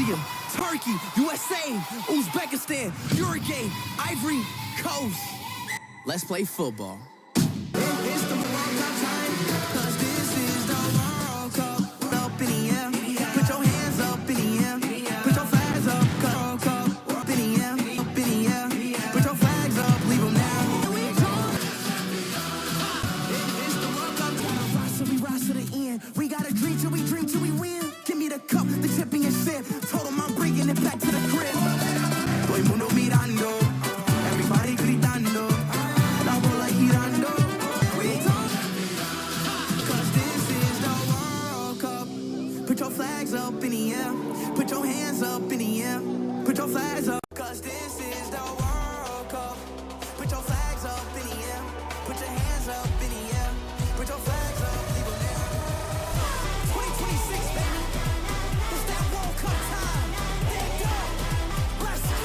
Belgium, Turkey, USA, Uzbekistan, Uruguay, Ivory Coast. Let's play football. It's the World Cup time, 'cause this is the World Cup. Up in the air, put your hands up in the air, put your flags up, World Cup. Up in the air, up in the air, put your flags up, leave them now. It's the World Cup, we rise to the end. We gotta drink till we win. Give me the cup, the tip in your sip. Told him I'm bringing it back to the crib. Todo el mundo mirando, everybody gritando. La bola girando. Cause this is the World Cup. Put your flags up in the air. Put your hands up in the air. Put your flags up. Cause this is the World Cup. Put your flags up in the air. Put your hands up in the air. Put your flags up. Leave them there. 2026, baby. It's that World Cup time. There you go. Let's go.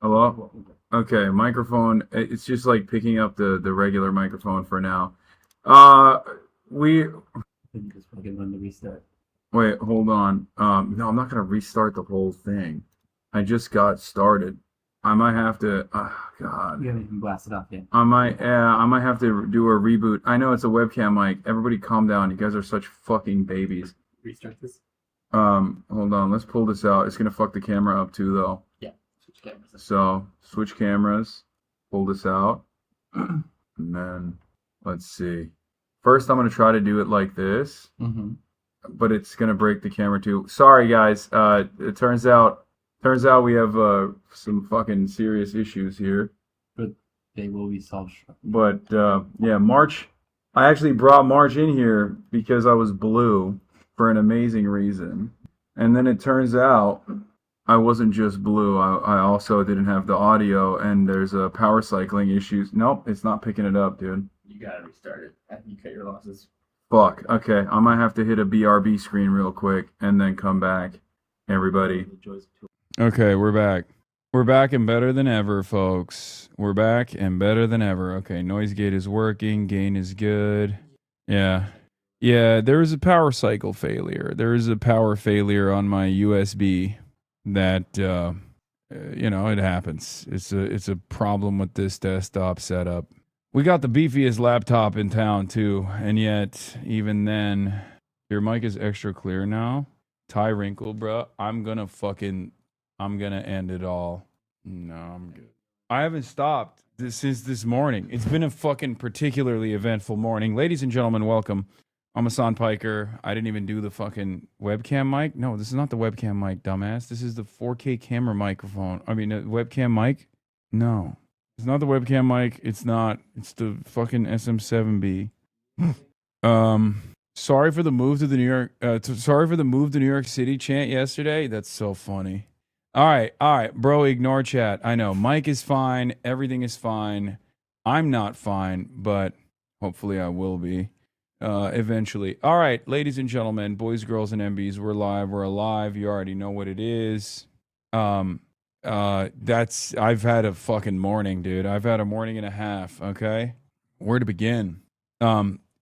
Hello? Okay, microphone. It's just like picking up the regular microphone for now. Just fucking run the restart. Wait, hold on. No, I'm not gonna restart the whole thing. I just got started. I might have to. God. You haven't even blasted off yet. I might have to do a reboot. I know it's a webcam mic. Everybody, calm down. You guys are such fucking babies. Restart this. Hold on. Let's pull this out. It's gonna fuck the camera up too, though. Yeah. Switch cameras. So switch cameras. Pull this out, and then let's see. First, I'm gonna try to do it like this, but it's gonna break the camera too. Sorry, guys. It turns out we have some fucking serious issues here. But they will be solved. But yeah, March. I actually brought March in here because I was blue for an amazing reason, and then it turns out I wasn't just blue. I also didn't have the audio, and there's a power cycling issues. Nope, it's not picking it up, dude. You gotta restart it after you cut your losses. Fuck. Okay, I might have to hit a BRB screen real quick and then come back. Everybody. Okay, we're back. We're back and better than ever, folks. We're back and better than ever. Okay, noise gate is working. Gain is good. Yeah. Yeah, there is a power cycle failure. There is a power failure on my USB that, you know, it happens. It's a problem with this desktop setup. We got the beefiest laptop in town, too. And yet, even then, your mic is extra clear now. Ty Wrinkle, bro. I'm gonna end it all. No, I'm good. I haven't stopped since this morning. It's been a fucking particularly eventful morning. Ladies and gentlemen, welcome. I'm Hassan Piker. I didn't even do the fucking webcam mic. No, this is not the webcam mic, dumbass. This is the 4K camera microphone. I mean, webcam mic? No. It's not the webcam mic. It's not. It's the fucking SM7B. Sorry for the move to the New York. Sorry for the move to New York City chant yesterday. That's so funny. All right, bro. Ignore chat. I know. Mike is fine. Everything is fine. I'm not fine, but hopefully I will be eventually. All right, ladies and gentlemen, boys, girls, and MBs, we're live. We're alive. You already know what it is. I've had a fucking morning, dude. I've had a morning and a half. Okay, where to begin?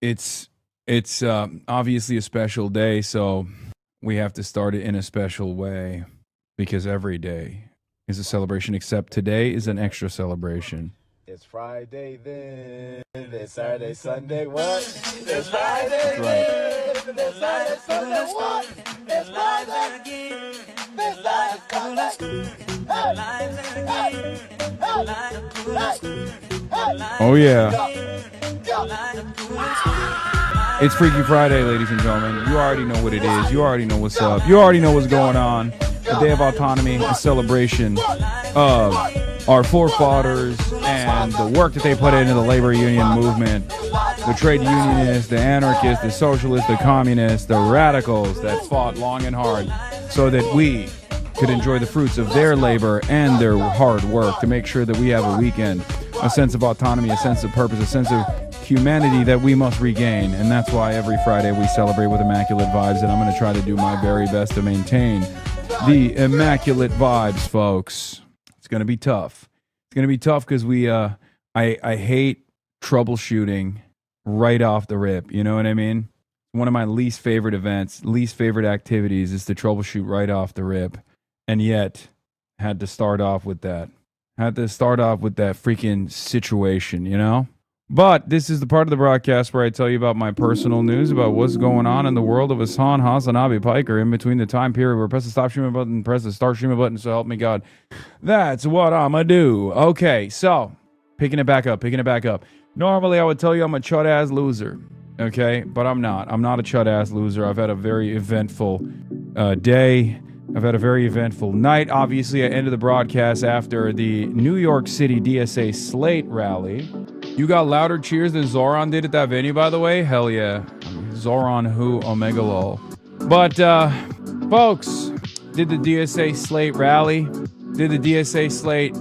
It's obviously a special day, so we have to start it in a special way because every day is a celebration, except today is an extra celebration. It's Friday then, it's Saturday, Sunday, what? It's Friday then, it's Saturday, Sunday, what? It's Friday again, it's Saturday, Sunday. Oh yeah. It's Freaky Friday, ladies and gentlemen. You already know what it is. You already know what's up. You already know what's going on. The Day of Autonomy, a celebration of our forefathers and the work that they put into the labor union movement, the trade unionists, the anarchists, the socialists, the communists, the radicals that fought long and hard so that we could enjoy the fruits of their labor and their hard work to make sure that we have a weekend, a sense of autonomy, a sense of purpose, a sense of humanity that we must regain. And that's why every Friday we celebrate with immaculate vibes, and I'm going to try to do my very best to maintain the immaculate vibes, folks. It's going to be tough. It's going to be tough because I hate troubleshooting right off the rip. You know what I mean? one of my least favorite events, least favorite activities is to troubleshoot right off the rip. And yet, had to start off with that. Had to start off with that freaking situation, you know? But this is the part of the broadcast where I tell you about my personal news, about what's going on in the world of HasanAbi Piker in between the time period where press the stop streaming button, press the start streaming button, so help me God. That's what I'ma do. Okay, so, picking it back up. Normally, I would tell you I'm a chud-ass loser, okay? But I'm not. I'm not a chud-ass loser. I've had a very eventful day. I've had a very eventful night. Obviously, I ended the broadcast after the New York City DSA Slate rally. You got louder cheers than Zoran did at that venue, by the way? Hell yeah. Zoran who Omega lol. But, folks, did the DSA Slate rally. Did the DSA Slate,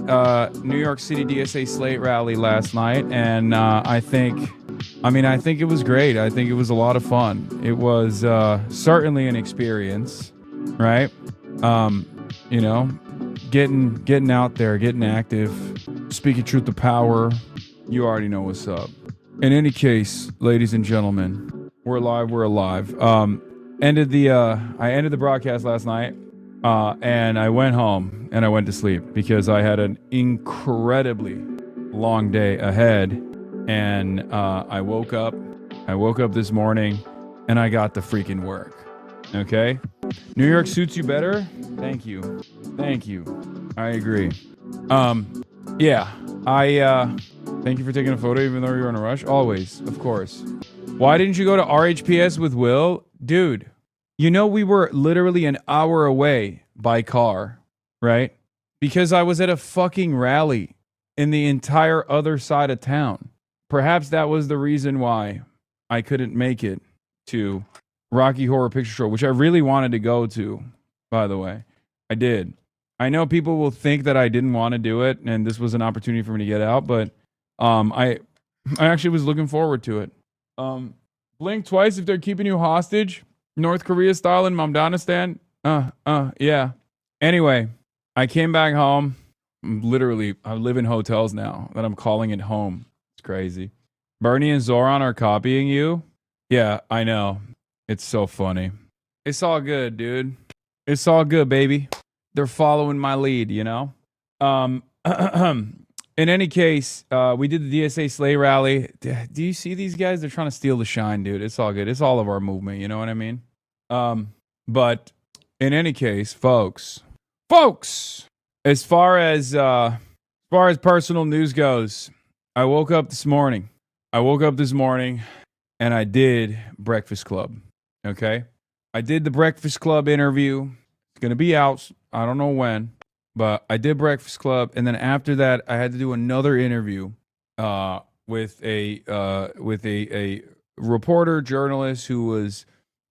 New York City DSA Slate rally last night. And I think it was great. I think it was a lot of fun. It was certainly an experience, right? You know, getting out there, getting active, speaking truth to power. You already know what's up. In any case, ladies and gentlemen, we're alive. I ended the broadcast last night, and I went home and I went to sleep because I had an incredibly long day ahead. And I woke up this morning and I got the freaking work. Okay? New York suits you better? Thank you. I agree. Yeah. Thank you for taking a photo even though you're in a rush. Always, of course. Why didn't you go to RHPS with Will? Dude, you know we were literally an hour away by car, right? Because I was at a fucking rally in the entire other side of town. Perhaps that was the reason why I couldn't make it to Rocky Horror Picture Show, which I really wanted to go to, by the way. I did. I know people will think that I didn't want to do it, and this was an opportunity for me to get out, but I actually was looking forward to it. Blink twice if they're keeping you hostage, North Korea style in Mamdanistan. Yeah. Anyway, I came back home. Literally, I live in hotels now that I'm calling it home. It's crazy. Bernie and Zoran are copying you. Yeah, I know. It's so funny. It's all good, dude. It's all good, baby. They're following my lead, you know? In any case, we did the DSA Slay rally. Do you see these guys? They're trying to steal the shine, dude. It's all good. It's all of our movement, you know what I mean? But in any case, folks, as far as personal news goes, I woke up this morning and I did Breakfast Club. Okay? I did the Breakfast Club interview. It's going to be out. I don't know when, but I did Breakfast Club. And then after that, I had to do another interview with a reporter, journalist who was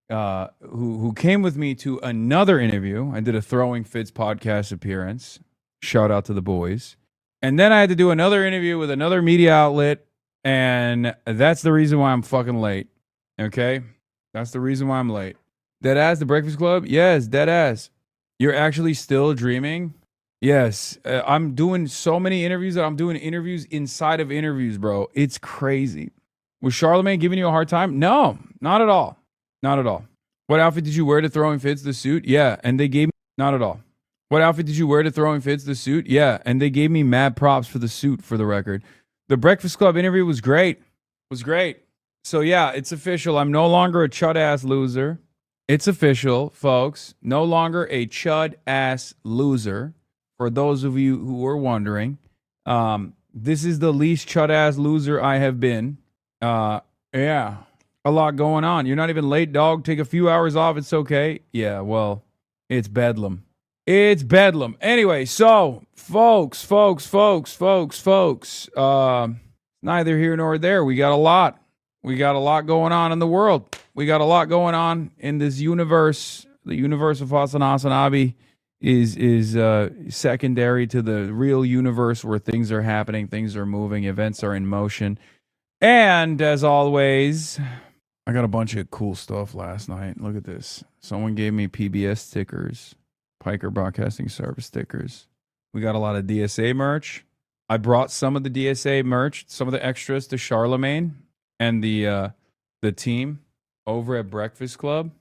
who came with me to another interview. I did a Throwing Fits podcast appearance. Shout out to the boys. And then I had to do another interview with another media outlet. And that's the reason why I'm fucking late. Okay? That's the reason why I'm late. Deadass, the Breakfast Club? Yes, deadass. You're actually still dreaming? Yes. I'm doing so many interviews that I'm doing interviews inside of interviews, bro. It's crazy. Was Charlemagne giving you a hard time? No, not at all. Not at all. What outfit did you wear to Throwing Fits? The suit? Yeah. And they gave me... Not at all. What outfit did you wear to Throwing Fits? The suit? Yeah. And they gave me mad props for the suit, for the record. The Breakfast Club interview was great. So yeah, it's official. I'm no longer a chud-ass loser. It's official, folks. No longer a chud-ass loser. For those of you who were wondering, this is the least chud-ass loser I have been. Yeah, a lot going on. You're not even late, dog. Take a few hours off. It's okay. Yeah, well, it's bedlam. It's bedlam. Anyway, so, folks. Neither here nor there. We got a lot. We got a lot going on in the world. We got a lot going on in this universe. The universe of HasanAbi is secondary to the real universe where things are happening, things are moving, events are in motion. And as always, I got a bunch of cool stuff last night. Look at this. Someone gave me PBS stickers, Piker Broadcasting Service stickers. We got a lot of DSA merch. I brought some of the DSA merch, some of the extras to Charlemagne and the team. over at Breakfast Club.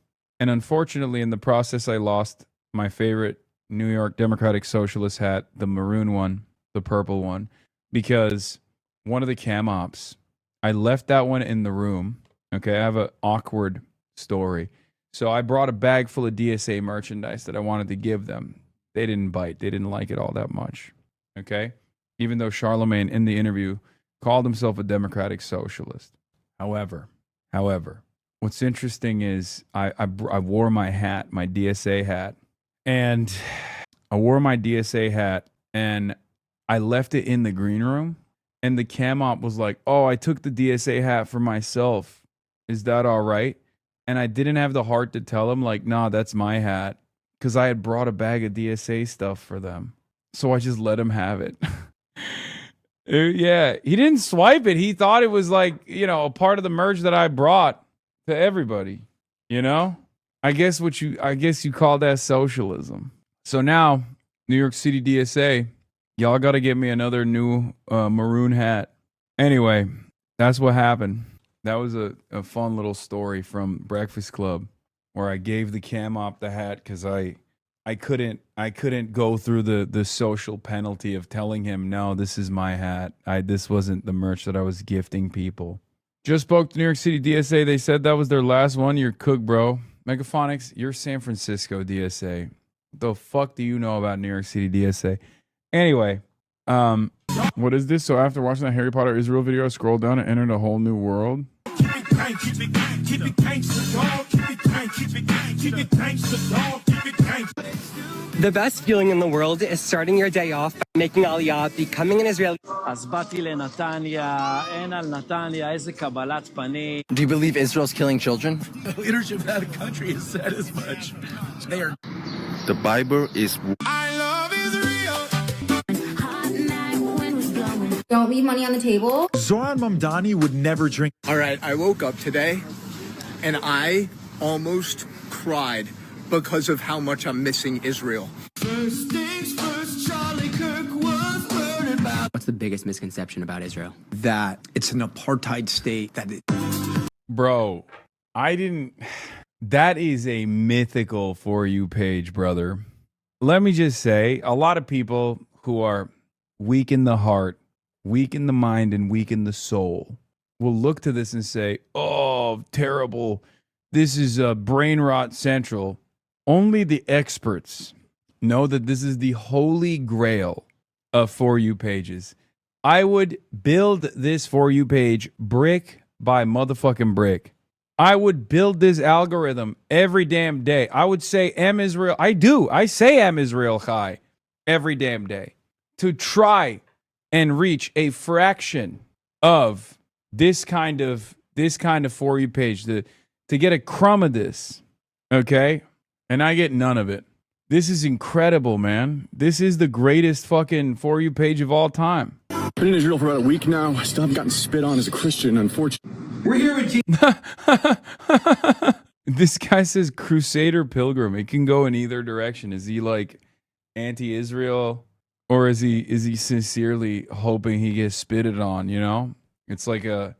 And unfortunately, in the process, I lost my favorite New York Democratic Socialist hat, the maroon one, the purple one, because one of the cam ops, I left that one in the room. Okay, I have an awkward story. So I brought a bag full of DSA merchandise that I wanted to give them. They didn't bite. They didn't like it all that much. Okay? Even though Charlemagne in the interview called himself a democratic socialist. However, what's interesting is I wore my hat, my DSA hat, and I wore my DSA hat and I left it in the green room. And the cam op was like, oh, I took the DSA hat for myself. Is that all right? And I didn't have the heart to tell him, like, nah, that's my hat. Because I had brought a bag of DSA stuff for them. So I just let him have it. Yeah, he didn't swipe it. He thought it was like, you know, a part of the merch that I brought to everybody. You know? I guess you call that socialism. So now, New York City DSA, y'all got to get me another new maroon hat. Anyway, that's what happened. That was a fun little story from Breakfast Club where I gave the cam op the hat because I couldn't go through the social penalty of telling him, no, this is my hat. This wasn't the merch that I was gifting people. Just spoke to New York City DSA. They said that was their last one. You're cooked, bro. Megaphonics, you're San Francisco DSA. What the fuck do you know about New York City DSA? Anyway, what is this? So after watching that Harry Potter Israel video, I scrolled down and entered a whole new world. The best feeling in the world is starting your day off by making Aliyah, becoming an Israeli. Do you believe Israel's killing children? The leadership of that country has said as much. They are. The Bible is. I love Israel. Don't leave money on the table. Zoran Mamdani would never drink. All right, I woke up today and I almost cried because of how much I'm missing Israel. First things first, Charlie Kirk was murdered by. What's the biggest misconception about Israel? That it's an apartheid state. Bro, that is a mythical For You page, brother. Let me just say, a lot of people who are weak in the heart, weak in the mind, and weak in the soul will look to this and say, oh, terrible. This is brain rot central. Only the experts know that this is the holy grail of For You pages. I would build this For You page brick by motherfucking brick. I would build this algorithm every damn day. I would say M Israel. I say M Israel Chai every damn day to try and reach a fraction of this kind of For You page to get a crumb of this. Okay? And I get none of it. This is incredible, man. This is the greatest fucking For You page of all time. Been in Israel for about a week now. I still haven't gotten spit on as a Christian, unfortunately. We're here with This guy says Crusader Pilgrim. It can go in either direction. Is he like anti-Israel, or is he sincerely hoping he gets spitted on? You know, it's like a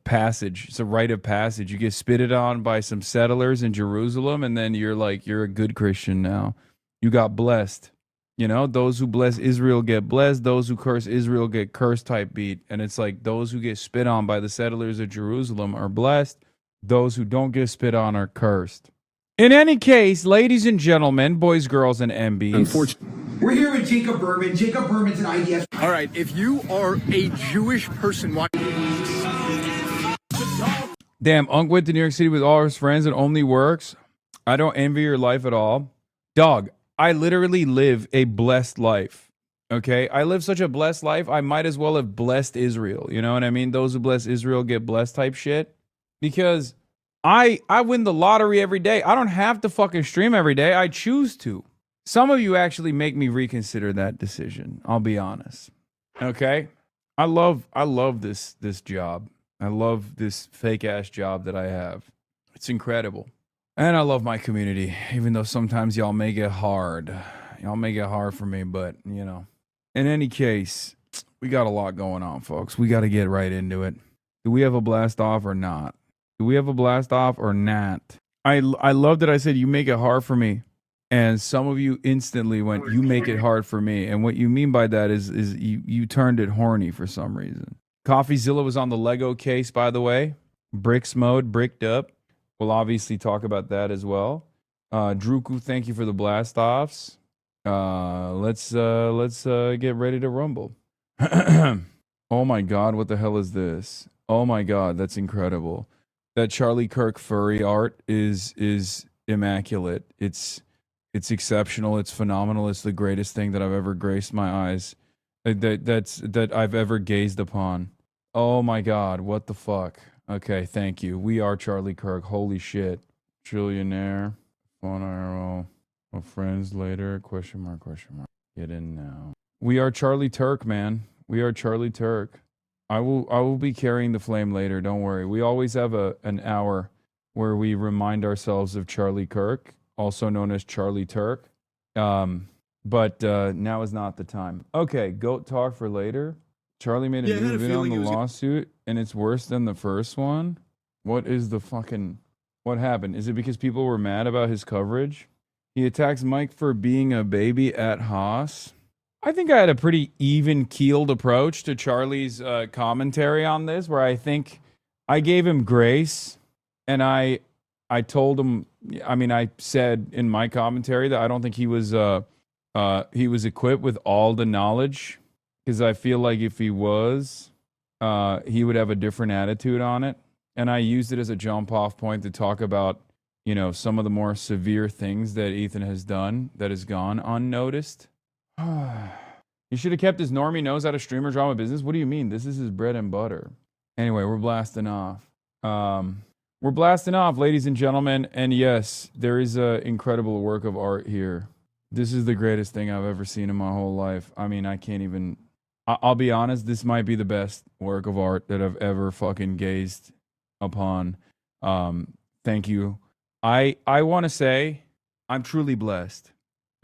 passage. It's a rite of passage. You get spitted on by some settlers in Jerusalem, and then you're a good Christian now. You got blessed. You know, those who bless Israel get blessed. Those who curse Israel get cursed type beat. And it's like those who get spit on by the settlers of Jerusalem are blessed. Those who don't get spit on are cursed. In any case, ladies and gentlemen, boys, girls, and MBs. We're here with Jacob Berman. Jacob Berman's an IDF. All right, if you are a Jewish person watching. Damn, Unc went to New York City with all his friends and only works. I don't envy your life at all. Dog, I literally live a blessed life. Okay? I live such a blessed life, I might as well have blessed Israel. You know what I mean? Those who bless Israel get blessed type shit. Because I win the lottery every day. I don't have to fucking stream every day. I choose to. Some of you actually make me reconsider that decision. I'll be honest. Okay? I love this job. I love this fake ass job that I have. It's incredible. And I love my community, even though sometimes y'all make it hard. Y'all make it hard for me, but, you know. In any case, we got a lot going on, folks. We got to get right into it. Do we have a blast off or not? Do we have a blast off or not? I love that I said you make it hard for me. And some of you instantly went, you make it hard for me. And what you mean by that is you turned it horny for some reason. CoffeeZilla was on the Lego case, by the way. Bricks mode, bricked up. We'll obviously talk about that as well. Druku, thank you for the blast offs. Let's get ready to rumble. Oh my God, what the hell is this? Oh my God, that's incredible. That Charlie Kirk furry art is immaculate. It's exceptional. It's phenomenal. It's the greatest thing that I've ever graced my eyes. That I've ever gazed upon. Oh my God, what the fuck? Okay, thank you. We are Charlie Kirk. Holy shit. Trillionaire. One arrow. Well, friends later. Question mark, question mark. Get in now. We are Charlie Turk, man. We are Charlie Turk. I will be carrying the flame later. Don't worry. We always have an hour where we remind ourselves of Charlie Kirk, also known as Charlie Turk. But now is not the time. Okay, goat talk for later. Charlie made a new video on the lawsuit, and it's worse than the first one. What is the fucking... What happened? Is it because people were mad about his coverage? He attacks Mike for being a baby at Haas. I think I had a pretty even-keeled approach to Charlie's commentary on this, where I think I gave him grace, and I told him... I mean, I said in my commentary that I don't think he was equipped with all the knowledge, because I feel like if he was, he would have a different attitude on it. And I used it as a jump-off point to talk about, you know, some of the more severe things that Ethan has done that has gone unnoticed. He should have kept his normie nose out of streamer drama business. What do you mean? This is his bread and butter. Anyway, we're blasting off. We're blasting off, ladies and gentlemen. And yes, there is an incredible work of art here. This is the greatest thing I've ever seen in my whole life. I mean, I can't even... I'll be honest, this might be the best work of art that I've ever fucking gazed upon. Thank you. I want to say I'm truly blessed.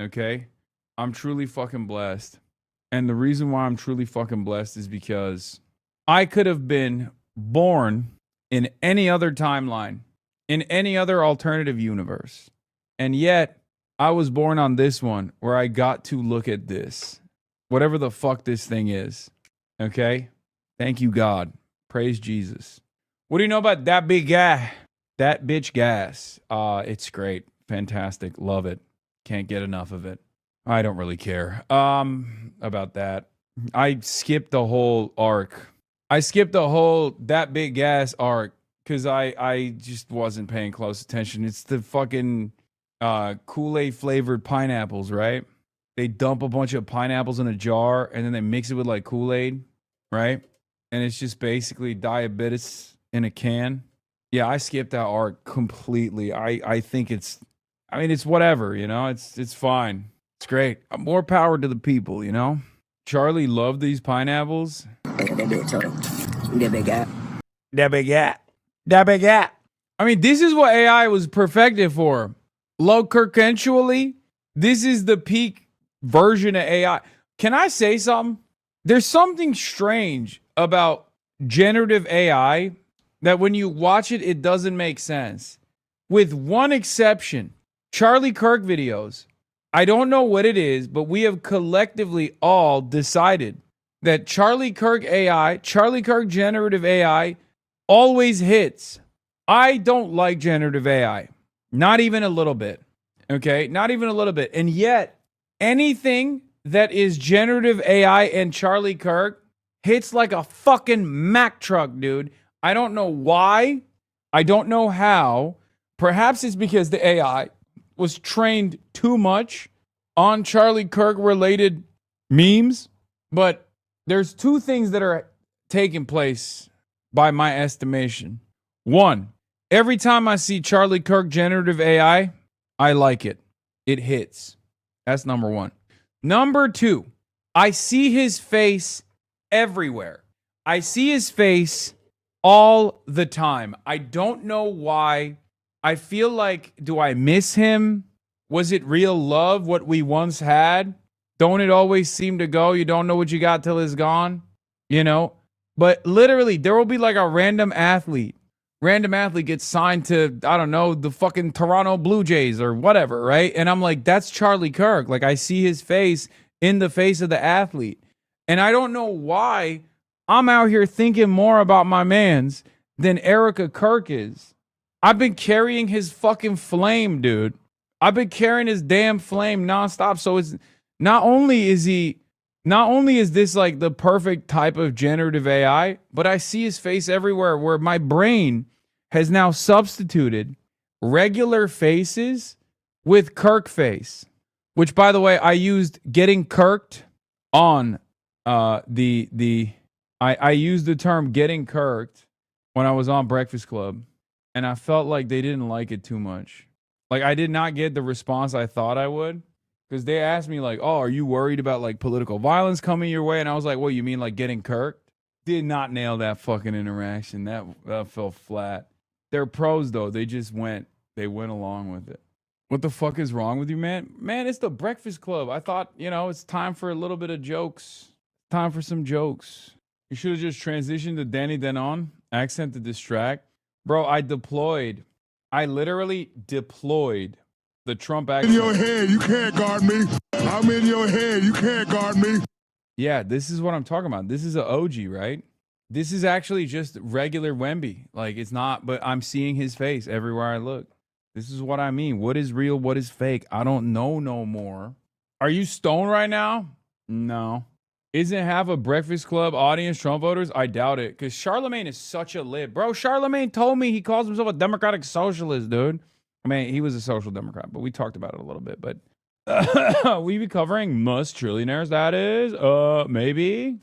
Okay? I'm truly fucking blessed. And the reason why I'm truly fucking blessed is because I could have been born in any other timeline, in any other alternative universe. And yet, I was born on this one where I got to look at this. Whatever the fuck this thing is. Okay? Thank you, God. Praise Jesus. What do you know about that big guy? That bitch gas. It's great. Fantastic. Love it. Can't get enough of it. I don't really care about that. I skipped the whole arc. I skipped the whole that big gas arc because I just wasn't paying close attention. It's the fucking Kool-Aid flavored pineapples, right? They dump a bunch of pineapples in a jar and then they mix it with like Kool-Aid, right? And it's just basically diabetes in a can. Yeah, I skipped that arc completely. I think it's whatever, you know? It's fine. It's great. More power to the people, you know? Charlie loved these pineapples. That big gap. That big gap. That big gap. I mean, this is what AI was perfected for. Low-curquentually, this is the peak version of AI. Can I say something? There's something strange about generative AI that when you watch it, it doesn't make sense. With one exception, Charlie Kirk videos. I don't know what it is, but we have collectively all decided that Charlie Kirk AI, Charlie Kirk generative AI, always hits. I don't like generative AI. Not even a little bit. Okay? Not even a little bit. And yet, anything that is generative AI and Charlie Kirk hits like a fucking Mack truck, dude. I don't know why. I don't know how. Perhaps it's because the AI was trained too much on Charlie Kirk related memes. But there's two things that are taking place by my estimation. One, every time I see Charlie Kirk generative AI, I like it. It hits. That's number one. Number two, I see his face everywhere. I see his face all the time. I don't know why. I feel like, do I miss him? Was it real love, what we once had? Don't it always seem to go? You don't know what you got till it's gone, you know? But literally, there will be like a random athlete random athlete gets signed to, I don't know, the fucking Toronto Blue Jays or whatever, right? And I'm like, that's Charlie Kirk. Like, I see his face in the face of the athlete. And I don't know why I'm out here thinking more about my mans than Erica Kirk is. I've been carrying his fucking flame, dude. I've been carrying his damn flame nonstop. So it's not only is this like the perfect type of generative AI, but I see his face everywhere, where my brain has now substituted regular faces with Kirk face, which, by the way, I used getting kirked on I used the term getting kirked when I was on Breakfast Club, and I felt like they didn't like it too much. Like, I did not get the response I thought I would, because they asked me like, oh, are you worried about like political violence coming your way? And I was like, well, you mean like getting kirked? Did not nail that fucking interaction. That fell flat. They're pros though. They went along with it. What the fuck is wrong with you, man? Man, it's the Breakfast Club. I thought, it's time for a little bit of jokes. Time for some jokes. You should have just transitioned to Danny Denon, accent to distract. Bro, I literally deployed the Trump accent. In your head, you can't guard me. I'm in your head, you can't guard me. Yeah, this is what I'm talking about. This is an OG, right? This is actually just regular Wemby. Like, it's not, but I'm seeing his face everywhere I look. This is what I mean. What is real? What is fake? I don't know no more. Are you stoned right now? No. Isn't half a Breakfast Club audience Trump voters? I doubt it, because Charlemagne is such a lib. Bro, Charlemagne told me he calls himself a democratic socialist, dude. I mean, he was a social democrat, but we talked about it a little bit. But we be covering most trillionaires, that is. Maybe.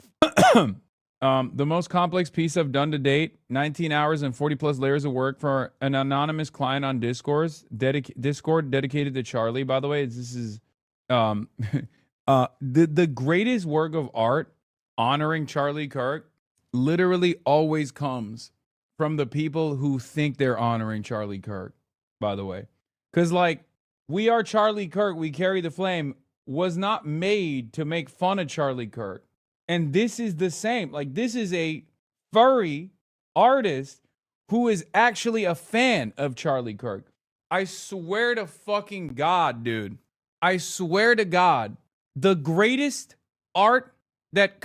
The most complex piece I've done to date, 19 hours and 40 plus layers of work for an anonymous client on Discord dedicated to Charlie, by the way. This is the greatest work of art honoring Charlie Kirk literally always comes from the people who think they're honoring Charlie Kirk, by the way. Because, like, We Are Charlie Kirk, We Carry the Flame was not made to make fun of Charlie Kirk. And this is the same. Like, this is a furry artist who is actually a fan of Charlie Kirk. I swear to fucking God, dude. I swear to God, the greatest art that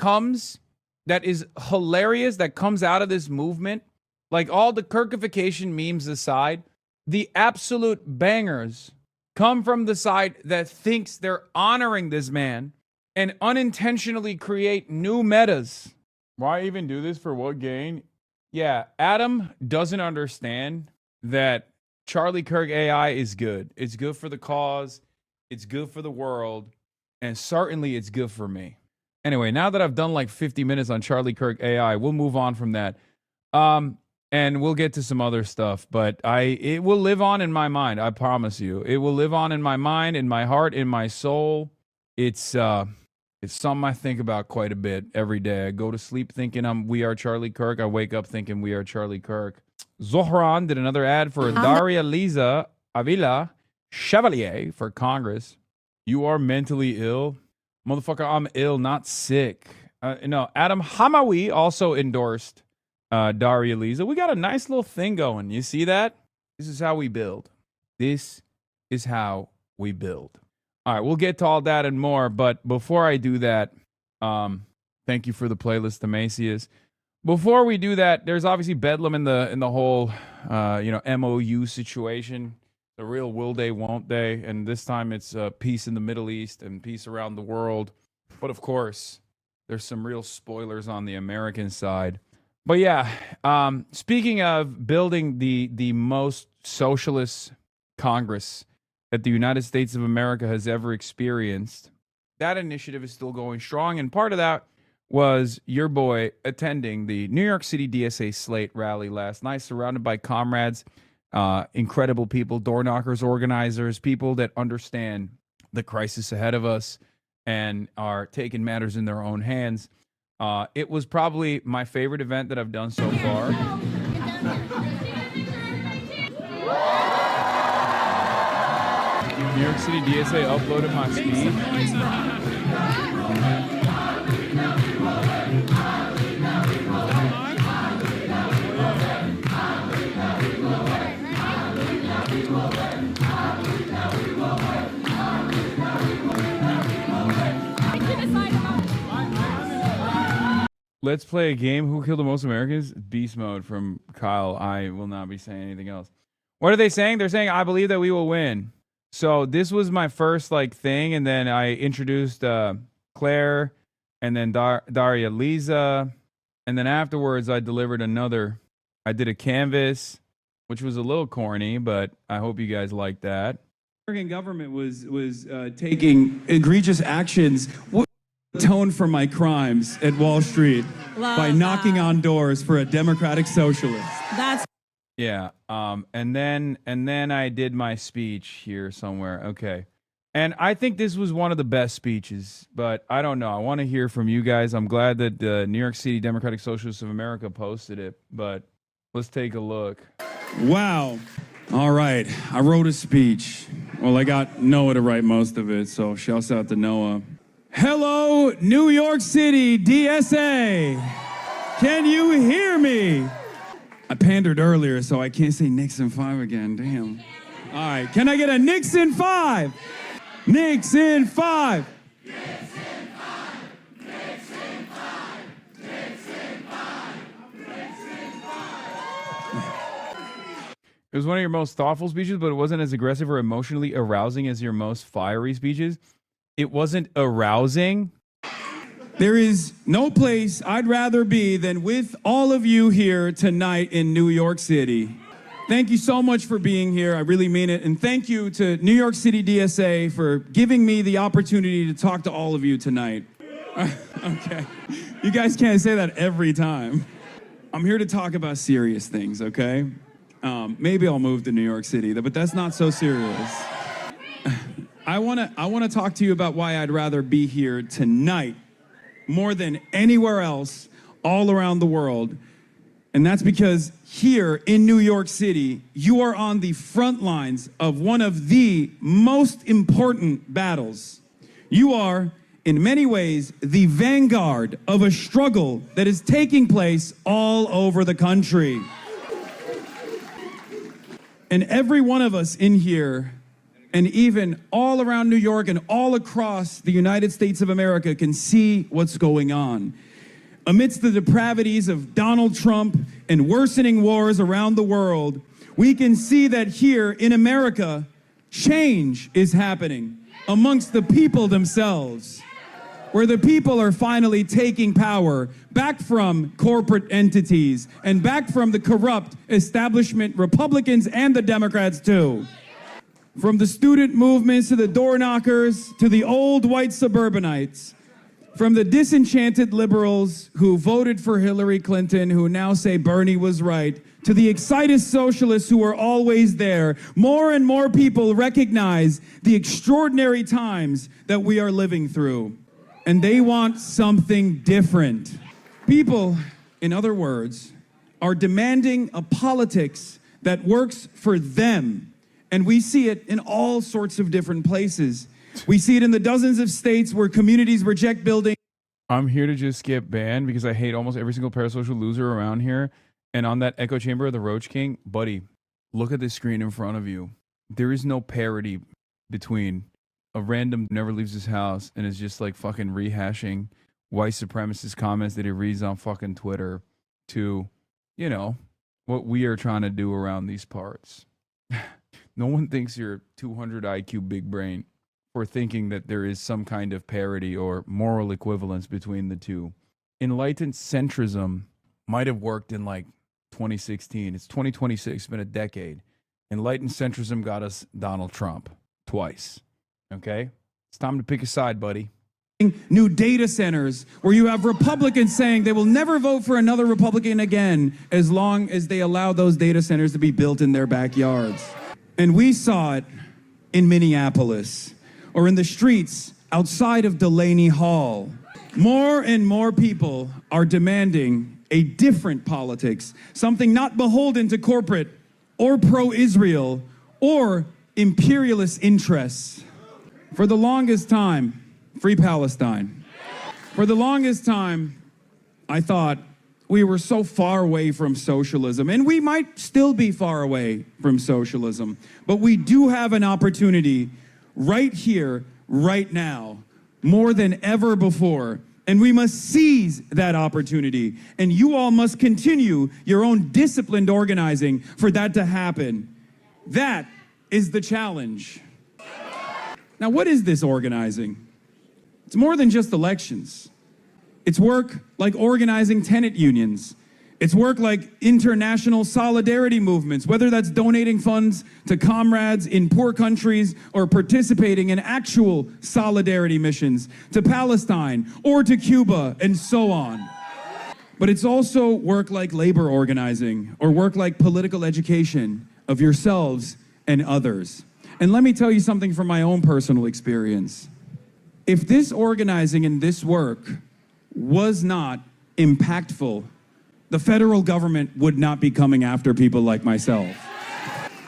is hilarious, that comes out of this movement, like all the Kirkification memes aside, the absolute bangers come from the side that thinks they're honoring this man and unintentionally create new metas. Why even do this? For what gain? Yeah, Adam doesn't understand that Charlie Kirk AI is good. It's good for the cause. It's good for the world. And certainly it's good for me. Anyway, now that I've done like 50 minutes on Charlie Kirk AI, we'll move on from that. And we'll get to some other stuff, but it will live on in my mind. I promise you. It will live on in my mind, in my heart, in my soul. It's something I think about quite a bit every day. I go to sleep thinking We Are Charlie Kirk. I wake up thinking We Are Charlie Kirk. Zohran did another ad for Daria Liza Avila Chevalier for Congress. You are mentally ill. Motherfucker, I'm ill, not sick. No, Adam Hamawi also endorsed Daria Liza. We got a nice little thing going. You see that? This is how we build. This is how we build. All right, we'll get to all that and more. But before I do that, thank you for the playlist, Amacius. Before we do that, there's obviously bedlam in the whole MOU situation. The real will they, won't they? And this time it's peace in the Middle East and peace around the world. But of course, there's some real spoilers on the American side. But yeah, speaking of building the most socialist Congress that the United States of America has ever experienced, that initiative is still going strong. And part of that was your boy attending the New York City DSA Slate rally last night, surrounded by comrades, incredible people, door knockers, organizers, people that understand the crisis ahead of us and are taking matters in their own hands. It was probably my favorite event that I've done so far. New York City DSA uploaded my speech. Let's play a game. Who killed the most Americans? Beast mode from Kyle. I will not be saying anything else. What are they saying? They're saying, I believe that we will win. So this was my first like thing. And then I introduced Claire and then Daria Lisa. And then afterwards I delivered another. I did a canvas, which was a little corny, but I hope you guys like that. The American government was taking egregious actions. What atone for my crimes at Wall Street by knocking on doors for a democratic socialist. That's yeah. And then I did my speech here somewhere. Okay. And I think this was one of the best speeches, but I don't know. I want to hear from you guys. I'm glad that the New York City Democratic Socialists of America posted it, but let's take a look. Wow. All right. I wrote a speech. Well, I got Noah to write most of it, so shouts out to Noah. Hello, New York City DSA. Can you hear me? I pandered earlier, so I can't say Nixon 5 again. Damn. All right. Can I get a Nixon 5? Nixon 5. Nixon 5. Nixon 5. Nixon 5. Nixon 5. It was one of your most thoughtful speeches, but it wasn't as aggressive or emotionally arousing as your most fiery speeches. It wasn't arousing. There is no place I'd rather be than with all of you here tonight in New York City. Thank you so much for being here. I really mean it. And thank you to New York City DSA for giving me the opportunity to talk to all of you tonight. Okay. You guys can't say that every time. I'm here to talk about serious things, okay? Maybe I'll move to New York City, but that's not so serious. I wanna talk to you about why I'd rather be here tonight more than anywhere else all around the world. And that's because here in New York City, you are on the front lines of one of the most important battles. You are, in many ways, the vanguard of a struggle that is taking place all over the country. And every one of us in here, and even all around New York and all across the United States of America, can see what's going on. Amidst the depravities of Donald Trump and worsening wars around the world, we can see that here in America, change is happening amongst the people themselves, where the people are finally taking power back from corporate entities and back from the corrupt establishment, Republicans and the Democrats too. From the student movements to the door knockers to the old white suburbanites, from the disenchanted liberals who voted for Hillary Clinton, who now say Bernie was right, to the excited socialists who are always there, more and more people recognize the extraordinary times that we are living through. And they want something different. People, in other words, are demanding a politics that works for them. And we see it in all sorts of different places. We see it in the dozens of states where communities reject building. I'm here to just skip ban because I hate almost every single parasocial loser around here. And on that echo chamber of the Roach King, buddy, look at this screen in front of you. There is no parity between a random never leaves his house and is just like fucking rehashing white supremacist comments that he reads on fucking Twitter to, you know, what we are trying to do around these parts. No one thinks you're 200 IQ big brain for thinking that there is some kind of parity or moral equivalence between the two. Enlightened centrism might have worked in like 2016. It's 2026, it's been a decade. Enlightened centrism got us Donald Trump twice. Okay? It's time to pick a side, buddy. New data centers where you have Republicans saying they will never vote for another Republican again as long as they allow those data centers to be built in their backyards. And we saw it in Minneapolis or in the streets outside of Delaney Hall. More and more people are demanding a different politics, something not beholden to corporate or pro-Israel or imperialist interests. For the longest time, free Palestine. For the longest time, I thought we were so far away from socialism, and we might still be far away from socialism, but we do have an opportunity right here, right now, more than ever before. And we must seize that opportunity. And you all must continue your own disciplined organizing for that to happen. That is the challenge. Now, what is this organizing? It's more than just elections. It's work like organizing tenant unions. It's work like international solidarity movements, whether that's donating funds to comrades in poor countries or participating in actual solidarity missions to Palestine or to Cuba and so on. But it's also work like labor organizing or work like political education of yourselves and others. And let me tell you something from my own personal experience. If this organizing and this work was not impactful, the federal government would not be coming after people like myself.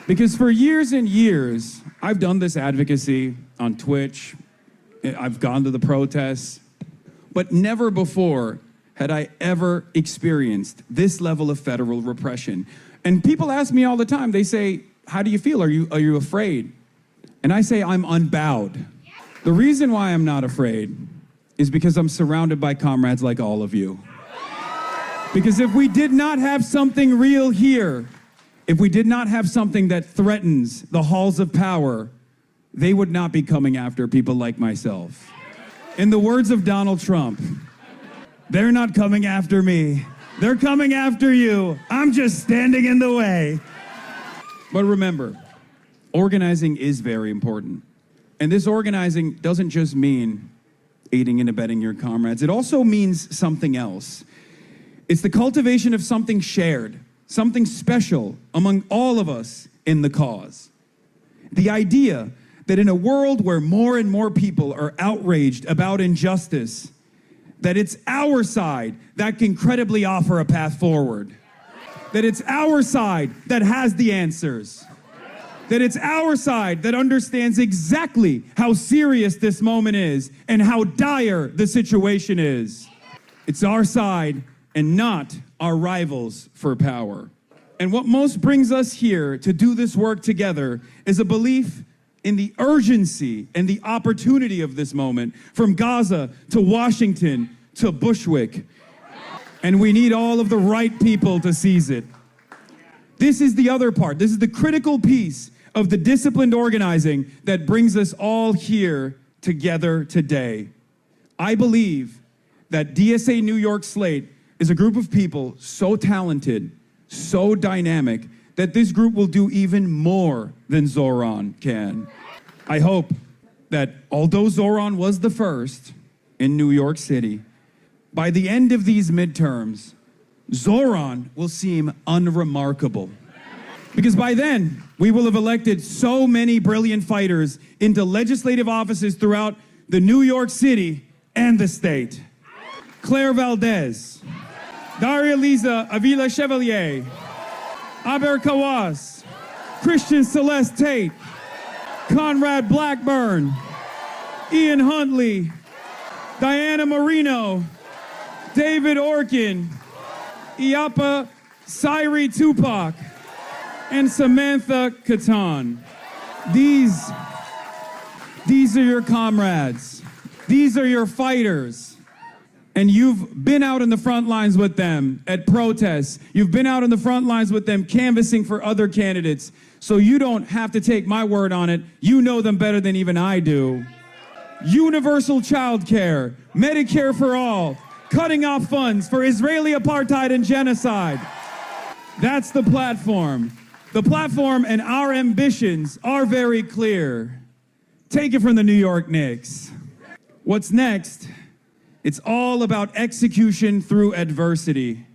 Because for years and years, I've done this advocacy on Twitch, I've gone to the protests, but never before had I ever experienced this level of federal repression. And people ask me all the time, they say, how do you feel? Are you afraid? And I say, I'm unbowed. The reason why I'm not afraid is because I'm surrounded by comrades like all of you. Because if we did not have something real here, if we did not have something that threatens the halls of power, they would not be coming after people like myself. In the words of Donald Trump, they're not coming after me. They're coming after you. I'm just standing in the way. But remember, organizing is very important. And this organizing doesn't just mean aiding and abetting your comrades. It also means something else. It's the cultivation of something shared, something special among all of us in the cause. The idea that in a world where more and more people are outraged about injustice, that it's our side that can credibly offer a path forward. That it's our side that has the answers. That it's our side that understands exactly how serious this moment is and how dire the situation is. It's our side and not our rivals for power. And what most brings us here to do this work together is a belief in the urgency and the opportunity of this moment, from Gaza to Washington to Bushwick. And we need all of the right people to seize it. This is the other part. This is the critical piece of the disciplined organizing that brings us all here together today. I believe that DSA New York Slate is a group of people so talented, so dynamic, that this group will do even more than Zoran can. I hope that although Zoran was the first in New York City, by the end of these midterms, Zoran will seem unremarkable. Because by then, we will have elected so many brilliant fighters into legislative offices throughout the New York City and the state. Claire Valdez, Daria Liza Avila Chevalier, Aber Kawas, Christian Celeste Tate, Conrad Blackburn, Ian Huntley, Diana Marino, David Orkin, Iapa Sairi Tupac, and Samantha Katan. These are your comrades. These are your fighters. And you've been out in the front lines with them at protests. You've been out in the front lines with them canvassing for other candidates. So you don't have to take my word on it. You know them better than even I do. Universal child care, Medicare for all, cutting off funds for Israeli apartheid and genocide. That's the platform. The platform and our ambitions are very clear. Take it from the New York Knicks. What's next? It's all about execution through adversity.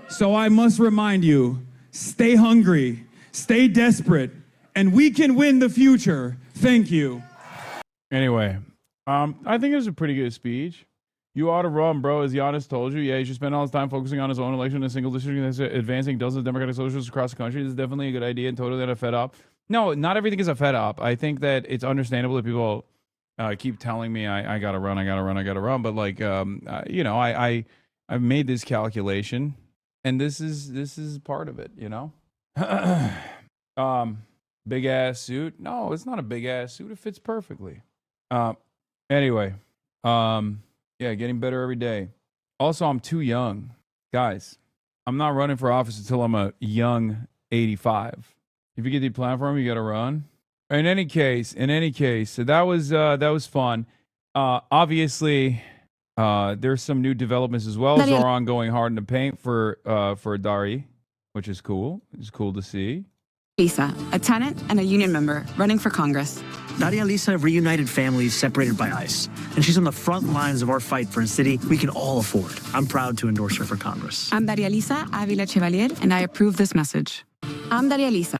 So I must remind you, stay hungry, stay desperate, and we can win the future. Thank you. Anyway, I think it was a pretty good speech. You ought to run, bro, as Giannis told you. Yeah, he should spend all his time focusing on his own election in a single district and advancing dozens of Democratic socialists across the country. This is definitely a good idea and totally a fed up. No, not everything is a fed up. I think that it's understandable that people keep telling me I gotta run, I gotta run. But like, you know, I've made this calculation, and this is part of it. You know, big ass suit. No, it's not a big ass suit. It fits perfectly. Anyway, Yeah, getting better every day. Also, I'm too young. Guys, I'm not running for office until I'm a young 85. If you get the platform, you got to run. In any case, so that was fun. Obviously, there's some new developments as well. Zoran going hard in the paint for Dari, which is cool. It's cool to see. Lisa, a tenant and a union member running for Congress. Nadia Lisa reunited families separated by ICE, and she's on the front lines of our fight for a city we can all afford. I'm proud to endorse her for Congress. I'm Daria Lisa Avila Chevalier, and I approve this message. I'm Daria Lisa.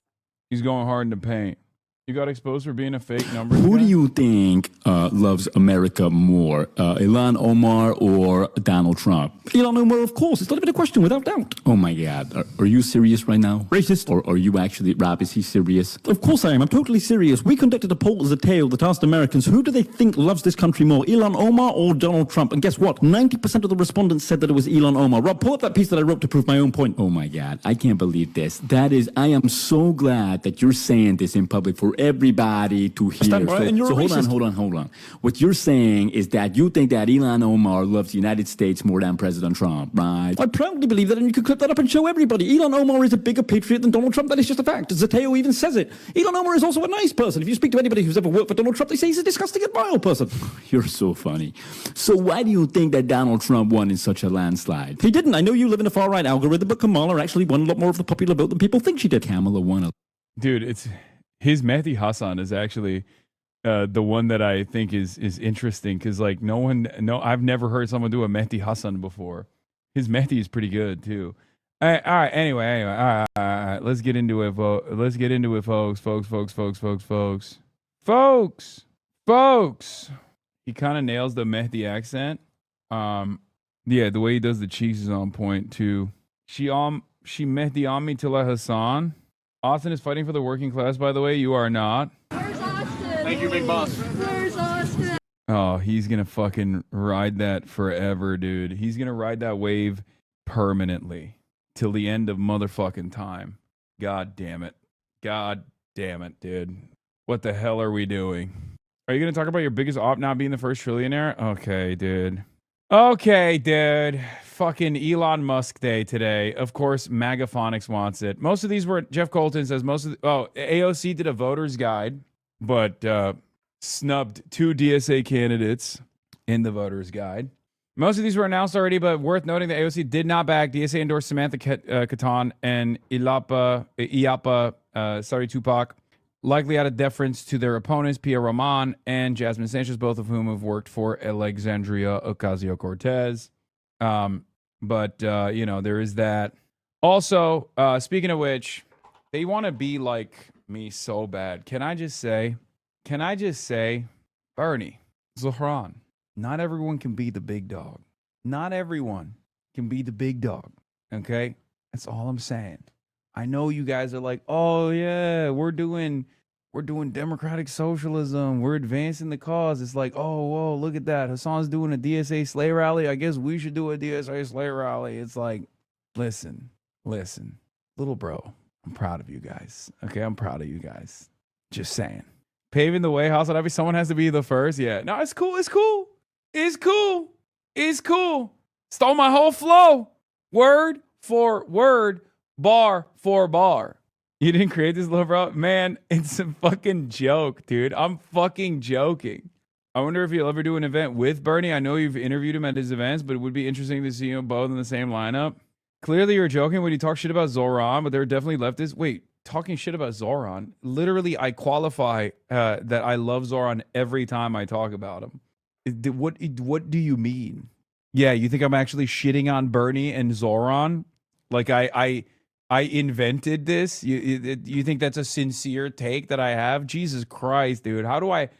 He's going hard in the paint. You got exposed for being a fake number. Who do you think loves America more, Ilhan Omar or Donald Trump? Ilhan Omar, of course. It's not even a question, without doubt. Oh my God. Are you serious right now? Racist? Or are you actually, Rob, is he serious? Of course I am. I'm totally serious. We conducted a poll as a tale that asked Americans, who do they think loves this country more, Ilhan Omar or Donald Trump? And guess what? 90% of the respondents said that it was Ilhan Omar. Rob, pull up that piece that I wrote to prove my own point. Oh my God. I can't believe this. I am so glad that you're saying this in public for everybody to hear. So hold on. What you're saying is that you think that Ilhan Omar loves the United States more than President Trump, right? I proudly believe that, and you could clip that up and show everybody. Ilhan Omar is a bigger patriot than Donald Trump. That is just a fact. Zateo even says it. Ilhan Omar is also a nice person. If you speak to anybody who's ever worked for Donald Trump, they say he's a disgusting and vile person. You're so funny. So why do you think that Donald Trump won in such a landslide? He didn't. I know you live in a far-right algorithm, but Kamala actually won a lot more of the popular vote than people think she did. Kamala won a... Dude, it's... His Mehdi Hasan is actually the one that I think is interesting because like I've never heard someone do a Mehdi Hasan before. His Mehdi is pretty good too. All right. Anyway. All right. Let's get into it, folks. He kind of nails the Mehdi accent. Yeah, the way he does the cheeks is on point too. She Mehdi on me till I Hassan. Austin is fighting for the working class, by the way. You are not. Where's Austin? Thank you, big boss. Where's Austin? Oh, he's going to fucking ride that forever, dude. He's going to ride that wave permanently till the end of motherfucking time. God damn it, dude. What the hell are we doing? Are you going to talk about your biggest op not being the first trillionaire? Okay, dude. Fucking Elon Musk day today. Of course, Magaphonics wants it. Most of these were, Jeff Colton says, AOC did a voter's guide, but snubbed 2 DSA candidates in the voter's guide. Most of these were announced already, but worth noting that AOC did not back. DSA endorsed Samantha Catan and Tupac, likely out of deference to their opponents, Pia Roman and Jasmine Sanchez, both of whom have worked for Alexandria Ocasio-Cortez. There is that. Also, speaking of which, they want to be like me so bad. Can I just say, Bernie, Zohran, not everyone can be the big dog. Not everyone can be the big dog. Okay? That's all I'm saying. I know you guys are like, oh yeah, we're doing democratic socialism. We're advancing the cause. It's like, oh, whoa, look at that. Hassan's doing a DSA sleigh rally. I guess we should do a DSA sleigh rally. It's like, listen, little bro, I'm proud of you guys. Okay, I'm proud of you guys. Just saying. Paving the way, HasanAbi, someone has to be the first. Yeah, no, it's cool. Stole my whole flow. Word for word, bar for bar. You didn't create this, little bro? Man, it's a fucking joke, dude. I'm fucking joking. I wonder if you'll ever do an event with Bernie. I know you've interviewed him at his events, but it would be interesting to see you both in the same lineup. Clearly, you're joking when you talk shit about Zoran, but there are definitely leftists. Wait, talking shit about Zoran? Literally, I qualify that I love Zoran every time I talk about him. What do you mean? Yeah, you think I'm actually shitting on Bernie and Zoran? Like I invented this? You think that's a sincere take that I have? Jesus Christ, dude. How do I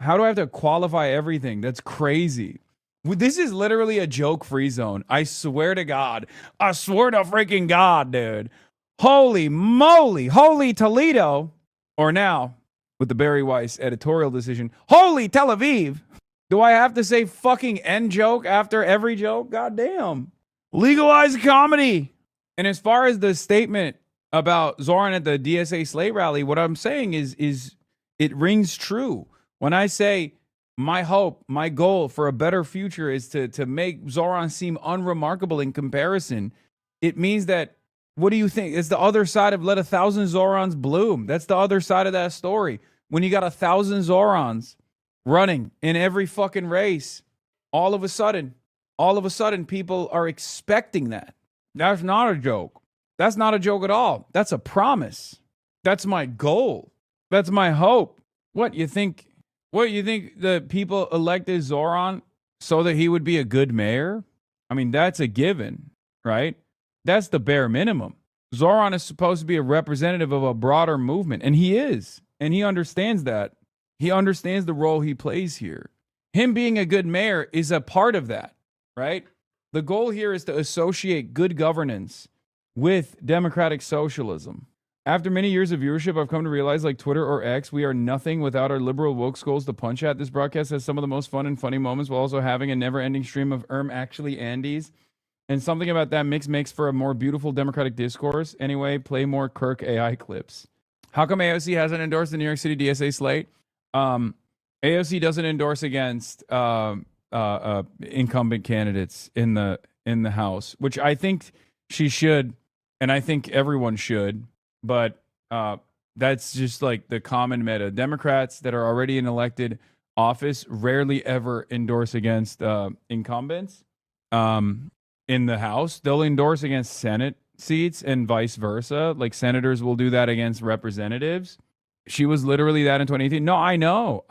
have to qualify everything? That's crazy. This is literally a joke-free zone. I swear to God. I swear to freaking God, dude. Holy moly. Holy Toledo. Or now, with the Barry Weiss editorial decision, holy Tel Aviv. Do I have to say fucking end joke after every joke? God damn. Legalize comedy. And as far as the statement about Zoran at the DSA sleigh rally, what I'm saying is it rings true. When I say my hope, my goal for a better future is to make Zoran seem unremarkable in comparison. It means that, what do you think? It's the other side of let 1,000 Zorans bloom. That's the other side of that story. When you got 1,000 Zorans running in every fucking race, all of a sudden, people are expecting that. That's not a joke. That's not a joke at all. That's a promise. That's my goal. That's my hope. What you think the people elected Zoran so that he would be a good mayor? I mean, that's a given, right? That's the bare minimum. Zoran is supposed to be a representative of a broader movement, and he is. And he understands that. He understands the role he plays here. Him being a good mayor is a part of that, right? The goal here is to associate good governance with democratic socialism. After many years of viewership, I've come to realize, like Twitter or X, we are nothing without our liberal woke skulls to punch at. This broadcast has some of the most fun and funny moments while also having a never-ending stream of actually Andes. And something about that mix makes for a more beautiful democratic discourse. Anyway, play more Kirk AI clips. How come AOC hasn't endorsed the New York City DSA slate? AOC doesn't endorse against incumbent candidates in the House, which I think she should, and I think everyone should. But that's just like the common meta. Democrats that are already in elected office rarely ever endorse against incumbents in the House. They'll endorse against Senate seats and vice versa. Like senators will do that against representatives. She was literally that in 2018. No, I know.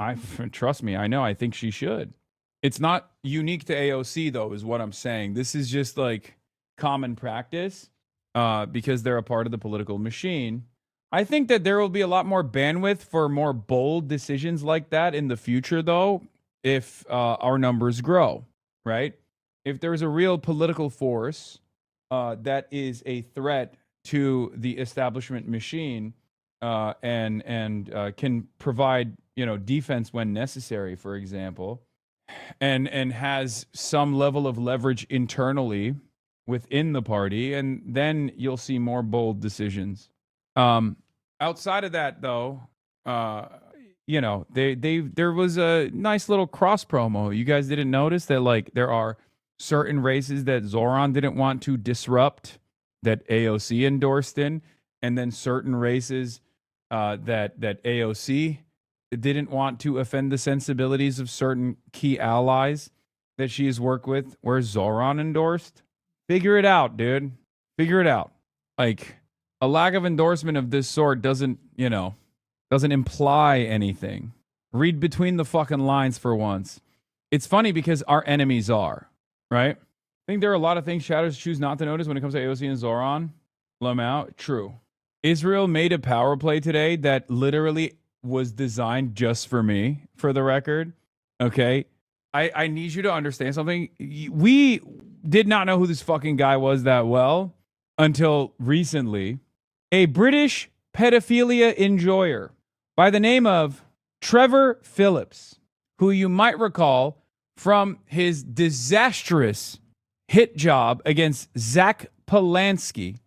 Trust me, I know. I think she should. It's not unique to AOC, though, is what I'm saying. This is just like common practice. Because they're a part of the political machine. I think that there will be a lot more bandwidth for more bold decisions like that in the future, though, if our numbers grow, right? If there's a real political force that is a threat to the establishment machine and can provide, defense when necessary, for example, and has some level of leverage internally within the party, and then you'll see more bold decisions. Outside of that, though, there was a nice little cross promo. You guys didn't notice that, like, there are certain races that Zoran didn't want to disrupt that AOC endorsed in, and then certain races that AOC didn't want to offend the sensibilities of certain key allies that she has worked with, where Zoran endorsed. Figure it out, dude. Figure it out. Like, a lack of endorsement of this sort doesn't imply anything. Read between the fucking lines for once. It's funny because our enemies are, right? I think there are a lot of things shadows choose not to notice when it comes to AOC and Zoran. Lamau, true. Israel made a power play today that literally was designed just for me, for the record. Okay? I need you to understand something. We did not know who this fucking guy was that well until recently. A British pedophilia enjoyer by the name of Trevor Phillips, who you might recall from his disastrous hit job against Zach Polanski,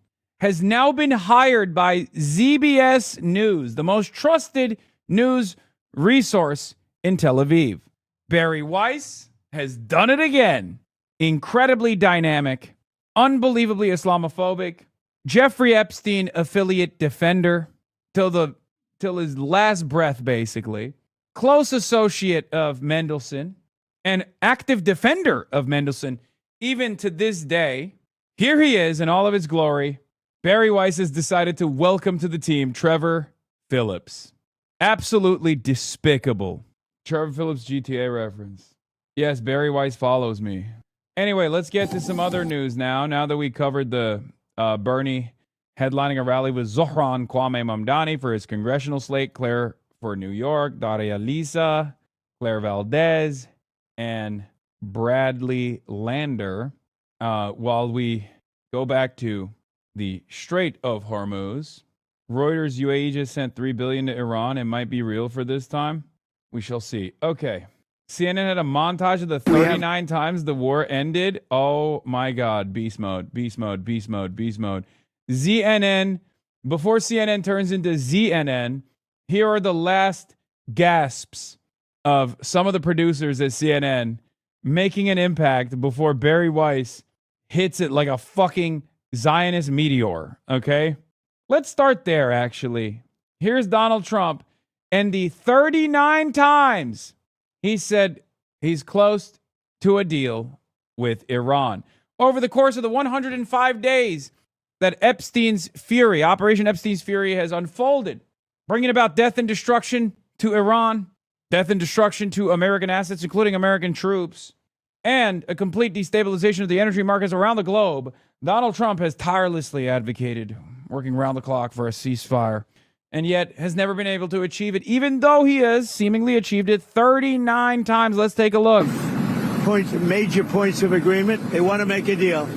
has now been hired by ZBS News, the most trusted news resource in Tel Aviv. Barry Weiss has done it again. Incredibly dynamic, unbelievably Islamophobic, Jeffrey Epstein affiliate defender till his last breath, basically. Close associate of Mendelsohn and active defender of Mendelsohn, even to this day. Here he is in all of his glory. Barry Weiss has decided to welcome to the team Trevor Phillips. Absolutely despicable. Trevor Phillips GTA reference. Yes, Barry Weiss follows me. Anyway, let's get to some other news now. Now that we covered the Bernie headlining a rally with Zohran Kwame Mamdani for his congressional slate, Claire for New York, Daria Lisa, Claire Valdez, and Bradley Lander. While we go back to the Strait of Hormuz, Reuters UAE just sent $3 billion to Iran and might be real for this time. We shall see. Okay. CNN had a montage of the 39 times the war ended. Oh my God. Beast mode, beast mode, beast mode, beast mode. ZNN. Before CNN turns into ZNN, here are the last gasps of some of the producers at CNN making an impact before Barry Weiss hits it like a fucking Zionist meteor, okay? Let's start there, actually. Here's Donald Trump, and the 39 times he said he's close to a deal with Iran. Over the course of the 105 days that Epstein's Fury, Operation Epstein's Fury, has unfolded, bringing about death and destruction to Iran, death and destruction to American assets, including American troops, and a complete destabilization of the energy markets around the globe, Donald Trump has tirelessly advocated working round the clock for a ceasefire, and yet has never been able to achieve it, even though he has seemingly achieved it 39 times. Let's take a look. Major points of agreement. They want to make a deal.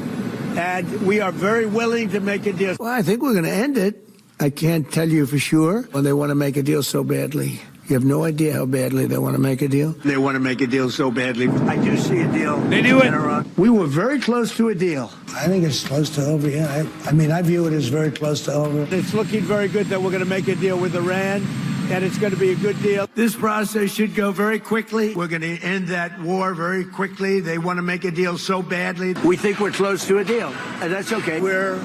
And we are very willing to make a deal. Well, I think we're going to end it. I can't tell you for sure when they want to make a deal so badly. You have no idea how badly they want to make a deal. They want to make a deal so badly. I do see a deal. They do it. We were very close to a deal. I think it's close to over, yeah. I mean, I view it as very close to over. It's looking very good that we're going to make a deal with Iran, and it's going to be a good deal. This process should go very quickly. We're going to end that war very quickly. They want to make a deal so badly. We think we're close to a deal, and that's okay. We're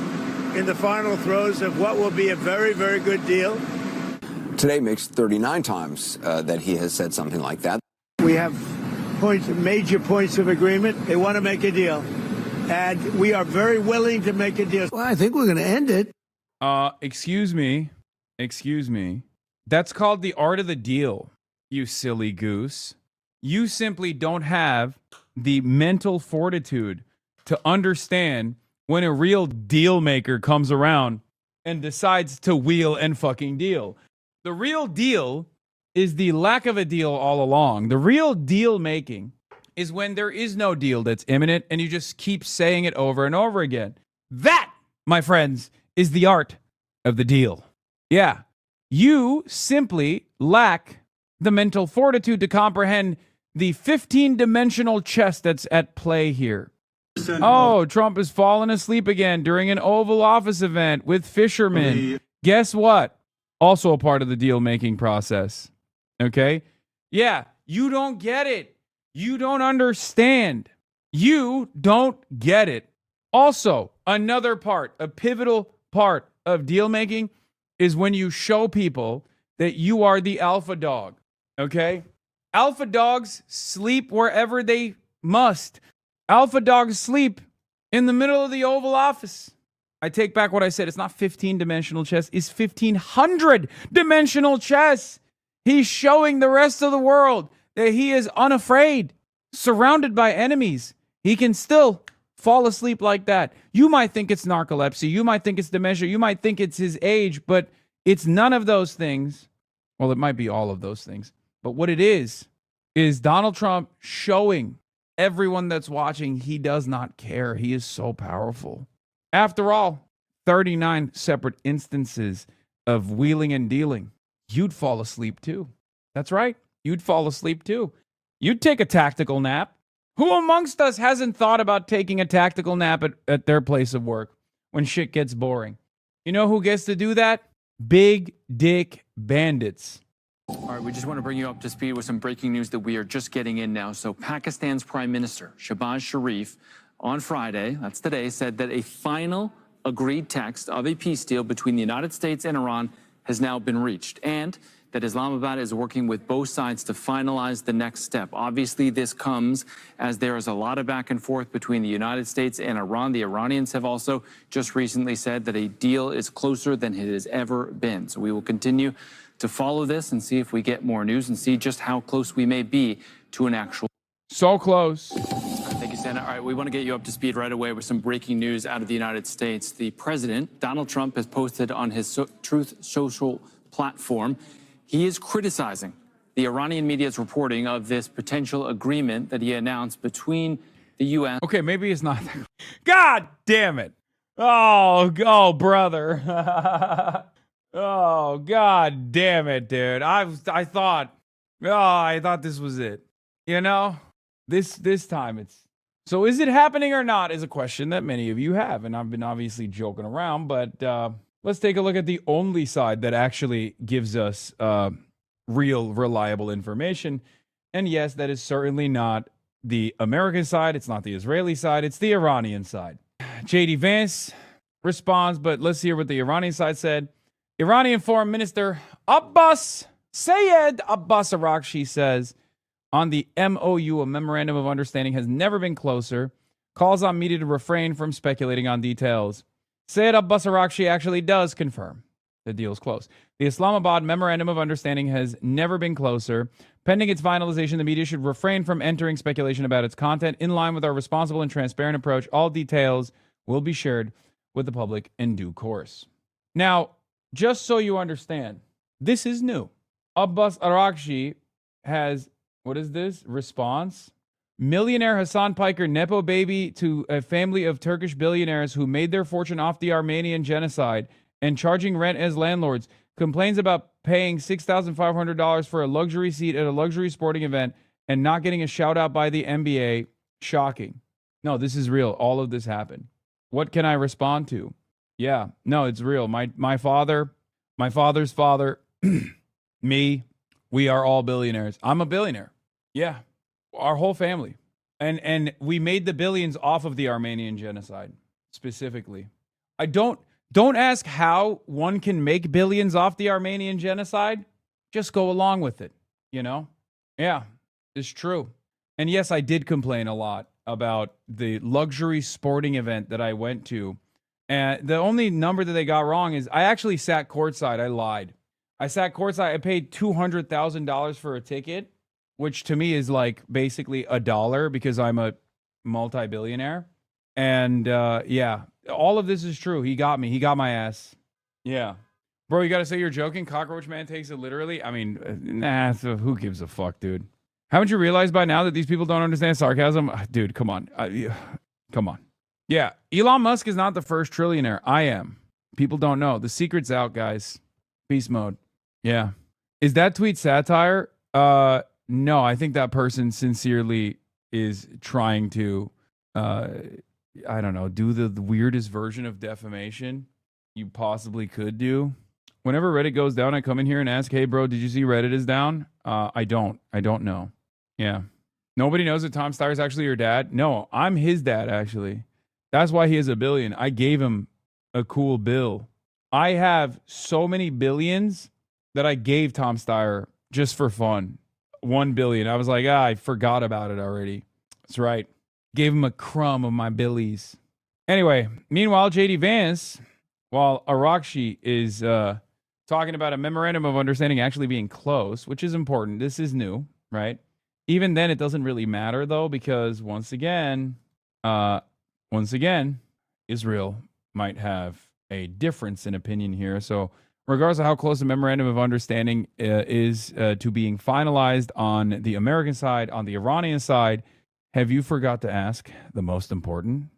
in the final throes of what will be a very, very good deal. Today makes 39 times that he has said something like that. We have major points of agreement. They want to make a deal, and we are very willing to make a deal. Well, I think we're going to end it. Excuse me. That's called the art of the deal, you silly goose. You simply don't have the mental fortitude to understand when a real deal maker comes around and decides to wheel and fucking deal. The real deal is the lack of a deal all along. The real deal making is when there is no deal that's imminent and you just keep saying it over and over again. That, my friends, is the art of the deal. Yeah. You simply lack the mental fortitude to comprehend the 15-dimensional chess that's at play here. Oh, Trump has fallen asleep again during an Oval Office event with fishermen. Guess what? Also a part of the deal-making process. Okay? Yeah, you don't get it. You don't understand. You don't get it. Also, another part, a pivotal part of deal-making is when you show people that you are the alpha dog. Okay? Alpha dogs sleep wherever they must. Alpha dogs sleep in the middle of the Oval Office. I take back what I said. It's not 15-dimensional chess. It's 1,500-dimensional chess. He's showing the rest of the world that he is unafraid, surrounded by enemies. He can still fall asleep like that. You might think it's narcolepsy. You might think it's dementia. You might think it's his age, but it's none of those things. Well, it might be all of those things. But what it is Donald Trump showing everyone that's watching he does not care. He is so powerful. After all, 39 separate instances of wheeling and dealing. You'd fall asleep too. That's right. You'd fall asleep too. You'd take a tactical nap. Who amongst us hasn't thought about taking a tactical nap at their place of work when shit gets boring? You know who gets to do that? Big dick bandits. All right, we just want to bring you up to speed with some breaking news that we are just getting in now. So Pakistan's Prime Minister, Shehbaz Sharif, on Friday, that's today, said that a final agreed text of a peace deal between the United States and Iran has now been reached, and that Islamabad is working with both sides to finalize the next step. Obviously, this comes as there is a lot of back and forth between the United States and Iran. The Iranians have also just recently said that a deal is closer than it has ever been. So we will continue to follow this and see if we get more news and see just how close we may be to an actual. So close. Thank you, Senator. All right, we want to get you up to speed right away with some breaking news out of the United States. The president, Donald Trump, has posted on his Truth Social platform. He is criticizing the Iranian media's reporting of this potential agreement that he announced between the U.S. Okay, maybe it's not. God damn it. Oh, brother. Oh, God damn it, dude. I thought this was it. You know, this time it's. So is it happening or not is a question that many of you have. And I've been obviously joking around, but let's take a look at the only side that actually gives us real, reliable information. And yes, that is certainly not the American side. It's not the Israeli side. It's the Iranian side. J.D. Vance responds, but let's hear what the Iranian side said. Iranian Foreign Minister Sayed Abbas Araghchi says, on the MOU, a memorandum of understanding has never been closer, calls on media to refrain from speculating on details. Sayed Abbas Araghchi actually does confirm the deal is close. The Islamabad Memorandum of Understanding has never been closer. Pending its finalization, the media should refrain from entering speculation about its content. In line with our responsible and transparent approach, all details will be shared with the public in due course. Now, just so you understand, this is new. Abbas Araghchi has, what is this? Response. Millionaire Hassan Piker, Nepo baby to a family of Turkish billionaires who made their fortune off the Armenian genocide and charging rent as landlords, complains about paying $6,500 for a luxury seat at a luxury sporting event and not getting a shout out by the NBA. Shocking. No, this is real. All of this happened. What can I respond to? Yeah, no, it's real. My father, my father's father, me, we are all billionaires. I'm a billionaire. Yeah, our whole family. And we made the billions off of the Armenian genocide, specifically. Don't ask how one can make billions off the Armenian genocide. Just go along with it, you know? Yeah, it's true. And yes, I did complain a lot about the luxury sporting event that I went to. And the only number that they got wrong is I actually sat courtside. I lied. I sat courtside. I paid $200,000 for a ticket, which to me is like basically $1 because I'm a multi-billionaire. And yeah, all of this is true. He got me. He got my ass. Yeah. Bro, you got to say you're joking. Cockroach Man takes it literally. I mean, nah, so who gives a fuck, dude? Haven't you realized by now that these people don't understand sarcasm? Dude, come on. Come on. Yeah, Elon Musk is not the first trillionaire. I am. People don't know. The secret's out, guys. Beast mode. Yeah. Is that tweet satire? No, I think that person sincerely is trying to, I don't know, do the weirdest version of defamation you possibly could do. Whenever Reddit goes down, I come in here and ask, hey, bro, did you see Reddit is down? I don't know. Yeah. Nobody knows that Tom Steyer's actually your dad. No, I'm his dad, actually. That's why he has $1 billion. I gave him a cool bill. I have so many billions that I gave Tom Steyer just for fun. 1 billion. I was like, I forgot about it already. That's right. Gave him a crumb of my billies. Anyway, meanwhile, JD Vance, while Araghchi is talking about a memorandum of understanding actually being close, which is important. This is new, right? Even then, it doesn't really matter, though, because once again, Israel might have a difference in opinion here. So regardless of how close the memorandum of understanding is to being finalized on the American side, on the Iranian side, have you forgot to ask the most important,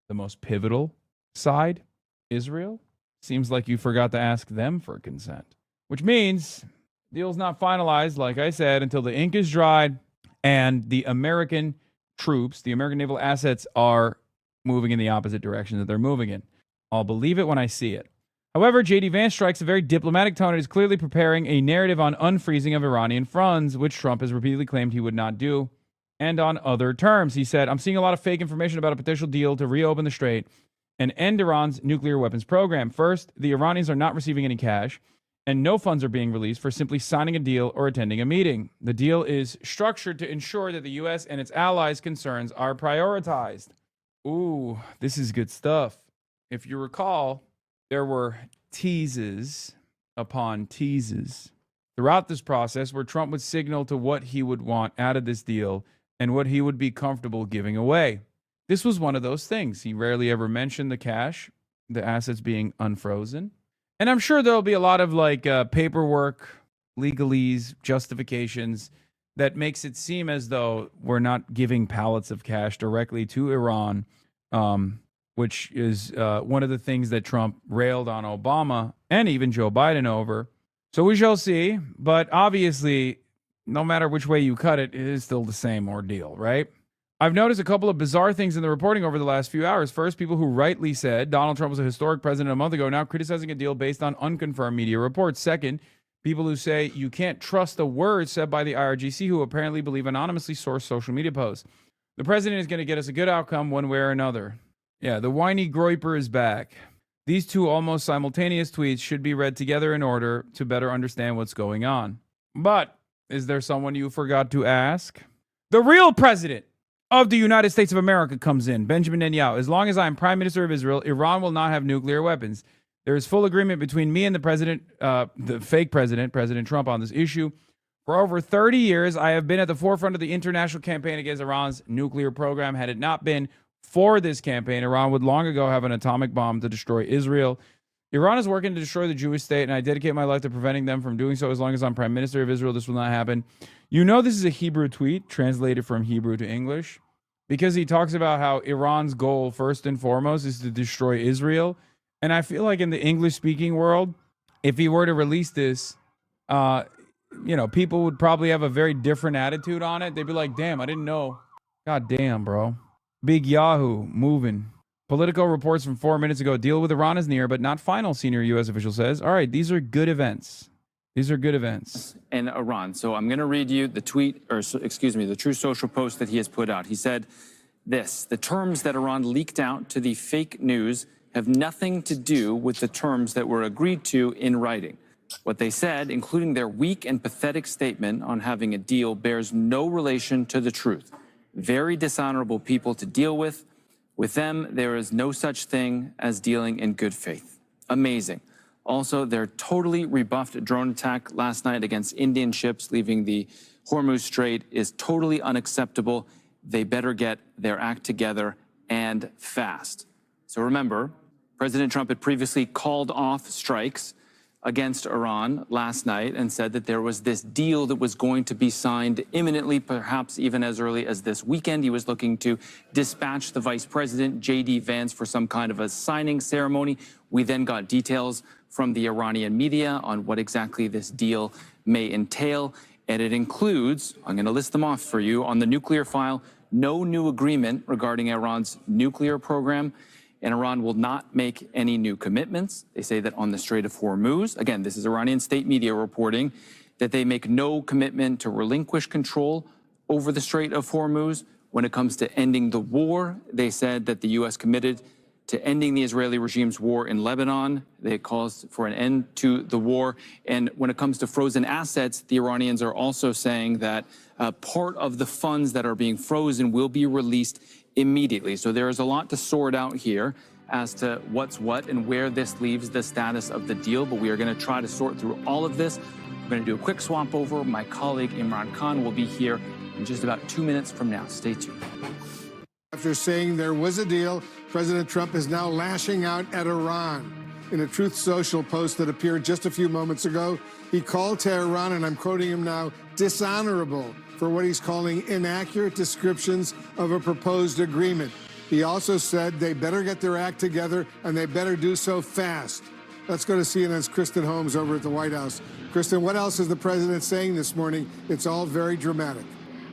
the most pivotal side, Israel? Seems like you forgot to ask them for consent, which means deal's not finalized, like I said, until the ink is dried and the American troops, the American naval assets are moving in the opposite direction that they're moving in. I'll believe it when I see it. However, J.D. Vance strikes a very diplomatic tone and is clearly preparing a narrative on unfreezing of Iranian funds, which Trump has repeatedly claimed he would not do, and on other terms. He said, I'm seeing a lot of fake information about a potential deal to reopen the strait and end Iran's nuclear weapons program. First, the Iranians are not receiving any cash, and no funds are being released for simply signing a deal or attending a meeting. The deal is structured to ensure that the U.S. and its allies' concerns are prioritized. Ooh, this is good stuff. If you recall, there were teases upon teases throughout this process where Trump would signal to what he would want out of this deal and what he would be comfortable giving away. This was one of those things. He rarely ever mentioned the cash, the assets being unfrozen. And I'm sure there'll be a lot of like paperwork, legalese, justifications that makes it seem as though we're not giving pallets of cash directly to Iran, which is one of the things that Trump railed on Obama and even Joe Biden over. So we shall see. But obviously, no matter which way you cut it, it is still the same ordeal, right? I've noticed a couple of bizarre things in the reporting over the last few hours. First, people who rightly said Donald Trump was a historic president a month ago now criticizing a deal based on unconfirmed media reports. Second, People who say you can't trust the words said by the IRGC, who apparently believe anonymously sourced social media posts. The president is going to get us a good outcome one way or another. Yeah, the whiny groiper is back. These two almost simultaneous tweets should be read together in order to better understand what's going on. But is there someone you forgot to ask? The real president of the United States of America comes in, Benjamin Netanyahu. As long as I am Prime Minister of Israel, Iran will not have nuclear weapons. There is full agreement between me and the president, the fake president, President Trump, on this issue. For over 30 years, I have been at the forefront of the international campaign against Iran's nuclear program. Had it not been for this campaign, Iran would long ago have an atomic bomb to destroy Israel. Iran is working to destroy the Jewish state, and I dedicate my life to preventing them from doing so. As long as I'm Prime Minister of Israel, this will not happen. You know this is a Hebrew tweet, translated from Hebrew to English, because he talks about how Iran's goal, first and foremost, is to destroy Israel. And I feel like in the English-speaking world, if he were to release this, people would probably have a very different attitude on it. They'd be like, damn, I didn't know. God damn, bro. Big Yahoo moving. Political reports from 4 minutes ago. Deal with Iran is near, but not final, senior U.S. official says. All right, these are good events. These are good events. And Iran. So I'm going to read you the tweet, the True Social post that he has put out. He said this: the terms that Iran leaked out to the fake news have nothing to do with the terms that were agreed to in writing. What they said, including their weak and pathetic statement on having a deal, bears no relation to the truth. Very dishonorable people to deal with. With them, there is no such thing as dealing in good faith. Amazing. Also, their totally rebuffed drone attack last night against Indian ships leaving the Hormuz Strait is totally unacceptable. They better get their act together and fast. So remember, President Trump had previously called off strikes against Iran last night and said that there was this deal that was going to be signed imminently, perhaps even as early as this weekend. He was looking to dispatch the vice president, J.D. Vance, for some kind of a signing ceremony. We then got details from the Iranian media on what exactly this deal may entail. And it includes, I'm going to list them off for you, on the nuclear file, no new agreement regarding Iran's nuclear program. And Iran will not make any new commitments. They say that on the Strait of Hormuz, again, this is Iranian state media reporting, that they make no commitment to relinquish control over the Strait of Hormuz. When it comes to ending the war, they said that the U.S. committed to ending the Israeli regime's war in Lebanon. They calls for an end to the war. And when it comes to frozen assets, the Iranians are also saying that part of the funds that are being frozen will be released immediately. So there is a lot to sort out here as to what's what and where this leaves the status of the deal. But we are going to try to sort through all of this. We're going to do a quick swap over. My colleague Imran Khan will be here in just about 2 minutes from now. Stay tuned. After saying there was a deal, President Trump is now lashing out at Iran. In a Truth Social post that appeared just a few moments ago, he called Tehran, and I'm quoting him now, dishonorable for what he's calling inaccurate descriptions of a proposed agreement. He also said they better get their act together and they better do so fast. Let's go to CNN's Kristen Holmes over at the White House. Kristen, what else is the president saying this morning? It's all very dramatic.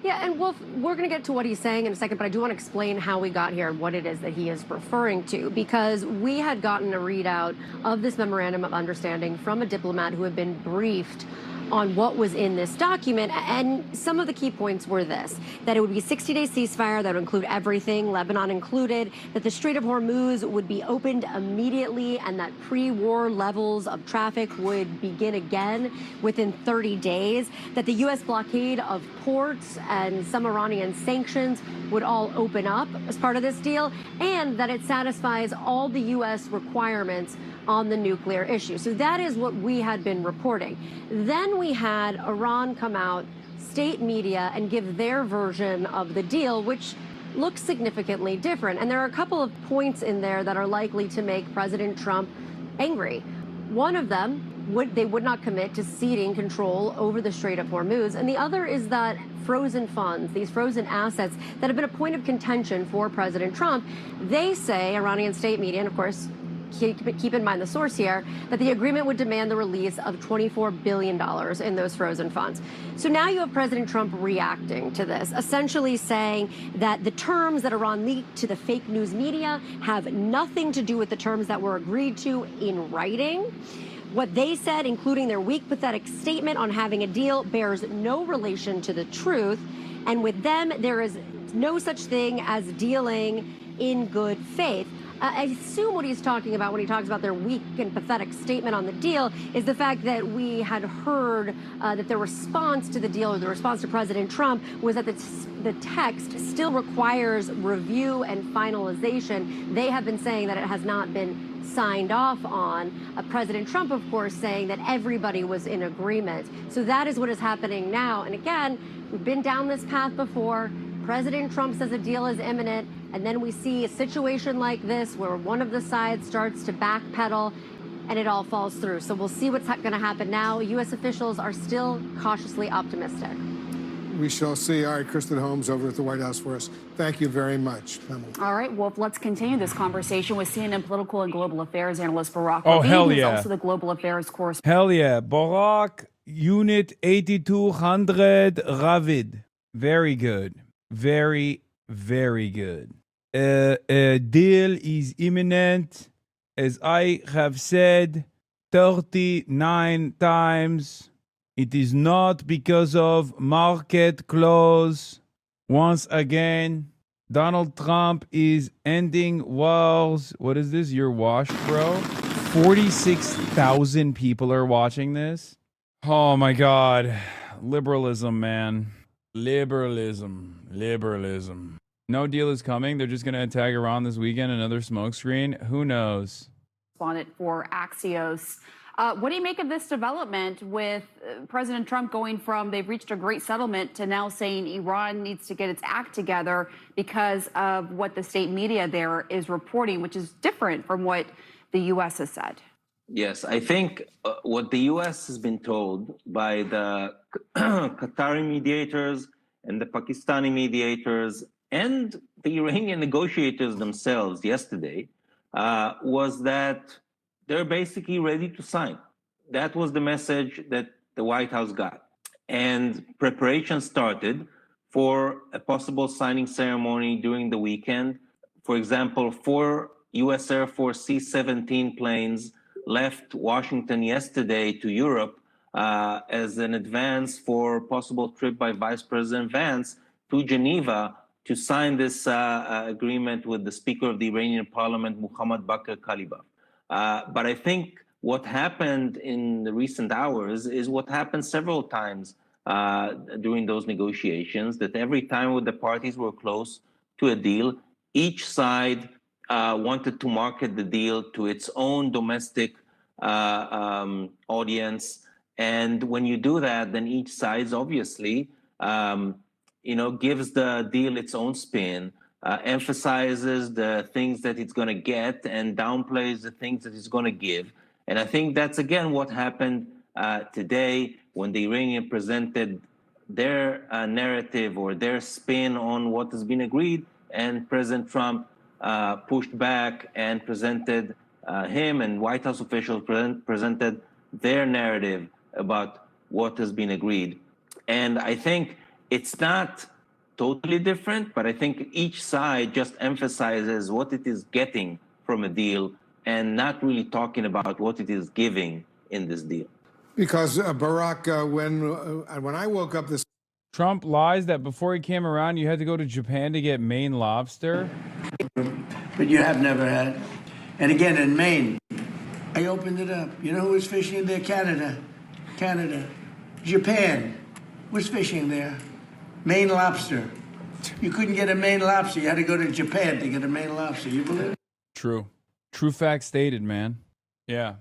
Yeah, and Wolf, we're going to get to what he's saying in a second, but I do want to explain how we got here and what it is that he is referring to, because we had gotten a readout of this memorandum of understanding from a diplomat who had been briefed on what was in this document, and some of the key points were this: that it would be a 60-day ceasefire that would include everything, Lebanon included, that the Strait of Hormuz would be opened immediately, and that pre-war levels of traffic would begin again within 30 days, that the U.S. blockade of ports and some Iranian sanctions would all open up as part of this deal, and that it satisfies all the U.S. requirements on the nuclear issue. So that is what we had been reporting. Then we had Iran come out, state media, and give their version of the deal, which looks significantly different. And there are a couple of points in there that are likely to make President Trump angry. One of them, they would not commit to ceding control over the Strait of Hormuz. And the other is that frozen funds, these frozen assets that have been a point of contention for President Trump, they say, Iranian state media, and of course, keep in mind the source here, that the agreement would demand the release of $24 billion in those frozen funds. So now you have President Trump reacting to this, essentially saying that the terms that Iran leaked to the fake news media have nothing to do with the terms that were agreed to in writing. What they said, including their weak, pathetic statement on having a deal, bears no relation to the truth. And with them, there is no such thing as dealing in good faith. I assume what he's talking about when he talks about their weak and pathetic statement on the deal is the fact that we had heard that the response to the deal, or the response to President Trump, was that the text still requires review and finalization. They have been saying that it has not been signed off on. President Trump, of course, saying that everybody was in agreement. So that is what is happening now. And again, we've been down this path before. President Trump says a deal is imminent, and then we see a situation like this where one of the sides starts to backpedal and it all falls through. So we'll see what's going to happen now. U.S. officials are still cautiously optimistic. We shall see. All right, Kristen Holmes over at the White House for us. Thank you very much, Pamela. All right, Wolf, let's continue this conversation with CNN political and global affairs analyst Barack Oh, Ravid, hell yeah. who's also the global affairs correspondent. Hell yeah. Barack, Unit 8200, Ravid. Very good. Very, very good. A deal is imminent, as I have said 39 times. It is not because of market close. Once again, Donald Trump is ending wars. What is this? You're washed, bro? 46,000 people are watching this. Oh my God. Liberalism, man. Liberalism. No deal is coming. They're just going to attack Iran this weekend. Another smokescreen. Who knows? For Axios. What do you make of this development with President Trump going from they've reached a great settlement to now saying Iran needs to get its act together because of what the state media there is reporting, which is different from what the U.S. has said? Yes, I think what the U.S. has been told by the Qatari mediators and the Pakistani mediators and the Iranian negotiators themselves yesterday was that they're basically ready to sign. That was the message that the White House got. And preparation started for a possible signing ceremony during the weekend. For example, 4 U.S. Air Force C-17 planes left Washington yesterday to Europe as an advance for a possible trip by Vice President Vance to Geneva to sign this agreement with the Speaker of the Iranian Parliament, Muhammad Bakr Kalibaf. But I think what happened in the recent hours is what happened several times during those negotiations, that every time when the parties were close to a deal, each side wanted to market the deal to its own domestic audience. And when you do that, then each side obviously, gives the deal its own spin, emphasizes the things that it's going to get and downplays the things that it's going to give. And I think that's, again, what happened today when the Iranian presented their narrative or their spin on what has been agreed, and President Trump pushed back and presented him and White House officials presented their narrative about what has been agreed. And I think it's not totally different, but I think each side just emphasizes what it is getting from a deal and not really talking about what it is giving in this deal. Because Barack, when I woke up this... Trump lies that before he came around, you had to go to Japan to get Maine lobster. But you have never had. And again, in Maine, I opened it up. You know who was fishing there? Canada. Japan was fishing there. Maine lobster. You couldn't get a Maine lobster. You had to go to Japan to get a Maine lobster. You believe it? True fact stated, man. Yeah.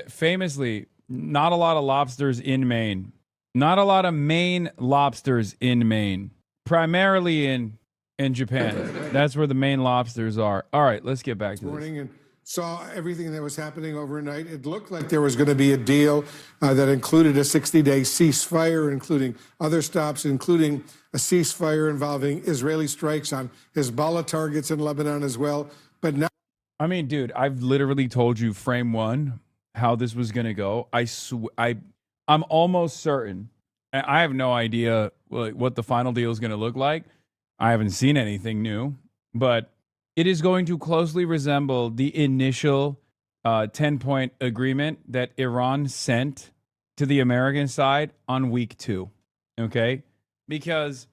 Famously, not a lot of lobsters in Maine. Not a lot of Maine lobsters in Maine. Primarily in Japan. That's where the Maine lobsters are. All right, let's get back to this. And saw everything that was happening overnight. It looked like there was going to be a deal that included a 60-day ceasefire, including other stops, including a ceasefire involving Israeli strikes on Hezbollah targets in Lebanon as well. But now, I mean, dude, I've literally told you frame one how this was going to go. I'm almost certain. I have no idea what the final deal is going to look like. I haven't seen anything new, but it is going to closely resemble the initial 10-point agreement that Iran sent to the American side on week 2. Okay? Because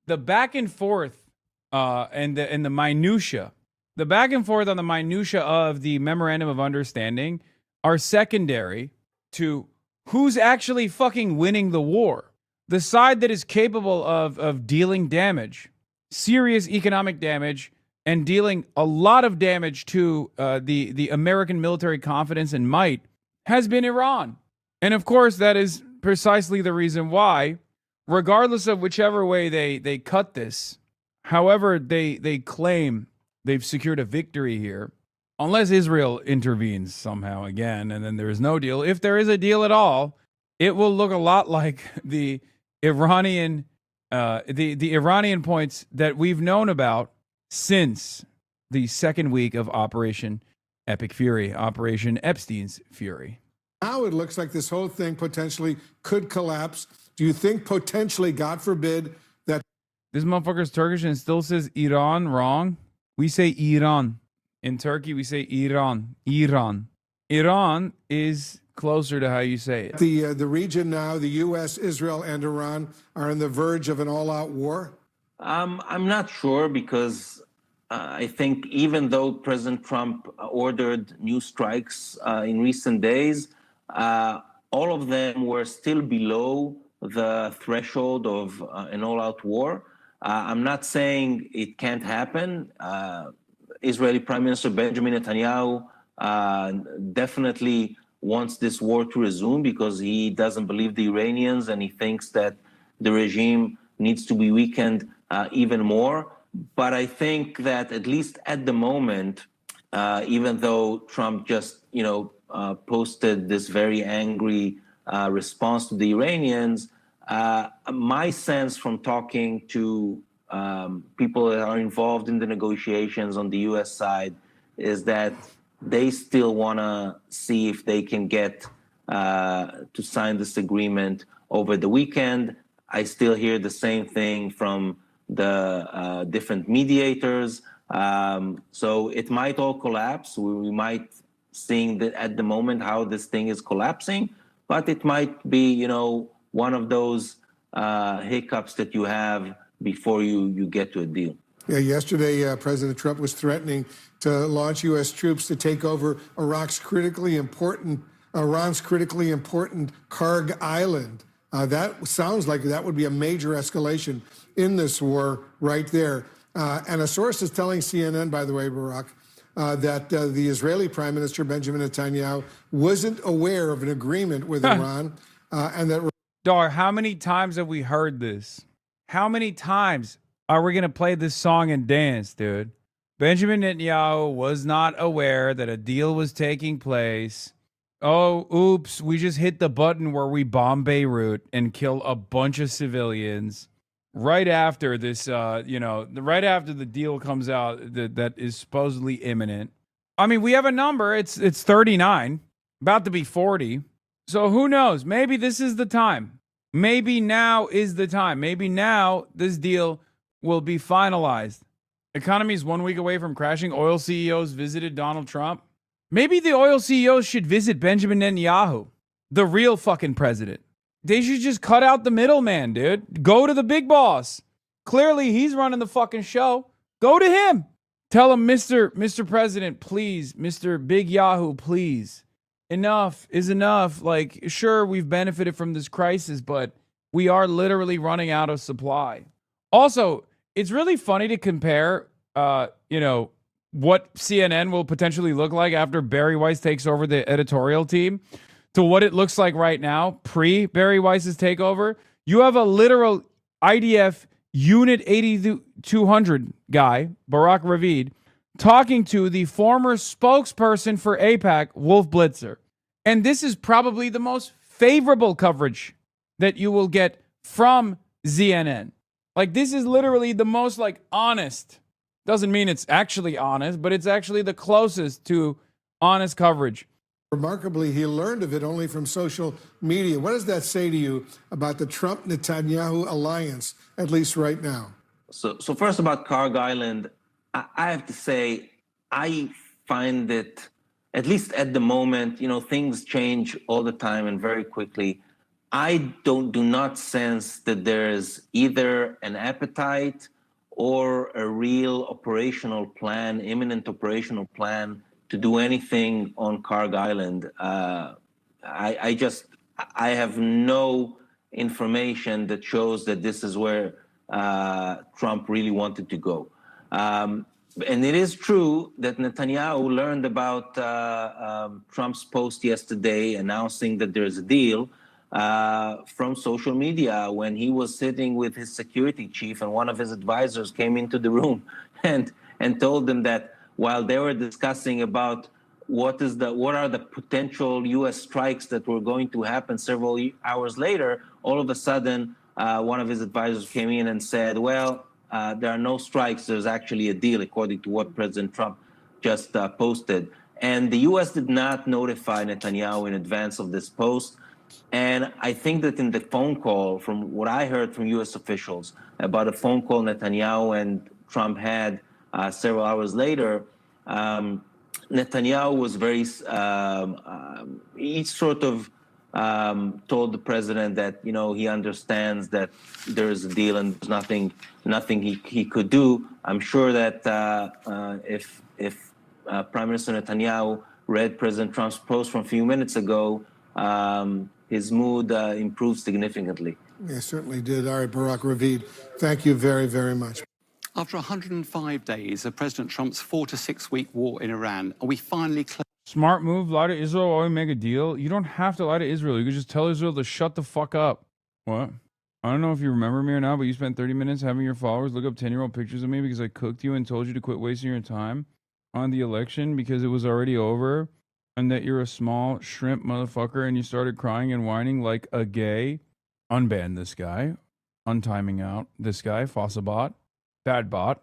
the back and forth and the minutia, the back and forth on the minutia of the memorandum of understanding are secondary to who's actually fucking winning the war. The side that is capable of dealing damage, serious economic damage, and dealing a lot of damage to the American military confidence and might has been Iran. And of course, that is precisely the reason why, regardless of whichever way they cut this, however they claim they've secured a victory here, unless Israel intervenes somehow again, and then there is no deal. If there is a deal at all, it will look a lot like the Iranian points that we've known about since the second week of Operation Epic Fury, Operation Epstein's Fury. Now it looks like this whole thing potentially could collapse. Do you think potentially, God forbid, that this motherfucker's Turkish and still says Iran wrong? We say Iran. In Turkey, we say Iran. Iran. Iran is closer to how you say it. The region now, the U.S., Israel, and Iran are on the verge of an all-out war? I'm not sure because I think even though President Trump ordered new strikes in recent days, all of them were still below the threshold of an all-out war. I'm not saying it can't happen. Israeli Prime Minister Benjamin Netanyahu definitely wants this war to resume because he doesn't believe the Iranians and he thinks that the regime needs to be weakened even more. But I think that at least at the moment, even though Trump just, posted this very angry response to the Iranians, my sense from talking to people that are involved in the negotiations on the U.S. side is that they still want to see if they can get to sign this agreement over the weekend. I still hear the same thing from the different mediators. So it might all collapse. We might seeing that at the moment how this thing is collapsing, but it might be, one of those hiccups that you have before you get to a deal. Yeah, yesterday, President Trump was threatening to launch U.S. troops to take over Iran's critically important Karg Island. That sounds like that would be a major escalation in this war right there. And a source is telling CNN, by the way, Barak, that the Israeli Prime Minister Benjamin Netanyahu wasn't aware of an agreement with Iran, and that. Dar, how many times have we heard this? How many times are we going to play this song and dance, dude? Benjamin Netanyahu was not aware that a deal was taking place. Oh, oops, we just hit the button where we bomb Beirut and kill a bunch of civilians right after this, right after the deal comes out that is supposedly imminent. I mean, we have a number. It's 39, about to be 40. So who knows? Maybe this is the time. Maybe now is the time. Maybe now this deal will be finalized. Economy is 1 week away from crashing. Oil CEOs visited Donald Trump. Maybe the oil CEOs should visit Benjamin Netanyahu, the real fucking president. They should just cut out the middleman, dude. Go to the big boss. Clearly, he's running the fucking show. Go to him. Tell him, Mr. President, please, Mr. Big Yahoo, please. Enough is enough. Like, sure, we've benefited from this crisis, but we are literally running out of supply. Also, it's really funny to compare, what CNN will potentially look like after Barry Weiss takes over the editorial team to what it looks like right now, pre-Barry Weiss's takeover. You have a literal IDF Unit 8200 guy, Barak Ravid, talking to the former spokesperson for AIPAC, Wolf Blitzer. And this is probably the most favorable coverage that you will get from CNN. Like, this is literally the most, honest. Doesn't mean it's actually honest, but it's actually the closest to honest coverage. Remarkably, he learned of it only from social media. What does that say to you about the Trump-Netanyahu alliance, at least right now? So first about Karg Island, I have to say, I find it at least at the moment, things change all the time and very quickly. I do not sense that there's either an appetite or a real operational plan, imminent operational plan to do anything on Karg Island. I have no information that shows that this is where Trump really wanted to go. And it is true that Netanyahu learned about Trump's post yesterday announcing that there's a deal from social media when he was sitting with his security chief and one of his advisors came into the room and told them that while they were discussing about what are the potential U.S. strikes that were going to happen several hours later, all of a sudden one of his advisors came in and said, well, there are no strikes. There's actually a deal, according to what President Trump just posted. And the U.S. did not notify Netanyahu in advance of this post. And I think that in the phone call, from what I heard from U.S. officials about a phone call Netanyahu and Trump had several hours later, Netanyahu was very, he sort of told the president that, he understands that there is a deal and there's nothing he could do. I'm sure that if Prime Minister Netanyahu read President Trump's post from a few minutes ago, his mood improved significantly. Yeah, certainly did. All right, Barak Ravid, thank you very, very much. After 105 days of President Trump's 4 to 6 week war in Iran, are we finally close? Smart move. Lie to Israel while we make a deal. You don't have to lie to Israel. You could just tell Israel to shut the fuck up. What? I don't know if you remember me or not, but you spent 30 minutes having your followers look up 10-year-old pictures of me because I cooked you and told you to quit wasting your time on the election because it was already over and that you're a small shrimp motherfucker and you started crying and whining like a gay. Unban this guy. Untiming out this guy. Fossabot. Bad bot.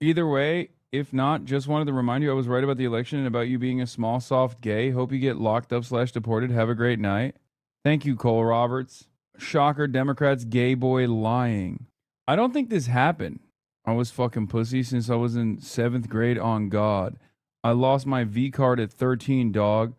Either way, if not, just wanted to remind you I was right about the election and about you being a small, soft gay. Hope you get locked up / deported. Have a great night. Thank you, Cole Roberts. Shocker, Democrats, gay boy lying. I don't think this happened. I was fucking pussy since I was in 7th grade on God. I lost my V card at 13, dog.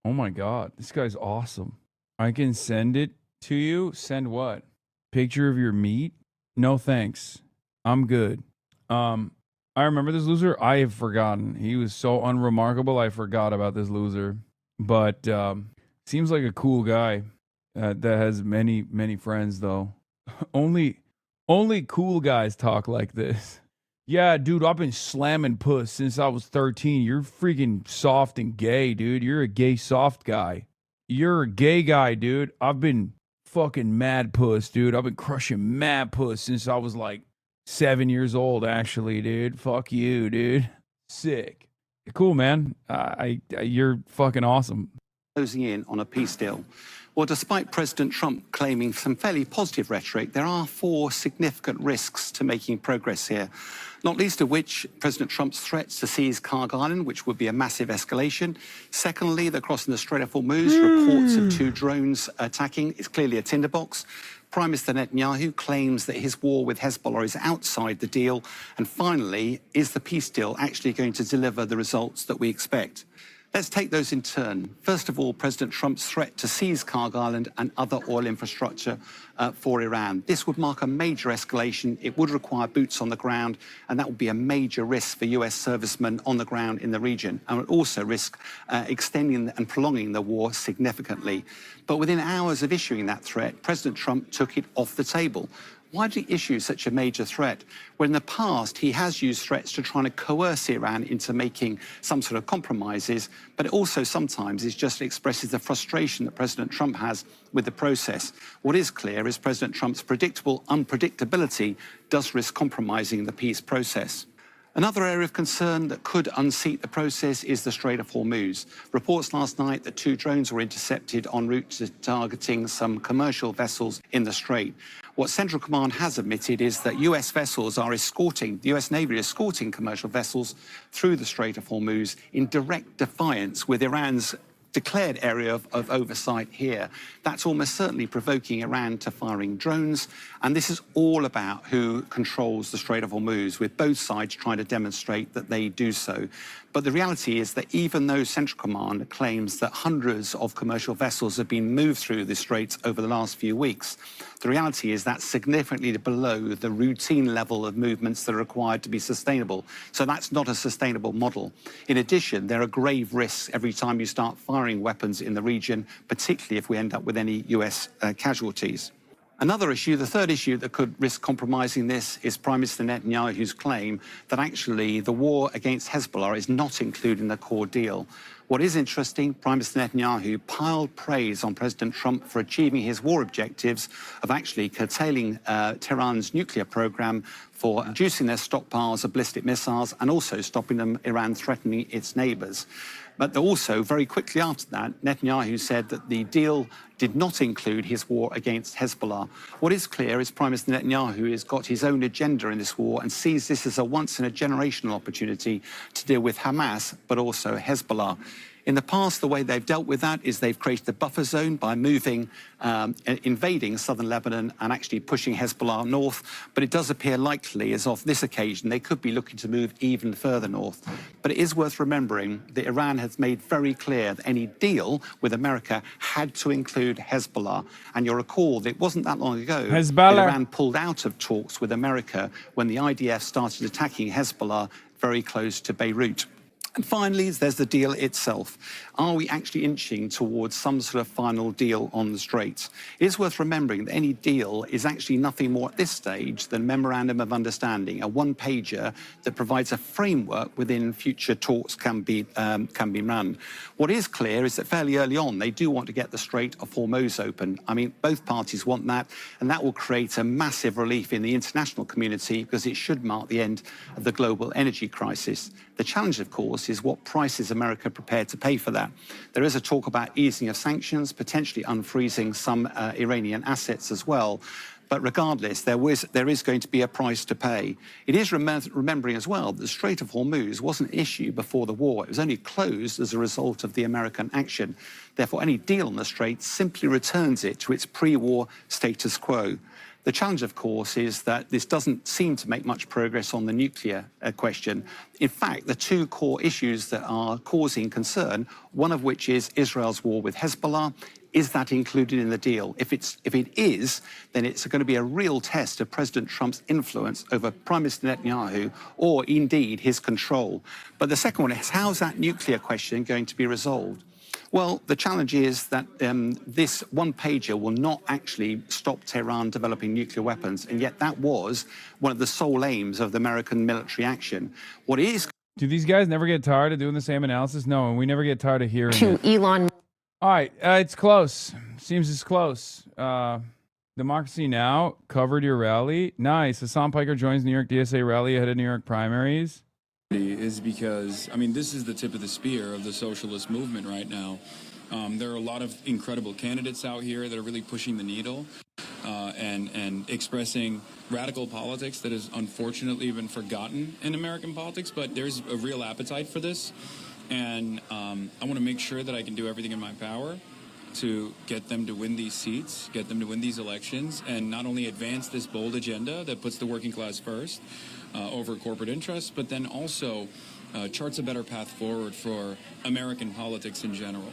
Oh my God, this guy's awesome. I can send it to you. Send what? Picture of your meat? No thanks. I'm good. I remember this loser. I have forgotten. He was so unremarkable. I forgot about this loser. But seems like a cool guy that has many, many friends, though. Only cool guys talk like this. Yeah, dude, I've been slamming puss since I was 13. You're freaking soft and gay, dude. You're a gay soft guy. You're a gay guy, dude. I've been fucking mad puss, dude. I've been crushing mad puss since I was like 7 years old, actually, dude. Fuck you, dude. Sick. Cool, man. You're fucking awesome. Closing in on a peace deal. Well, despite President Trump claiming some fairly positive rhetoric, there are 4 significant risks to making progress here, not least of which President Trump's threats to seize Karg Island, which would be a massive escalation. Secondly, the crossing the Strait of Hormuz, reports of 2 drones attacking is clearly a tinderbox. Prime Minister Netanyahu claims that his war with Hezbollah is outside the deal. And finally, is the peace deal actually going to deliver the results that we expect? Let's take those in turn. First of all, President Trump's threat to seize Karg Island and other oil infrastructure for Iran. This would mark a major escalation. It would require boots on the ground, and that would be a major risk for US servicemen on the ground in the region, and would also risk extending and prolonging the war significantly. But within hours of issuing that threat, President Trump took it off the table. Why did he issue such a major threat? When in the past, he has used threats to try to coerce Iran into making some sort of compromises, but it also sometimes just expresses the frustration that President Trump has with the process. What is clear is President Trump's predictable unpredictability does risk compromising the peace process. Another area of concern that could unseat the process is the Strait of Hormuz. Reports last night that 2 drones were intercepted en route to targeting some commercial vessels in the Strait. What Central Command has admitted is that US vessels are escorting, the US Navy is escorting commercial vessels through the Strait of Hormuz in direct defiance with Iran's declared area of oversight here. That's almost certainly provoking Iran to firing drones. And this is all about who controls the Strait of Hormuz, with both sides trying to demonstrate that they do so. But the reality is that even though Central Command claims that hundreds of commercial vessels have been moved through the straits over the last few weeks, the reality is that's significantly below the routine level of movements that are required to be sustainable. So that's not a sustainable model. In addition, there are grave risks every time you start firing weapons in the region, particularly if we end up with any US casualties. Another issue, the third issue that could risk compromising this, is Prime Minister Netanyahu's claim that actually the war against Hezbollah is not included in the core deal. What is interesting, Prime Minister Netanyahu piled praise on President Trump for achieving his war objectives of actually curtailing Tehran's nuclear program, for reducing their stockpiles of ballistic missiles, and also stopping Iran threatening its neighbors. But also, very quickly after that, Netanyahu said that the deal did not include his war against Hezbollah. What is clear is Prime Minister Netanyahu has got his own agenda in this war and sees this as a once-in-a-generational opportunity to deal with Hamas, but also Hezbollah. In the past, the way they've dealt with that is they've created a buffer zone by moving, invading southern Lebanon and actually pushing Hezbollah north. But it does appear likely, as of this occasion, they could be looking to move even further north. But it is worth remembering that Iran has made very clear that any deal with America had to include Hezbollah. And you'll recall that it wasn't that long ago that Iran pulled out of talks with America when the IDF started attacking Hezbollah very close to Beirut. And finally, there's the deal itself. Are we actually inching towards some sort of final deal on the Straits? It is worth remembering that any deal is actually nothing more at this stage than Memorandum of Understanding, a one-pager that provides a framework within future talks can be run. What is clear is that fairly early on, they do want to get the Strait of Hormuz open. I mean, both parties want that, and that will create a massive relief in the international community because it should mark the end of the global energy crisis. The challenge, of course, is what price is America prepared to pay for that? There is a talk about easing of sanctions, potentially unfreezing some Iranian assets as well. But regardless, there is going to be a price to pay. It is remembering as well that the Strait of Hormuz wasn't an issue before the war. It was only closed as a result of the American action. Therefore, any deal on the Strait simply returns it to its pre-war status quo. The challenge, of course, is that this doesn't seem to make much progress on the nuclear question. In fact, the two core issues that are causing concern, one of which is Israel's war with Hezbollah. Is that included in the deal? If it is, then it's going to be a real test of President Trump's influence over Prime Minister Netanyahu, or indeed his control. But the second one is, how's that nuclear question going to be resolved? Well, the challenge is that this one-pager will not actually stop Tehran developing nuclear weapons, and yet that was one of the sole aims of the American military action. What is... Do these guys never get tired of doing the same analysis? No, and we never get tired of hearing it. Elon. All right, it's close. Seems it's close. Democracy Now! Covered your rally. Nice. Hassan Piker joins New York DSA rally ahead of New York primaries. Is because, I mean, this is the tip of the spear of the socialist movement right now. There are a lot of incredible candidates out here that are really pushing the needle and expressing radical politics that has unfortunately been forgotten in American politics, but there's a real appetite for this. And I want to make sure that I can do everything in my power to get them to win these seats, get them to win these elections, and not only advance this bold agenda that puts the working class first over corporate interests, but then also charts a better path forward for American politics in general.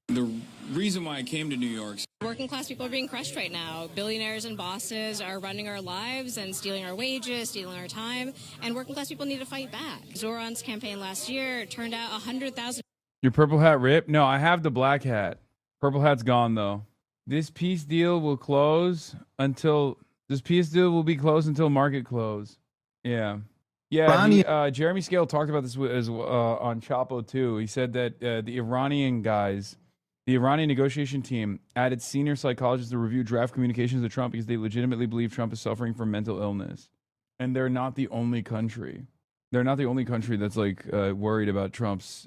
The reason why I came to New York... Working class people are being crushed right now. Billionaires and bosses are running our lives and stealing our wages, stealing our time, and working class people need to fight back. Zoran's campaign last year turned out 100,000... Your purple hat rip? No, I have the black hat. Purple hat's gone, though. This peace deal will close until... This peace deal will be closed until market close. Yeah. Yeah, Jeremy Scale talked about this on Chapo, too. He said that the Iranian guys... The Iranian negotiation team added senior psychologists to review draft communications to Trump because they legitimately believe Trump is suffering from mental illness. And they're not the only country. They're not the only country that's like worried about Trump's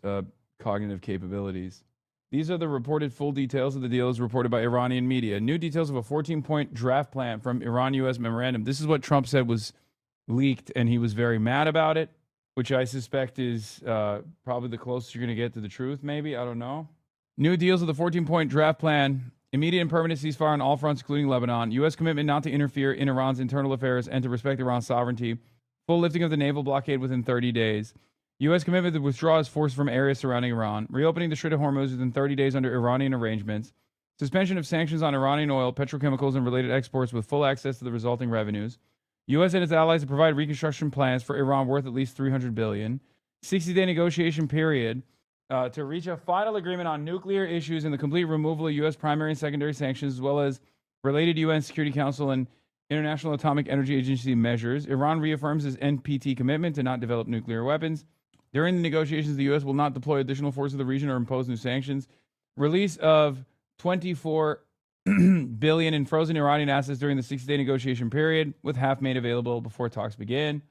cognitive capabilities. These are the reported full details of the deal as reported by Iranian media. New details of a 14-point draft plan from Iran-U.S. memorandum. This is what Trump said was leaked, and he was very mad about it, which I suspect is probably the closest you're going to get to the truth, maybe. I don't know. New deals of the 14-point draft plan, immediate and permanent ceasefire on all fronts, including Lebanon, U.S. commitment not to interfere in Iran's internal affairs and to respect Iran's sovereignty, full lifting of the naval blockade within 30 days, U.S. commitment to withdraw its force from areas surrounding Iran. Reopening the Strait of Hormuz within 30 days under Iranian arrangements. Suspension of sanctions on Iranian oil, petrochemicals, and related exports with full access to the resulting revenues. U.S. and its allies to provide reconstruction plans for Iran worth at least $300 billion. 60-day negotiation period to reach a final agreement on nuclear issues and the complete removal of U.S. primary and secondary sanctions, as well as related UN Security Council and International Atomic Energy Agency measures. Iran reaffirms its NPT commitment to not develop nuclear weapons. During the negotiations, the U.S. will not deploy additional forces to the region or impose new sanctions. Release of $24 billion in frozen Iranian assets during the 60-day negotiation period, with half made available before talks begin.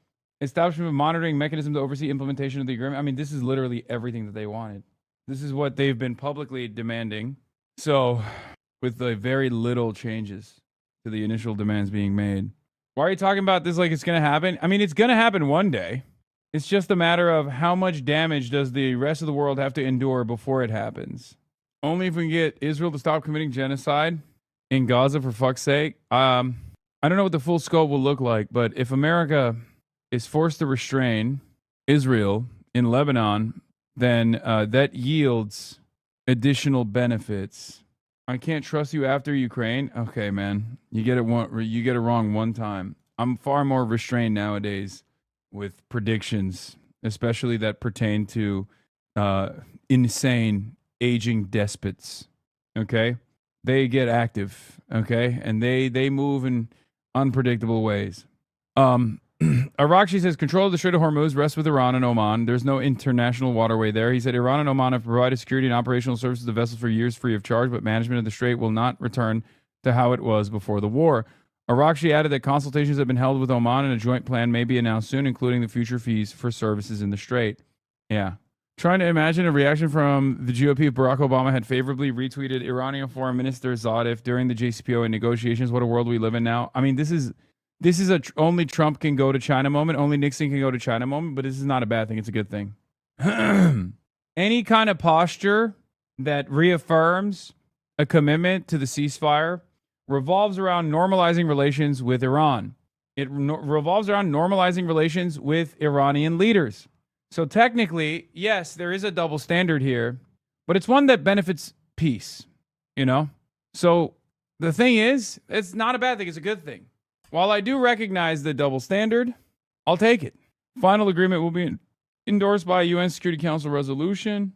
Establishment of monitoring mechanism to oversee implementation of the agreement. I mean, this is literally everything that they wanted. This is what they've been publicly demanding. So, with the very little changes to the initial demands being made. Why are you talking about this like it's going to happen? I mean, it's going to happen one day. It's just a matter of how much damage does the rest of the world have to endure before it happens. Only if we can get Israel to stop committing genocide in Gaza, for fuck's sake. I don't know what the full scope will look like, but if America is forced to restrain Israel in Lebanon, then that yields additional benefits. I can't trust you after Ukraine. Okay, man, you get it wrong one time. I'm far more restrained nowadays with predictions, especially that pertain to insane aging despots. Okay, they get active. Okay, and they move in unpredictable ways. Iraq, she says, control of the Strait of Hormuz rests with Iran and Oman. There's no international waterway there. He said Iran and Oman have provided security and operational services to vessels for years free of charge, but management of the strait will not return to how it was before the war. Iraq, she added that consultations have been held with Oman and a joint plan may be announced soon, including the future fees for services in the strait. Yeah. Trying to imagine a reaction from the GOP if Barack Obama had favorably retweeted Iranian Foreign Minister Zarif during the JCPOA negotiations. What a world we live in now. I mean, this is a only Trump can go to China moment, only Nixon can go to China moment, but this is not a bad thing. It's a good thing. Any kind of posture that reaffirms a commitment to the ceasefire revolves around normalizing relations with Iran. It revolves around normalizing relations with Iranian leaders. So technically, yes, there is a double standard here, but it's one that benefits peace, you know? So the thing is, it's not a bad thing. It's a good thing. While I do recognize the double standard, I'll take it. Final agreement will be endorsed by a UN Security Council resolution.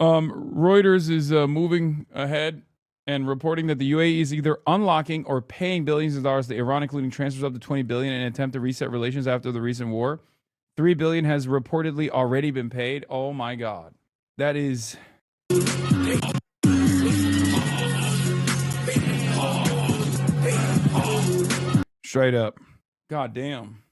Reuters is moving ahead and reporting that the UAE is either unlocking or paying billions of dollars to Iran, including transfers up to $20 billion in an attempt to reset relations after the recent war. $3 billion has reportedly already been paid. Oh my God. That is... Straight up. God damn.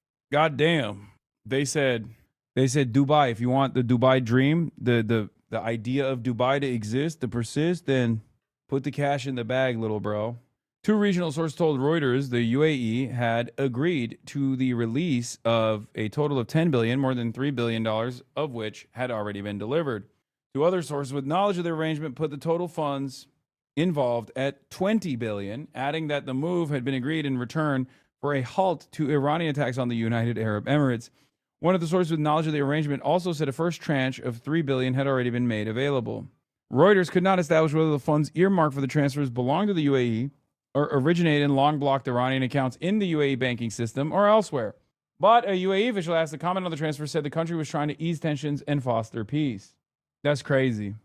They said Dubai, if you want the Dubai dream, the idea of Dubai to exist, to persist, then put the cash in the bag, little bro. Two regional sources told Reuters the UAE had agreed to the release of a total of $10 billion, more than $3 billion of which had already been delivered. Two other sources with knowledge of the arrangement put the total funds involved at $20 billion, adding that the move had been agreed in return for a halt to Iranian attacks on the United Arab Emirates. One of the sources with knowledge of the arrangement also said a first tranche of $3 billion had already been made available. Reuters could not establish whether the funds earmarked for the transfers belonged to the UAE or originated in long-blocked Iranian accounts in the UAE banking system or elsewhere. But a UAE official asked to comment on the transfer said the country was trying to ease tensions and foster peace. That's crazy.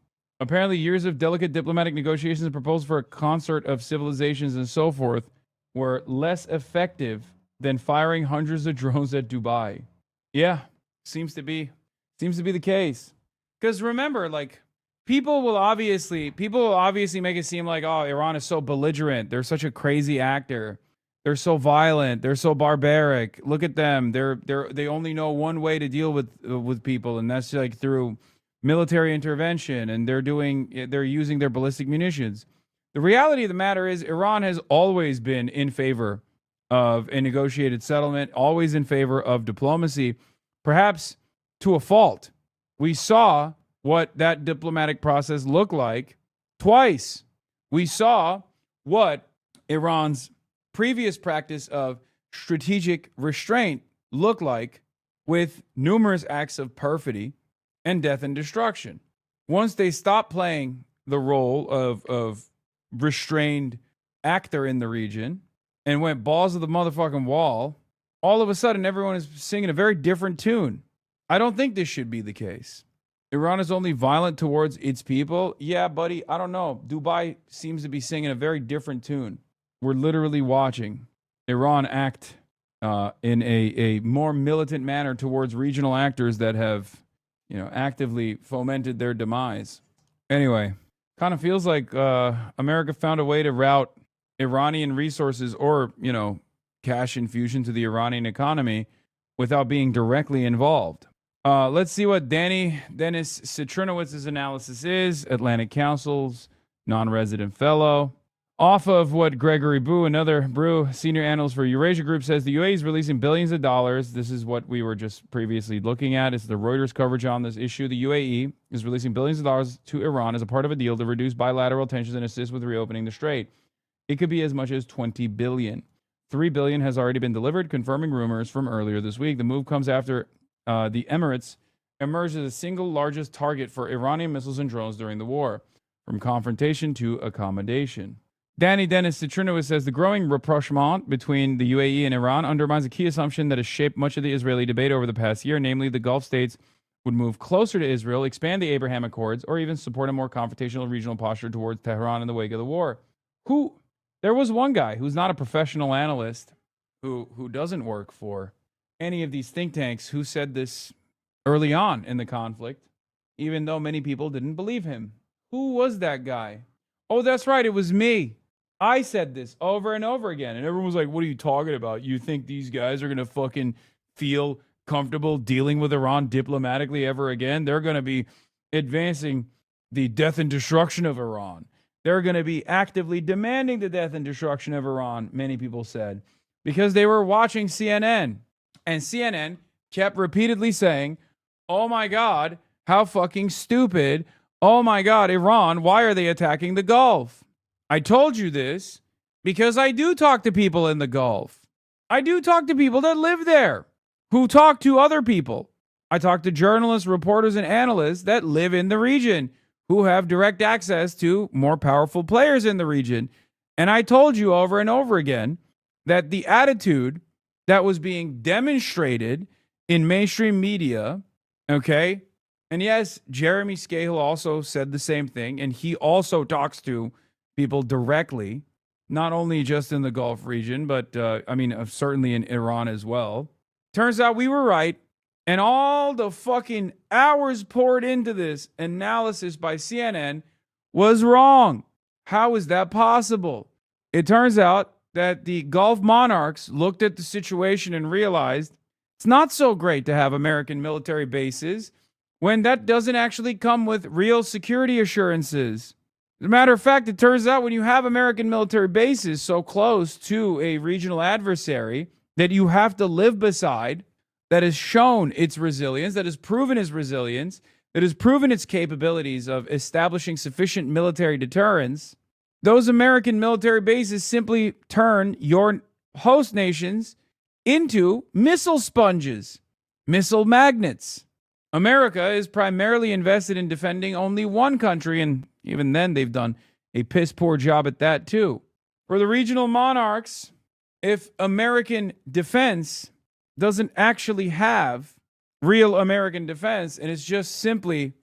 Apparently, years of delicate diplomatic negotiations and proposals for a concert of civilizations and so forth were less effective than firing hundreds of drones at Dubai. Yeah, seems to be the case. Because remember, like, people will obviously make it seem like, oh, Iran is so belligerent. They're such a crazy actor. They're so violent. They're so barbaric. Look at them. They only know one way to deal with people, and that's like through military intervention, and they're using their ballistic munitions. The reality of the matter is Iran has always been in favor of a negotiated settlement, always in favor of diplomacy, perhaps to a fault. We saw what that diplomatic process looked like twice. We saw what Iran's previous practice of strategic restraint looked like with numerous acts of perfidy and death and destruction. Once they stopped playing the role of restrained actor in the region and went balls of the motherfucking wall, all of a sudden everyone is singing a very different tune. I don't think this should be the case. Iran is only violent towards its people. Yeah, buddy, I don't know. Dubai seems to be singing a very different tune. We're literally watching Iran act in a more militant manner towards regional actors that have, actively fomented their demise. Anyway, kind of feels like America found a way to route Iranian resources or, cash infusion to the Iranian economy without being directly involved. Let's see what Dennis Citrinowitz's analysis is. Atlantic Council's non-resident fellow. Off of what Gregory Boo, another senior analyst for Eurasia Group, says the UAE is releasing billions of dollars. This is what we were just previously looking at. It's the Reuters coverage on this issue. The UAE is releasing billions of dollars to Iran as a part of a deal to reduce bilateral tensions and assist with reopening the strait. It could be as much as $20 billion. $3 billion has already been delivered, confirming rumors from earlier this week. The move comes after the Emirates emerged as the single largest target for Iranian missiles and drones during the war, from confrontation to accommodation. Dennis Citrinowitz says the growing rapprochement between the UAE and Iran undermines a key assumption that has shaped much of the Israeli debate over the past year, namely the Gulf states would move closer to Israel, expand the Abraham Accords, or even support a more confrontational regional posture towards Tehran in the wake of the war. There was one guy who's not a professional analyst who doesn't work for any of these think tanks who said this early on in the conflict, even though many people didn't believe him. Who was that guy? Oh, that's right. It was me. I said this over and over again. And everyone was like, what are you talking about? You think these guys are going to fucking feel comfortable dealing with Iran diplomatically ever again? They're going to be advancing the death and destruction of Iran. They're going to be actively demanding the death and destruction of Iran, many people said, because they were watching CNN. And CNN kept repeatedly saying, oh my God, how fucking stupid. Oh my God, Iran, why are they attacking the Gulf? I told you this because I do talk to people in the Gulf. I do talk to people that live there who talk to other people. I talk to journalists, reporters, and analysts that live in the region who have direct access to more powerful players in the region. And I told you over and over again that the attitude that was being demonstrated in mainstream media, okay? And yes, Jeremy Scahill also said the same thing, and he also talks to people directly, not only just in the Gulf region, but certainly in Iran as well. Turns out we were right, and all the fucking hours poured into this analysis by CNN was wrong. How is that possible? It turns out that the Gulf monarchs looked at the situation and realized it's not so great to have American military bases when that doesn't actually come with real security assurances. As a matter of fact, it turns out when you have American military bases so close to a regional adversary that you have to live beside, that has shown its resilience, that has proven its resilience, that has proven its capabilities of establishing sufficient military deterrence, those American military bases simply turn your host nations into missile sponges, missile magnets. America is primarily invested in defending only one country, and even then they've done a piss poor job at that too. For the regional monarchs, if American defense doesn't actually have real American defense, and it's just simply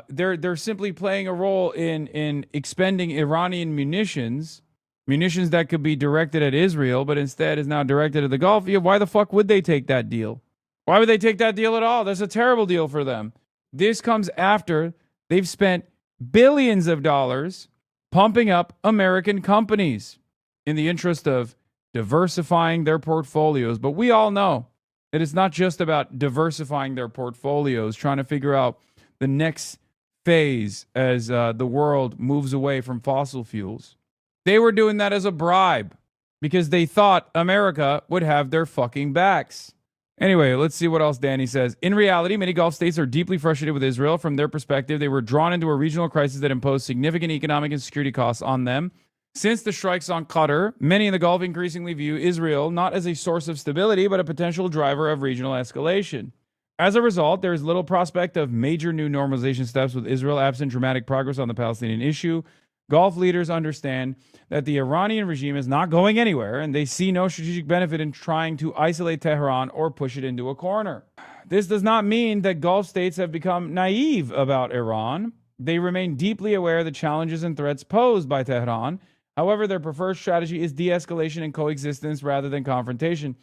they're simply playing a role in expending Iranian munitions that could be directed at Israel, but instead is now directed at the Gulf. Yeah, why the fuck would they take that deal? Why would they take that deal at all? That's a terrible deal for them. This comes after they've spent billions of dollars pumping up American companies in the interest of diversifying their portfolios. But we all know that it's not just about diversifying their portfolios, trying to figure out the next phase as the world moves away from fossil fuels. They were doing that as a bribe because they thought America would have their fucking backs. Anyway, let's see what else Danny says. In reality, many Gulf states are deeply frustrated with Israel. From their perspective, they were drawn into a regional crisis that imposed significant economic and security costs on them. Since the strikes on Qatar, many in the Gulf increasingly view Israel not as a source of stability, but a potential driver of regional escalation. As a result, there is little prospect of major new normalization steps with Israel absent dramatic progress on the Palestinian issue. Gulf leaders understand that the Iranian regime is not going anywhere, and they see no strategic benefit in trying to isolate Tehran or push it into a corner. This does not mean that Gulf states have become naive about Iran. They remain deeply aware of the challenges and threats posed by Tehran. However, their preferred strategy is de-escalation and coexistence rather than confrontation.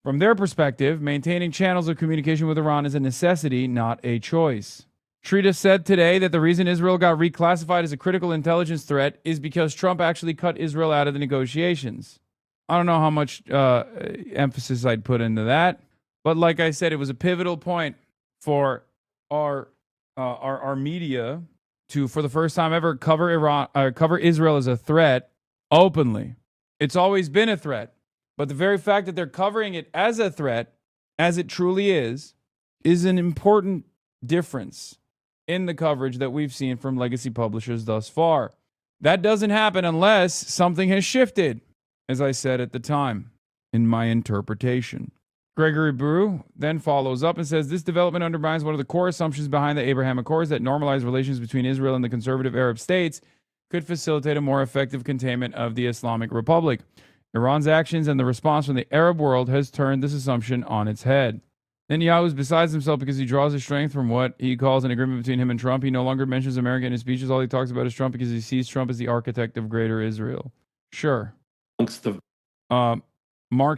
From their perspective, maintaining channels of communication with Iran is a necessity, not a choice. Trita said today that the reason Israel got reclassified as a critical intelligence threat is because Trump actually cut Israel out of the negotiations. I don't know how much emphasis I'd put into that, but like I said, it was a pivotal point for our media to, for the first time ever, cover Israel as a threat openly. It's always been a threat, but the very fact that they're covering it as a threat, as it truly is an important difference in the coverage that we've seen from legacy publishers thus far. That doesn't happen unless something has shifted, as I said at the time, in my interpretation. Gregory Brew then follows up and says, this development undermines one of the core assumptions behind the Abraham Accords, that normalized relations between Israel and the conservative Arab states could facilitate a more effective containment of the Islamic Republic. Iran's actions and the response from the Arab world has turned this assumption on its head. Netanyahu is besides himself because he draws his strength from what he calls an agreement between him and Trump. He no longer mentions America in his speeches. All he talks about is Trump because he sees Trump as the architect of greater Israel. Sure. Mark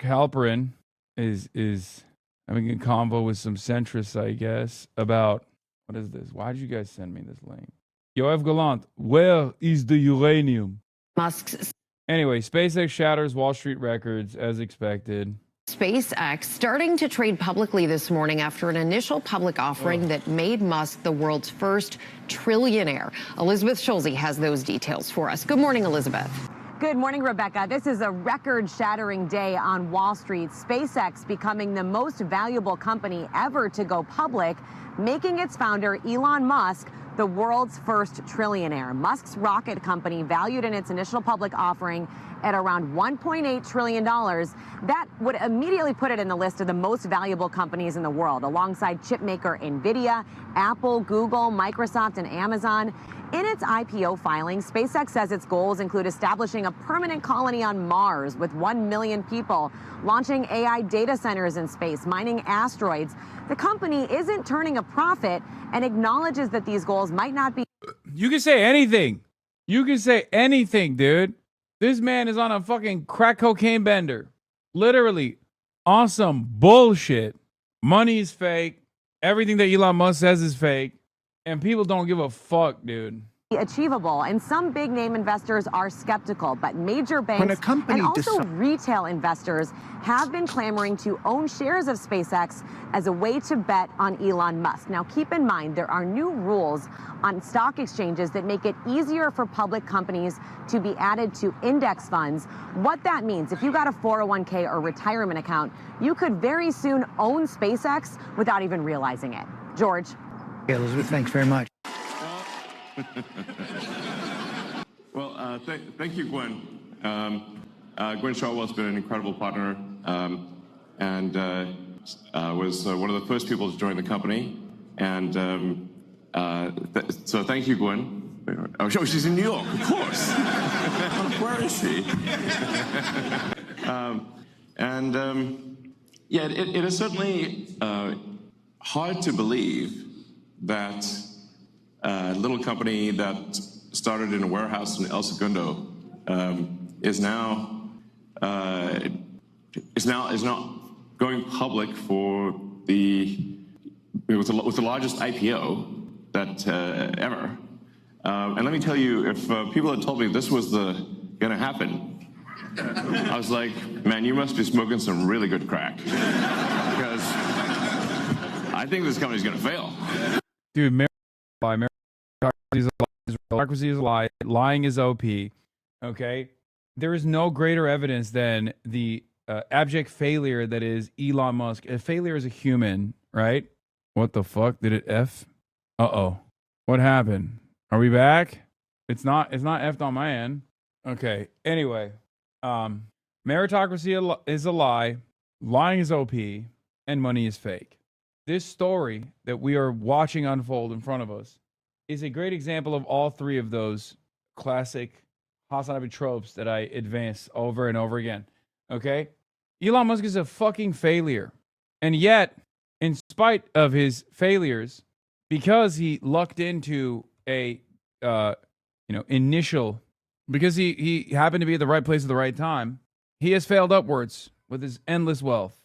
Halperin is having a convo with some centrists, I guess, about, what is this? Why did you guys send me this link? Yoav Galant, where is the uranium? Musk's. Anyway, SpaceX shatters Wall Street records as expected. SpaceX starting to trade publicly this morning after an initial public offering that made Musk the world's first trillionaire. Elizabeth Schulze has those details for us. Good morning, Elizabeth. Good morning, Rebecca. This is a record-shattering day on Wall Street. SpaceX becoming the most valuable company ever to go public, making its founder, Elon Musk, the world's first trillionaire. Musk's rocket company, valued in its initial public offering at around $1.8 trillion, that would immediately put it in the list of the most valuable companies in the world, alongside chipmaker NVIDIA, Apple, Google, Microsoft, and Amazon. In its IPO filing, SpaceX says its goals include establishing a permanent colony on Mars with 1 million people, launching AI data centers in space, mining asteroids. The company isn't turning a profit and acknowledges that these goals might not be. You can say anything. You can say anything, dude. This man is on a fucking crack cocaine bender. Literally awesome bullshit. Money is fake. Everything that Elon Musk says is fake. And people don't give a fuck, dude. Achievable, and some big name investors are skeptical, but major banks and also retail investors have been clamoring to own shares of SpaceX as a way to bet on Elon Musk. Now, keep in mind, there are new rules on stock exchanges that make it easier for public companies to be added to index funds. What that means, if you got a 401k or retirement account, you could very soon own SpaceX without even realizing it. George. Elizabeth, thanks very much. Well, thank you, Gwen. Gwen Shotwell's been an incredible partner and was one of the first people to join the company. And so thank you, Gwen. Oh, she's in New York, of course. Where is she? Yeah, it is certainly hard to believe that a little company that started in a warehouse in El Segundo is now going public for with the largest IPO that ever. And let me tell you, if people had told me this was going to happen, I was like, man, you must be smoking some really good crack, because I think this company's going to fail. Dude, meritocracy is a lie. Lying is OP. Okay? There is no greater evidence than the abject failure that is Elon Musk. A failure as a human, right? What the fuck? Did it F? Uh-oh. What happened? Are we back? It's not F'd on my end. Okay. Anyway, meritocracy is a lie. Lying is OP. And money is fake. this story that we are watching unfold in front of us is a great example of all three of those classic HasanAbi tropes that I advance over and over again. Okay? Elon Musk is a fucking failure. And yet, in spite of his failures, because he lucked into a initial, because he happened to be at the right place at the right time, he has failed upwards with his endless wealth.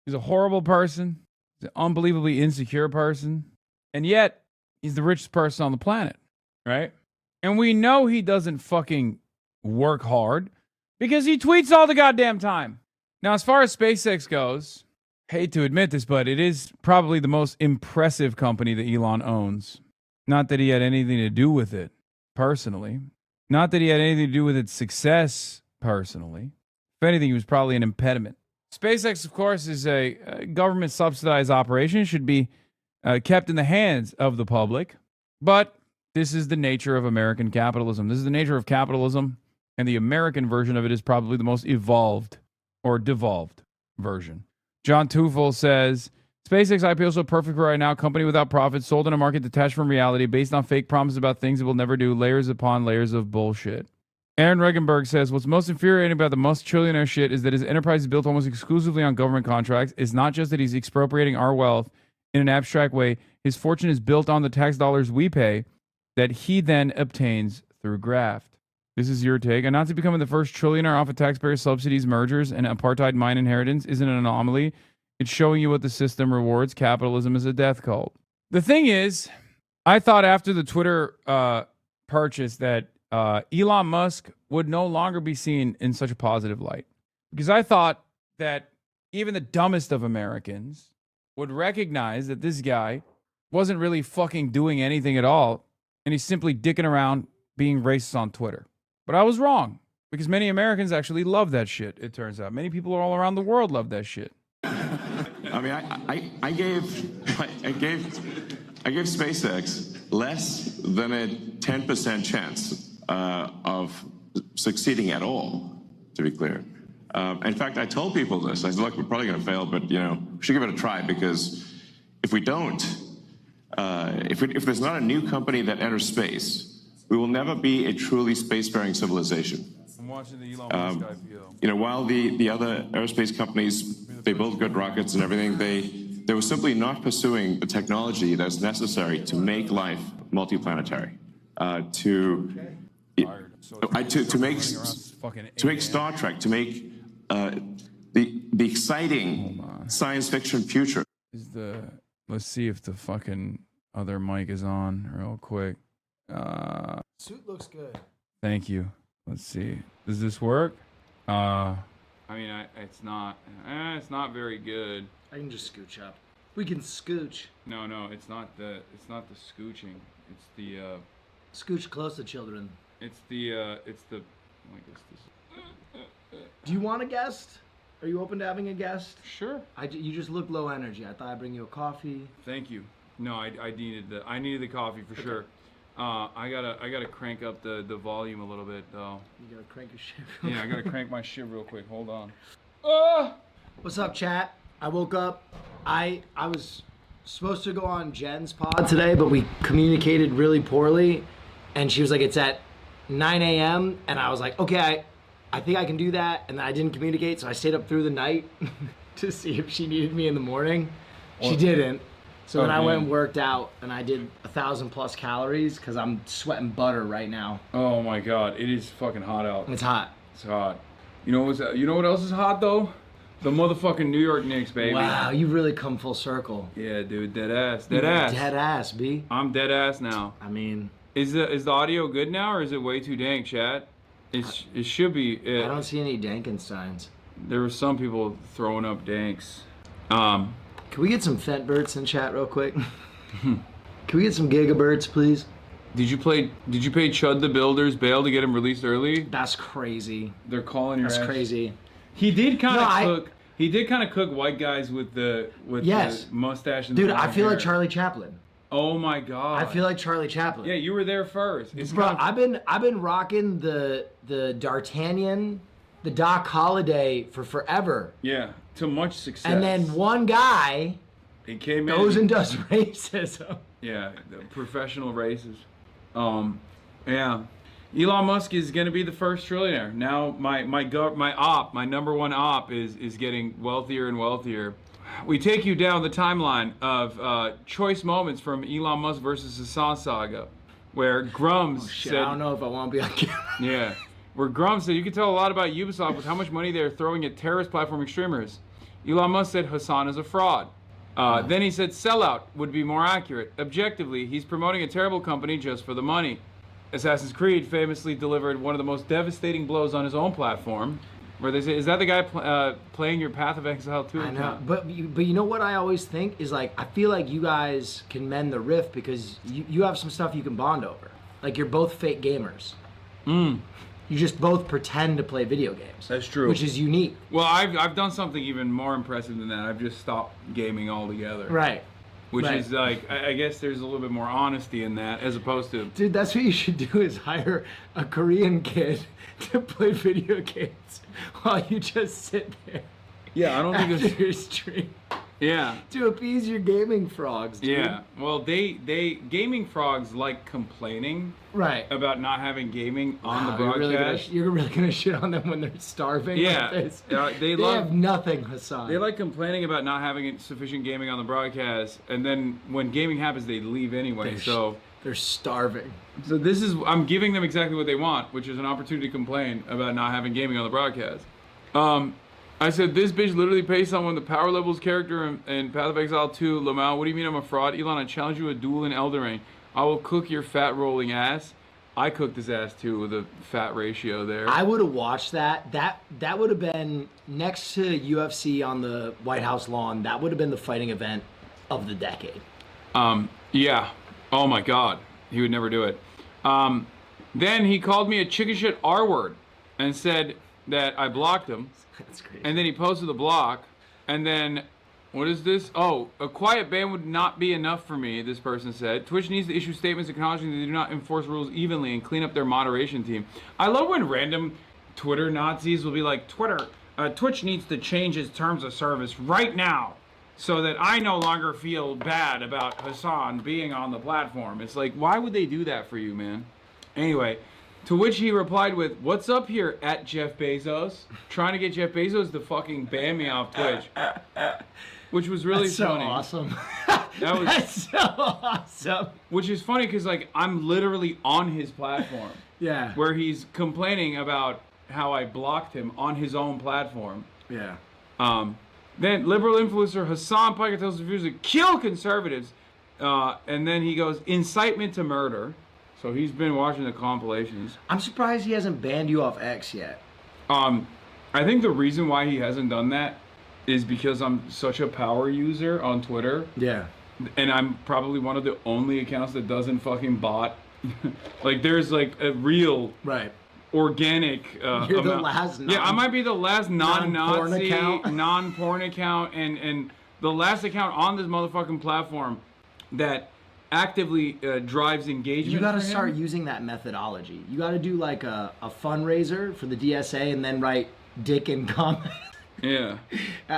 He's a horrible person. He's an unbelievably insecure person. And yet, he's the richest person on the planet, right? And we know he doesn't fucking work hard because he tweets all the goddamn time. Now, as far as SpaceX goes, hate to admit this, but it is probably the most impressive company that Elon owns. Not that he had anything to do with it personally. Not that he had anything to do with its success personally. If anything, he was probably an impediment. SpaceX, of course, is a government subsidized operation. It should be kept in the hands of the public. But this is the nature of American capitalism. This is the nature of capitalism. And the American version of it is probably the most evolved or devolved version. John Tufel says, SpaceX IPO is so perfect for right now. Company without profit, sold in a market detached from reality, based on fake promises about things it will never do, layers upon layers of bullshit. Aaron Regenberg says, what's most infuriating about the Musk trillionaire shit is that his enterprise is built almost exclusively on government contracts. It's not just that he's expropriating our wealth in an abstract way. His fortune is built on the tax dollars we pay that he then obtains through graft. This is your take. A Nazi becoming the first trillionaire off of taxpayer subsidies, mergers, and apartheid mine inheritance isn't an anomaly. It's showing you what the system rewards. Capitalism is a death cult. The thing is, I thought after the Twitter purchase that Elon Musk would no longer be seen in such a positive light. Because I thought that even the dumbest of Americans would recognize that this guy wasn't really fucking doing anything at all, and he's simply dicking around being racist on Twitter. But I was wrong, because many Americans actually love that shit, it turns out. Many people all around the world love that shit. I mean, I gave SpaceX less than a 10% chance of succeeding at all, to be clear. In fact, I told people this. I said, look, we're probably going to fail, but, we should give it a try, because if we don't, if there's not a new company that enters space, we will never be a truly spacefaring civilization. I'm watching the Elon Musk IPO. While the other aerospace companies, they build good rockets and everything, they were simply not pursuing the technology that's necessary to make life multiplanetary, to make Star Trek, to make the exciting science fiction future. Let's see if the fucking other mic is on real quick. Suit looks good. Thank you. Let's see. Does this work? It's not very good. I can just scooch up. We can scooch. No, it's not the scooching. It's the scooch closer, children. It's the Do you want a guest? Are you open to having a guest? Sure. You just look low energy. I thought I'd bring you a coffee. Thank you. No, I needed the coffee for sure. I gotta crank up the volume a little bit though. You gotta crank your shit. Yeah, I gotta crank my shit real quick. Hold on. What's up, chat? I woke up. I was supposed to go on Jen's pod today, but we communicated really poorly, and she was like, "It's at 9 a.m." and I was like, "Okay, I think I can do that." And then I didn't communicate, so I stayed up through the night to see if she needed me in the morning. She didn't. So then I went and worked out, and I did 1,000+ calories because I'm sweating butter right now. Oh my god, it is fucking hot out. It's hot. It's hot. You know what else is hot though? The motherfucking New York Knicks, baby. Wow, you really come full circle. Yeah, dude, dead ass, dead ass. Dead ass, B. I'm dead ass now. I mean, is the audio good now, or is it way too dank, chat? It should be. I don't see any Dankensteins. There were some people throwing up danks. Can we get some Fentberts in chat real quick? Can we get some Gigaberts, please? Did you pay Chud the Builder's bail to get him released early? That's crazy. They're calling your ass. That's crazy. He did kind of cook. He did kind of cook white guys with the mustache and dude, the I feel hair. like Charlie Chaplin. Oh my god. I feel like Charlie Chaplin. Yeah, you were there first. Bro, I've been rocking the D'Artagnan, the Doc Holliday for forever. Yeah, to much success. And then one guy He came goes in and does racism. Yeah, the professional races. Yeah. Elon Musk is going to be the first trillionaire. Now my number one op is getting wealthier and wealthier. We take you down the timeline of choice moments from Elon Musk versus Hasan saga, where Grums said, I don't know if I want to be on camera. yeah, where Grums said you can tell a lot about Ubisoft with how much money they're throwing at terrorist platform streamers. Elon Musk said Hasan is a fraud. Then he said sellout would be more accurate. Objectively, he's promoting a terrible company just for the money. Assassin's Creed famously delivered one of the most devastating blows on his own platform, where they say, is that the guy playing your Path of Exile 2 account? I know, but you know what I always think is like, I feel like you guys can mend the rift because you have some stuff you can bond over. Like you're both fake gamers. You just both pretend to play video games. That's true. Which is unique. Well, I've done something even more impressive than that. I've just stopped gaming altogether. Right. Which is like, I guess there's a little bit more honesty in that as opposed to... Dude, that's what you should do is hire a Korean kid to play video games while you just sit there. Yeah, I don't think after it's... your stream. Yeah. To appease your gaming frogs, dude. Yeah. Well, they gaming frogs like complaining about not having gaming on the broadcast. You're really gonna shit on them when they're starving. Yeah. Like this. They have nothing, Hasan. They like complaining about not having sufficient gaming on the broadcast, and then when gaming happens, they leave anyway. They're starving. So I'm giving them exactly what they want, which is an opportunity to complain about not having gaming on the broadcast. I said, this bitch literally pays someone the power levels character in Path of Exile 2, Lamau. What do you mean I'm a fraud? Elon, I challenge you a duel in Elden Ring. I will cook your fat rolling ass. I cooked his ass too with a fat ratio there. I would have watched that. That would have been next to UFC on the White House lawn. That would have been the fighting event of the decade. Yeah. Oh my God. He would never do it. Then he called me a chicken shit R word and said that I blocked him. That's crazy. And then he posted the block. And then, what is this? Oh, a quiet ban would not be enough for me, this person said. Twitch needs to issue statements acknowledging they do not enforce rules evenly and clean up their moderation team. I love when random Twitter Nazis will be like, Twitch needs to change its terms of service right now so that I no longer feel bad about Hasan being on the platform. It's like, why would they do that for you, man? Anyway, to which he replied with, what's up here at Jeff Bezos? Trying to get Jeff Bezos to fucking ban me off Twitch. Which was really funny. Awesome. That's so awesome. Which is funny because like I'm literally on his platform. Yeah. Where he's complaining about how I blocked him on his own platform. Yeah. Then liberal influencer Hasan Piker tells his viewers to kill conservatives. And then he goes, incitement to murder. So he's been watching the compilations. I'm surprised he hasn't banned you off X yet. I think the reason why he hasn't done that is because I'm such a power user on Twitter. Yeah. And I'm probably one of the only accounts that doesn't fucking bot. Like there's like a real organic You're the last I might be the last non-Nazi account. non-porn account and the last account on this motherfucking platform that actively drives engagement. You got to for him. start using that methodology. You got to do like a fundraiser for the DSA and then write dick in comments. Yeah.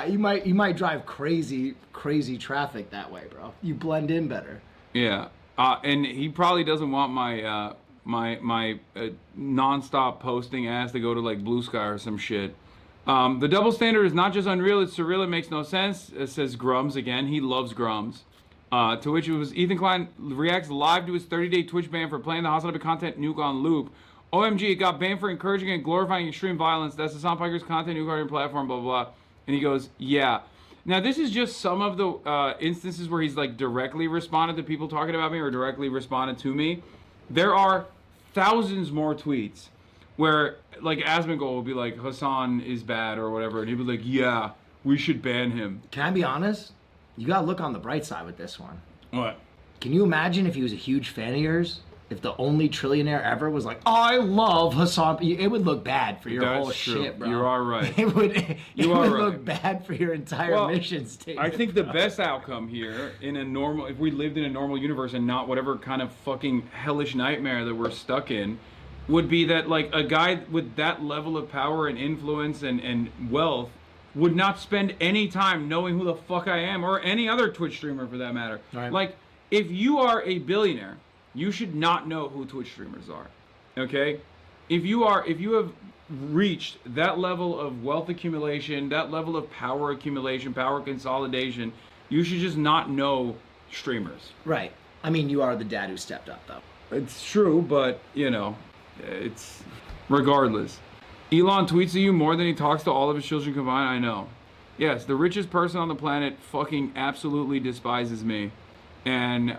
You might drive crazy traffic that way, bro. You blend in better. Yeah. And he probably doesn't want my my non-stop posting ass to go to like Blue Sky or some shit. The double standard is not just unreal, it's surreal, it makes no sense. It says Grums again. He loves Grums. To which it was Ethan Klein reacts live to his 30-day Twitch ban for playing the HasanAbi content nuke on loop. OMG, it got banned for encouraging and glorifying extreme violence. That's Hasan Piker's content nuke on your platform, blah, blah, blah. And he goes, yeah. Now, this is just some of the instances where he's like directly responded to people talking about me or directly responded to me. There are thousands more tweets where like Asmongold will be like, Hasan is bad or whatever. And he'll be like, yeah, we should ban him. Can I be honest? You gotta look on the bright side with this one. What? Can you imagine if he was a huge fan of yours? If the only trillionaire ever was like, I love Hasan, it would look bad for your whole shit, bro. You are right. It would look bad for your entire mission statement. I think the best outcome here in a normal, if we lived in a normal universe and not whatever kind of fucking hellish nightmare that we're stuck in, would be that like a guy with that level of power and influence and wealth would not spend any time knowing who the fuck I am, or any other Twitch streamer for that matter. Right. Like, if you are a billionaire, you should not know who Twitch streamers are. Okay? If you have reached that level of wealth accumulation, that level of power accumulation, power consolidation, you should just not know streamers. Right. I mean, you are the dad who stepped up, though. It's true, but, you know, it's... Regardless. Elon tweets at you more than he talks to all of his children combined. I know. Yes, the richest person on the planet fucking absolutely despises me. And,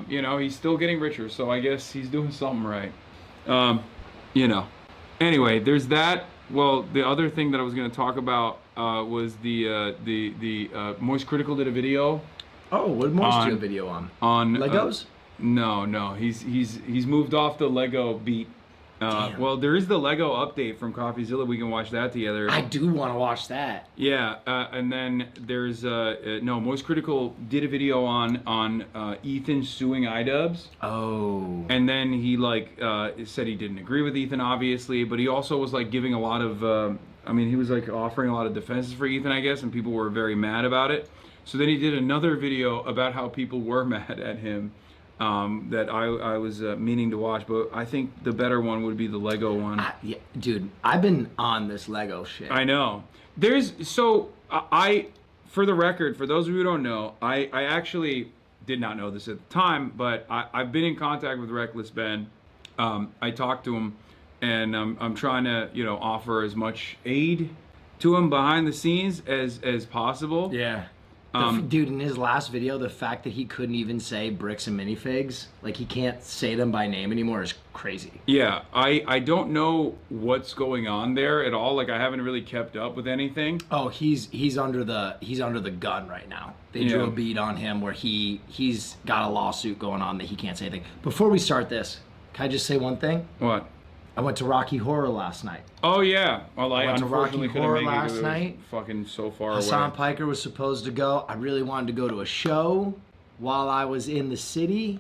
you know, he's still getting richer, so I guess he's doing something right. You know. Anyway, there's that. Well, the other thing that I was going to talk about was the Moist Critical did a video. Oh, what did Moist do a video on? On Legos? No. He's moved off the Lego beat. Well, there is the Lego update from CoffeeZilla. We can watch that together. I do want to watch that. Yeah, and then there's Moist Critical did a video on Ethan suing iDubbbz. Oh. And then he said he didn't agree with Ethan, obviously, but he also was like giving a lot of he was like offering a lot of defenses for Ethan, I guess, and people were very mad about it. So then he did another video about how people were mad at him. That I was meaning to watch, but I think the better one would be the Lego one. Yeah, dude, I've been on this Lego shit. I know. For the record, for those of you who don't know, I actually did not know this at the time, but I've been in contact with Reckless Ben. I talked to him, and I'm trying to, offer as much aid to him behind the scenes as possible. Yeah. Dude, in his last video, the fact that he couldn't even say bricks and minifigs, like he can't say them by name anymore, is crazy. Yeah, I don't know what's going on there at all. Like, I haven't really kept up with anything. Oh, he's under the gun right now. They drew a beat on him where he's got a lawsuit going on that he can't say anything. Before we start this, can I just say one thing? What? I went to Rocky Horror last night. Oh yeah. Well, I went to Rocky unfortunately couldn't Horror make it. last It was night. Fucking so far Hassan away. Piker was supposed to go. I really wanted to go to a show while I was in the city.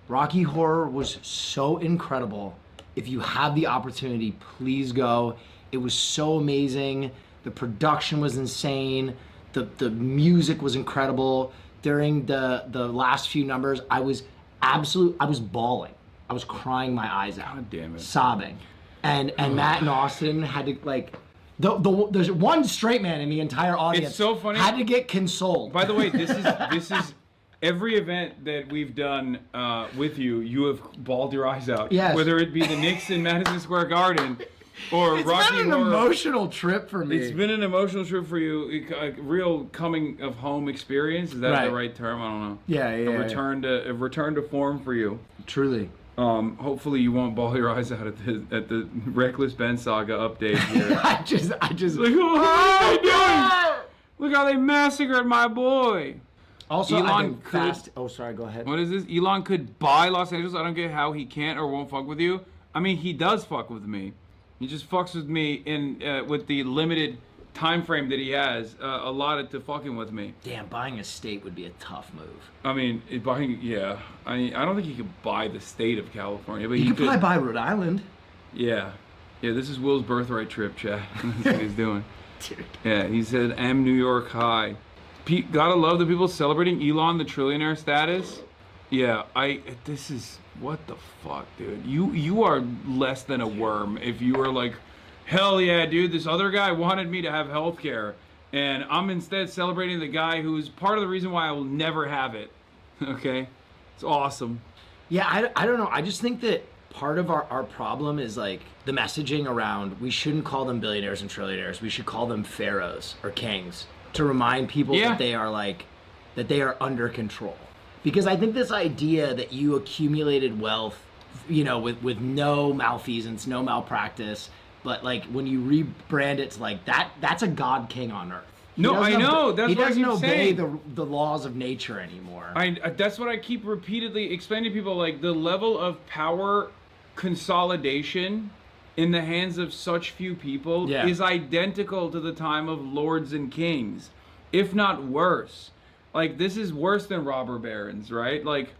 Rocky Horror was so incredible. If you have the opportunity, please go. It was so amazing. The production was insane. The music was incredible. During the last few numbers, I was bawling. I was crying my eyes out. God damn it. Sobbing. And Matt and Austin had to there's one straight man in the entire audience. It's so funny. Had to get consoled. By the way, this is every event that we've done with you. You have bawled your eyes out. Yes. Whether it be the Knicks in Madison Square Garden, or It's Rocky been an Horror. emotional trip for me. It's been an emotional trip for you. A real coming of home experience. Is that the right term? I don't know. Yeah. A return to form for you. Truly. Hopefully you won't bawl your eyes out at the Reckless Ben saga update here. I just like, what are they doing? Look how they massacred my boy. Also, Elon Oh, sorry. Go ahead. What is this? Elon could buy Los Angeles. I don't get how he can't or won't fuck with you. I mean, he does fuck with me. He just fucks with me with the limited time frame that he has allotted to fucking with me. Damn, buying a state would be a tough move. I mean, I don't think he could buy the state of California, but You could probably buy Rhode Island. Yeah, this is Will's birthright trip, Chad. That's what he's doing. Dude. Yeah, he said, "M New York high." Gotta love the people celebrating Elon the trillionaire status. Yeah, this is what the fuck, dude. You are less than a worm if you are like, hell yeah, dude, this other guy wanted me to have healthcare, and I'm instead celebrating the guy who's part of the reason why I will never have it. Okay? It's awesome. Yeah, I don't know. I just think that part of our problem is like the messaging around we shouldn't call them billionaires and trillionaires. We should call them pharaohs or kings to remind people that they are under control. Because I think this idea that you accumulated wealth, with no malfeasance, no malpractice, but like when you rebrand it to like that's a god king on earth. No, I know. That's he what I doesn't keep obey saying. the laws of nature anymore. That's what I keep repeatedly explaining to people. Like the level of power consolidation in the hands of such few people is identical to the time of lords and kings, if not worse. Like this is worse than robber barons, right? Like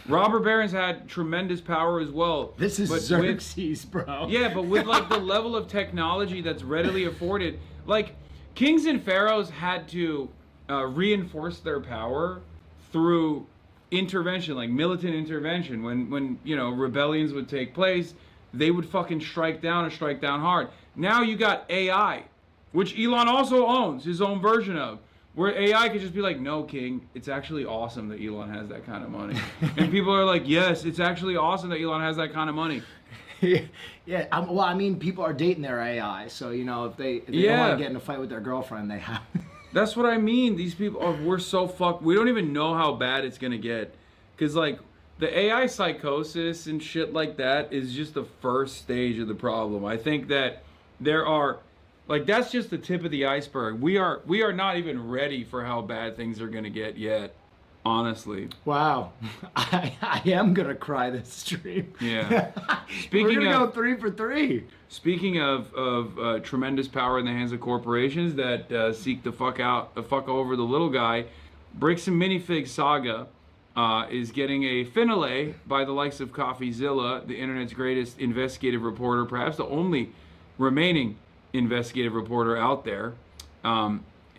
robber barons had tremendous power as well. This is Xerxes, bro. Yeah, but with like the level of technology that's readily afforded, like kings and pharaohs had to reinforce their power through intervention, like militant intervention. When you know, rebellions would take place, they would fucking strike down and strike down hard. Now you got AI, which Elon also owns his own version of, where AI could just be like, no, King, it's actually awesome that Elon has that kind of money. And people are like, yes, it's actually awesome that Elon has that kind of money. Yeah, well, I mean, people are dating their AI, so, you know, if they don't want to get in a fight with their girlfriend, they have. That's what I mean. These people, we're so fucked. We don't even know how bad it's going to get. Because, like, the AI psychosis and shit like that is just the first stage of the problem. I think that there are, like, that's just the tip of the iceberg. We are not even ready for how bad things are going to get yet, honestly. Wow. I am going to cry this stream. Yeah. We're going to go 3 for 3. Speaking of tremendous power in the hands of corporations that seek to fuck over the little guy, Bricks and Minifigs Saga is getting a finale by the likes of CoffeeZilla, the internet's greatest investigative reporter, perhaps the only remaining investigative reporter out there.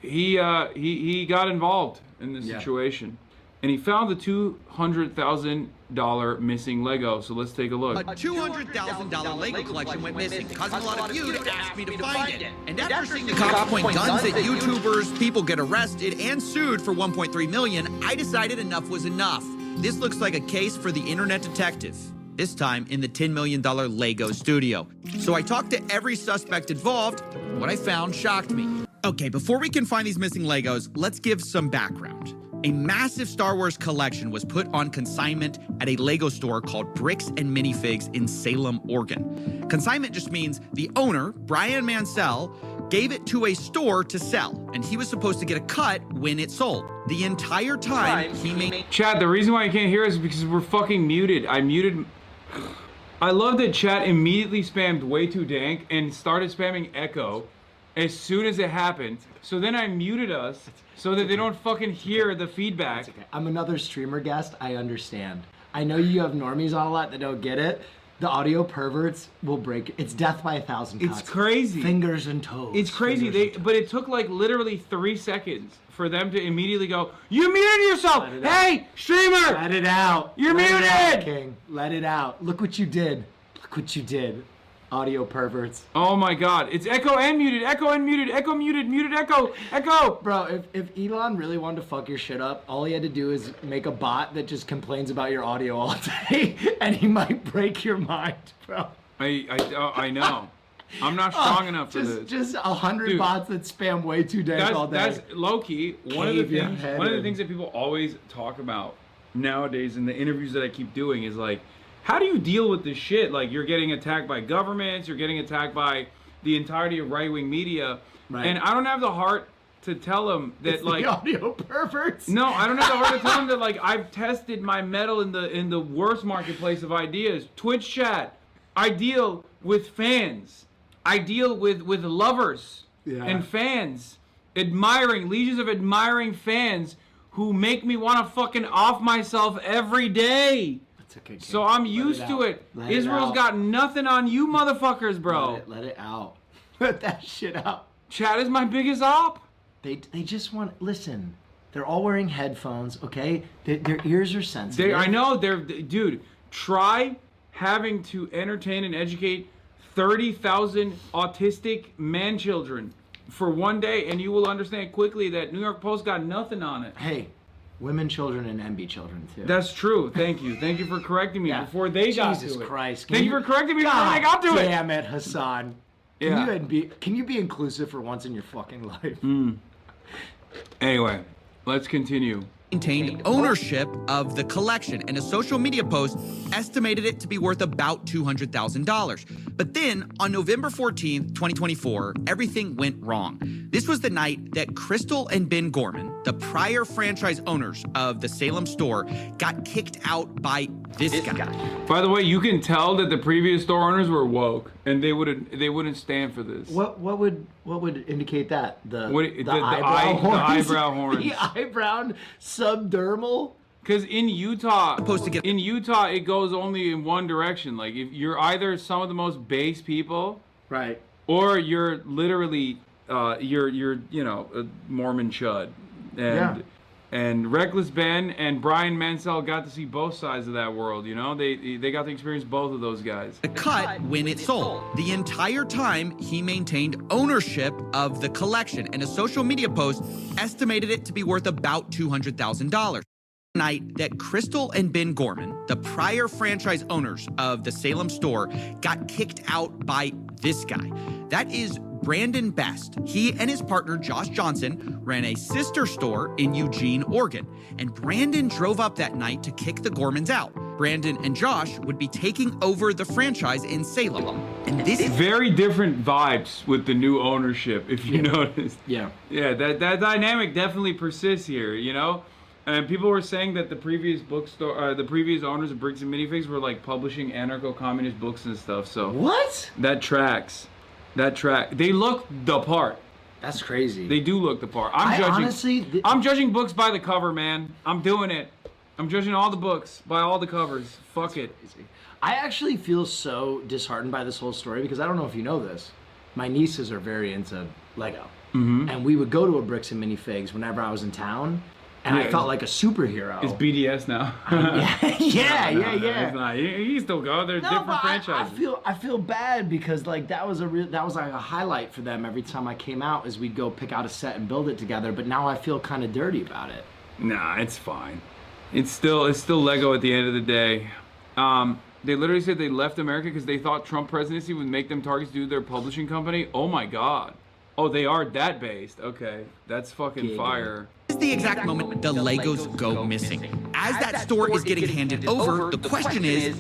He got involved in this situation, and he found the $200,000 missing Lego. So let's take a look. A $200,000 Lego collection went missing, causing a lot of you to ask me to find it. And after seeing the cops point guns at YouTubers, people get arrested and sued for $1.3 million, I decided enough was enough. This looks like a case for the internet detective. This time in the $10 million Lego studio. So I talked to every suspect involved. What I found shocked me. Okay, before we can find these missing Legos, let's give some background. A massive Star Wars collection was put on consignment at a Lego store called Bricks and Minifigs in Salem, Oregon. Consignment just means the owner, Brian Mansell, gave it to a store to sell, and he was supposed to get a cut when it sold. The entire time he made... Chad, the reason why you can't hear us is because we're fucking muted. I muted... I love that chat immediately spammed way too dank and started spamming echo as soon as it happened. So then I muted us so that they don't fucking hear the feedback. Okay. I'm another streamer guest. I understand. I know you have normies on a lot that don't get it. The audio perverts will break. It's death by 1,000 cuts. It's crazy. Fingers and toes. It's crazy. But it took like literally 3 seconds for them to immediately go, you muted yourself! Hey, streamer! Let it out. You're muted! It out, King. Let it out. Look what you did. Look what you did. Audio perverts. Oh my god. It's echo and muted. Echo and muted. Echo muted. Muted echo. Echo! Bro, if Elon really wanted to fuck your shit up, all he had to do is make a bot that just complains about your audio all day, and he might break your mind, bro. I know. I'm not strong enough for this. Just 100 bots that spam way too dank all day. That's low-key. One of the things that people always talk about nowadays in the interviews that I keep doing is like, how do you deal with this shit? Like, you're getting attacked by governments, you're getting attacked by the entirety of right-wing media, and I don't have the heart to tell them that, it's like, the audio perverts. No, I don't have the heart to tell them that, like, I've tested my mettle in the worst marketplace of ideas. Twitch chat. I deal with fans. I deal with lovers and fans, legions of admiring fans who make me want to fucking off myself every day. That's okay, King. So I'm used to it. Israel's got nothing on you motherfuckers, bro. Let it out. Let that shit out. Chat is my biggest op. They just want, listen, they're all wearing headphones, okay? Their ears are sensitive. I know, dude, try having to entertain and educate 30,000 autistic man children for one day, and you will understand quickly that New York Post got nothing on it. Hey, women children and MB children too. That's true. Thank you. Thank you for correcting me before they got to it. Jesus Christ. Thank you for correcting me before they got to it. Damn it, Hasan. Can you be inclusive for once in your fucking life? Anyway, let's continue. Maintained ownership of the collection, and a social media post estimated it to be worth about $200,000. But then on November 14th, 2024, everything went wrong. This was the night that Crystal and Ben Gorman, the prior franchise owners of the Salem store, got kicked out by this guy. By the way, you can tell that the previous store owners were woke, and they wouldn't stand for this. What would indicate that? The eyebrow horns. The eyebrow subdermal. Because in Utah, it goes only in one direction. Like, if you're either some of the most base people, right, or you're literally you're you know, a Mormon chud. And Reckless Ben and Brian Mansell got to see both sides of that world, you know? They got to experience both of those guys. The cut when it sold. The entire time, he maintained ownership of the collection, and a social media post estimated it to be worth about $200,000. Night that Crystal and Ben Gorman, the prior franchise owners of the Salem store, got kicked out by this guy. That is Brandon Best. He and his partner, Josh Johnson, ran a sister store in Eugene, Oregon. And Brandon drove up that night to kick the Gormans out. Brandon and Josh would be taking over the franchise in Salem. And this is very different vibes with the new ownership, if you notice. Yeah. Yeah, that dynamic definitely persists here, you know? And people were saying that the previous bookstore, the previous owners of Bricks and Minifigs were like publishing anarcho-communist books and stuff. So what? That tracks. They look the part. That's crazy. They do look the part. I'm judging books by the cover, man. I'm doing it. I'm judging all the books by all the covers. Fuck it. I actually feel so disheartened by this whole story because I don't know if you know this. My nieces are very into Lego. And we would go to a Bricks and Minifigs whenever I was in town. And I felt like a superhero. It's BDS now. yeah. It's not. You still go. They're different franchises. I feel bad because like that was like a highlight for them every time I came out, is we'd go pick out a set and build it together. But now I feel kind of dirty about it. Nah, it's fine. It's still Lego at the end of the day. They literally said they left America because they thought Trump presidency would make them targets due to their publishing company. Oh my God. Oh, they are that based. Okay, that's fucking fire. This is the exact moment the Legos go missing. As that store is getting handed over, the question is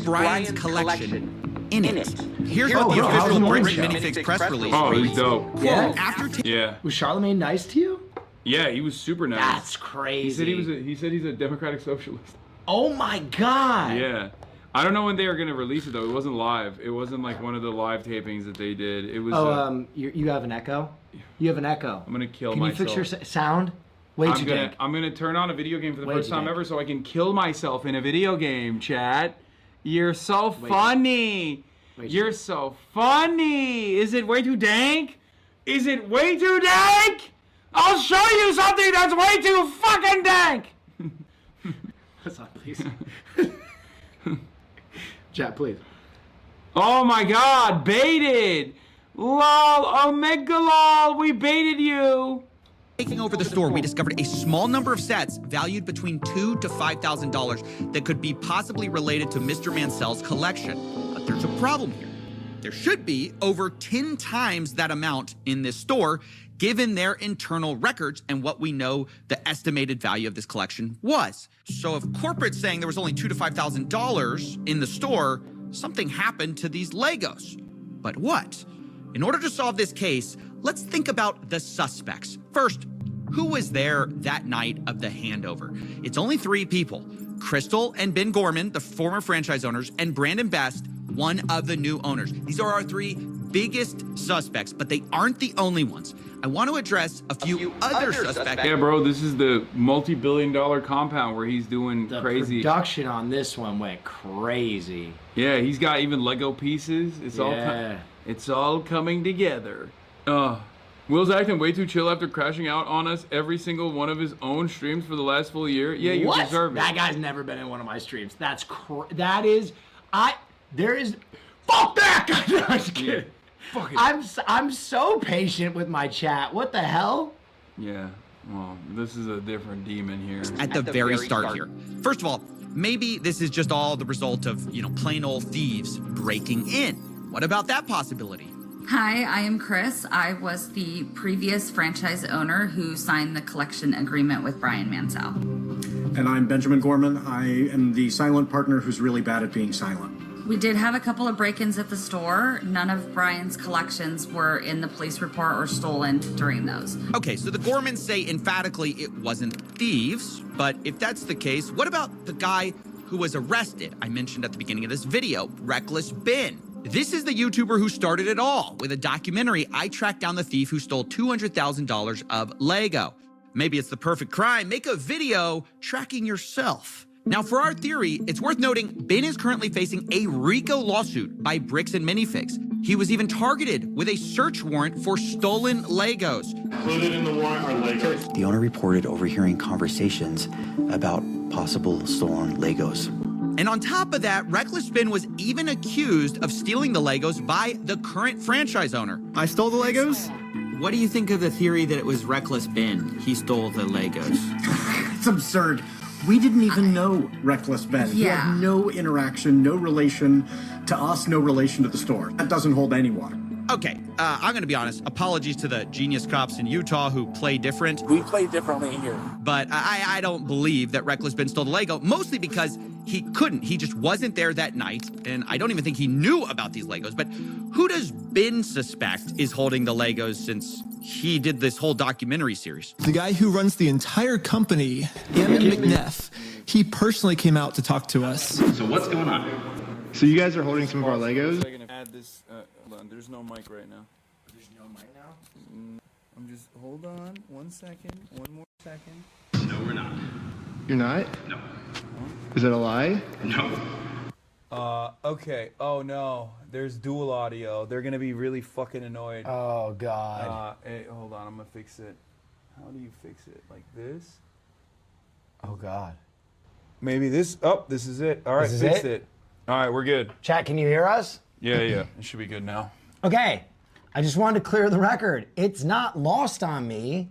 Brian's collection in it? Here's what the official Bricks and Minifigs press release reads. Oh, he's dope. Yeah. Was Charlemagne nice to you? Yeah, he was super nice. That's crazy. He said he's a democratic socialist. Oh my God. Yeah. I don't know when they are going to release it, though. It wasn't live. It wasn't like one of the live tapings that they did. It was. You have an echo? You have an echo. I'm going to kill Can myself. you fix your sound? I'm going to turn on a video game for the first time ever so I can kill myself in a video game, chat. You're so funny. You're so funny. Is it way too dank? Is it way too dank? I'll show you something that's way too fucking dank. What's up, please? Chat, please. Oh my God, baited. Lol, omega lol, we baited you. Taking over the store, we discovered a small number of sets valued between $2,000 to $5,000 that could be possibly related to Mr. Mansell's collection. But there's a problem here. There should be over 10 times that amount in this store, given their internal records and what we know the estimated value of this collection was. So if corporate's saying there was only $2,000 to $5,000 in the store, something happened to these Legos. But what? In order to solve this case, let's think about the suspects. First, who was there that night of the handover? It's only 3 people: Crystal and Ben Gorman, the former franchise owners, and Brandon Best, one of the new owners. These are our 3 biggest suspects, but they aren't the only ones. I want to address a few other suspects. Yeah, bro, this is the multi-billion-dollar compound where he's doing crazy. The production on this one went crazy. Yeah, he's got even Lego pieces. It's all coming together. Will's acting way too chill after crashing out on us every single one of his own streams for the last full year. Yeah, you deserve it. That guy's never been in one of my streams. Fuck that guy. No, I'm just kidding. Fuck it. I'm so patient with my chat. What the hell? Yeah, well, this is a different demon here. At the very start here. First of all, maybe this is just all the result of, plain old thieves breaking in. What about that possibility? Hi, I am Chris. I was the previous franchise owner who signed the collection agreement with Brian Mansell. And I'm Benjamin Gorman. I am the silent partner who's really bad at being silent. We did have a couple of break-ins at the store. None of Brian's collections were in the police report or stolen during those. Okay, so the Gormans say emphatically it wasn't thieves, but if that's the case, what about the guy who was arrested? I mentioned at the beginning of this video, Reckless Ben. This is the YouTuber who started it all. With a documentary, I tracked down the thief who stole $200,000 of Lego. Maybe it's the perfect crime. Make a video tracking yourself. Now, for our theory, it's worth noting Ben is currently facing a RICO lawsuit by Bricks and Minifigs. He was even targeted with a search warrant for stolen Legos. Included in the warrant are Legos. The owner reported overhearing conversations about possible stolen Legos. And on top of that, Reckless Ben was even accused of stealing the Legos by the current franchise owner. I stole the Legos? What do you think of the theory that it was Reckless Ben? He stole the Legos. It's absurd. We didn't even know Reckless Ben. He had no interaction, no relation to us, no relation to the store. That doesn't hold any water. Okay, I'm gonna be honest. Apologies to the genius cops in Utah who play different. We play differently here. But I don't believe that Reckless Ben stole the Lego, mostly because he couldn't. He just wasn't there that night, and I don't even think he knew about these Legos. But who does Ben suspect is holding the Legos since he did this whole documentary series? The guy who runs the entire company, McNeff, he personally came out to talk to us. So what's going on? So you guys are holding some of our Legos? Add this. Hold on. There's no mic right now. There's no mic now? I'm just. Hold on. 1 second. One more second. No, we're not. You're not? No. Is that a lie? No. Okay. Oh no. There's dual audio. They're gonna be really fucking annoyed. Oh God. Hey, hold on. I'm gonna fix it. How do you fix it? Like this? Oh God. Maybe this. Oh, this is it. All right, fixed it. All right, we're good. Chat, can you hear us? Yeah. It should be good now. Okay. I just wanted to clear the record. It's not lost on me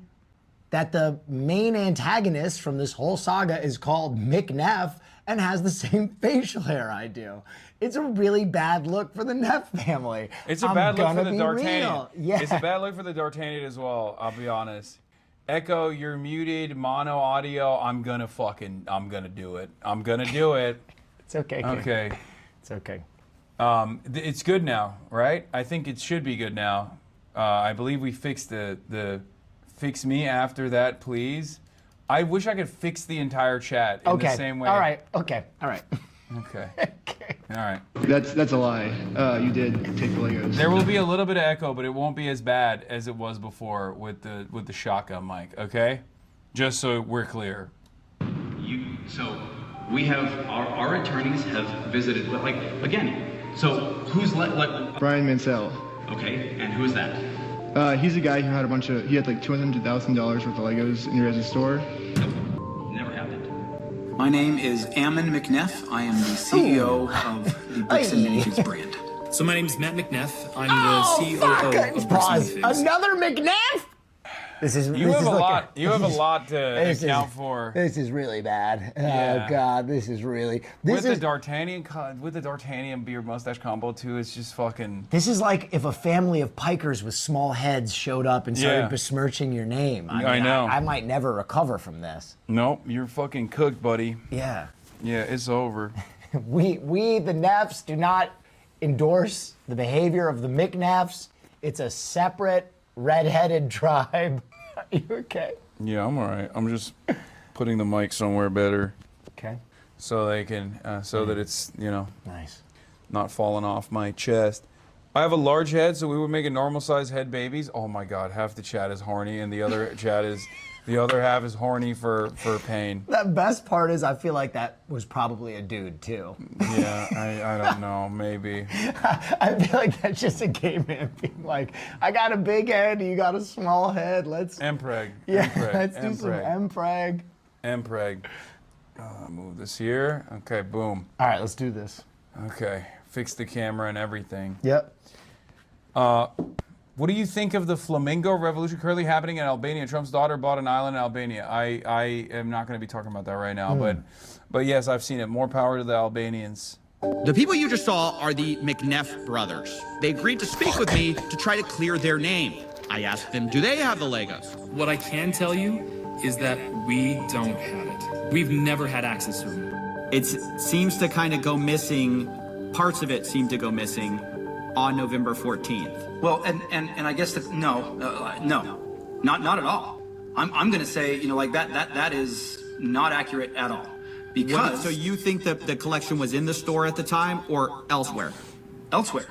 that the main antagonist from this whole saga is called McNeff and has the same facial hair I do. It's a really bad look for the Neff family. It's a bad look for the D'Artagnan. Real. Yeah. It's a bad look for the D'Artagnan as well, I'll be honest. Echo, you're muted, mono audio, I'm gonna do it. I'm gonna do it. It's okay. Okay. It's okay. It's good now, right? I think it should be good now. I believe we fixed the fix me after that, please. I wish I could fix the entire chat in the same way. All right. Okay. All right. Okay. All right. That's a lie. You did take the Legos. There will be a little bit of echo, but it won't be as bad as it was before with the shotgun mic. Okay, just so we're clear. So we have our attorneys have visited. Like again. So who's like Brian Mansell. Okay, and who's that? He's a guy who had like $200,000 worth of Legos in your guys' store. Never happened. My name is Ammon McNeff. I am the CEO of the Bricks and Minifigs brand. So my name is Matt McNeff. I'm the COO of Bricks and Minifigs. Another McNeff? You have a lot to account for. This is really bad. Yeah. Oh God, this is really. With the D'Artagnan beard mustache combo too, it's just fucking. This is like if a family of pikers with small heads showed up and started besmirching your name. I know. I might never recover from this. Nope, you're fucking cooked, buddy. Yeah. Yeah, it's over. we the Neffs do not endorse the behavior of the McNeffs. It's a separate redheaded tribe. Are you okay? Yeah, I'm all right. I'm just putting the mic somewhere better. Okay. So they can, so that it's, nice, not falling off my chest. I have a large head, so we would make a normal size head babies. Oh my God, half the chat is horny, and the other the other half is horny for pain. The best part is I feel like that was probably a dude too. Yeah, I don't know, maybe. I feel like that's just a gay man being like, I got a big head, you got a small head, let's... Mpreg. Yeah, Mpreg. let's do some Mpreg. Mpreg. Move this here. Okay, boom. All right, let's do this. Okay, fix the camera and everything. Yep. What do you think of the flamingo revolution currently happening in Albania? Trump's daughter bought an island in Albania. I am not going to be talking about that right now, but yes, I've seen it. More power to the Albanians. The people you just saw are the McNeff brothers. They agreed to speak with me to try to clear their name. I asked them, do they have the Legos? What I can tell you is that we don't have it. We've never had access to them. It seems to kind of go missing. Parts of it seem to go missing on November 14th. Well, and I guess no, not at all. I'm going to say, that is not accurate at all. Because so you think that the collection was in the store at the time or elsewhere? Elsewhere.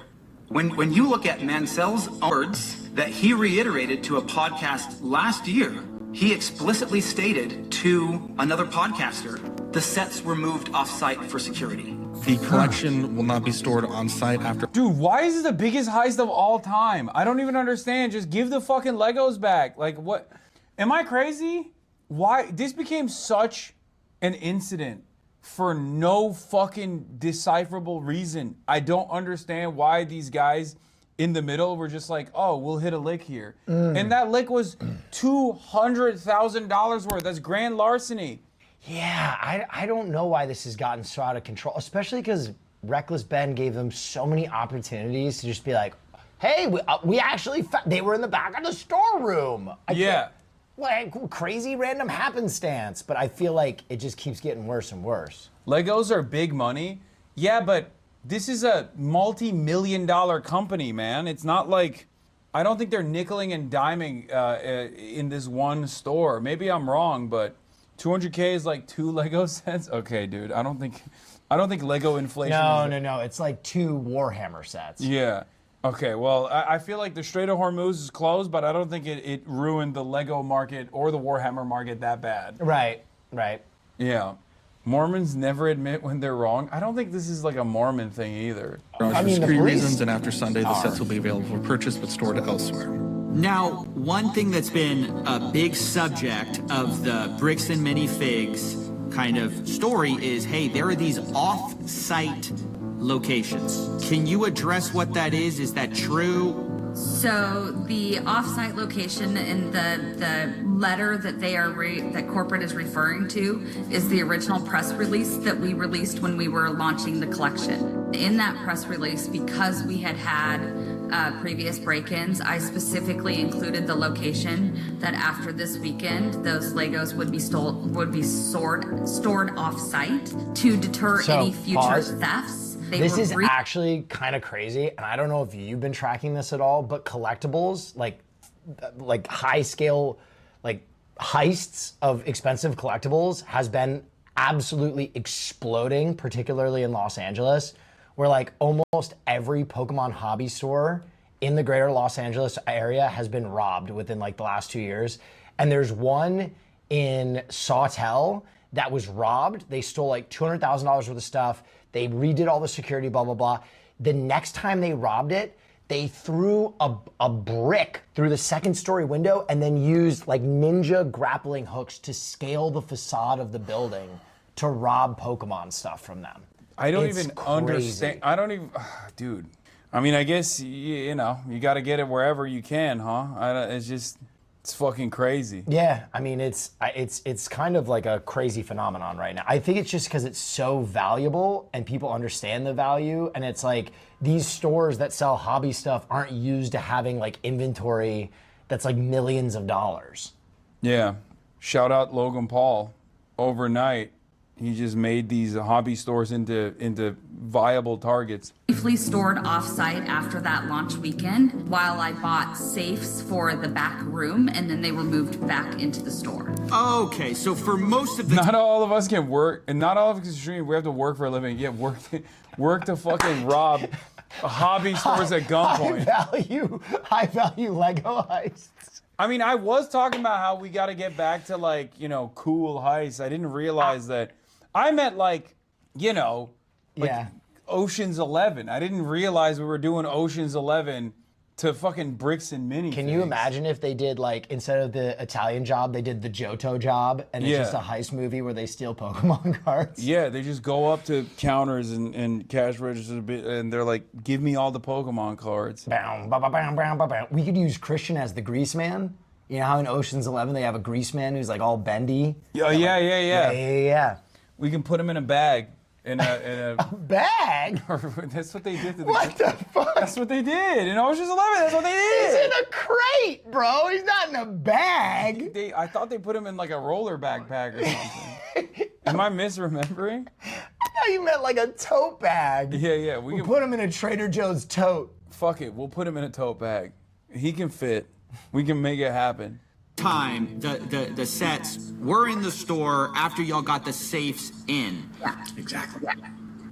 When you look at Mansell's words that he reiterated to a podcast last year, he explicitly stated to another podcaster the sets were moved off-site for security. The collection will not be stored on site after. Dude, why is this the biggest heist of all time? I don't even understand. Just give the fucking Legos back. Like, what? Am I crazy? Why? This became such an incident for no fucking decipherable reason. I don't understand why these guys in the middle were just like, oh, we'll hit a lick here. And that lick was $200,000 worth. That's grand larceny. Yeah, I don't know why this has gotten so out of control, especially because Reckless Ben gave them so many opportunities to just be like, hey, we actually, they were in the back of the storeroom. Like, crazy random happenstance, but I feel like it just keeps getting worse and worse. Legos are big money. Yeah, but this is a multi-million-dollar company, man. It's not like, I don't think they're nickeling and diming in this one store. Maybe I'm wrong, but 200K is like 2 Lego sets? Okay, dude, I don't think Lego inflation No, it's like 2 Warhammer sets. Yeah. Okay, well, I feel like the Strait of Hormuz is closed, but I don't think it ruined the Lego market or the Warhammer market that bad. Right. Yeah. Mormons never admit when they're wrong. I don't think this is like a Mormon thing either. For security reasons, and after Sunday, the sets will be available for purchase but stored elsewhere. Now, one thing that's been a big subject of the bricks and minifigs kind of story is, hey, there are these off-site locations. Can you address what that is? Is that true? So the off-site location in the letter that that corporate is referring to is the original press release that we released when we were launching the collection. In that press release, because we had previous break-ins, I specifically included the location that after this weekend, those Legos would be stored off-site to deter any future thefts. This is actually kind of crazy, and I don't know if you've been tracking this at all, but collectibles, like high-scale, like heists of expensive collectibles has been absolutely exploding, particularly in Los Angeles, where like almost every Pokemon hobby store in the greater Los Angeles area has been robbed within like the last 2 years. And there's one in Sawtell that was robbed. They stole like $200,000 worth of stuff. They redid all the security, blah, blah, blah. The next time they robbed it, they threw a brick through the second-story window and then used like ninja grappling hooks to scale the facade of the building to rob Pokemon stuff from them. I don't even understand. I don't even, dude. I mean, I guess, you know, you got to get it wherever you can, huh? It's fucking crazy. Yeah, I mean, it's kind of like a crazy phenomenon right now. I think it's just because it's so valuable and people understand the value, and it's like these stores that sell hobby stuff aren't used to having like inventory that's like millions of dollars. Yeah, shout out Logan Paul. Overnight, he just made these hobby stores into viable targets. Briefly stored off-site after that launch weekend while I bought safes for the back room, and then they were moved back into the store. Okay, so for most of the not all of us can work, and not all of us can stream. We have to work for a living. Yeah, work to fucking rob hobby stores at gunpoint. High value Lego heists. I mean, I was talking about how we got to get back to like, you know, cool heists. I didn't realize that. I meant like, you know, like Ocean's 11. I didn't realize we were doing Ocean's 11 to fucking bricks and mini. Can you imagine if they did like, instead of the Italian Job, they did the Johto Job, and it's just a heist movie where they steal Pokemon cards? Yeah, they just go up to counters and cash registers and they're like, give me all the Pokemon cards. We could use Christian as the grease man. You know how in Ocean's 11 they have a grease man who's like all bendy? Yeah. We can put him in a bag. In a bag? That's what they did. What the fuck? That's what they did. In Ocean's 11, that's what they did. He's in a crate, bro. He's not in a bag. I thought they put him in like a roller backpack or something. Am I misremembering? I thought you meant like a tote bag. Yeah. We'll put him in a Trader Joe's tote. Fuck it. We'll put him in a tote bag. He can fit. We can make it happen. Time the sets were in the store after y'all got the safes in. Yeah, exactly.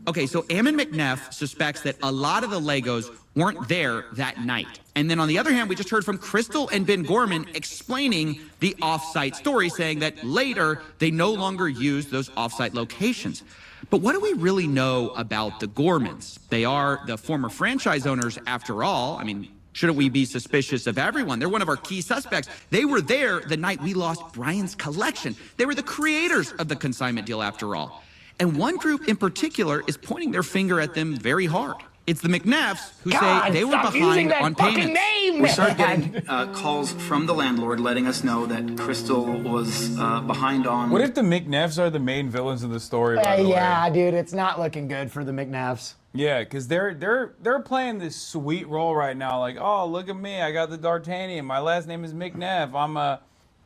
Okay, so Ammon McNeff suspects that a lot of the Legos weren't there that night. And then on the other hand, we just heard from Crystal and Ben Gorman explaining the off-site story, saying that later they no longer used those off-site locations. But what do we really know about the Gormans? They are the former franchise owners after all. I mean, shouldn't we be suspicious of everyone? They're one of our key suspects. They were there the night we lost Brian's collection. They were the creators of the consignment deal after all. And one group in particular is pointing their finger at them very hard. It's the McNeffs who say they were behind on payments. We started getting calls from the landlord letting us know that Crystal was behind on... What if the McNeffs are the main villains of the story, by the way? Yeah, dude, it's not looking good for the McNeffs. Yeah, because they're playing this sweet role right now. Like, oh, look at me, I got the D'Artagnan. My last name is McNeff.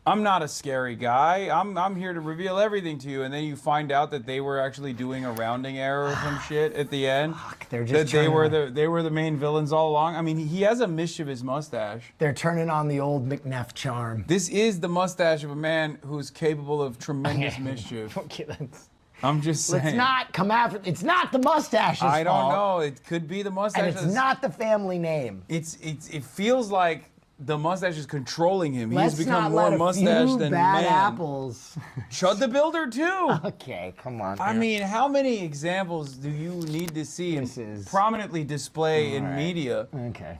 I'm not a scary guy. I'm here to reveal everything to you. And then you find out that they were actually doing a rounding error or some shit at the end. Fuck, they're just they were the main villains all along. I mean, he has a mischievous mustache. They're turning on the old McNeff charm. This is the mustache of a man who's capable of tremendous mischief. Okay, I'm just saying. Let's not come after. It's not the mustache's fault. I don't know. It could be the mustache. And it's not the family name. It feels like the mustache is controlling him. Let's He's become not more let a mustache few than bad man. apples. Chud the Builder too. Okay, come on. I mean, how many examples do you need to see and prominently display in media? Okay.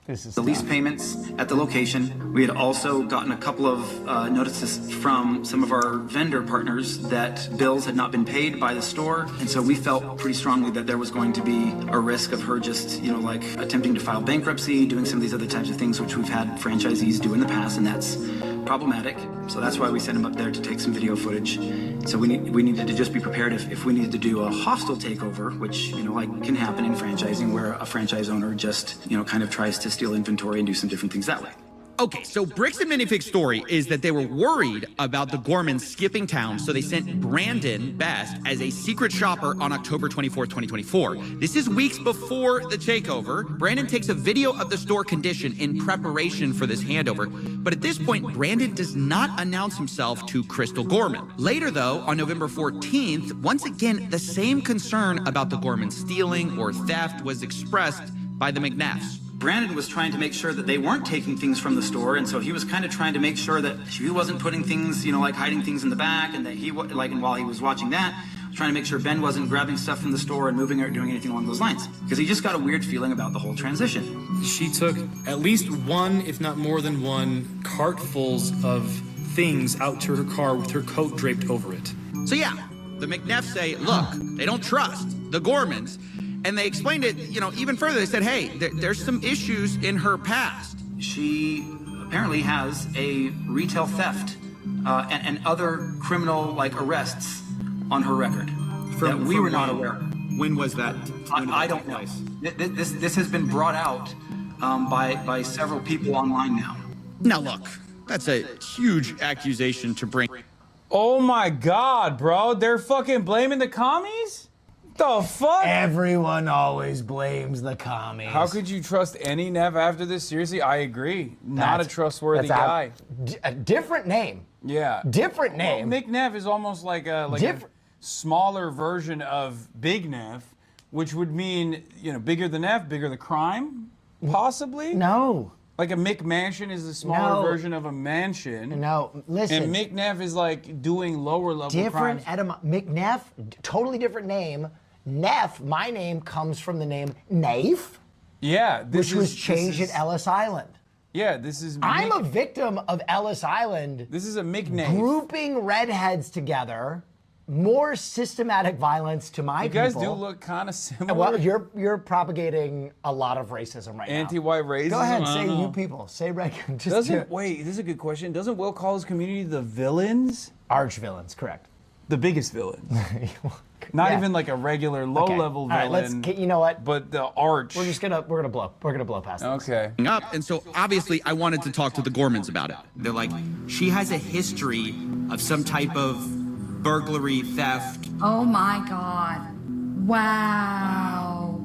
This is the lease payments at the location. We had also gotten a couple of notices from some of our vendor partners that bills had not been paid by the store. And so we felt pretty strongly that there was going to be a risk of her just, you know, like attempting to file bankruptcy, doing some of these other types of things, which we've had franchisees do in the past, and that's problematic. So that's why we sent him up there to take some video footage. So we needed to just be prepared if we needed to do a hostile takeover, which, you know, like can happen in franchising, where a franchise owner just, you know, kind of tries to steal inventory and do some different things that way. Okay, so Bricks and Minifig's story is that they were worried about the Gormans skipping town, so they sent Brandon Best as a secret shopper on October 24th, 2024. This is weeks before the takeover. Brandon takes a video of the store condition in preparation for this handover, but at this point, Brandon does not announce himself to Crystal Gorman. Later, though, on November 14th, once again, the same concern about the Gorman stealing or theft was expressed by the McNeffs. Brandon was trying to make sure that they weren't taking things from the store, and so he was kind of trying to make sure that he wasn't putting things, you know, like hiding things in the back, and that he, like, and while he was watching that, trying to make sure Ben wasn't grabbing stuff from the store and moving it or doing anything along those lines, because he just got a weird feeling about the whole transition. She took at least one, if not more than one, cartfuls of things out to her car with her coat draped over it. So yeah, the McNeffs say, look, they don't trust the Gormans. And they explained it, you know, even further. They said, hey, there's some issues in her past. She apparently has a retail theft and other criminal, like, arrests on her record that we were not aware of. When was that? I don't know. This has been brought out by several people online now. Now look, that's a huge accusation to bring. Oh my God, bro. They're fucking blaming the commies? The fuck? Everyone always blames the commies. How could you trust any Neff after this? Seriously, I agree. Not a trustworthy guy. A different name. Yeah. Different name. Well, McNeff is almost like a smaller version of Big Neff, which would mean, you know, bigger the Neff, bigger the crime, possibly? No. Like a McMansion is a smaller version of a mansion. No, listen. And McNeff is like doing lower level different crimes. McNeff, totally different name. Neff, my name comes from the name Naif. Yeah. Which was changed at Ellis Island. Yeah, this is... I'm a victim of Ellis Island. This is a McNaif. Grouping redheads together, more systematic violence to my people. You guys do look kind of similar. Well, you're propagating a lot of racism right now. Anti-white racism? Go ahead, say you people. Say wait, this is a good question. Doesn't Will call his community the villains? Arch villains, correct. The biggest villains. Not even like a regular low-level villain. All right, you know what? But the arch. We're gonna blow past this. Okay. And so obviously I wanted to talk to the Gormans about it. They're like, she has a history of some type of burglary, theft. Oh my God. Wow.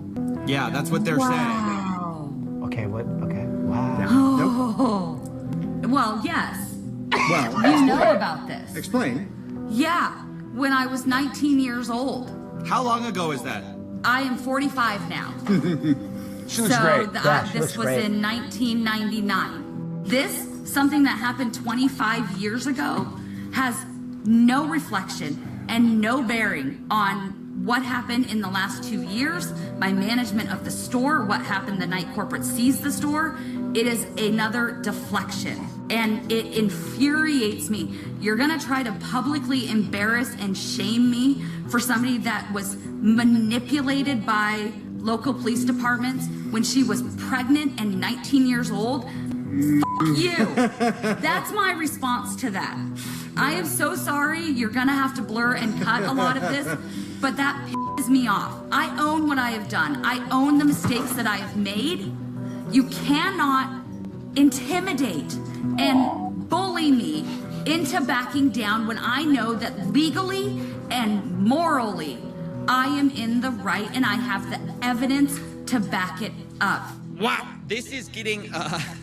Yeah, that's what they're saying. Okay, what? Okay. Wow. Oh. Well, yes. Well, you know about this. Explain. Yeah, when I was 19 years old. How long ago is that? I am 45 now. She looks great. Yeah, this was in 1999. This, something that happened 25 years ago, has no reflection and no bearing on what happened in the last 2 years, my management of the store, what happened the night corporate seized the store. It is another deflection, and it infuriates me. You're gonna try to publicly embarrass and shame me for somebody that was manipulated by local police departments when she was pregnant and 19 years old? Fuck you. That's my response to that. I am so sorry. You're gonna have to blur and cut a lot of this, but that pisses me off. I own what I have done. I own the mistakes that I have made. You cannot intimidate and bully me into backing down when I know that legally and morally I am in the right and I have the evidence to back it up. Wow, this is getting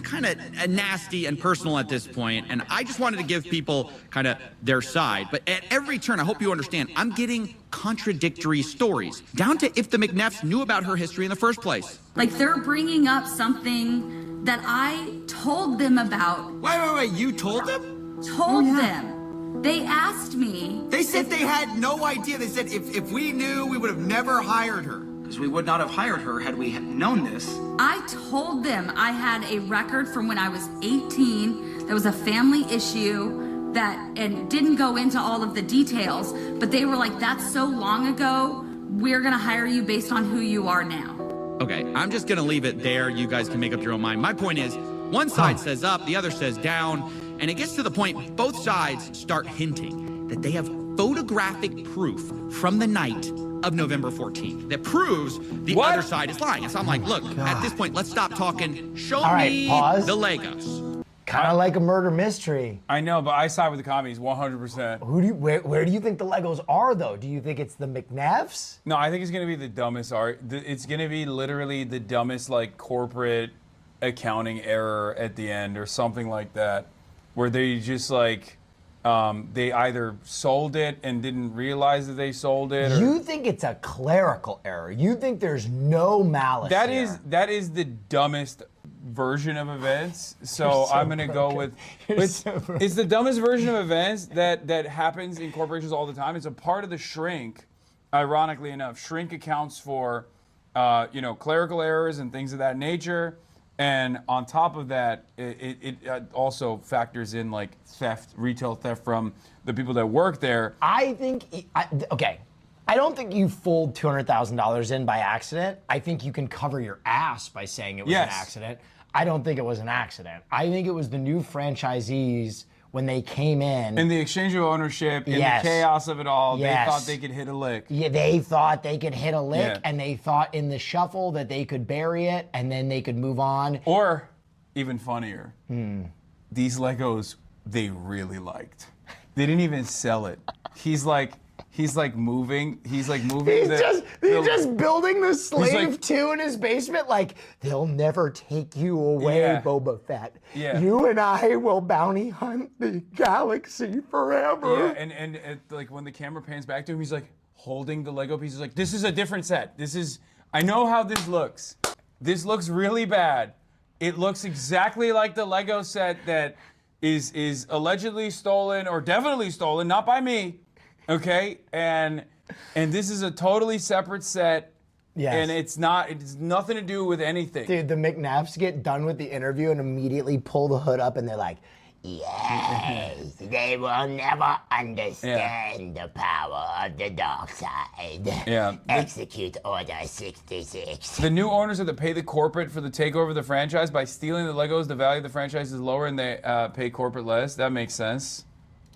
kind of nasty and personal at this point, and I just wanted to give people kind of their side. But at every turn, I hope you understand, I'm getting contradictory stories, down to if the McNeffs knew about her history in the first place. Like, they're bringing up something that I told them about. Wait, you told them? Told them. They asked me. They said they had no idea. They said if we knew, we would have never hired her. Because we would not have hired her had we known this. I told them I had a record from when I was 18. There was a family issue that, and didn't go into all of the details, but they were like, that's so long ago, we're gonna hire you based on who you are now. Okay, I'm just gonna leave it there. You guys can make up your own mind. My point is, one side says up, the other says down, and it gets to the point both sides start hinting that they have photographic proof from the night of November 14th that proves the other side is lying. And so I'm like, look, at this point, let's stop talking. Show me the Legos. Kind of like a murder mystery. I know, but I side with the commies 100%. Where do you think the Legos are, though? Do you think it's the McNeffs? No, I think it's gonna be the dumbest art. It's gonna be literally the dumbest, like, corporate accounting error at the end or something like that, where they just like they either sold it and didn't realize that they sold it. Or You think it's a clerical error? You think there's no malice? That here. that is the dumbest version of events. So I'm gonna go with it's the dumbest version of events that happens in corporations all the time. It's a part of the shrink. Ironically enough, shrink accounts for clerical errors and things of that nature. And on top of that, it also factors in like theft, retail theft from the people that work there. I think, okay, I don't think you fold $200,000 in by accident. I think you can cover your ass by saying it was an accident. I don't think it was an accident. I think it was the new franchisees when they came in. In the exchange of ownership, in the chaos of it all, they thought they could hit a lick. Yeah, they thought they could hit a lick, and they thought in the shuffle that they could bury it, and then they could move on. Or, even funnier, these Legos they really liked. They didn't even sell it. He's moving. He's just building the Slave 2 in his basement. Like, they'll never take you away, Boba Fett. Yeah. You and I will bounty hunt the galaxy forever. Yeah, and like when the camera pans back to him, he's like holding the Lego pieces. Like, this is a different set. I know how this looks. This looks really bad. It looks exactly like the Lego set that is allegedly stolen or definitely stolen, not by me. Okay, and this is a totally separate set. Yes. And it's nothing to do with anything. Dude, the McNeffs get done with the interview and immediately pull the hood up and they're like, yes, they will never understand the power of the dark side. Yeah. Execute Order 66. The new owners have to pay the corporate for the takeover of the franchise. By stealing the Legos, the value of the franchise is lower and they pay corporate less. That makes sense.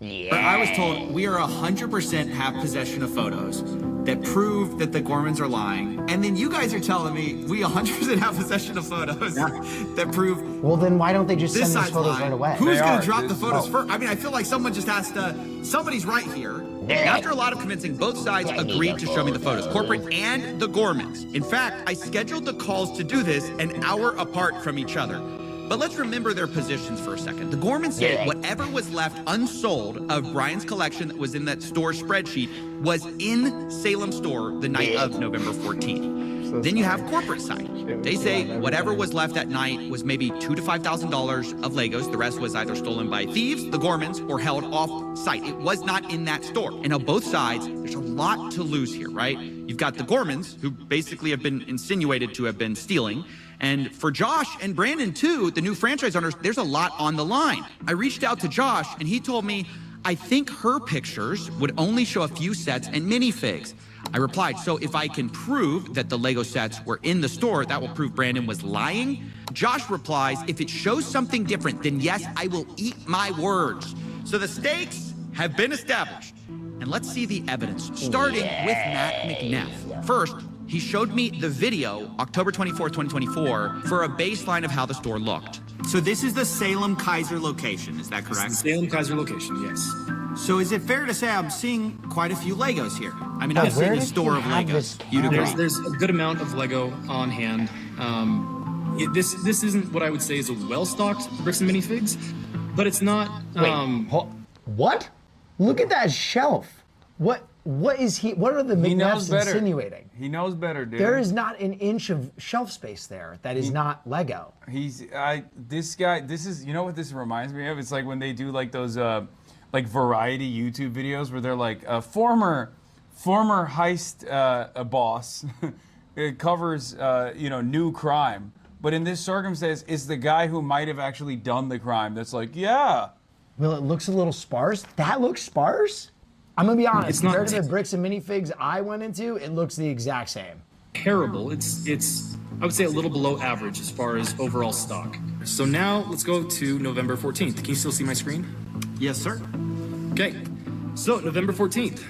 Yeah. I was told we are 100% have possession of photos that prove that the Gormans are lying, and then you guys are telling me we 100% have possession of photos that prove. Well, then why don't they just send these photos right away? Who's going to drop the photos first? I mean, I feel like someone just has to. Somebody's right here. After a lot of convincing, both sides agreed to show me the photos, corporate and the Gormans. In fact, I scheduled the calls to do this an hour apart from each other. But let's remember their positions for a second. The Gormans said whatever was left unsold of Brian's collection that was in that store spreadsheet was in Salem store the night of November 14th. Then you have corporate side. They say whatever was left at night was maybe $2,000 to $5,000 of Legos. The rest was either stolen by thieves, the Gormans, or held off site. It was not in that store. And on both sides, there's a lot to lose here, right? You've got the Gormans, who basically have been insinuated to have been stealing. And for Josh and Brandon, too, the new franchise owners, there's a lot on the line. I reached out to Josh, and he told me, I think her pictures would only show a few sets and minifigs. I replied, so if I can prove that the Lego sets were in the store, that will prove Brandon was lying? Josh replies, if it shows something different, then yes, I will eat my words. So the stakes have been established. And let's see the evidence, starting with Matt McNeff. First, he showed me the video, October 24th, 2024, for a baseline of how the store looked. So this is the Salem Kaiser location, is that correct? Salem Kaiser location, yes. So is it fair to say I'm seeing quite a few Legos here? I mean, I'm seeing a store of Legos. You'd agree? There's a good amount of Lego on hand. This isn't what I would say is a well-stocked bricks and minifigs, but it's not. What? Look at that shelf. What is he? What are the McNeffs insinuating? He knows better, dude. There is not an inch of shelf space there that is not Lego. This guy. This is. You know what this reminds me of? It's like when they do like those like variety YouTube videos where they're like a former heist boss. It covers new crime, but in this circumstance, it's the guy who might have actually done the crime. That's like, yeah. Well, it looks a little sparse. That looks sparse? I'm gonna be honest, it's not compared to the bricks and minifigs I went into, it looks the exact same. Terrible. It's I would say a little below average as far as overall stock. So now let's go to November 14th. Can you still see my screen? Yes, sir. Okay. So November 14th,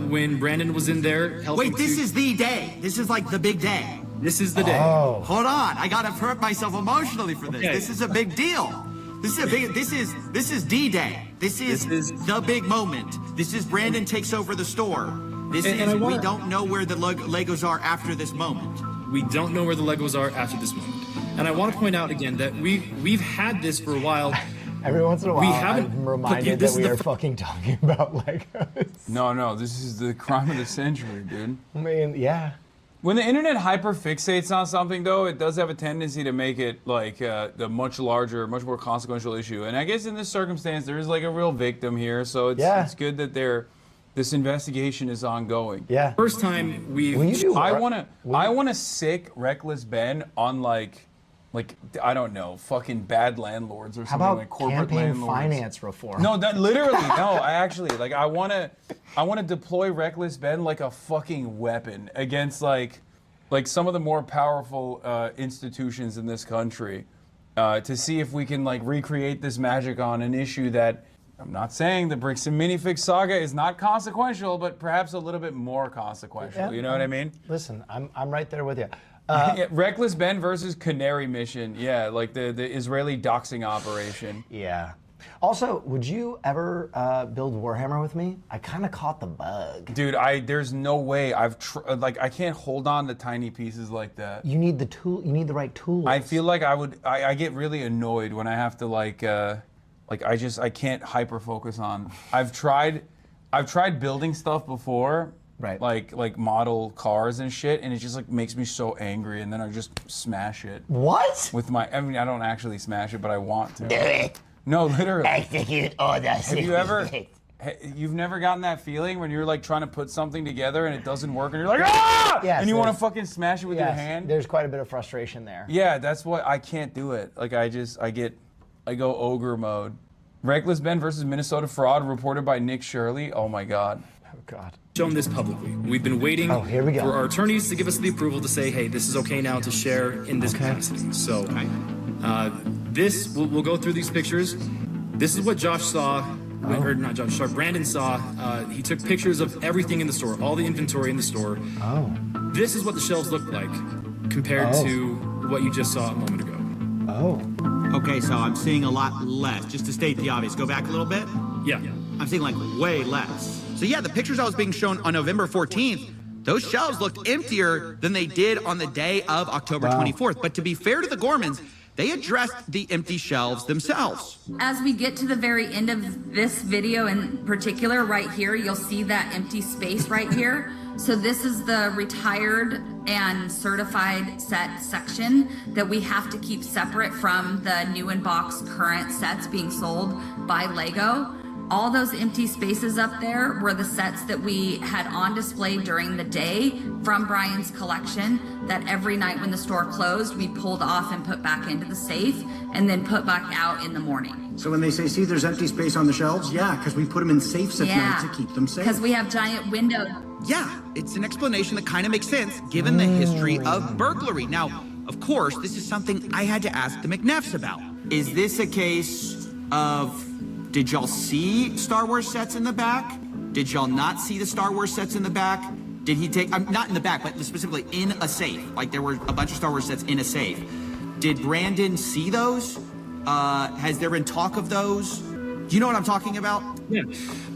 when Brandon was in there helping. Wait, this is the day. This is like the big day. This is the day. Oh. Hold on, I gotta hurt myself emotionally for this. Okay. This is a big deal. This is D-Day. This is the big moment. This is Brandon takes over the store. We don't know where the Legos are after this moment. We don't know where the Legos are after this moment. And I want to point out again that we've had this for a while. Every once in a while, I'm reminded that we are fucking talking about Legos. No, this is the crime of the century, dude. I mean, yeah. When the internet hyperfixates on something, though, it does have a tendency to make it like the much larger, much more consequential issue. And I guess in this circumstance, there is like a real victim here, so it's good that this investigation is ongoing. Yeah. First time I want to sick Reckless Ben on like I don't know, fucking bad landlords or something. How about like corporate campaign landlords. finance reform? No, that literally no. I actually I want to deploy Reckless Ben like a fucking weapon against like some of the more powerful institutions in this country to see if we can like recreate this magic on an issue that I'm not saying the bricks and minifig saga is not consequential, but perhaps a little bit more consequential. Yeah, you know what I mean? Listen, I'm right there with you. Reckless Ben versus Canary Mission. Yeah, like the Israeli doxing operation. Yeah. Also, would you ever build Warhammer with me? I kind of caught the bug. Dude, there's no way. I can't hold on to tiny pieces like that. You need the tool. You need the right tools. I feel like I get really annoyed when I have to I can't hyper focus on. I've tried building stuff before. Right. Like model cars and shit, and it just like makes me so angry, and then I just smash it. What? I don't actually smash it, but I want to. Do it. No, literally. Execute orders. Have you ever? You've never gotten that feeling when you're like trying to put something together and it doesn't work, and you're like, ah! Yes, and you want to fucking smash it with your hand. There's quite a bit of frustration there. Yeah, that's what I can't do it. Like I go ogre mode. Reckless Ben versus Minnesota fraud reported by Nick Shirley. Oh my God. Oh God. Shown this publicly. We've been waiting for our attorneys to give us the approval to say, hey, this is okay now to share in this capacity. So we'll go through these pictures. This is what Josh saw, or not Josh, sorry, Brandon saw. He took pictures of everything in the store, all the inventory in the store. Oh. This is what the shelves look like compared to what you just saw a moment ago. Oh. Okay, so I'm seeing a lot less. Just to state the obvious, go back a little bit. Yeah. I'm seeing like way less. So yeah, the pictures I was being shown on November 14th, those shelves looked emptier than they did on the day of October 24th. But to be fair to the Gormans, they addressed the empty shelves themselves. As we get to the very end of this video in particular, right here, you'll see that empty space right here. So this is the retired and certified set section that we have to keep separate from the new in box current sets being sold by Lego. All those empty spaces up there were the sets that we had on display during the day from Brian's collection that every night when the store closed, we pulled off and put back into the safe and then put back out in the morning. So when they say, see, there's empty space on the shelves, yeah, because we put them in safes at night to keep them safe. Because we have giant windows. Yeah, it's an explanation that kind of makes sense given the history of burglary. Now, of course, this is something I had to ask the McNeffs about. Is this a case of, did y'all see Star Wars sets in the back? Did y'all not see the Star Wars sets in the back? Did he take, not in the back, but specifically in a safe? Like there were a bunch of Star Wars sets in a safe. Did Brandon see those? Has there been talk of those? Do you know what I'm talking about? Yeah.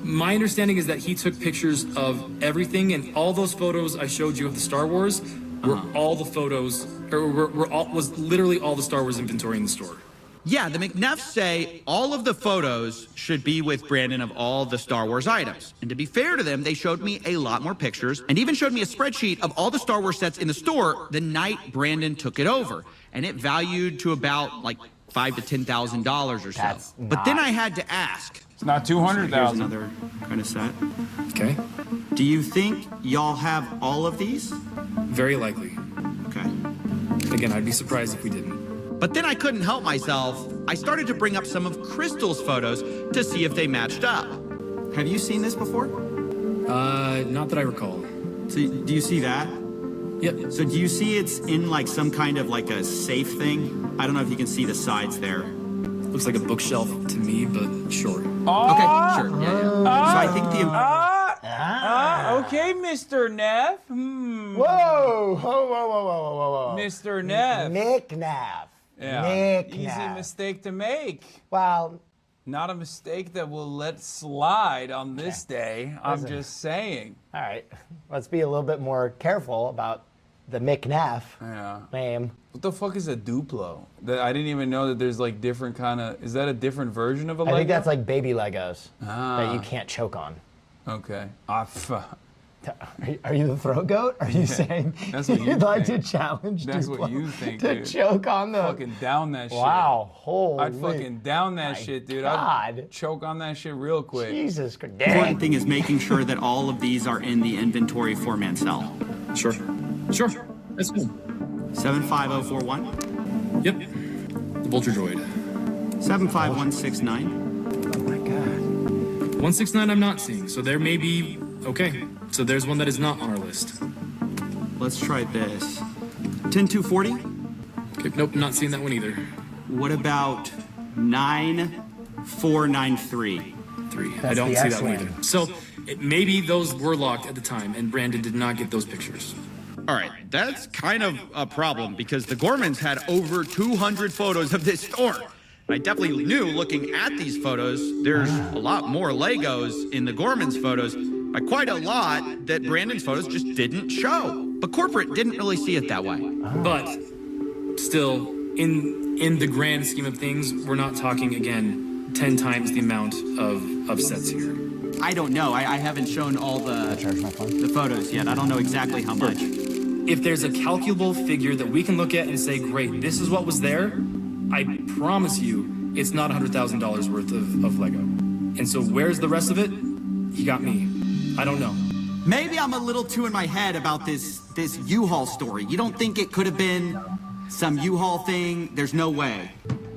My understanding is that he took pictures of everything, and all those photos I showed you of the Star Wars were all the photos, or was literally all the Star Wars inventory in the store. Yeah, the McNeffs say all of the photos should be with Brandon of all the Star Wars items. And to be fair to them, they showed me a lot more pictures and even showed me a spreadsheet of all the Star Wars sets in the store the night Brandon took it over. And it valued to about like $5,000 to $10,000 or so. But then I had to ask. It's not 200,000. Here's another kind of set. Okay. Do you think y'all have all of these? Very likely. Okay. Again, I'd be surprised if we didn't. But then I couldn't help myself. I started to bring up some of Crystal's photos to see if they matched up. Have you seen this before? Not that I recall. So do you see that? Yep. So do you see it's in like some kind of like a safe thing? I don't know if you can see the sides there. Looks like a bookshelf to me, but sure. Okay, sure. Yeah. So I think the... Okay, Mr. Neff. Whoa, whoa. Mr. Neff. McNaff. Yeah. Easy mistake to make. Well, not a mistake that we'll let slide on this day. I'm just saying. All right. Let's be a little bit more careful about the McNaff name. What the fuck is a Duplo? I didn't even know that there's like different kind of... Is that a different version of a Lego? I think that's like baby Legos that you can't choke on. Okay. Are you the throat goat? Are you saying that's what you'd like to challenge That's Duplo what you think, to dude. choke on the... Fucking down that shit. Wow, holy... I'd fucking down that shit, dude. God. I'd choke on that shit real quick. Jesus Christ. The important thing is making sure that all of these are in the inventory for Mansell. Sure. Sure. That's cool. 75041? Yep. The Vulture Droid. 75169. Oh my God. 169 I'm not seeing, so there may be... Okay, so there's one that is not on our list. Let's try this. 10240? Okay, nope, not seeing that one either. What about 9493? I don't see that one either. So maybe those were locked at the time, and Brandon did not get those pictures. All right, that's kind of a problem because the Gormans had over 200 photos of this store. I definitely knew looking at these photos, there's a lot more Legos in the Gormans photos, by quite a lot that Brandon's photos just didn't show. But corporate didn't really see it that way. But still, in the grand scheme of things, we're not talking, again, 10 times the amount of sets here. I don't know. I haven't shown all the photos yet. I don't know exactly how much. If there's a calculable figure that we can look at and say, great, this is what was there, I promise you it's not $100,000 worth of Lego. And so where's the rest of it? He got me. I don't know. Maybe I'm a little too in my head about this U-Haul story. You don't think it could have been some U-Haul thing? There's no way.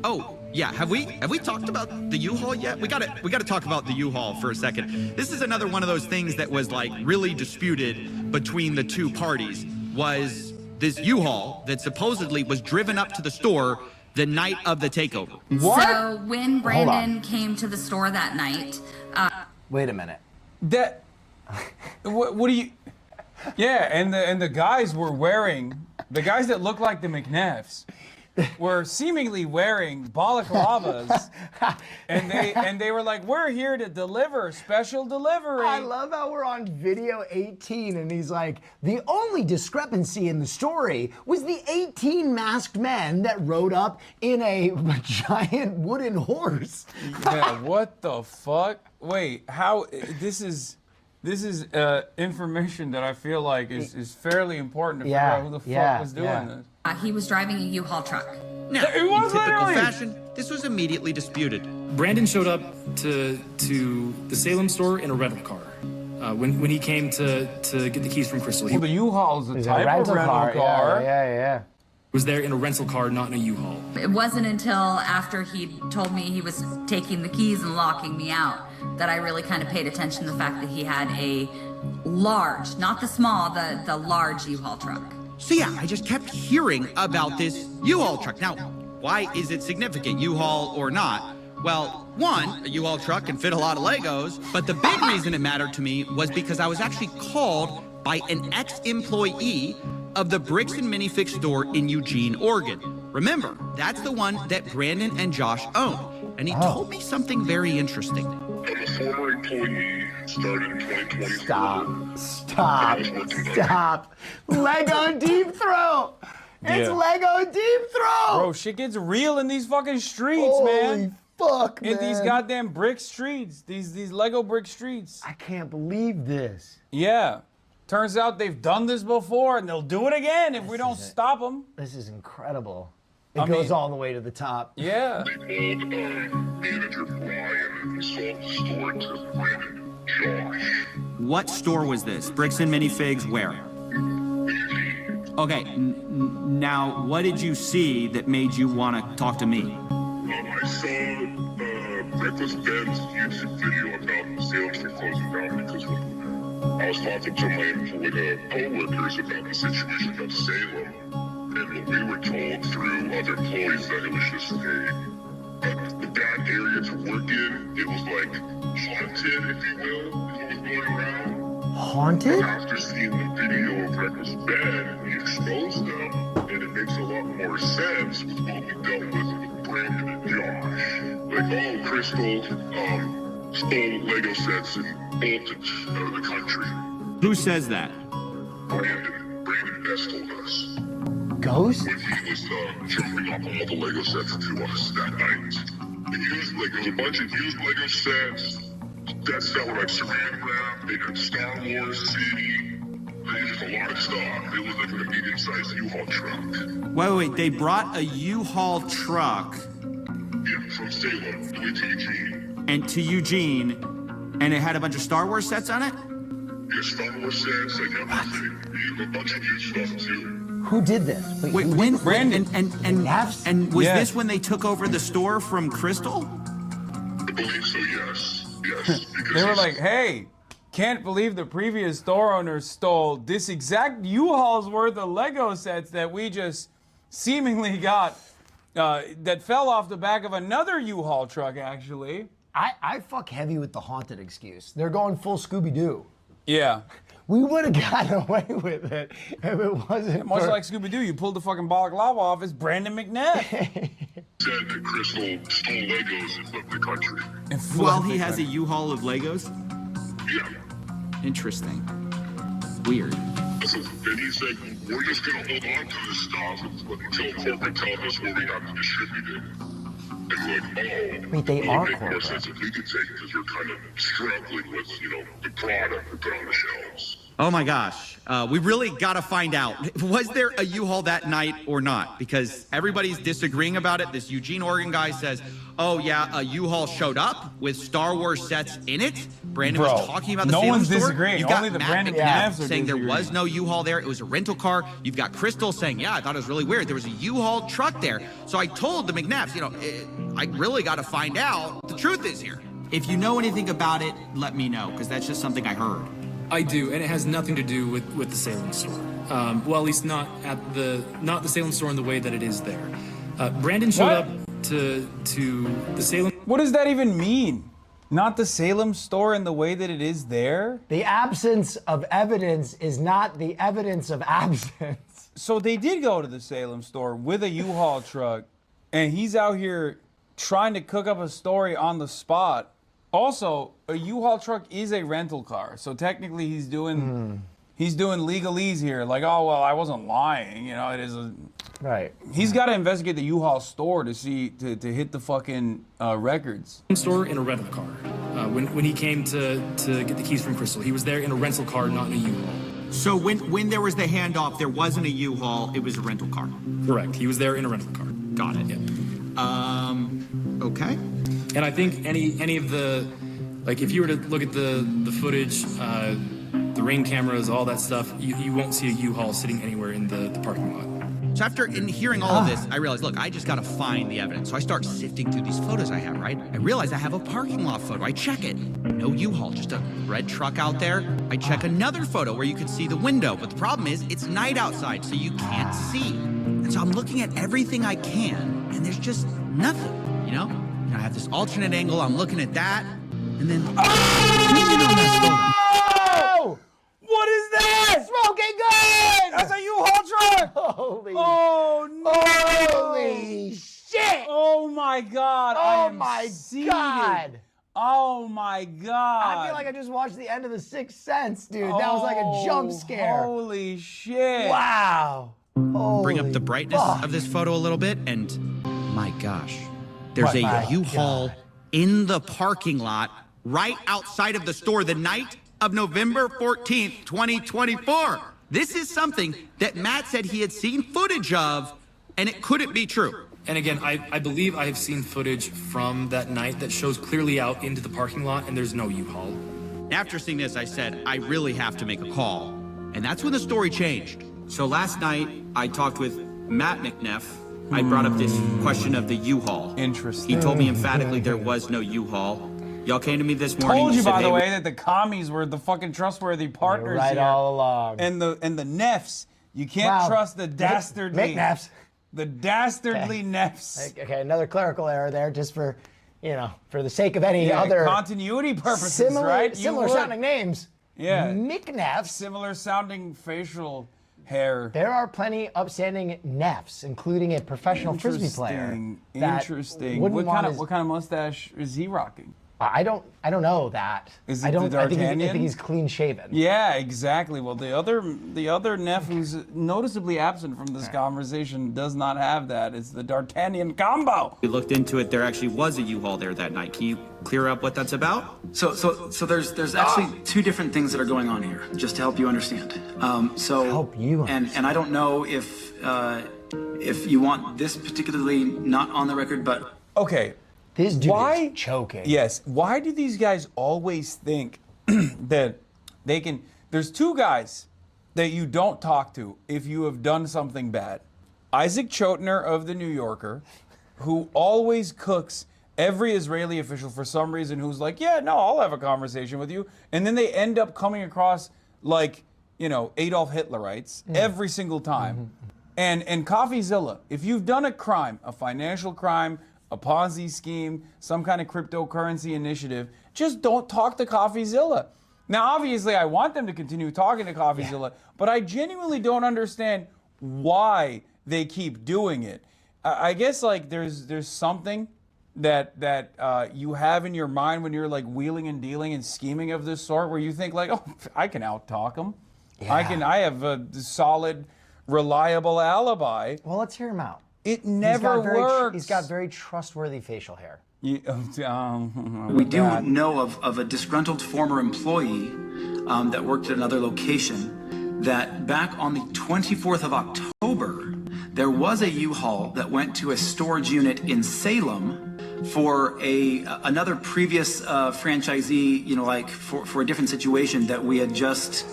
Oh, yeah. Have we talked about the U-Haul yet? We gotta talk about the U-Haul for a second. This is another one of those things that was like really disputed between the two parties. Was this U-Haul that supposedly was driven up to the store the night of the takeover. What? So when Brandon came to the store that night, wait a minute. What do you? Yeah, and the guys were wearing, the guys that look like the McNeffs were seemingly wearing balaclavas, and they were like, "We're here to deliver special delivery." I love how we're on video 18, and he's like, "The only discrepancy in the story was the 18 masked men that rode up in a giant wooden horse." Yeah, what the fuck? Wait, how? This is information that I feel like is fairly important to figure out who the fuck was doing this. He was driving a U-Haul truck. Now, It was in typical literally. fashion, this was immediately disputed. Brandon showed up to the Salem store in a rental car when he came to get the keys from Crystal. Well, the U-Haul is a type of rental car. Yeah. Was there in a rental car, not in a U-Haul. It wasn't until after he told me he was taking the keys and locking me out that I really kind of paid attention to the fact that he had a large, not the small, the large U-Haul truck. So yeah, I just kept hearing about this U-Haul truck. Now, why is it significant, U-Haul or not? Well, one, a U-Haul truck can fit a lot of Legos, but the big reason it mattered to me was because I was actually called by an ex-employee of the Bricks and Minifix store in Eugene, Oregon. Remember, that's the one that Brandon and Josh own. And he told me something very interesting. I'm a former employee, started in 2020. Stop. Lego deep throat. It's Lego deep throat. Bro, shit gets real in these fucking streets, man. Fuck, in these man. goddamn brick streets, these Lego brick streets. I can't believe this. Yeah. Turns out they've done this before, and they'll do it again if we don't stop them. This is incredible. It goes all the way to the top. Yeah. They called manager Brian and he sold the store to Brandon Josh. What store was this? Bricks and Minifigs where? Okay, now what did you see that made you want to talk to me? I saw Reckless Ben's YouTube video about Salem's for closing down because I was talking to my co-workers about the situation at Salem, and we were told through other employees that it was just a bad area to work in. It was like haunted, if you will, is what was going around. Haunted? After seeing the video of Reckless Ben, we exposed them, and it makes a lot more sense with what we dealt with Brandon and Josh. Like, oh, Crystal stole Lego sets and bolted out of the country. Who says that? Brandon Best told us. Ghost? When he was jumping off all the Lego sets to us that night. And used Legos, a bunch of used Lego sets. That's that were like saran wrap. They had Star Wars CD. They used a lot of stuff. It was like a medium-sized U-Haul truck. Wait, they brought a U-Haul truck. Yeah, from Salem to Eugene. And to Eugene, and it had a bunch of Star Wars sets on it? Yeah, Star Wars sets, like everything. A bunch of used stuff too. Who did this? Wait, when Brandon and was this when they took over the store from Crystal? I believe so, yes. Yes. They were like, hey, can't believe the previous store owner stole this exact U-Haul's worth of Lego sets that we just seemingly got that fell off the back of another U-Haul truck, actually. I fuck heavy with the haunted excuse. They're going full Scooby-Doo. Yeah. We would have gotten away with it if it wasn't Much for... like Scooby-Doo, you pulled the fucking balaclava off, it's Brandon McNeff. Said that Crystal stole Legos and flipped the country. While he has a U-Haul of Legos? Yeah. Interesting. Weird. And he said, we're just going to hold on to this stuff until corporate tells us where we have to distribute it. And we're like, oh, wait, they it are would make more corporate. sense if we could take it because we're kind of struggling with, the product we put on the shelves. Oh my gosh. We really got to find out. Was there a U-Haul that night or not? Because everybody's disagreeing about it. This Eugene, Oregon guy says, oh yeah, a U-Haul showed up with Star Wars sets in it. Brandon was talking about the no Salem one's store. disagreeing. You've got Only the Matt Brandon McNabb McNabbs are saying there was disagreeing. no U-Haul there. It was a rental car. You've got Crystal saying, yeah, I thought it was really weird. There was a U-Haul truck there. So I told the McNabbs, I really got to find out what the truth is here. If you know anything about it, let me know, because that's just something I heard. I do, and it has nothing to do with the Salem store. Well, at least not the Salem store in the way that it is there. Brandon showed up to the Salem. What does that even mean? Not the Salem store in the way that it is there? The absence of evidence is not the evidence of absence. So they did go to the Salem store with a U-Haul truck, and he's out here trying to cook up a story on the spot. Also, a U-Haul truck is a rental car, so technically he's doing legalese here. Like, oh well, I wasn't lying. You know, it is a right. He's got to investigate the U-Haul store to see to hit the fucking records. Store in a rental car. When he came to get the keys from Crystal, he was there in a rental car, not in a U-Haul. So when there was the handoff, there wasn't a U-Haul, it was a rental car. Correct. He was there in a rental car. Got it. Yeah. Okay. And I think any of the, like, if you were to look at the footage, the ring cameras, all that stuff, you won't see a U-Haul sitting anywhere in the parking lot. So after hearing all of this, I realized, look, I just got to find the evidence. So I start sifting through these photos I have, right? I realize I have a parking lot photo. I check it. No U-Haul, just a red truck out there. I check another photo where you can see the window. But the problem is it's night outside, so you can't see. And so I'm looking at everything I can, and there's just nothing, you know? I have this alternate angle. I'm looking at that, and then... Oh! What is that? Smoking gun! That's a U-Haul truck! Holy! Oh no! Holy shit! Oh my god! Oh my god! Oh my god! I feel like I just watched the end of The Sixth Sense, dude. That was like a jump scare. Holy shit! Wow! Bring up the brightness of this photo a little bit, and my gosh, there's a U-Haul in the parking lot right outside of the store the night of November 14th, 2024. This is something that Matt said he had seen footage of, and it couldn't be true. And again, I believe I have seen footage from that night that shows clearly out into the parking lot, and there's no U-Haul. After seeing this, I said, I really have to make a call. And that's when the story changed. So last night, I talked with Matt McNeff. I brought up this question of the U-Haul. Interesting. He told me emphatically there was no U-Haul. Y'all came to me this morning. Told you, by the way, that the commies were the fucking trustworthy partners right here. all along. And the Neffs. You can't trust the dastardly. McNeffs. The dastardly Neffs. Okay, another clerical error there, just for, you know, for the sake of any other continuity purposes, right? Similar sounding names. Yeah. McNeffs. Similar sounding facial hair. There are plenty upstanding Neffs, including a professional frisbee player. Interesting. What kind of mustache is he rocking? I don't know that. Is it the D'Artagnan? I think he's clean shaven. Yeah, exactly. Well, the other Neff who's noticeably absent from this conversation does not have that. It's the D'Artagnan combo. We looked into it. There actually was a U-Haul there that night. Can you clear up what that's about? So there's actually two different things that are going on here, just to help you understand. Help you understand. And I don't know if you want this particularly not on the record, but okay. This dude is choking. Yes. Why do these guys always think that they can... There's two guys that you don't talk to if you have done something bad. Isaac Chotiner of The New Yorker, who always cooks every Israeli official for some reason, who's like, yeah, no, I'll have a conversation with you. And then they end up coming across like, you know, Adolf Hitlerites every single time. And CoffeeZilla, if you've done a crime, a financial crime, a Ponzi scheme, some kind of cryptocurrency initiative, just don't talk to CoffeeZilla. Now, obviously, I want them to continue talking to CoffeeZilla, but I genuinely don't understand why they keep doing it. I guess like there's something that you have in your mind when you're like wheeling and dealing and scheming of this sort, where you think like, oh, I can out-talk them. Yeah. I have a solid, reliable alibi. Well, let's hear him out. It never works. He's got very trustworthy facial hair. We do know of a disgruntled former employee that worked at another location that back on the 24th of October, there was a U-Haul that went to a storage unit in Salem for another previous franchisee, you know, like for a different situation that we had just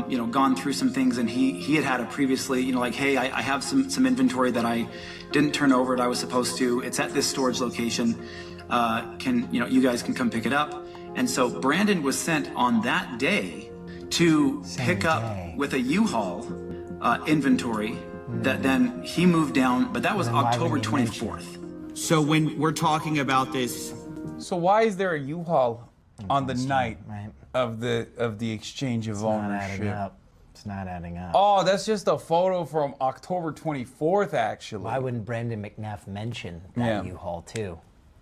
you know, gone through some things, and he had a previously, you know, like, hey, I have some inventory that I didn't turn over that I was supposed to. It's at this storage location. You guys can come pick it up. And so Brandon was sent on that day to pick up with a U-Haul inventory that then he moved down, but that was October 24th. So when we're talking about this. So why is there a U-Haul on the night of the exchange of ownership? It's not adding up. Oh, that's just a photo from October 24th, actually. Why wouldn't Brandon McNeff mention that U-Haul too?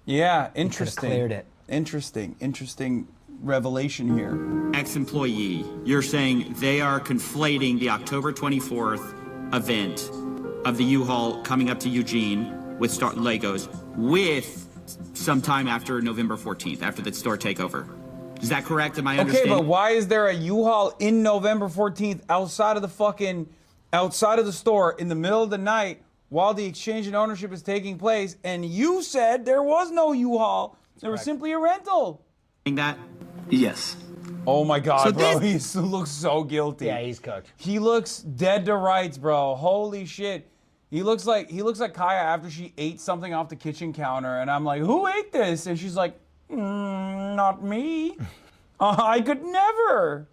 Yeah, interesting. He could have cleared it. Interesting revelation here. Ex-employee, you're saying they are conflating the October 24th event of the U-Haul coming up to Eugene with Legos with some time after November 14th, after the store takeover. Is that correct? Am I understanding? Okay, but why is there a U-Haul in November 14th outside of the store in the middle of the night while the exchange and ownership is taking place? And you said there was no U-Haul. There was simply a rental. That? Yes. Oh my God, So bro, he looks so guilty. Yeah, he's cooked. He looks dead to rights, bro. Holy shit. He looks like Kaya after she ate something off the kitchen counter, and I'm like, who ate this? And she's like, not me. I could never.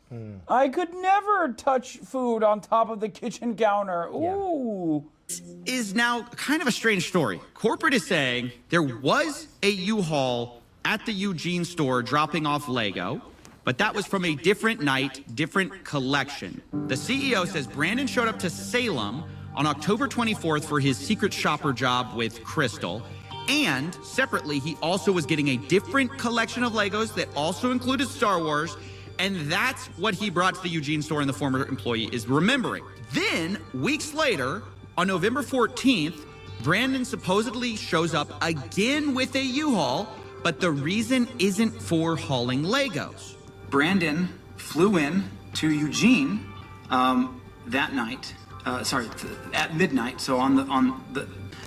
I could never touch food on top of the kitchen counter. Ooh. This is now kind of a strange story. Corporate is saying there was a U-Haul at the Eugene store dropping off Lego, but that was from a different night, different collection. The CEO says Brandon showed up to Salem on October 24th for his secret shopper job with Crystal. And separately, he also was getting a different collection of Legos that also included Star Wars. And that's what he brought to the Eugene store, and the former employee is remembering. Then, weeks later, on November 14th, Brandon supposedly shows up again with a U-Haul, but the reason isn't for hauling Legos. Brandon flew in to Eugene that night. At midnight. So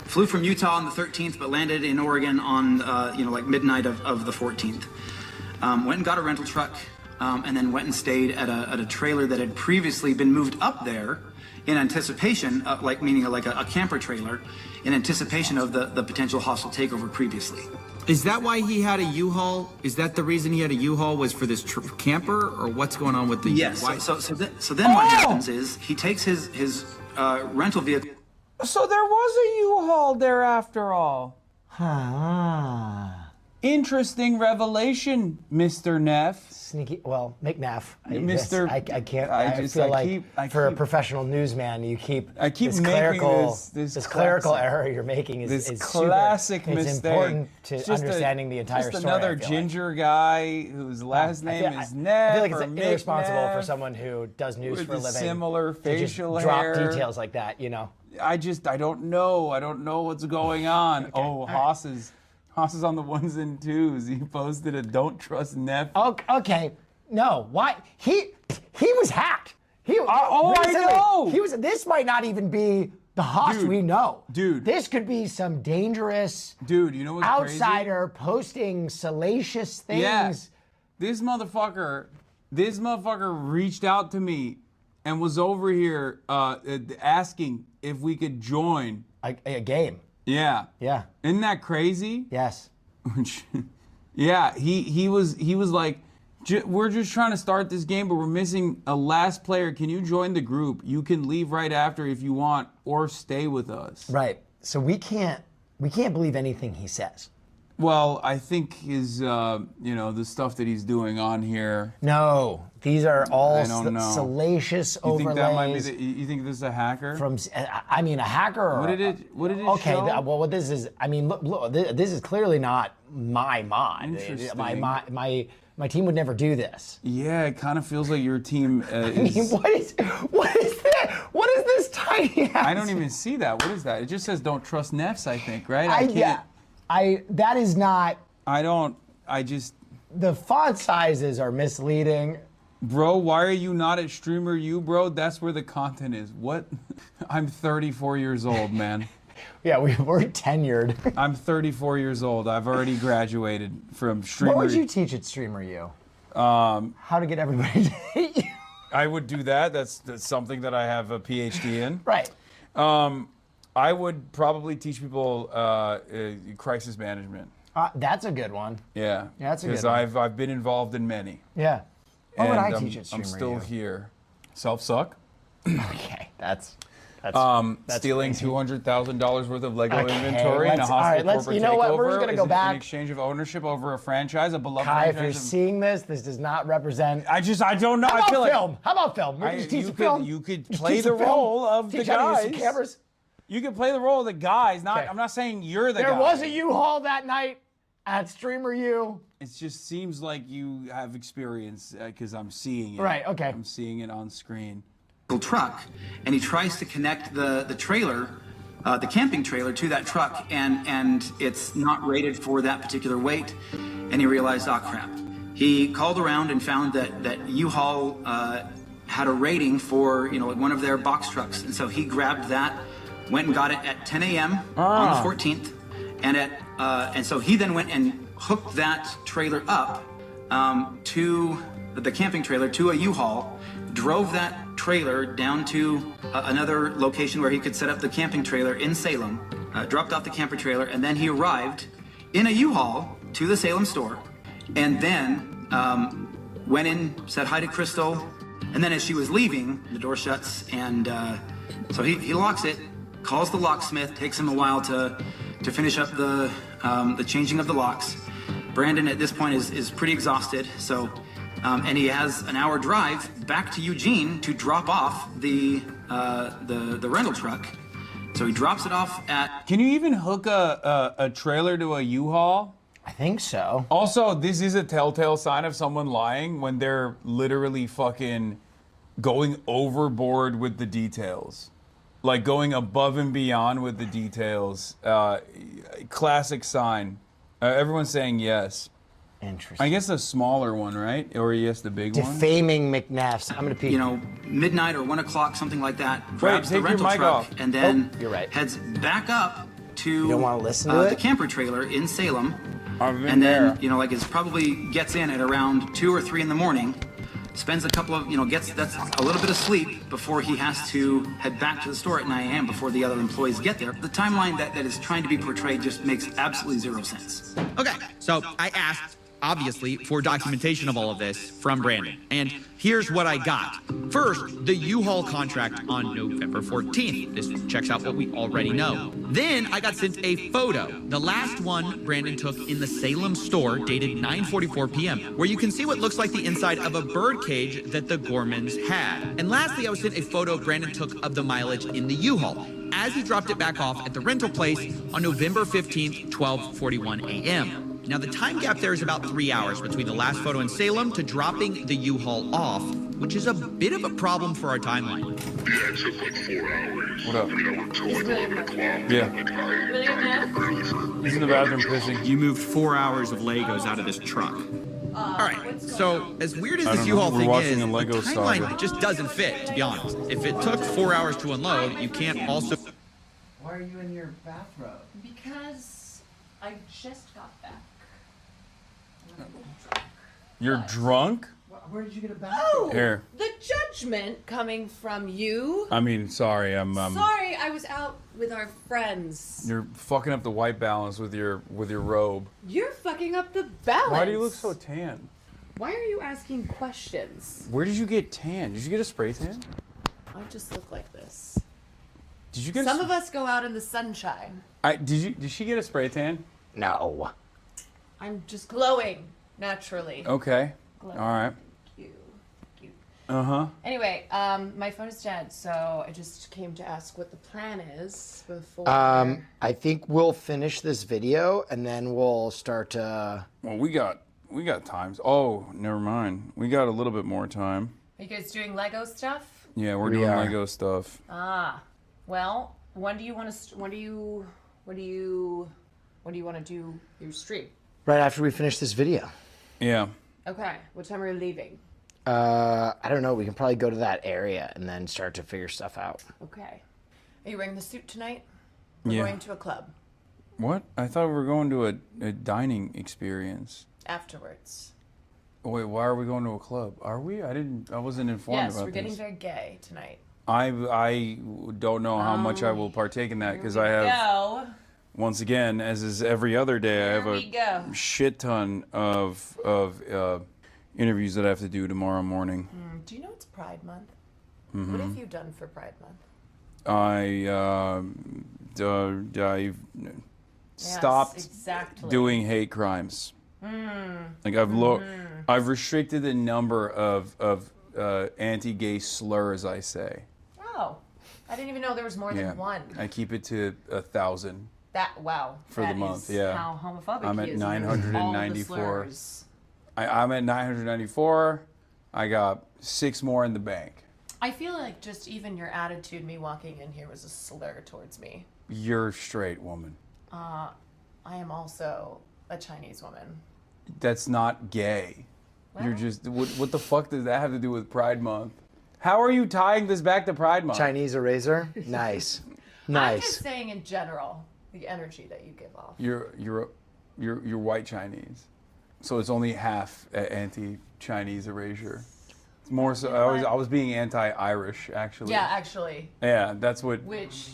flew from Utah on the 13th, but landed in Oregon on like midnight of the 14th. Went and got a rental truck, and then went and stayed at a trailer that had previously been moved up there in anticipation, meaning like a camper trailer, in anticipation of the potential hostile takeover previously. Is that why he had a U-Haul? Is that the reason he had a U-Haul, was for this camper, or what's going on with the? Yes. So then what happens is he takes his rental vehicle. So there was a U-Haul there after all. Interesting revelation, Mr. Neff. Sneaky, well, McNeff. Mr. I can't. I feel like for a professional newsman, you keep this clerical error you're making is classic super, mistake. It's important to understanding the entire story. Just another ginger guy whose last name is Neff. I feel like it's irresponsible for someone who does news for a living. Similar facial hair. Drop details like that, you know. I don't know. I don't know what's going on. Okay. Haas is on the ones and twos. He posted a "Don't trust Neff." Okay, no. Why? He was hacked. I know. This might not even be the Haas we know. Dude, this could be some dangerous. Dude, you know what's outsider crazy? Posting salacious things. Yeah. This motherfucker reached out to me and was over here asking if we could join a game. Yeah. Yeah. Isn't that crazy? Yes. Yeah, he was like, we're just trying to start this game, but we're missing a last player. Can you join the group? You can leave right after if you want, or stay with us. Right. So we can't believe anything he says. Well, I think his, the stuff that he's doing on here. No, these are all salacious overlays. You think that might be you think this is a hacker? A hacker. Or, what did it okay, show? Well, what this is, look, this is clearly not my mod. Interesting. My team would never do this. Yeah, it kind of feels like your team is... I mean, what is that? What is this tiny house? I don't even see that. What is that? It just says don't trust Neffs, I think, right? That is not... The font sizes are misleading. Bro, why are you not at Streamer U, bro? That's where the content is. What? I'm 34 years old, man. Yeah, we're tenured. I'm 34 years old. I've already graduated from Streamer. What would you teach at Streamer U? How to get everybody to hate you. I would do that. That's something that I have a PhD in. Right. I would probably teach people crisis management. That's a good one. Yeah. That's a good one. one. Because I've been involved in many. Yeah. What would I teach at Streamer I'm still U? here. Self-suck. Okay, that's... Stealing $200,000 worth of Lego Okay, inventory in a hostile corporate you know what? We're just takeover gonna go back in exchange of ownership over a franchise, a beloved Kai, if franchise. you're seeing this does not represent. I don't know. How I about feel like film? How about film? We're just teach film. you could Just play teach the some film. role of the Teach how to use guys. some cameras. You could play the role of the guys. Not. Okay. I'm not saying you're the guy. There was a U-Haul that night at Streamer U. It just seems like you have experience because I'm seeing it. Right, okay. I'm seeing it on screen. Truck, and he tries to connect the trailer, the camping trailer, to that truck, and it's not rated for that particular weight, and he realized, oh crap. He called around and found that U-Haul had a rating for one of their box trucks, and so he grabbed that, went and got it at 10 a.m. on the 14th, and so he then went and hooked that trailer up to the camping trailer to a U-Haul, drove that trailer down to another location where he could set up the camping trailer in Salem, dropped off the camper trailer, and then he arrived in a U-Haul to the Salem store, and then went in, said hi to Crystal, and then as she was leaving, the door shuts, and so he locks it, calls the locksmith, takes him a while to finish up the changing of the locks. Brandon at this point is pretty exhausted, so and he has an hour drive back to Eugene to drop off the rental truck. So he drops it off at. Can you even hook a trailer to a U-Haul? I think so. Also, this is a telltale sign of someone lying when they're literally fucking going overboard with the details. Like going above and beyond with the details. Classic sign. Everyone's saying yes. Interesting. I guess the smaller one, right? Or yes, the big one? Defaming McNaffs. I'm gonna pee. Midnight or 1 o'clock, something like that. Grabs take the rental your mic truck off. and then you're right. heads back up to You don't want to listen to the it? camper trailer in Salem. I've been And then, there. like it probably gets in at around 2 or 3 in the morning. Spends a couple of, that's a little bit of sleep before he has to head back to the store at 9 a.m. before the other employees get there. The timeline that is trying to be portrayed just makes absolutely zero sense. Okay, so I asked, obviously, for documentation of all of this from Brandon. And here's what I got. First, the U-Haul contract on November 14th. This checks out what we already know. Then I got sent a photo, the last one Brandon took in the Salem store, dated 9:44 p.m., where you can see what looks like the inside of a bird cage that the Gormans had. And lastly, I was sent a photo Brandon took of the mileage in the U-Haul as he dropped it back off at the rental place on November 15th, 12:41 a.m. Now, the time gap there is about 3 hours between the last photo in Salem to dropping the U-Haul off, which is a bit of a problem for our timeline. Yeah, it took like 4 hours. What up? I mean, I worked till like 11 o'clock. Yeah. Like, I got up early for. He's in the bathroom pissing. You moved 4 hours of Legos out of this truck. All right, so as weird as I this don't know. U-Haul We're thing watching is, a the Lego timeline saga. just doesn't fit, to be honest. If it took 4 hours to unload, you can't also... Why are you in your bathrobe? Because I just got back. You're drunk? Where did you get a Oh, Here. the judgment coming from you. I mean, sorry, I'm. Sorry, I was out with our friends. You're fucking up the white balance with your robe. You're fucking up the balance. Why do you look so tan? Why are you asking questions? Where did you get tan? Did you get a spray tan? I just look like this. Did you get? Some of us go out in the sunshine. Did she get a spray tan? No. I'm just glowing naturally. Okay. Glowing. All right. Cute. Uh-huh. Anyway, my phone is dead, so I just came to ask what the plan is before. I think we'll finish this video and then we'll start to. Well, we got times. Oh, never mind. We got a little bit more time. Are you guys doing Lego stuff? Yeah, we're doing Lego stuff. Well, when do you want to? When do you want to do your stream? Right after we finish this video. Yeah. Okay. What time are you leaving? I don't know. We can probably go to that area and then start to figure stuff out. Okay. Are you wearing the suit tonight? We're Yeah. going to a club What? I thought we were going to a dining experience. afterwards. Wait, why are we going to a club? Are we? I wasn't informed Yes, about we're getting this. very gay tonight. I don't know how much I will partake in that because I have, Go. once again, as is every other day, I have we go. a shit ton of interviews that I have to do tomorrow morning. Do you know it's Pride Month? Mhm. What have you done for Pride Month? stopped doing hate crimes. Like I've restricted the number of anti-gay slurs I say. Oh, I didn't even know there was more than one. I keep it to 1,000. Wow. For the month, yeah. How homophobic I'm he at is. 994. I'm at 994. I got 6 more in the bank. I feel like just even your attitude, me walking in here, was a slur towards me. You're a straight woman. I am also a Chinese woman. That's not gay. Well, You're just, what the fuck does that have to do with Pride Month? How are you tying this back to Pride Month? Chinese eraser? Nice. I'm just saying in general, the energy that you give off. You're white Chinese. So it's only half anti-Chinese erasure. It's more so, I was being anti-Irish, actually. Yeah, actually. Yeah, that's what, Which,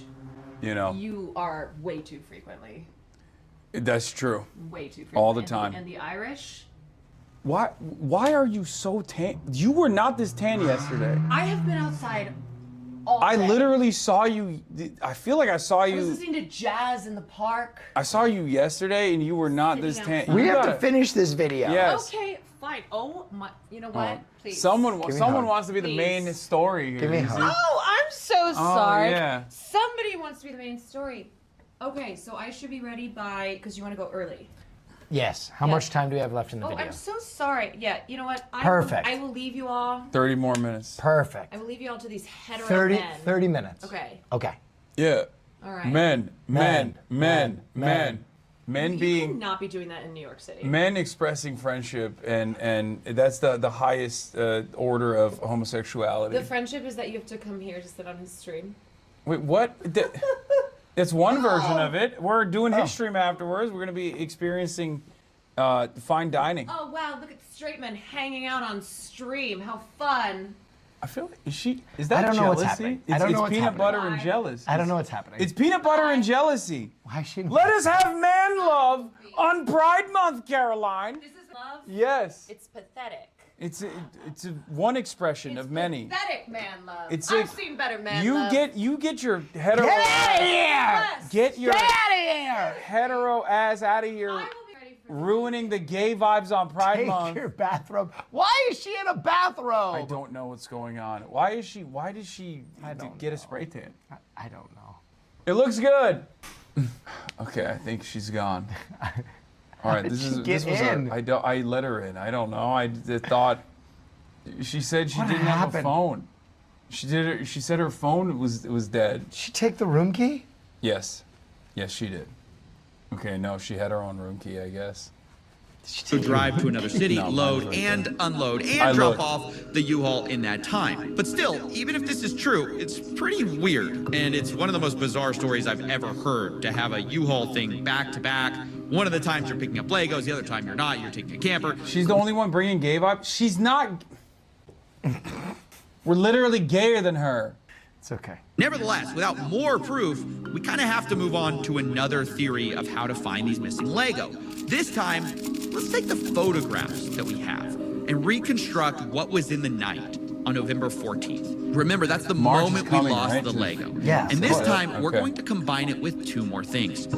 you know. you are way too frequently. That's true. Way too frequently. All the time. And the Irish? Why are you so tan? You were not this tan yesterday. I have been outside all day. I literally saw you, I feel like I saw you. I was listening to jazz in the park. I saw you yesterday and you were not this tan. We have to finish this video. Yes. Okay, fine. Oh my, you know what? Please. Someone wants to be the main story here. Give me a hug. Oh, I'm so sorry. Yeah. Somebody wants to be the main story. Okay, so I should be ready by, because you want to go early. Yes. How much time do we have left in the video? I'm so sorry. Yeah, you know what? Perfect. I will leave you all. 30 more minutes. Perfect. I will leave you all to these hetero 30 minutes. Okay. Okay. Yeah. All right. Men You being cannot be doing that in New York City. men expressing friendship and that's the highest order of homosexuality. The friendship is that you have to come here to sit on his stream. Wait, what? That's one version of it. We're doing his stream afterwards. We're going to be experiencing fine dining. Oh wow, look at straight men hanging out on stream. How fun. I feel like, is that I don't know what's jealousy? happening. I don't know what's peanut happening. butter and jealousy. I don't know what's happening. It's peanut butter and jealousy. Why she? Let us have man love on Pride Month, Caroline. This is love? Yes. It's pathetic. It's one expression of many. Pathetic man love. I've seen better man you love. You get your hetero. Get out of here! Yes. Get your Get out of here! hetero ass out of here. Ruining the gay vibes on Pride Take Month. your bathrobe. Why is she in a bathrobe? I don't know what's going on. Why did she get a spray tan? I don't know. It looks good. Okay, I think she's gone. All right, this was I let her in. I don't know. I thought she said she didn't have a phone. She said her phone was dead. Did she take the room key? Yes. Yes, she did. Okay, no, she had her own room key, I guess. To drive to another city, load and unload and drop off the U-Haul in that time. But still, even if this is true, it's pretty weird. And it's one of the most bizarre stories I've ever heard, to have a U-Haul thing back to back. One of the times you're picking up Legos, the other time you're not, you're taking a camper. She's the only one bringing gay vibes? She's not. We're literally gayer than her. It's okay. Nevertheless, without more proof, we kind of have to move on to another theory of how to find these missing Lego. This time, let's take the photographs that we have and reconstruct what was in the night on November 14th. Remember, that's the moment we lost the Lego. Yeah. And this time, we're going to combine it with 2 more things.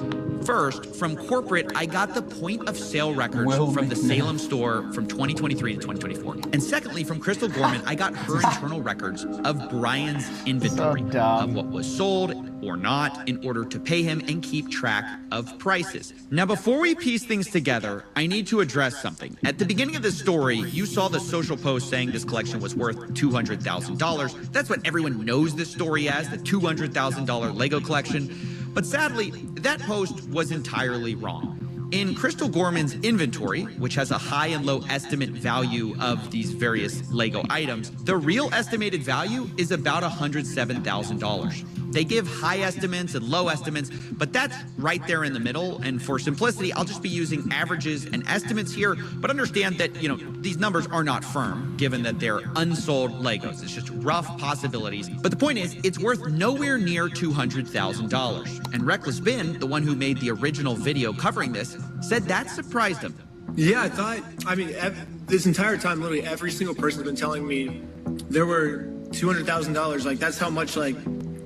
First, from corporate, I got the point of sale records from the Salem store from 2023 to 2024. And secondly, from Crystal Gorman, I got her internal records of Brian's inventory of what was sold or not in order to pay him and keep track of prices. Now, before we piece things together, I need to address something. At the beginning of this story, you saw the social post saying this collection was worth $200,000. That's what everyone knows this story as, the $200,000 Lego collection. But sadly, that post was entirely wrong. In Crystal Gorman's inventory, which has a high and low estimate value of these various Lego items, the real estimated value is about $107,000. They give high estimates and low estimates, but that's right there in the middle. And for simplicity, I'll just be using averages and estimates here, but understand that, these numbers are not firm, given that they're unsold Legos. It's just rough possibilities. But the point is, it's worth nowhere near $200,000. And Reckless Ben, the one who made the original video covering this, said that surprised him. Yeah, this entire time, literally every single person's been telling me there were $200,000. Like, that's how much,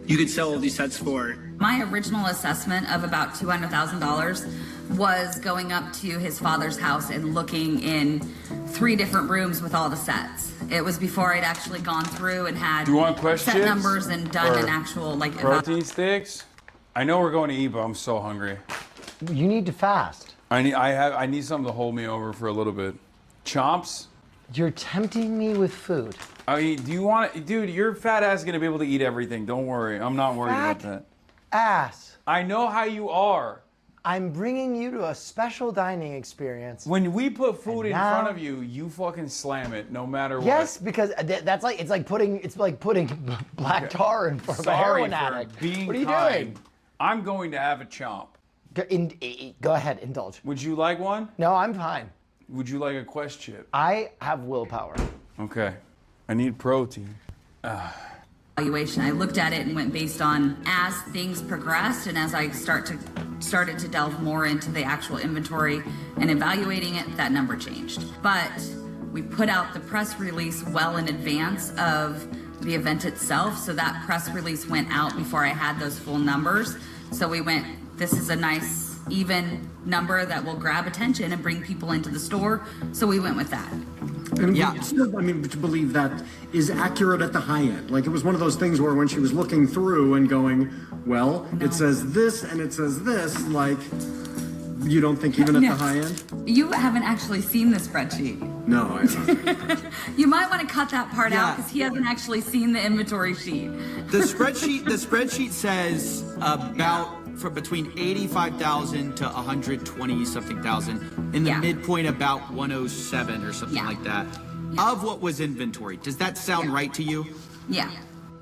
you could sell all these sets for? My original assessment of about $200,000 was going up to his father's house and looking in 3 different rooms with all the sets. It was before I'd actually gone through and had set numbers and done an actual like protein sticks. I know we're going to eat, but I'm so hungry. You need to fast. I need something to hold me over for a little bit. Chomps? You're tempting me with food. I mean, do you want it? Dude, your fat ass is gonna be able to eat everything. Don't worry. I'm not worried about that. Ass. I know how you are. I'm bringing you to a special dining experience. When we put food in front of you, you fucking slam it, no matter what. Yes, because it's like putting black tar in front of a heroin addict. Being what are you kind. doing? I'm going to have a chomp. Go ahead, indulge. Would you like one? No, I'm fine. Would you like a Quest chip? I have willpower. Okay. I need protein. Evaluation. I looked at it and went based on as things progressed and as I started to delve more into the actual inventory and evaluating it, that number changed. But we put out the press release well in advance of the event itself, so that press release went out before I had those full numbers. So we went, this is a nice even number that will grab attention and bring people into the store, so we went with that. And still, I mean, to believe that is accurate at the high end. Like, it was one of those things where when she was looking through and going, well, it says this and it says this, like, you don't think even at the high end? You haven't actually seen the spreadsheet. No, I haven't. You might want to cut that part out because he hasn't actually seen the inventory sheet. The spreadsheet says about for between 85,000 to 120 something thousand. In the midpoint, about 107 or something like that. Of what was inventory. Does that sound right to you? Yeah.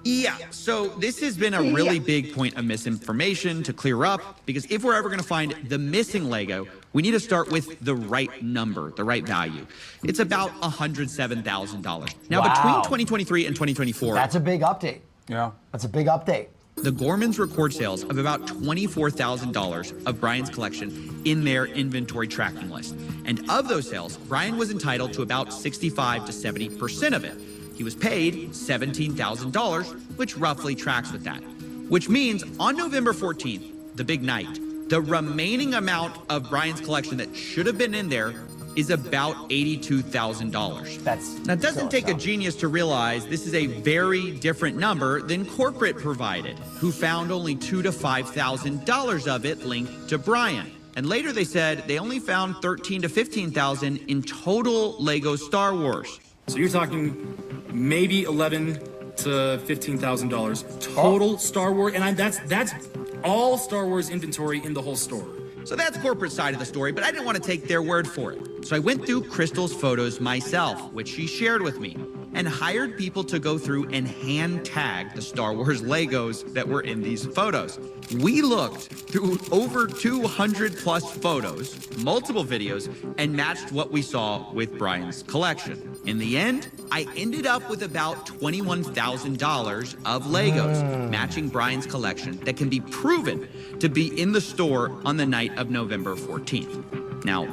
Yeah, so this has been a really big point of misinformation to clear up, because if we're ever going to find the missing Lego, we need to start with the right number, the right value. It's about $107,000. Now, between 2023 and 2024... That's a big update. Yeah. That's a big update. The Gormans record sales of about $24,000 of Brian's collection in their inventory tracking list. And of those sales, Brian was entitled to about 65 to 70% of it. He was paid $17,000, which roughly tracks with that. Which means on November 14th, the big night, the remaining amount of Brian's collection that should have been in there is about $82,000. Now, it doesn't take a genius to realize this is a very different number than corporate provided, who found only $2,000 to $5,000 of it linked to Brian. And later they said they only found $13,000 to $15,000 in total Lego Star Wars. So you're talking maybe $11,000 to $15,000 total Star Wars, and that's all Star Wars inventory in the whole store. So that's corporate side of the story, but I didn't want to take their word for it. So I went through Crystal's photos myself, which she shared with me, and hired people to go through and hand tag the Star Wars Legos that were in these photos. We looked through over 200 plus photos, multiple videos, and matched what we saw with Brian's collection. In the end, I ended up with about $21,000 of Legos matching Brian's collection that can be proven to be in the store on the night of November 14th. Now,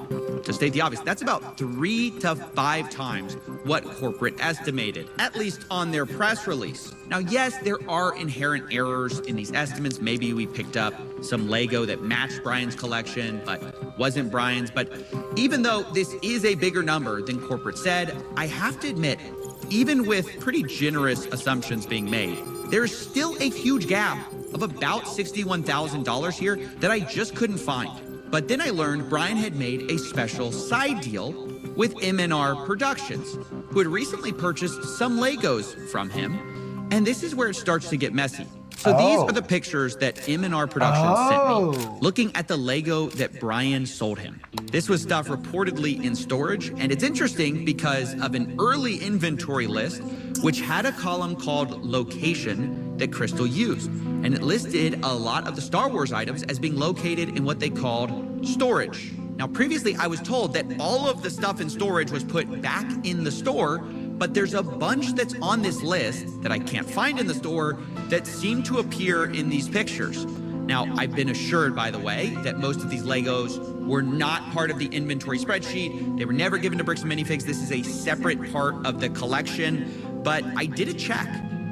to state the obvious, that's about 3 to 5 times what corporate estimated, at least on their press release. Now, yes, there are inherent errors in these estimates. Maybe we picked up some Lego that matched Brian's collection, but wasn't Brian's. But even though this is a bigger number than corporate said, I have to admit, even with pretty generous assumptions being made, there's still a huge gap of about $61,000 here that I just couldn't find. But then I learned Brian had made a special side deal with MNR Productions, who had recently purchased some Legos from him. And this is where it starts to get messy. So these are the pictures that MNR Productions sent me, looking at the Lego that Brian sold him. This was stuff reportedly in storage, and it's interesting because of an early inventory list, which had a column called Location that Crystal used. And it listed a lot of the Star Wars items as being located in what they called storage. Now, previously, I was told that all of the stuff in storage was put back in the store, but there's a bunch that's on this list that I can't find in the store that seem to appear in these pictures. Now, I've been assured, by the way, that most of these Legos were not part of the inventory spreadsheet. They were never given to Bricks and Minifigs. This is a separate part of the collection, but I did a check.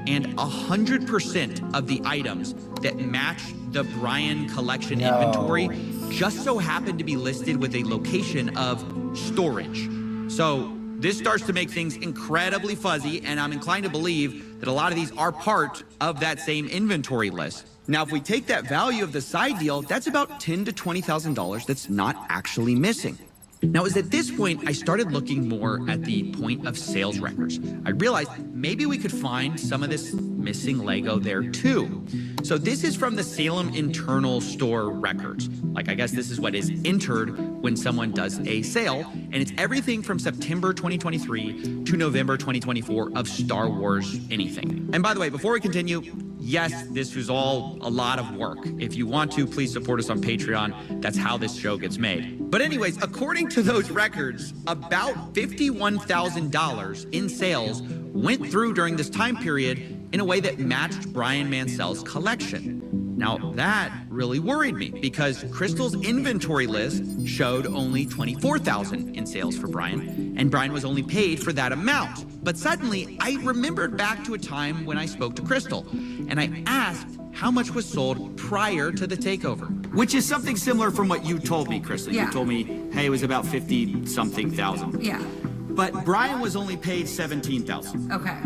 and 100% of the items that match the Brian collection inventory just so happen to be listed with a location of storage. So this starts to make things incredibly fuzzy, and I'm inclined to believe that a lot of these are part of that same inventory list. Now, if we take that value of the side deal, that's about $10,000 to $20,000 that's not actually missing. Now, it was at this point I started looking more at the point of sales records. I realized maybe we could find some of this missing Lego there too. So this is from the Salem internal store records. Like, I guess this is what is entered when someone does a sale, and it's everything from September 2023 to November 2024 of Star Wars anything. And by the way, before we continue, yes, this was all a lot of work. If you want to, please support us on Patreon. That's how this show gets made. But anyways, according to those records, about $51,000 in sales went through during this time period in a way that matched Brian Mansell's collection. Now, that really worried me because Crystal's inventory list showed only $24,000 in sales for Brian, and Brian was only paid for that amount. But suddenly, I remembered back to a time when I spoke to Crystal, and I asked how much was sold prior to the takeover. Which is something similar from what you told me, Crystal. Yeah. You told me, hey, it was about 50-something thousand. Yeah. But Brian was only paid $17,000. Okay.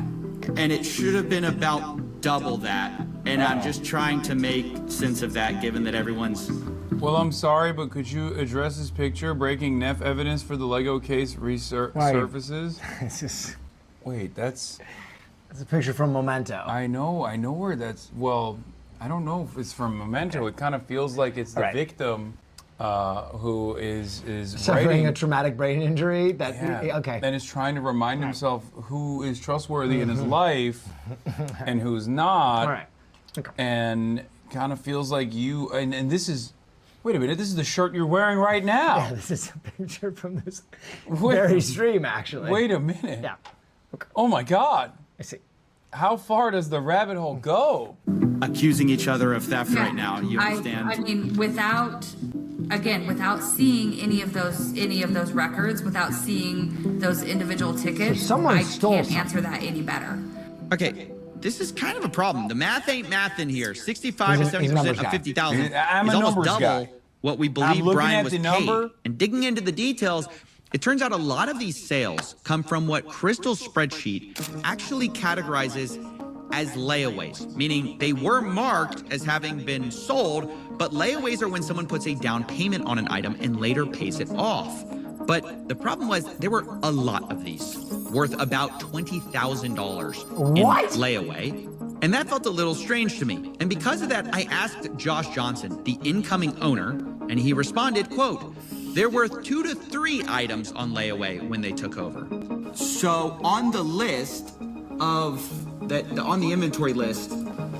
And it should have been about double that. And I'm just trying to make sense of that, given that everyone's... Well, I'm sorry, but could you address this picture? Breaking NEF evidence for the Lego case resurfaces. Wait, that's a picture from Memento. I know where that's. Well, I don't know if it's from Memento. It kind of feels like it's the victim who is suffering a traumatic brain injury. And is trying to remind himself who is trustworthy in his life and who's not. All right. Okay. And kind of feels like you. And this is. Wait a minute, this is the shirt you're wearing right now. Yeah, this is a picture from this very stream, actually. Wait a minute. Yeah. Okay. Oh my God. I see. How far does the rabbit hole go? Accusing each other of theft right now, you understand? I mean, without seeing any of those records, without seeing those individual tickets, I can't answer that any better. Okay. This is kind of a problem. The math ain't math in here. 65 to 70% of 50,000 is almost double what we believe Brian was paid. And digging into the details, it turns out a lot of these sales come from what Crystal's spreadsheet actually categorizes as layaways, meaning they were marked as having been sold, but layaways are when someone puts a down payment on an item and later pays it off. But the problem was there were a lot of these, worth about $20,000 in layaway. And that felt a little strange to me. And because of that, I asked Josh Johnson, the incoming owner, and he responded, quote, "There were 2 to 3 items on layaway when they took over." So on the list of that, on the inventory list,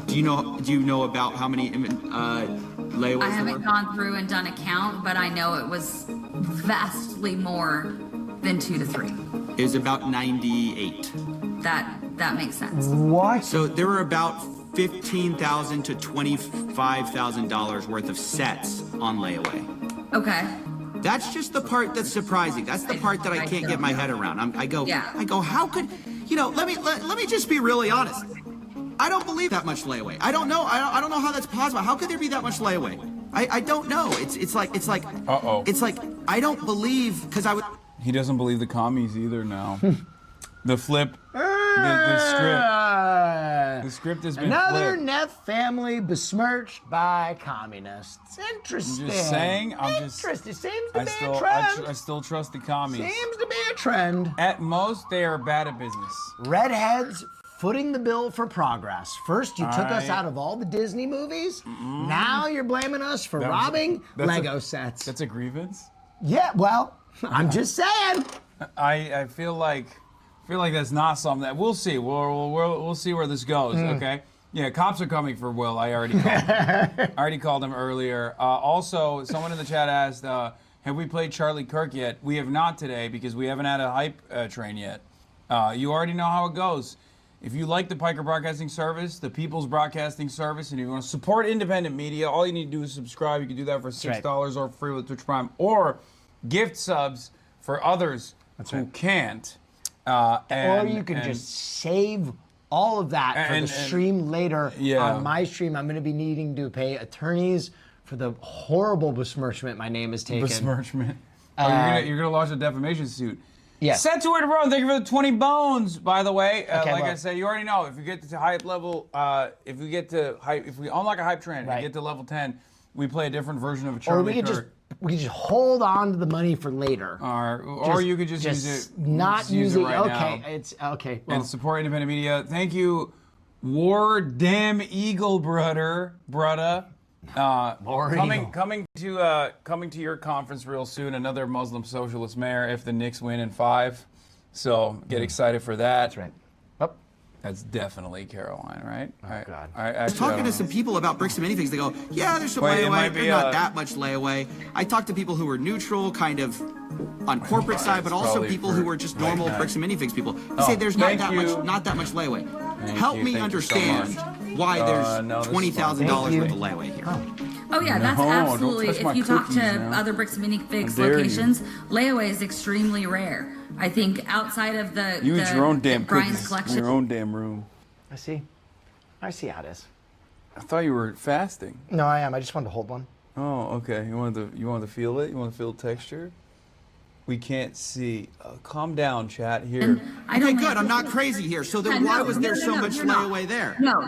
do you know about how many layaways? I haven't gone through and done a count, but I know it was vastly more than 2 to 3. It was about 98. That makes sense. What? So there were about $15,000 to $25,000 worth of sets on layaway. Okay. That's just the part that's surprising. That's the part that I can't get my head around. I go, how could, let me just be really honest. I don't believe that much layaway. I don't know. I don't know how that's possible. How could there be that much layaway? I don't know. It's like I don't believe, because I would. He doesn't believe the commies either now. The flip, the script has been another flipped. Neff family besmirched by communists. Interesting. I'm just saying. Interesting. Seems to be a trend. I still trust the commies. Seems to be a trend. At most, they are bad at business. Redheads footing the bill for progress. First, you took us out of all the Disney movies. Now you're blaming us for robbing Lego sets. That's a grievance? Yeah, well, I'm just saying. I feel like that's not something that we'll see. We'll see where this goes. Okay. Yeah, cops are coming for Will. I already called him earlier. Also, someone in the chat asked, "Have we played Charlie Kirk yet?" We have not today because we haven't had a hype train yet. You already know how it goes. If you like the Piker Broadcasting Service, the People's Broadcasting Service, and you want to support independent media, all you need to do is subscribe. You can do that for $6 or free with Twitch Prime, or gift subs for others who can't. Or you can just save all of that for the stream later yeah. on my stream. I'm going to be needing to pay attorneys for the horrible besmirchment my name is taken. Besmirchment. You're gonna launch a defamation suit. Yes. Set to it, bro. Thank you for the 20 bones, by the way. Okay, like I said, you already know if you get to hype level, if we unlock a hype train and get to level 10, we play a different version of a Charlie Or we could just hold on to the money for later. Or you could just use it. Not use it right okay. now. It's okay. And support independent media. Thank you, War Damn Eagle brother. Coming to your conference real soon. Another Muslim socialist mayor if the Knicks win in 5. So get excited for that. That's right. That's definitely Caroline, right? Oh, God. I was talking to some people about bricks and minifigs. They go, yeah, there's some layaway. There's not that much layaway. I talked to people who were neutral, kind of on corporate side, but also people who were just normal bricks and minifigs people. They say there's not that much layaway. Help me understand why there's $20,000 worth of layaway here. Oh yeah, that's absolutely. If you talk to other bricks and minifigs locations, layaway is extremely rare. I think outside of the you eat your own damn Brian's cookies collection, in your own damn room. I see how it is. I thought you were fasting. No, I am. I just wanted to hold one. Oh, okay. You want to feel it? You want to feel the texture? We can't see. Calm down, chat. Here. Okay, good. I'm not crazy here. So then why was there so much layaway there? No.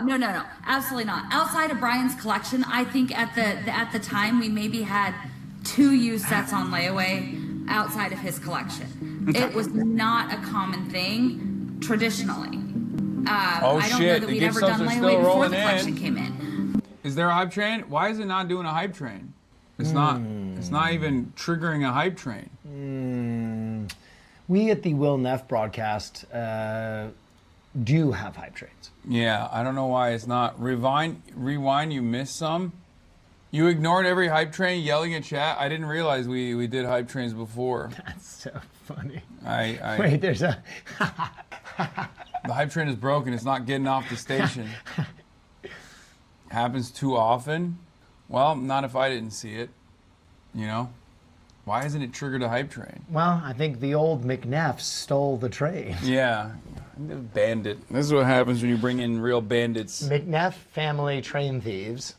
Absolutely not. Outside of Brian's collection, I think at the time we maybe had 2 used sets on layaway outside of his collection. Okay. It was not a common thing traditionally. I don't know that we'd ever done layaway before the collection came in. Is there a hype train? Why is it not doing a hype train? It's not. It's not even triggering a hype train. We at the Will Neff broadcast do have hype trains. Yeah, I don't know why it's not. Rewind. You missed some. You ignored every hype train yelling at chat. I didn't realize we did hype trains before. That's so funny. Wait, there's a. The hype train is broken. It's not getting off the station. Happens too often. Well, not if I didn't see it. You know? Why hasn't it triggered a hype train? Well, I think the old McNeff stole the train. Yeah. Bandit. This is what happens when you bring in real bandits. McNeff family train thieves.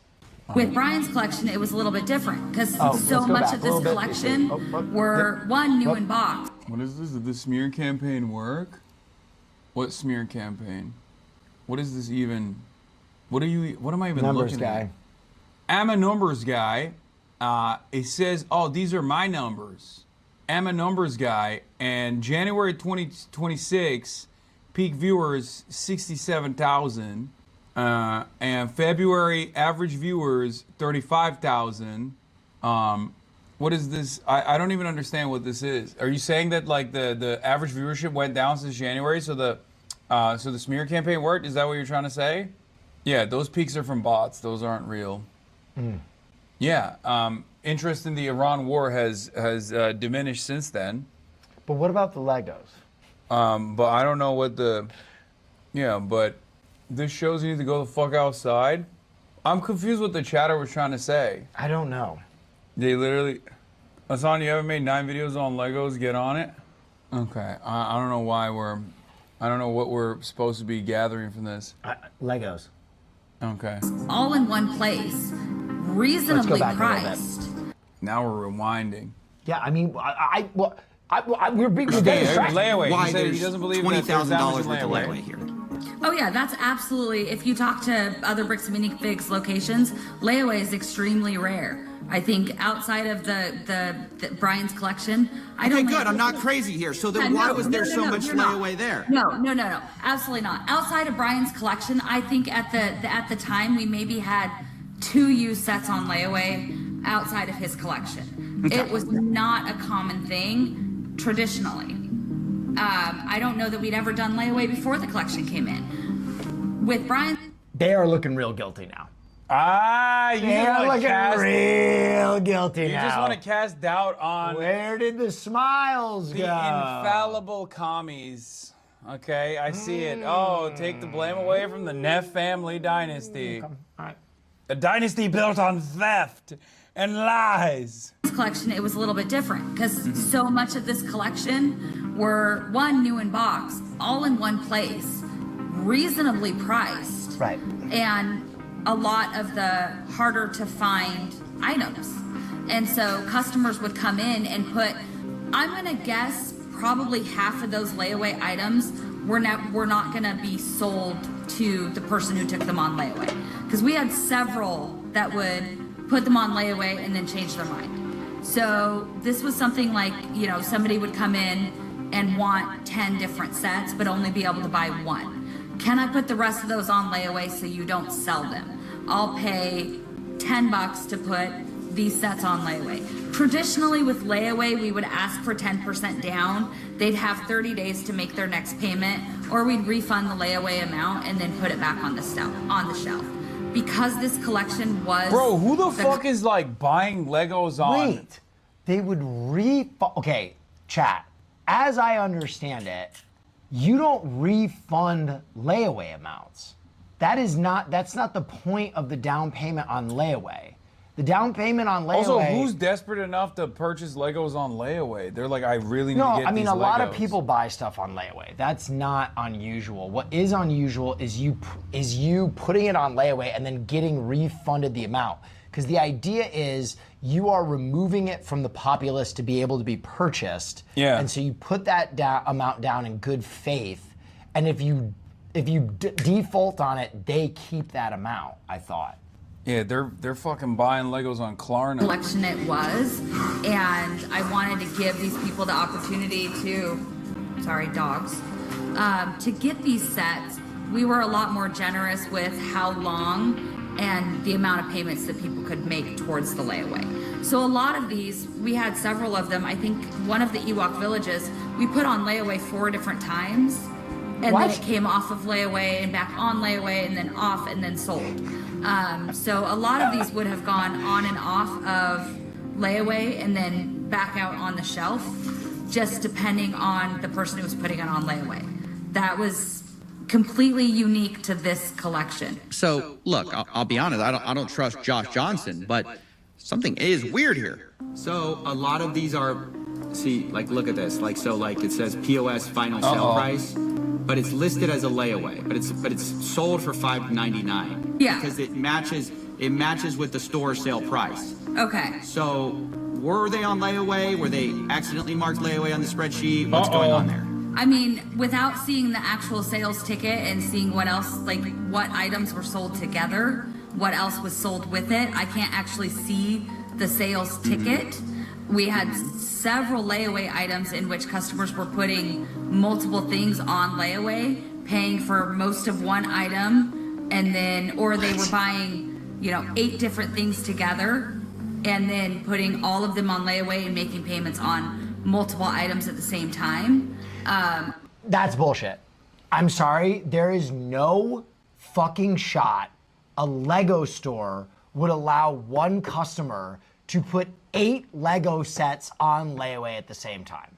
With Brian's collection, it was a little bit different because so much of this collection were new in box. What is this? Did the smear campaign work? What smear campaign? What is this even? What am I even looking at? I'm a numbers guy. It says, oh, these are my numbers. I'm a numbers guy, and January 2026, peak viewers 67,000, and February average viewers 35,000. What is this? I don't even understand what this is. Are you saying that like the average viewership went down since January, so the smear campaign worked? Is that what you're trying to say? Yeah, those peaks are from bots. Those aren't real. Yeah, interest in the Iran war has diminished since then. But what about the Legos? But I don't know what the... Yeah, but this shows you need to go the fuck outside. I'm confused what the chatter was trying to say. I don't know. They literally... Hasan, you haven't made 9 videos on Legos? Get on it? Okay, I don't know why we're... I don't know what we're supposed to be gathering from this. Legos. Okay. All in one place. Reasonably priced. Now we're rewinding. Yeah, I mean, we're being layaway. Why He said there's he doesn't believe $20,000 worth of layaway here. Oh yeah, that's absolutely. If you talk to other bricks and minifigs locations, layaway is extremely rare. I think outside of the Brian's collection, I don't. Okay, good. I'm not crazy here. So then why was there so much layaway there? No, absolutely not. Outside of Brian's collection, I think at the time we maybe had 2 used sets on layaway outside of his collection. Okay. It was not a common thing traditionally. I don't know that we'd ever done layaway before the collection came in. With Brian, they are looking real guilty now. They're looking real guilty now. You just want to cast doubt on... Where did the smiles go? The infallible commies. Okay, I see it. Oh, take the blame away from the Neff family dynasty. All right. A dynasty built on theft and lies. Collection, it was a little bit different because so much of this collection were new in box, all in one place. reasonably priced. Right. And a lot of the harder to find items. And so customers would come in and put, I'm gonna guess probably half of those layaway items were not gonna be sold to the person who took them on layaway. Because we had several that would put them on layaway and then change their mind. So this was something like, you know, somebody would come in and want 10 different sets, but only be able to buy one. Can I put the rest of those on layaway so you don't sell them? I'll pay $10 to put these sets on layaway. Traditionally with layaway, we would ask for 10% down. They'd have 30 days to make their next payment, or we'd refund the layaway amount and then put it back on the shelf. Because this collection was... Bro, who the fuck is like buying Legos on? Wait, they would okay, chat. As I understand it, you don't refund layaway amounts. That's not the point of the down payment on layaway. The down payment on layaway... Also, who's desperate enough to purchase Legos on layaway? They're like, I really need to get these Legos. No, I mean, a lot of people buy stuff on layaway. That's not unusual. What is unusual is you putting it on layaway and then getting refunded the amount. Because the idea is you are removing it from the populace to be able to be purchased. Yeah. And so you put that amount down in good faith. And if you default on it, they keep that amount, I thought. Yeah, they're fucking buying Legos on Klarna. Collection it was, and I wanted to give these people the opportunity to, to get these sets. We were a lot more generous with how long and the amount of payments that people could make towards the layaway. So a lot of these, we had several of them. I think one of the Ewok villages, we put on layaway 4 different times, and then it came off of layaway and back on layaway and then off and then sold. So a lot of these would have gone on and off of layaway and then back out on the shelf, just depending on the person who was putting it on layaway. That was completely unique to this collection. So look, I'll be honest, I don't trust Josh Johnson, but something is weird here. So a lot of these are, see, like look at this, like so like it says POS final sale price, but it's listed as a layaway, but it's sold for $5.99. Yeah. Because it matches with the store sale price. Okay. So were they on layaway? Were they accidentally marked layaway on the spreadsheet? What's going on there? I mean, without seeing the actual sales ticket and seeing what else, like what items were sold together, what else was sold with it, I can't actually see the sales ticket. We had several layaway items in which customers were putting multiple things on layaway, paying for most of one item, and then, or they were buying, 8 different things together, and then putting all of them on layaway and making payments on multiple items at the same time. That's bullshit. I'm sorry, there is no fucking shot a Lego store would allow one customer to put 8 Lego sets on layaway at the same time.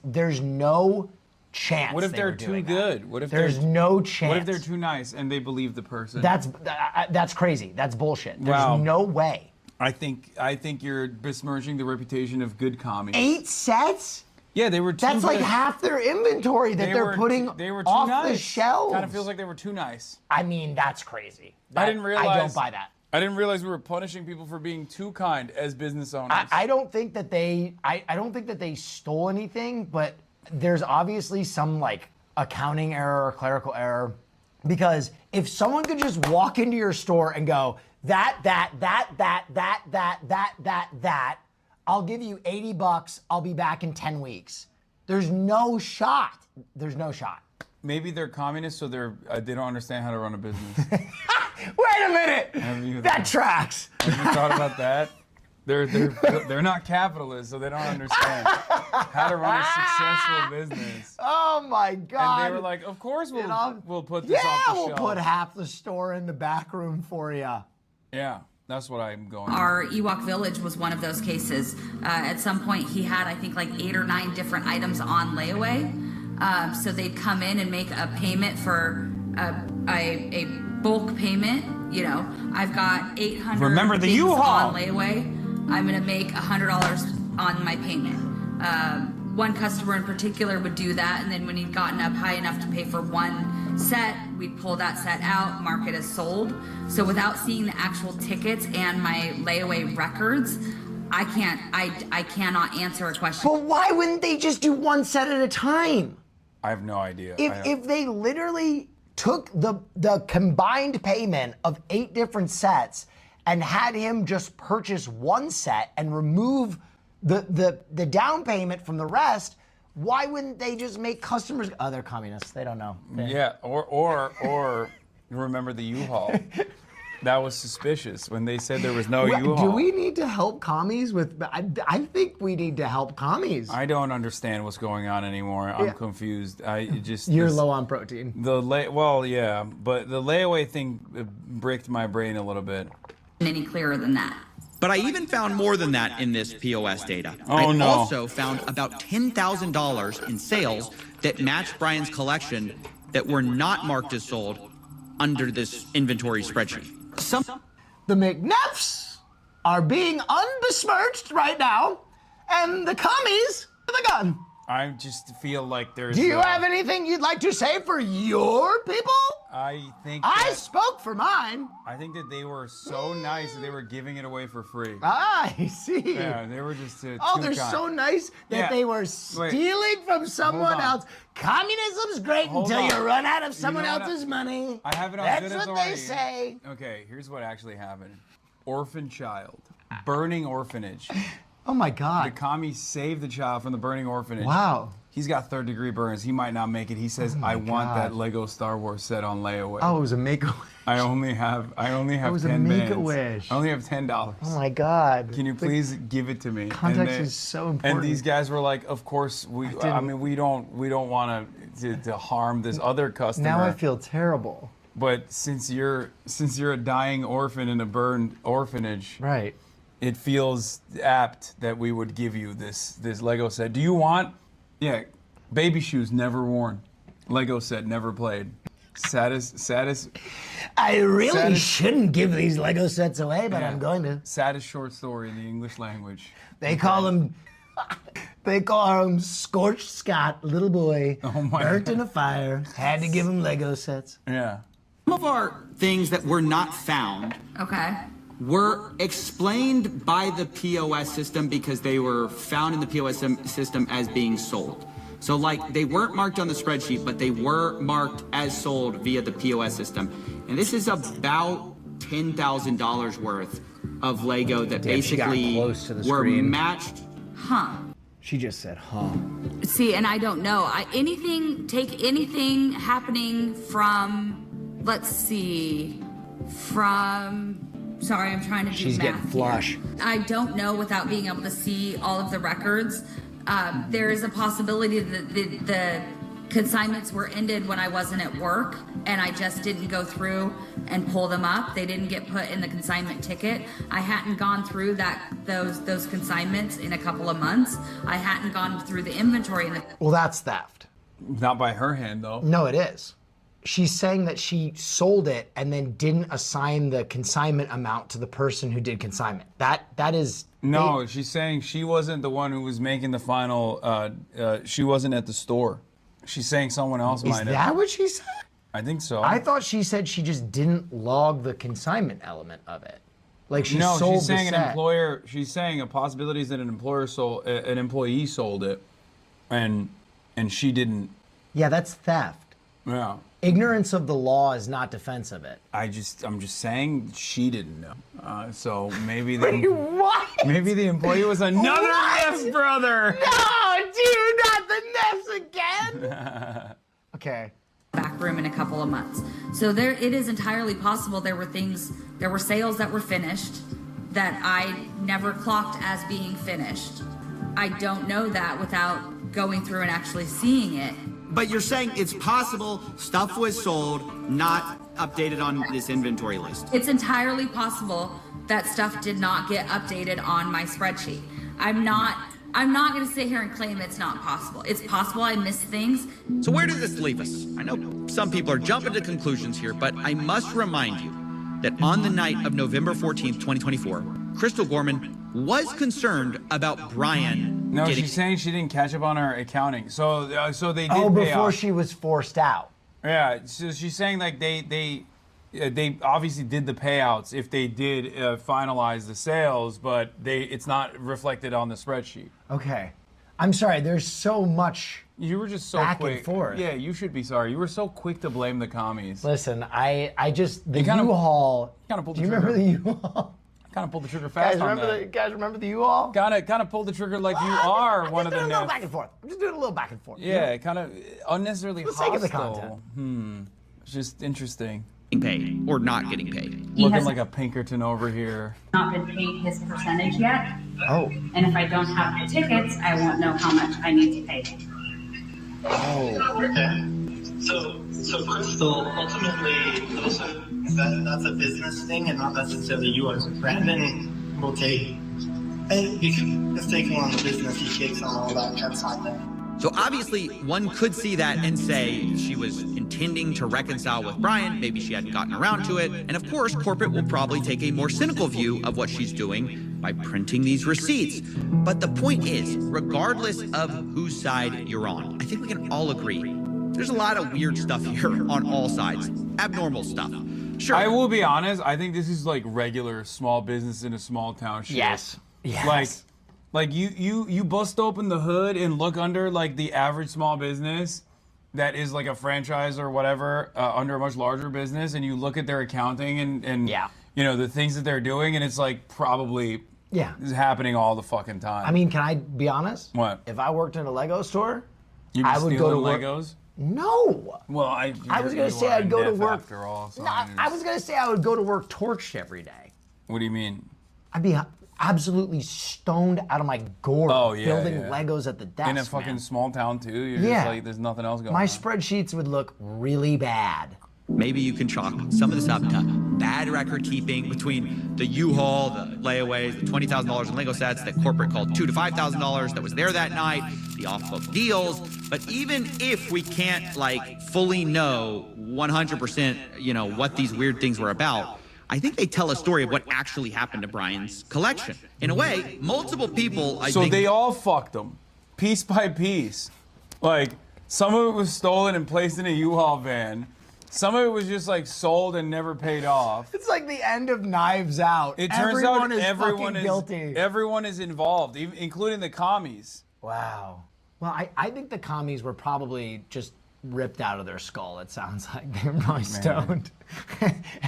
There's no chance. What if they're too good? What if there's no chance? What if they're too nice and they believe the person? That's crazy. That's bullshit. There's Wow. no way. I think you're besmirching the reputation of good commies. 8 sets? Yeah, they were too That's like good. half their inventory that they're putting They were too off nice. the shelves. Kind of feels like they were too nice. I mean, that's crazy. I didn't realize. I don't buy that. I didn't realize we were punishing people for being too kind as business owners. I don't think that they. I don't think that they stole anything, but there's obviously some like accounting error or clerical error, because if someone could just walk into your store and go that, I'll give you $80. I'll be back in 10 weeks. There's no shot. There's no shot. Maybe they're communists, so they don't understand how to run a business. Wait a minute. That tracks. Have you thought about that? They're not capitalists, so they don't understand how to run a successful business. Oh my God. And they were like, of course we'll put this off the shelf. Yeah, we'll put half the store in the back room for you. Yeah, that's what I'm going Our Ewok village was one of those cases. At some point, he had, I think, like 8 or 9 different items on layaway. So they'd come in and make a payment for a bulk payment. I've got 800 Remember the things U-Haul. on layaway. I'm going to make $100 on my payment. one customer in particular would do that, and then when he'd gotten up high enough to pay for one set, we'd pull that set out, mark it as sold. So without seeing the actual tickets and my layaway records, I cannot answer a question. But why wouldn't they just do one set at a time? I have no idea. If they literally took the combined payment of 8 different sets and had him just purchase one set and remove the down payment from the rest, why wouldn't they just make customers? Oh, they're communists. They don't know. Yeah, or remember the U-Haul. That was suspicious when they said there was no U-Haul. Do we need to help commies with? I think we need to help commies. I don't understand what's going on anymore. I'm confused. You're low on protein. Well, yeah, but the layaway thing bricked my brain a little bit. Any clearer than that. But I even found more than that in this POS data. Oh, I no. also found about $10,000 in sales that matched Brian's collection that were not marked as sold under this inventory spreadsheet. The McNeffs are being unbesmirched right now, and the commies are the gun. I just feel like there's. Do you have anything you'd like to say for your people? I think I spoke for mine. I think that they were so nice that they were giving it away for free. I see. Yeah, they were just too they're kind. so nice that they were stealing from someone else. Communism's great until you run out of someone else's money. I have it on That's good what authority. they say. Okay, here's what actually happened. Orphan child. Burning orphanage. Oh my God. The commies saved the child from the burning orphanage. Wow. He's got 3rd-degree burns. He might not make it. He says, I want that Lego Star Wars set on layaway. Oh, it was a make-a-wish. I only have It was 10 a bands. make-a-wish. I only have $10. Oh my God. Can you please give it to me? Context is so important. And these guys were like, of course, we don't want to harm this other customer. Now I feel terrible. But since you're a dying orphan in a burned orphanage, right? It feels apt that we would give you this Lego set. Do you want? Yeah, baby shoes never worn, Lego set never played. Saddest. I really shouldn't give these Lego sets away, but I'm going to. Saddest short story in the English language. They call them Scorched Scott, little boy, burnt in a fire. Had to give him Lego sets. Yeah. Some of our things that were not found. Okay. Were explained by the POS system because they were found in the POS system as being sold. So like they weren't marked on the spreadsheet, but they were marked as sold via the POS system. And this is about $10,000 worth of Lego that basically were matched. Huh. She just said, huh. See, and I don't know. Take anything happening from, let's see, sorry, I'm trying to do She's math getting flush. here. I don't know without being able to see all of the records. There is a possibility that the consignments were ended when I wasn't at work, and I just didn't go through and pull them up. They didn't get put in the consignment ticket. I hadn't gone through those consignments in a couple of months. I hadn't gone through the inventory. Well, that's theft. Not by her hand, though. No, it is. She's saying that she sold it and then didn't assign the consignment amount to the person who did consignment. That is... No, she's saying she wasn't the one who was making the final... she wasn't at the store. She's saying someone else might have. Is that what she said? I think so. I thought she said she just didn't log the consignment element of it. Like she no, sold she's saying the an set. employer. She's saying a possibility is that an employee sold it, and she didn't. Yeah, that's theft. Yeah. Ignorance of the law is not defense of it. I'm just saying she didn't know. So maybe the Wait, what? Maybe the employee was another Neff brother. No, dude, not the Neffs again. Okay. Back room in a couple of months. So it is entirely possible there were sales that were finished that I never clocked as being finished. I don't know that without going through and actually seeing it. But you're saying it's possible stuff was sold, not updated on this inventory list. It's entirely possible that stuff did not get updated on my spreadsheet. I'm not going to sit here and claim it's not possible. It's possible I missed things. So where does this leave us? I know some people are jumping to conclusions here, but I must remind you that on the night of November 14th, 2024, Crystal Gorman was concerned about Brian No, getting. she's saying she didn't catch up on her accounting. So they did Oh, pay before off. she was forced out. Yeah, so she's saying like they obviously did the payouts if they did finalize the sales, but it's not reflected on the spreadsheet. Okay. I'm sorry, there's so much You were just so back quick. and forth. Yeah, you should be sorry. You were so quick to blame the commies. Listen, I just, the You kinda- U-Haul, Kind of pulled do the you trigger. remember the U-Haul? Kind of pulled the trigger fast on that. Guys remember the U-Haul? Kind of pulled the trigger like you are one of the I'm just doing a little back and forth. I'm just doing a little back and forth. Yeah, kind of unnecessarily For the sake hostile. of the content. It's just interesting. Paid or not getting paid. Looking like a Pinkerton over here. Not been paid his percentage yet. Oh. And if I don't have the tickets, I won't know how much I need to pay him. Oh. Okay. So Crystal, ultimately, that's a business thing and not necessarily you as a friend, and we'll take. Hey, just take him on the business. He shakes on all that. That's fine then. So obviously, one could see that and say she was intending to reconcile with Brian. Maybe she hadn't gotten around to it. And of course, corporate will probably take a more cynical view of what she's doing by printing these receipts. But the point is, regardless of whose side you're on, I think we can all agree there's a lot of weird stuff here on all sides. Abnormal stuff. Sure. I will be honest, I think this is like regular small business in a small town shit. Yes. Yes. Like you bust open the hood and look under like the average small business that is like a franchise or whatever under a much larger business, and you look at their accounting and you know the things that they're doing, and it's like probably is happening all the fucking time. I mean, can I be honest? What? If I worked in a Lego store, You be I would go to stealing work. Legos? No. Well, I was going to say I'd go to work. after all. So No, I was going to say I would go to work torched every day. What do you mean? I'd be absolutely stoned out of my gourd building Legos at the desk. in a fucking small town too. You're Yeah. just like there's nothing else going My on. spreadsheets would look really bad. Maybe you can chalk some of this up to bad record keeping between the U-Haul, the layaways, the $20,000 in Lego sets that corporate called $2,000 to $5,000 that was there that night, the off-book deals. But even if we can't like fully know 100%, what these weird things were about, I think they tell a story of what actually happened to Brian's collection. In a way, multiple people, I So think... they all fucked them, piece by piece. Like, some of it was stolen and placed in a U-Haul van. Some of it was just like sold and never paid off. It's like the end of Knives Out. It turns out everyone is guilty. Everyone is involved, including the commies. Wow. Well, I think the commies were probably just ripped out of their skull. It sounds like they were probably stoned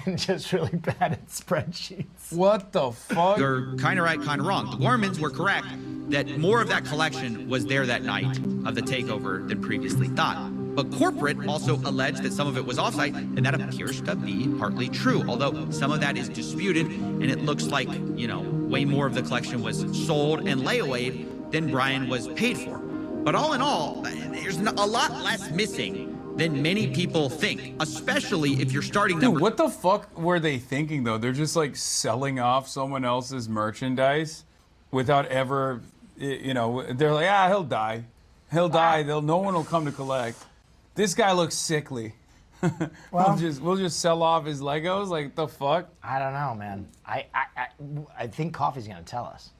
and just really bad at spreadsheets. What the fuck? You're kind of right, kind of wrong. The Gormans were correct that more of that collection was there that night of the takeover than previously thought. But corporate also alleged that some of it was offsite, and that appears to be partly true, although some of that is disputed, and it looks like, way more of the collection was sold and layawayed than Brian was paid for. But all in all, there's a lot less missing than many people think, especially if you're starting to... Dude, what the fuck were they thinking, though? They're just, like, selling off someone else's merchandise without ever, they're like, he'll die. He'll die. No one will come to collect. This guy looks sickly. Well, we'll just sell off his Legos? Like, the fuck? I don't know, man. I think Coffee's going to tell us.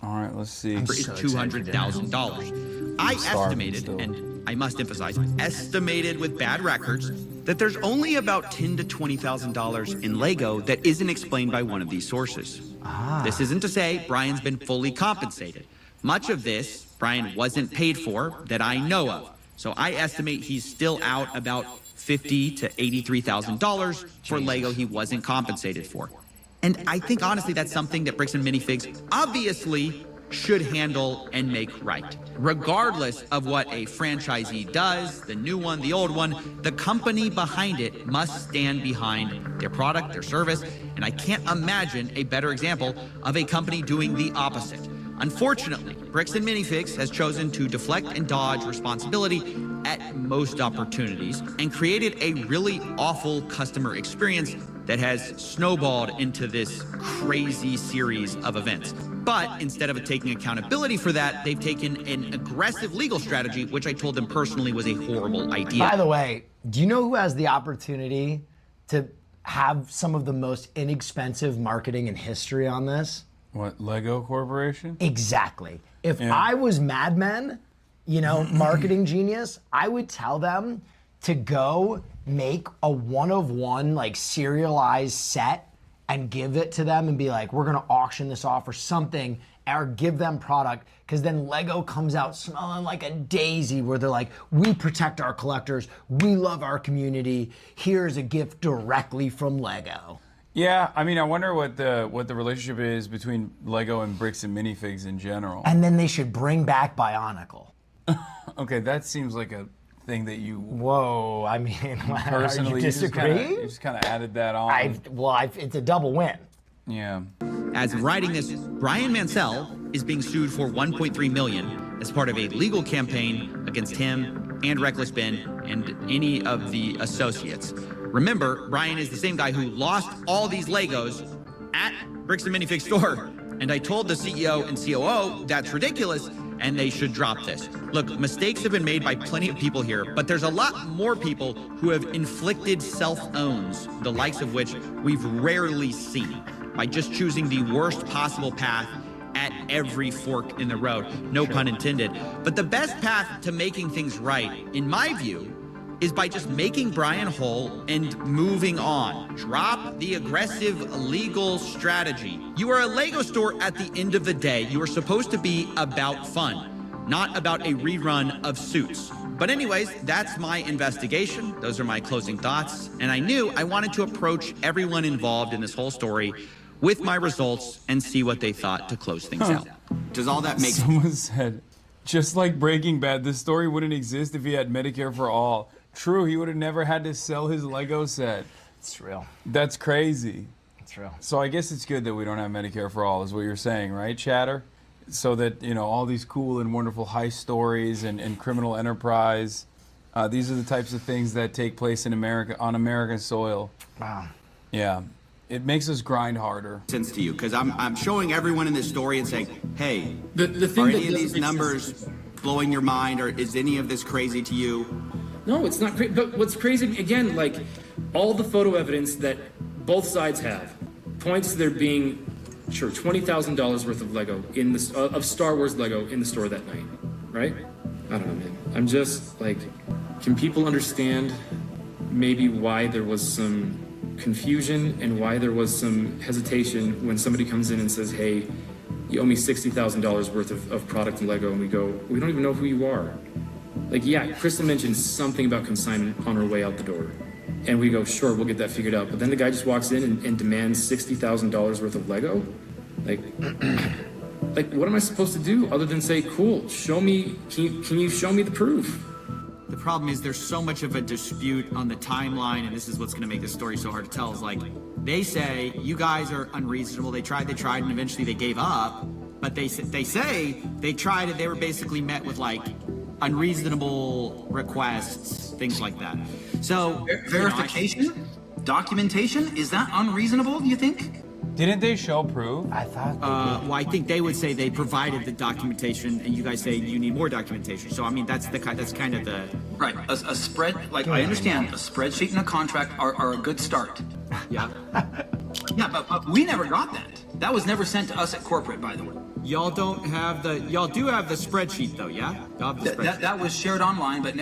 All right, let's see. Is $200,000. I estimated, and I must emphasize, estimated with bad records, that there's only about $10,000 to $20,000 in Lego that isn't explained by one of these sources. This isn't to say Brian's been fully compensated. Much of this Brian wasn't paid for that I know of. So I estimate he's still out about $50,000 to $83,000 for Lego he wasn't compensated for. And I think, honestly, that's something that Bricks and Minifigs obviously should handle and make right. Regardless of what a franchisee does, the new one, the old one, the company behind it must stand behind their product, their service, and I can't imagine a better example of a company doing the opposite. Unfortunately, Bricks and Minifigs has chosen to deflect and dodge responsibility at most opportunities and created a really awful customer experience that has snowballed into this crazy series of events. But instead of taking accountability for that, they've taken an aggressive legal strategy, which I told them personally was a horrible idea. By the way, do you know who has the opportunity to have some of the most inexpensive marketing in history on this? What, Lego Corporation? Exactly. If I was Mad Men, you know, marketing genius, I would tell them to go make a one-of-one, like, serialized set and give it to them and be like, we're gonna auction this off or something, or give them product, because then Lego comes out smelling like a daisy, where they're like, we protect our collectors, we love our community, here's a gift directly from Lego. Yeah, I mean, I wonder what the relationship is between Lego and bricks and minifigs in general. And then they should bring back Bionicle. Okay, that seems like a thing that you... Whoa, I mean, personally, you disagree? You just kind of added that on. It's a double win. Yeah. As of writing this, Brian Mansell is being sued for $1.3 million as part of a legal campaign against him and Reckless Ben and any of the associates. Remember, Brian is the same guy who lost all these Legos at Bricks and Minifig store. And I told the CEO and COO that's ridiculous and they should drop this. Look, mistakes have been made by plenty of people here, but there's a lot more people who have inflicted self-owns, the likes of which we've rarely seen, by just choosing the worst possible path at every fork in the road, no pun intended. But the best path to making things right, in my view, is by just making Brian whole and moving on. Drop the aggressive legal strategy. You are a Lego store at the end of the day. You are supposed to be about fun, not about a rerun of Suits. But anyways, that's my investigation. Those are my closing thoughts. And I knew I wanted to approach everyone involved in this whole story with my results and see what they thought to close things out. Does all that make sense? Someone said, just like Breaking Bad, this story wouldn't exist if he had Medicare for all. True, he would have never had to sell his Lego set. It's real. That's crazy. It's real. So I guess it's good that we don't have Medicare for all, is what you're saying, right, Chatter? So that, you know, all these cool and wonderful heist stories and criminal enterprise, these are the types of things that take place in America, on American soil. Wow. Yeah. It makes us grind harder. Sense to you, because I'm showing everyone in this story and saying, hey, the thing are that any of these numbers blowing your mind, or is any of this crazy to you? No, it's not crazy. But what's crazy, again, like, all the photo evidence that both sides have points to there being, sure, $20,000 worth of Lego of Star Wars Lego in the store that night, right? I don't know, man. I'm just like, can people understand maybe why there was some confusion and why there was some hesitation when somebody comes in and says, hey, you owe me $60,000 worth of product in Lego, and we go, we don't even know who you are. Like, yeah, Kristen mentioned something about consignment on her way out the door. And we go, sure, we'll get that figured out. But then the guy just walks in and demands $60,000 worth of Lego? Like, what am I supposed to do other than say, cool, show me, can you show me the proof? The problem is there's so much of a dispute on the timeline, and this is what's going to make this story so hard to tell, is like, they say, you guys are unreasonable. They tried, and eventually they gave up. But they say they tried and they were basically met with, like, unreasonable requests, things like that. So verification, documentation, is that unreasonable, do you think? Didn't they show proof? I thought well, I think they would say they provided the documentation, and you guys say you need more documentation. So I mean, that's kind of the right. A spread, like, I understand, a spreadsheet and a contract are a good start. Yeah. Yeah, but we never got that. That was never sent to us at corporate, by the way. Y'all do have the spreadsheet though, yeah? Y'all have the spreadsheet. That was shared online, but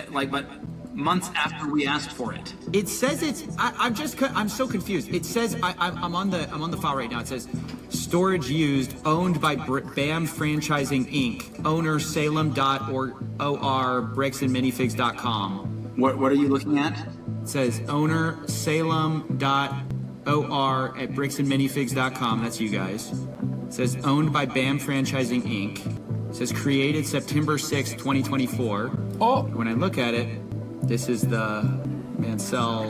months after we asked for it. It says I'm so confused. It says I'm on the file right now. It says storage used, owned by BAM Franchising Inc. Owner Salem.or bricksandminifigs.com. What are you looking at? It says owner Salem.or at bricksandminifigs.com. That's you guys. It says owned by BAM Franchising Inc. It says created September 6, 2024. Oh. When I look at it, this is the Mansell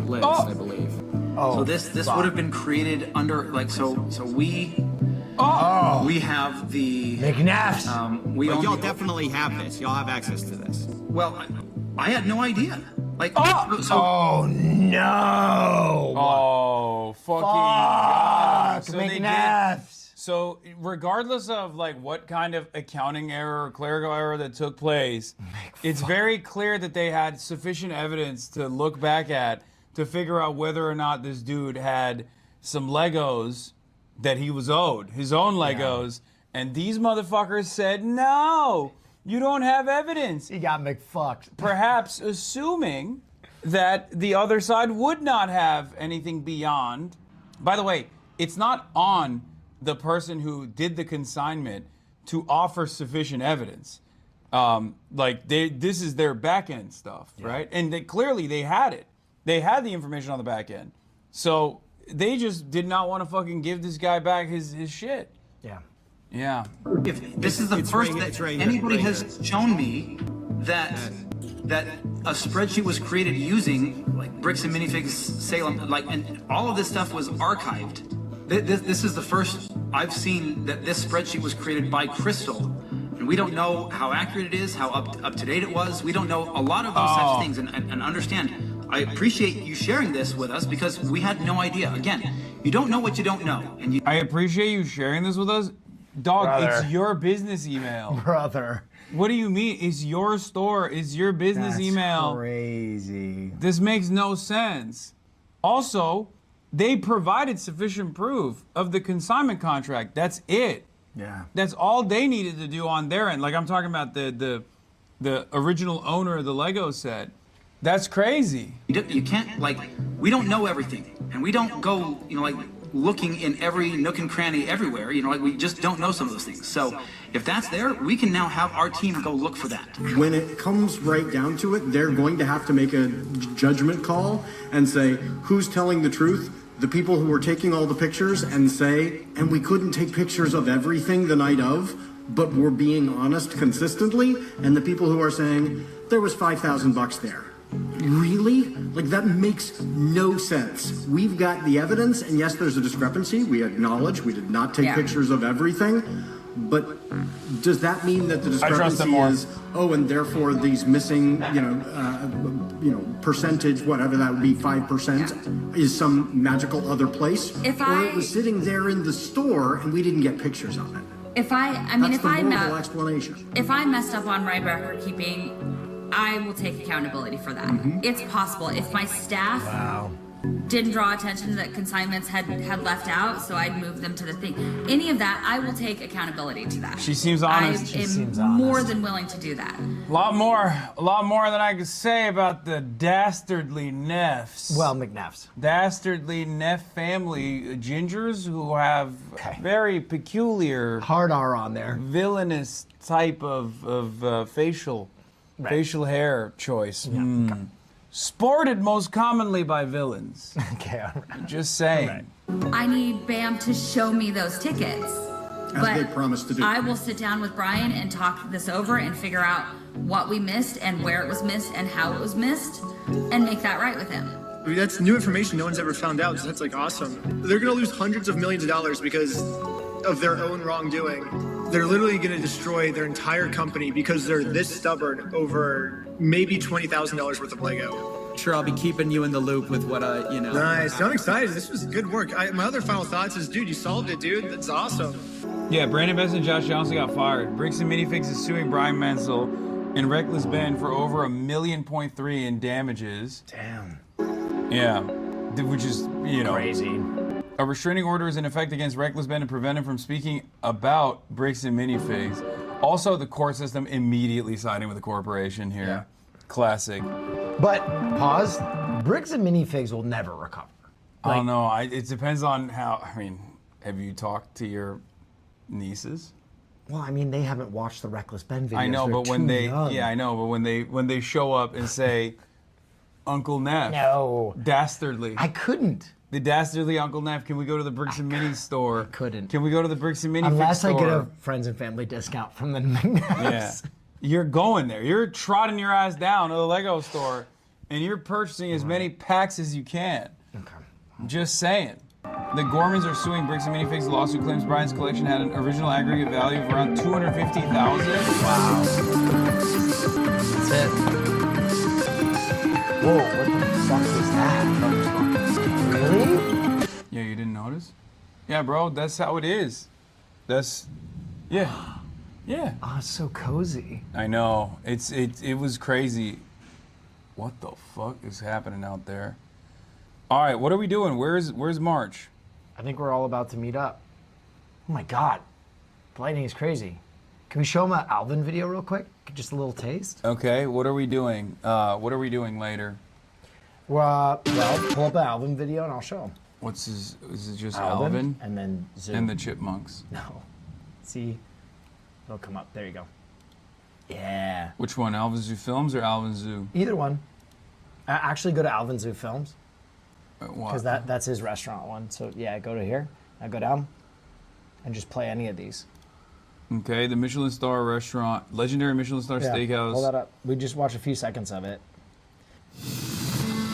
list, I believe. Oh. So this would have been created under, like, so we have the McNeffs. Y'all definitely have this. Y'all have access to this. Well, I had no idea. Like, oh no! Oh, fucking God. So McNeffs. So regardless of, like, what kind of accounting error or clerical error that took place, it's very clear that they had sufficient evidence to look back at to figure out whether or not this dude had some Legos that he was owed, his own Legos, and these motherfuckers said, no, you don't have evidence. He got McFucked. Perhaps assuming that the other side would not have anything beyond. By the way, it's not on the person who did the consignment to offer sufficient evidence. This is their back end stuff, right? And clearly they had it. They had the information on the back end. So they just did not want to fucking give this guy back his shit. Yeah. Yeah. If this is the first that anybody has shown me that a spreadsheet was created using like bricks and minifigs, Salem, and all of this stuff was archived. This is the first I've seen that this spreadsheet was created by Crystal. And we don't know how accurate it is, how up to date it was. We don't know a lot of those such things. And understand, I appreciate you sharing this with us because we had no idea. Again, you don't know what you don't know. And I appreciate you sharing this with us. Dog, Brother. It's your business email. Brother. What do you mean? It's your store. It's your business email. Crazy. This makes no sense. Also, they provided sufficient proof of the consignment contract. That's it. Yeah. That's all they needed to do on their end. Like I'm talking about the original owner of the Lego set. That's crazy. You can't, we don't know everything. And we don't go, looking in every nook and cranny everywhere. We just don't know some of those things. So if that's there, we can now have our team go look for that. When it comes right down to it, they're going to have to make a judgment call and say, who's telling the truth? The people who were taking all the pictures and say, and we couldn't take pictures of everything the night of, but we're being honest consistently, and the people who are saying, there was $5,000 there. Really? That makes no sense. We've got the evidence, and yes, there's a discrepancy. We acknowledge we did not take pictures of everything, but does that mean that the discrepancy is, and therefore these missing, percentage, whatever that would be, 5%, is some magical other place? Or it was sitting there in the store and we didn't get pictures of it. If I explanation. If I messed up on my record keeping, I will take accountability for that. It's possible. If my staff didn't draw attention that consignments had left out, so I'd move them to the thing. Any of that, I will take accountability to that. She seems honest. I am more than willing to do that. A lot more than I could say about the dastardly Neffs. Well, McNeffs. Dastardly Neff family gingers who have very peculiar, hard R on there, villainous type of facial hair choice. Sported most commonly by villains. Okay. Just saying. I need Bam to show me those tickets. As they promised to do. I will sit down with Brian and talk this over and figure out what we missed and where it was missed and how it was missed and make that right with him. I mean, that's new information no one's ever found out, so that's awesome. They're gonna lose hundreds of millions of dollars because of their own wrongdoing. They're literally gonna destroy their entire company because they're this stubborn over maybe $20,000 worth of Lego. Sure, I'll be keeping you in the loop with what Nice. I'm excited. This was good work. My other final thoughts is, dude, you solved it, dude. That's awesome. Yeah, Brandon Best and Josh Johnson got fired. Bricks and Minifigs is suing Brian Mansell and Reckless Ben for over $1.3 million in damages. Damn. Yeah, which is, crazy. A restraining order is in effect against Reckless Ben to prevent him from speaking about Bricks and Minifigs. Also, the court system immediately siding with the corporation here. Yeah. Classic. But, pause, Bricks and Minifigs will never recover. I don't know. It depends on how, have you talked to your nieces? Well, they haven't watched the Reckless Ben videos. I know, They're but when too young. when they show up and say, Uncle Neff. No. Dastardly. I couldn't. The dastardly Uncle Neff, can we go to the Bricks and Minis store? Couldn't. Can we go to the Bricks and Minis store? Unless I get a friends and family discount from the McNeffs. Yeah. You're going there. You're trotting your ass down to the Lego store, and you're purchasing as many packs as you can. Okay. Just saying. The Gormans are suing Bricks and Minifigs. The lawsuit claims Brian's collection had an original aggregate value of around $250,000. Wow. That's it. Whoa, what the fuck is that? Really? Yeah, you didn't notice? Yeah, bro, that's how it is. Yeah. Yeah. Oh, it's so cozy. I know. It was crazy. What the fuck is happening out there? All right, what are we doing? Where's March? I think we're all about to meet up. Oh my God, the lighting is crazy. Can we show them an Alvin video real quick? Just a little taste. Okay, what are we doing? What are we doing later? Well, pull up an Alvin video and I'll show them. What's his? Is it just Alvin? And then Zoo. And the Chipmunks. No. See, it'll come up. There you go. Yeah. Which one? Alvin Zoo Films or Alvin Zoo? Either one. Actually, go to Alvin Zoo Films. Because that's his restaurant one. So yeah, go to here. Now go down, and just play any of these. Okay, the Michelin Star restaurant, legendary Michelin Star steakhouse. Hold that up. We just watched a few seconds of it.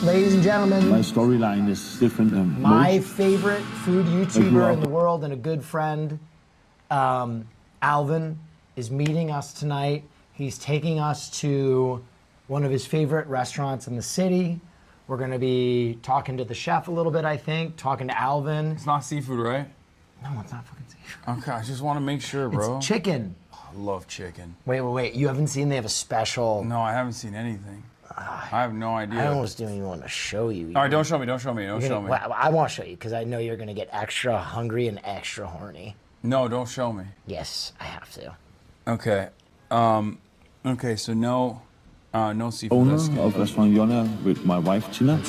Ladies and gentlemen, my storyline is different than my most. favorite food YouTuber in the world and a good friend, Alvin, is meeting us tonight. He's taking us to one of his favorite restaurants in the city. We're going to be talking to the chef a little bit, I think, talking to Alvin. It's not seafood, right? No, it's not fucking seafood. Okay, I just want to make sure, bro. It's chicken. Oh, I love chicken. Wait. You haven't seen they have a special? No, I haven't seen anything. I have no idea. I almost don't even want to show you. All right, don't show me. Don't show me. Well, I won't show you because I know you're going to get extra hungry and extra horny. No, don't show me. Yes, I have to. Okay. Okay, so no seafood. Owner of Restaurant Yona with my wife Tina.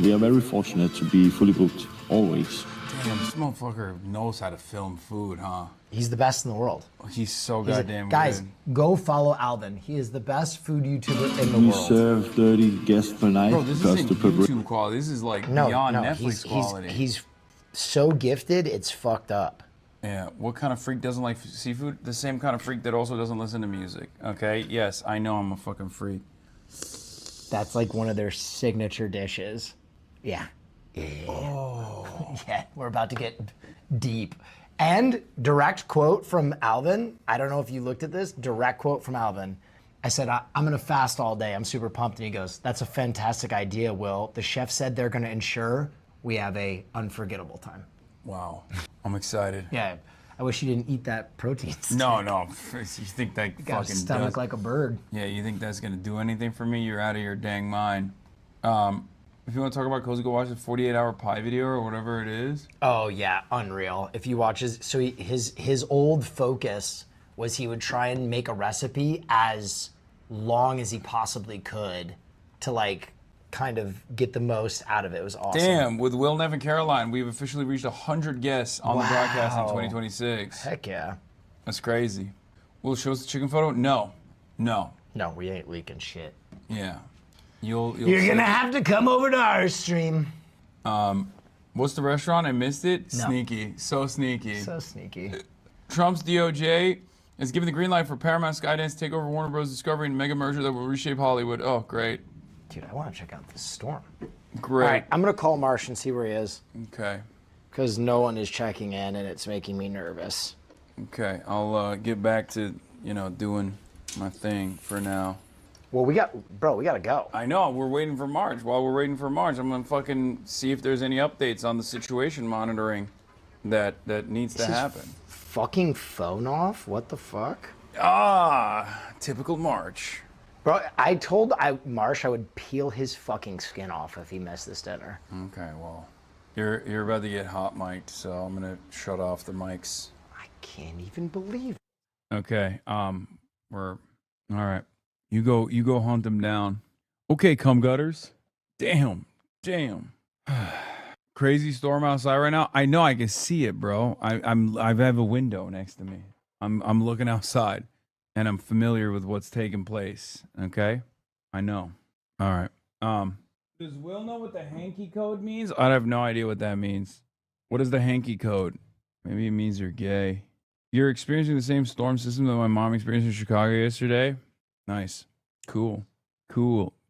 We are very fortunate to be fully booked always. Damn, this motherfucker knows how to film food, huh? He's the best in the world. He's so goddamn guys, good. go follow Alvin. He is the best food YouTuber in the We world. serve 30 guests per night. Bro, this isn't YouTube quality. This is like beyond Netflix quality. He's so gifted, it's fucked up. Yeah, what kind of freak doesn't like seafood? The same kind of freak that also doesn't listen to music, okay? Yes, I know I'm a fucking freak. That's like one of their signature dishes. Yeah. Oh. Yeah, we're about to get deep. And direct quote from Alvin. I don't know if you looked at this. Direct quote from Alvin. I said, I'm going to fast all day. I'm super pumped. And he goes, that's a fantastic idea, Will. The chef said they're going to ensure we have a unforgettable time. Wow. I'm excited. Yeah. I wish you didn't eat that protein stick. No. You think that You got a stomach like a bird. Yeah, you think that's going to do anything for me? You're out of your dang mind. If you want to talk about Cozy, go watch the 48-hour pie video or whatever it is. Oh yeah, unreal. If you watch his old focus was he would try and make a recipe as long as he possibly could to like kind of get the most out of it. It was awesome. Damn, with Will, Nev, and Caroline, we've officially reached 100 guests on the broadcast in Wow. 2026. Heck yeah. That's crazy. Will it show us the chicken photo? No, we ain't leaking shit. Yeah. You'll You're see. gonna have to come over to our stream. What's the restaurant? I missed it. No. Sneaky. So sneaky. So sneaky. Trump's DOJ is giving the green light for Paramount Skydance to take over Warner Bros. Discovery and mega merger that will reshape Hollywood. Oh, great. Dude, I want to check out this storm. Great. All right, I'm gonna call Marsh and see where he is. Okay. Because no one is checking in and it's making me nervous. Okay. I'll get back to, doing my thing for now. Well, we gotta go. I know, we're waiting for March. While we're waiting for March, I'm gonna fucking see if there's any updates on the situation monitoring that needs to happen. Fucking phone off? What the fuck? Typical March. Bro, I told Marsh I would peel his fucking skin off if he missed this dinner. Okay, well, you're about to get hot mic'd, so I'm gonna shut off the mics. I can't even believe it. Okay, we're all right. You go hunt them down. Okay, cum gutters. Damn. Crazy storm outside right now. I know I can see it, bro. I have a window next to me. I'm looking outside, and I'm familiar with what's taking place. Okay, I know. All right. Does Will know what the hanky code means? I have no idea what that means. What is the hanky code? Maybe it means you're gay. You're experiencing the same storm system that my mom experienced in Chicago yesterday. Nice. Cool.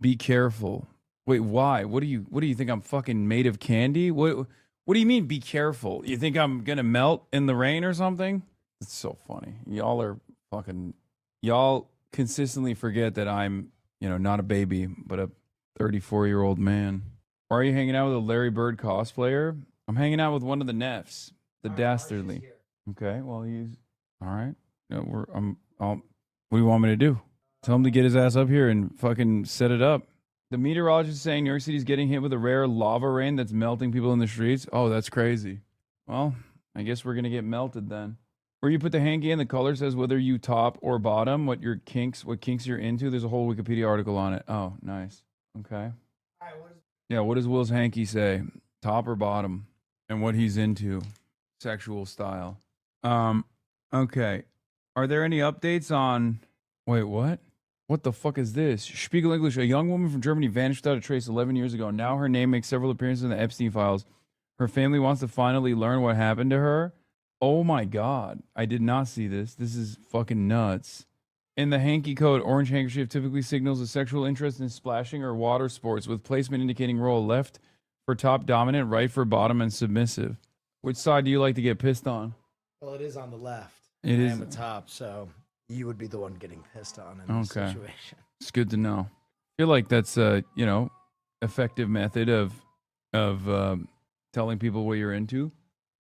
Be careful. Wait, why? What do you think I'm fucking made of candy? What do you mean be careful? You think I'm going to melt in the rain or something? It's so funny. Y'all consistently forget that I'm, not a baby, but a 34-year-old man. Why are you hanging out with a Larry Bird cosplayer? I'm hanging out with one of the Neffs, the Dastardly. Okay, well, he's all right. What do you want me to do? Tell him to get his ass up here and fucking set it up. The meteorologist is saying New York City is getting hit with a rare lava rain that's melting people in the streets. Oh, that's crazy. Well, I guess we're going to get melted then. Where you put the hanky in, the color says whether you top or bottom, what kinks you're into. There's a whole Wikipedia article on it. Oh, nice. Okay. Yeah, what does Will's hanky say? Top or bottom? And what he's into. Sexual style. Okay. Are there any updates on... Wait, what? What the fuck is this? Spiegel English. A young woman from Germany vanished without a trace 11 years ago. Now her name makes several appearances in the Epstein files. Her family wants to finally learn what happened to her. Oh my god. I did not see this. This is fucking nuts. In the hanky code, orange handkerchief typically signals a sexual interest in splashing or water sports, with placement indicating role left for top dominant, right for bottom and submissive. Which side do you like to get pissed on? Well, it is on the left. It is on the top, so you would be the one getting pissed on in this situation. It's good to know. I feel like that's a, effective method of telling people what you're into.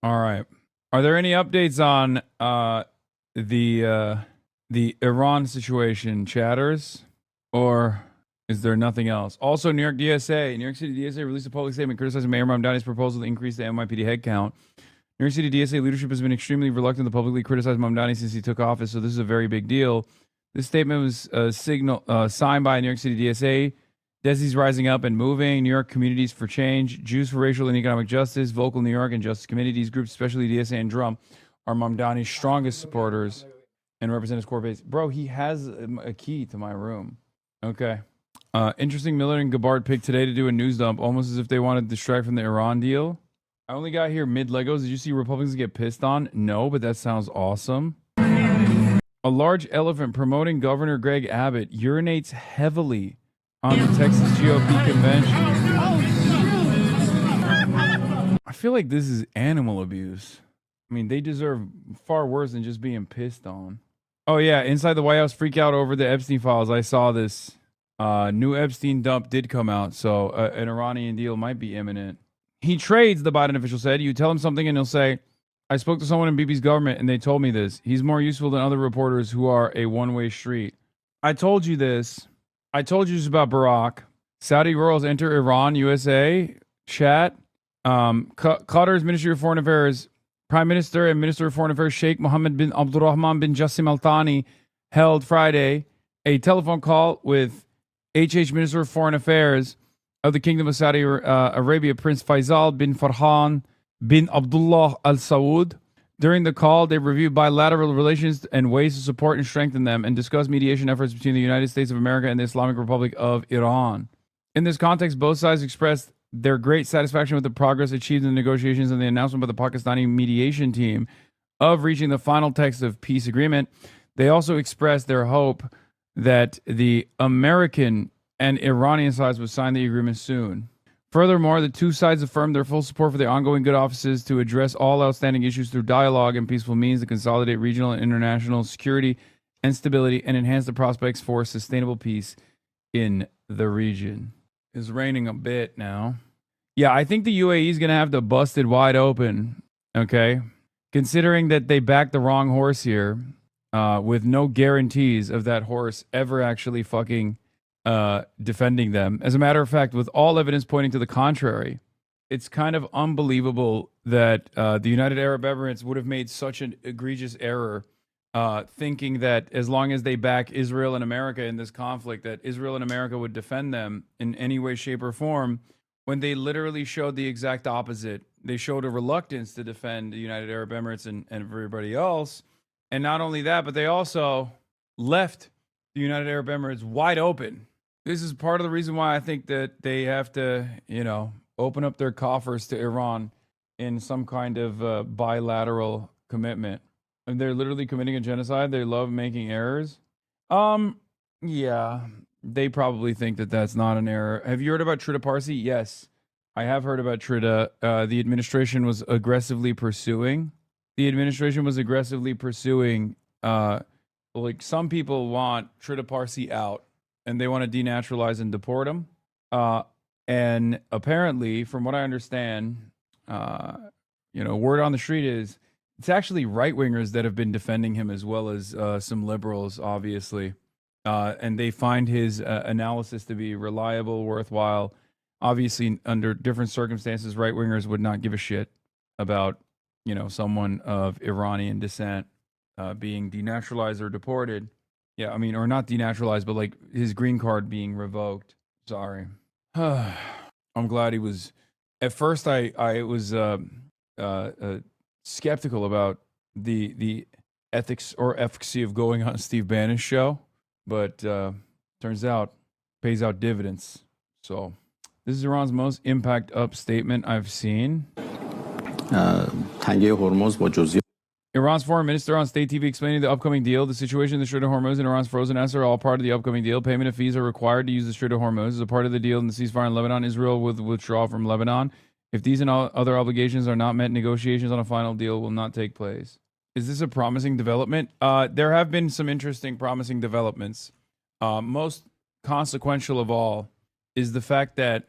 All right. Are there any updates on the Iran situation, chatters? Or is there nothing else? Also, New York City DSA released a public statement criticizing Mayor Mamdani's proposal to increase the NYPD headcount. New York City DSA leadership has been extremely reluctant to publicly criticize Mamdani since he took office, so this is a very big deal. This statement was signed by New York City DSA, Desi's Rising Up and Moving, New York Communities for Change, Jews for Racial and Economic Justice, Vocal New York, and Justice Committee. These groups, especially DSA and Drum, are Mamdani's strongest supporters and represent his core base. Bro, he has a key to my room. Okay. Interesting, Miller and Gabbard picked today to do a news dump, almost as if they wanted to distract from the Iran deal. I only got here mid-Legos. Did you see Republicans get pissed on? No, but that sounds awesome. A large elephant promoting Governor Greg Abbott urinates heavily on the Texas GOP convention. I feel like this is animal abuse. I mean, they deserve far worse than just being pissed on. Oh, yeah. Inside the White House freak out over the Epstein files. I saw this. New Epstein dump did come out, so an Iranian deal might be imminent. He trades, the Biden official said. You tell him something and he'll say, I spoke to someone in Bibi's government and they told me this. He's more useful than other reporters who are a one-way street. I told you this. I told you this about Barack. Saudi royals enter Iran, USA. Chat. Qatar's Ministry of Foreign Affairs, Prime Minister and Minister of Foreign Affairs Sheikh Mohammed bin Abdulrahman bin Jassim Al Thani held Friday a telephone call with Minister of Foreign Affairs of the Kingdom of Saudi Arabia, Prince Faisal bin Farhan bin Abdullah Al Saud. During the call, they reviewed bilateral relations and ways to support and strengthen them, and discussed mediation efforts between the United States of America and the Islamic Republic of Iran. In this context, both sides expressed their great satisfaction with the progress achieved in the negotiations and the announcement by the Pakistani mediation team of reaching the final text of peace agreement. They also expressed their hope that the American and Iranian sides would sign the agreement soon. Furthermore, the two sides affirmed their full support for the ongoing good offices to address all outstanding issues through dialogue and peaceful means to consolidate regional and international security and stability and enhance the prospects for sustainable peace in the region. It's raining a bit now. Yeah, I think the UAE is going to have to bust it wide open, okay? Considering that they backed the wrong horse here, with no guarantees of that horse ever actually fucking defending them. As a matter of fact, with all evidence pointing to the contrary, it's kind of unbelievable that the United Arab Emirates would have made such an egregious error thinking that as long as they back Israel and America in this conflict, that Israel and America would defend them in any way, shape, or form, when they literally showed the exact opposite. They showed a reluctance to defend the United Arab Emirates and everybody else. And not only that, but they also left the United Arab Emirates wide open. This is part of the reason why I think that they have to, open up their coffers to Iran in some kind of bilateral commitment. And they're literally committing a genocide. They love making errors. Yeah, they probably think that that's not an error. Have you heard about Trita Parsi? Yes, I have heard about Trita. The administration was aggressively pursuing. Like some people want Trita Parsi out and they want to denaturalize and deport him. And apparently, from what I understand, word on the street is it's actually right-wingers that have been defending him as well as some liberals, obviously. and they find his analysis to be reliable, worthwhile. Obviously, under different circumstances, right-wingers would not give a shit about, someone of Iranian descent being denaturalized or deported. Yeah, I mean, or not denaturalized, but like his green card being revoked. Sorry. I'm glad he was. At first, I was skeptical about the ethics or efficacy of going on Steve Bannon's show, but turns out pays out dividends. So this is Iran's most impact up statement I've seen. Iran's foreign minister on state TV explaining the upcoming deal. The situation in the Strait of Hormuz and Iran's frozen assets are all part of the upcoming deal. Payment of fees are required to use the Strait of Hormuz as a part of the deal in the ceasefire in Lebanon. Israel will withdraw from Lebanon. If these and all other obligations are not met, negotiations on a final deal will not take place. Is this a promising development? There have been some interesting, promising developments. Most consequential of all is the fact that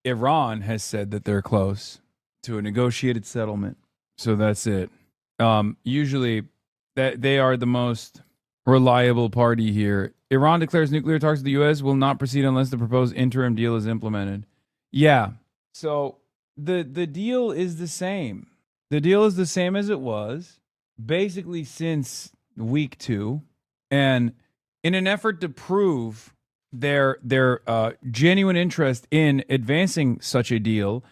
Iran has said that they're close to a negotiated settlement. So that's it. Usually, that they are the most reliable party here. Iran declares nuclear talks with the U.S. will not proceed unless the proposed interim deal is implemented. Yeah. So the deal is the same. The deal is the same as it was basically since week 2. And in an effort to prove their genuine interest in advancing such a deal,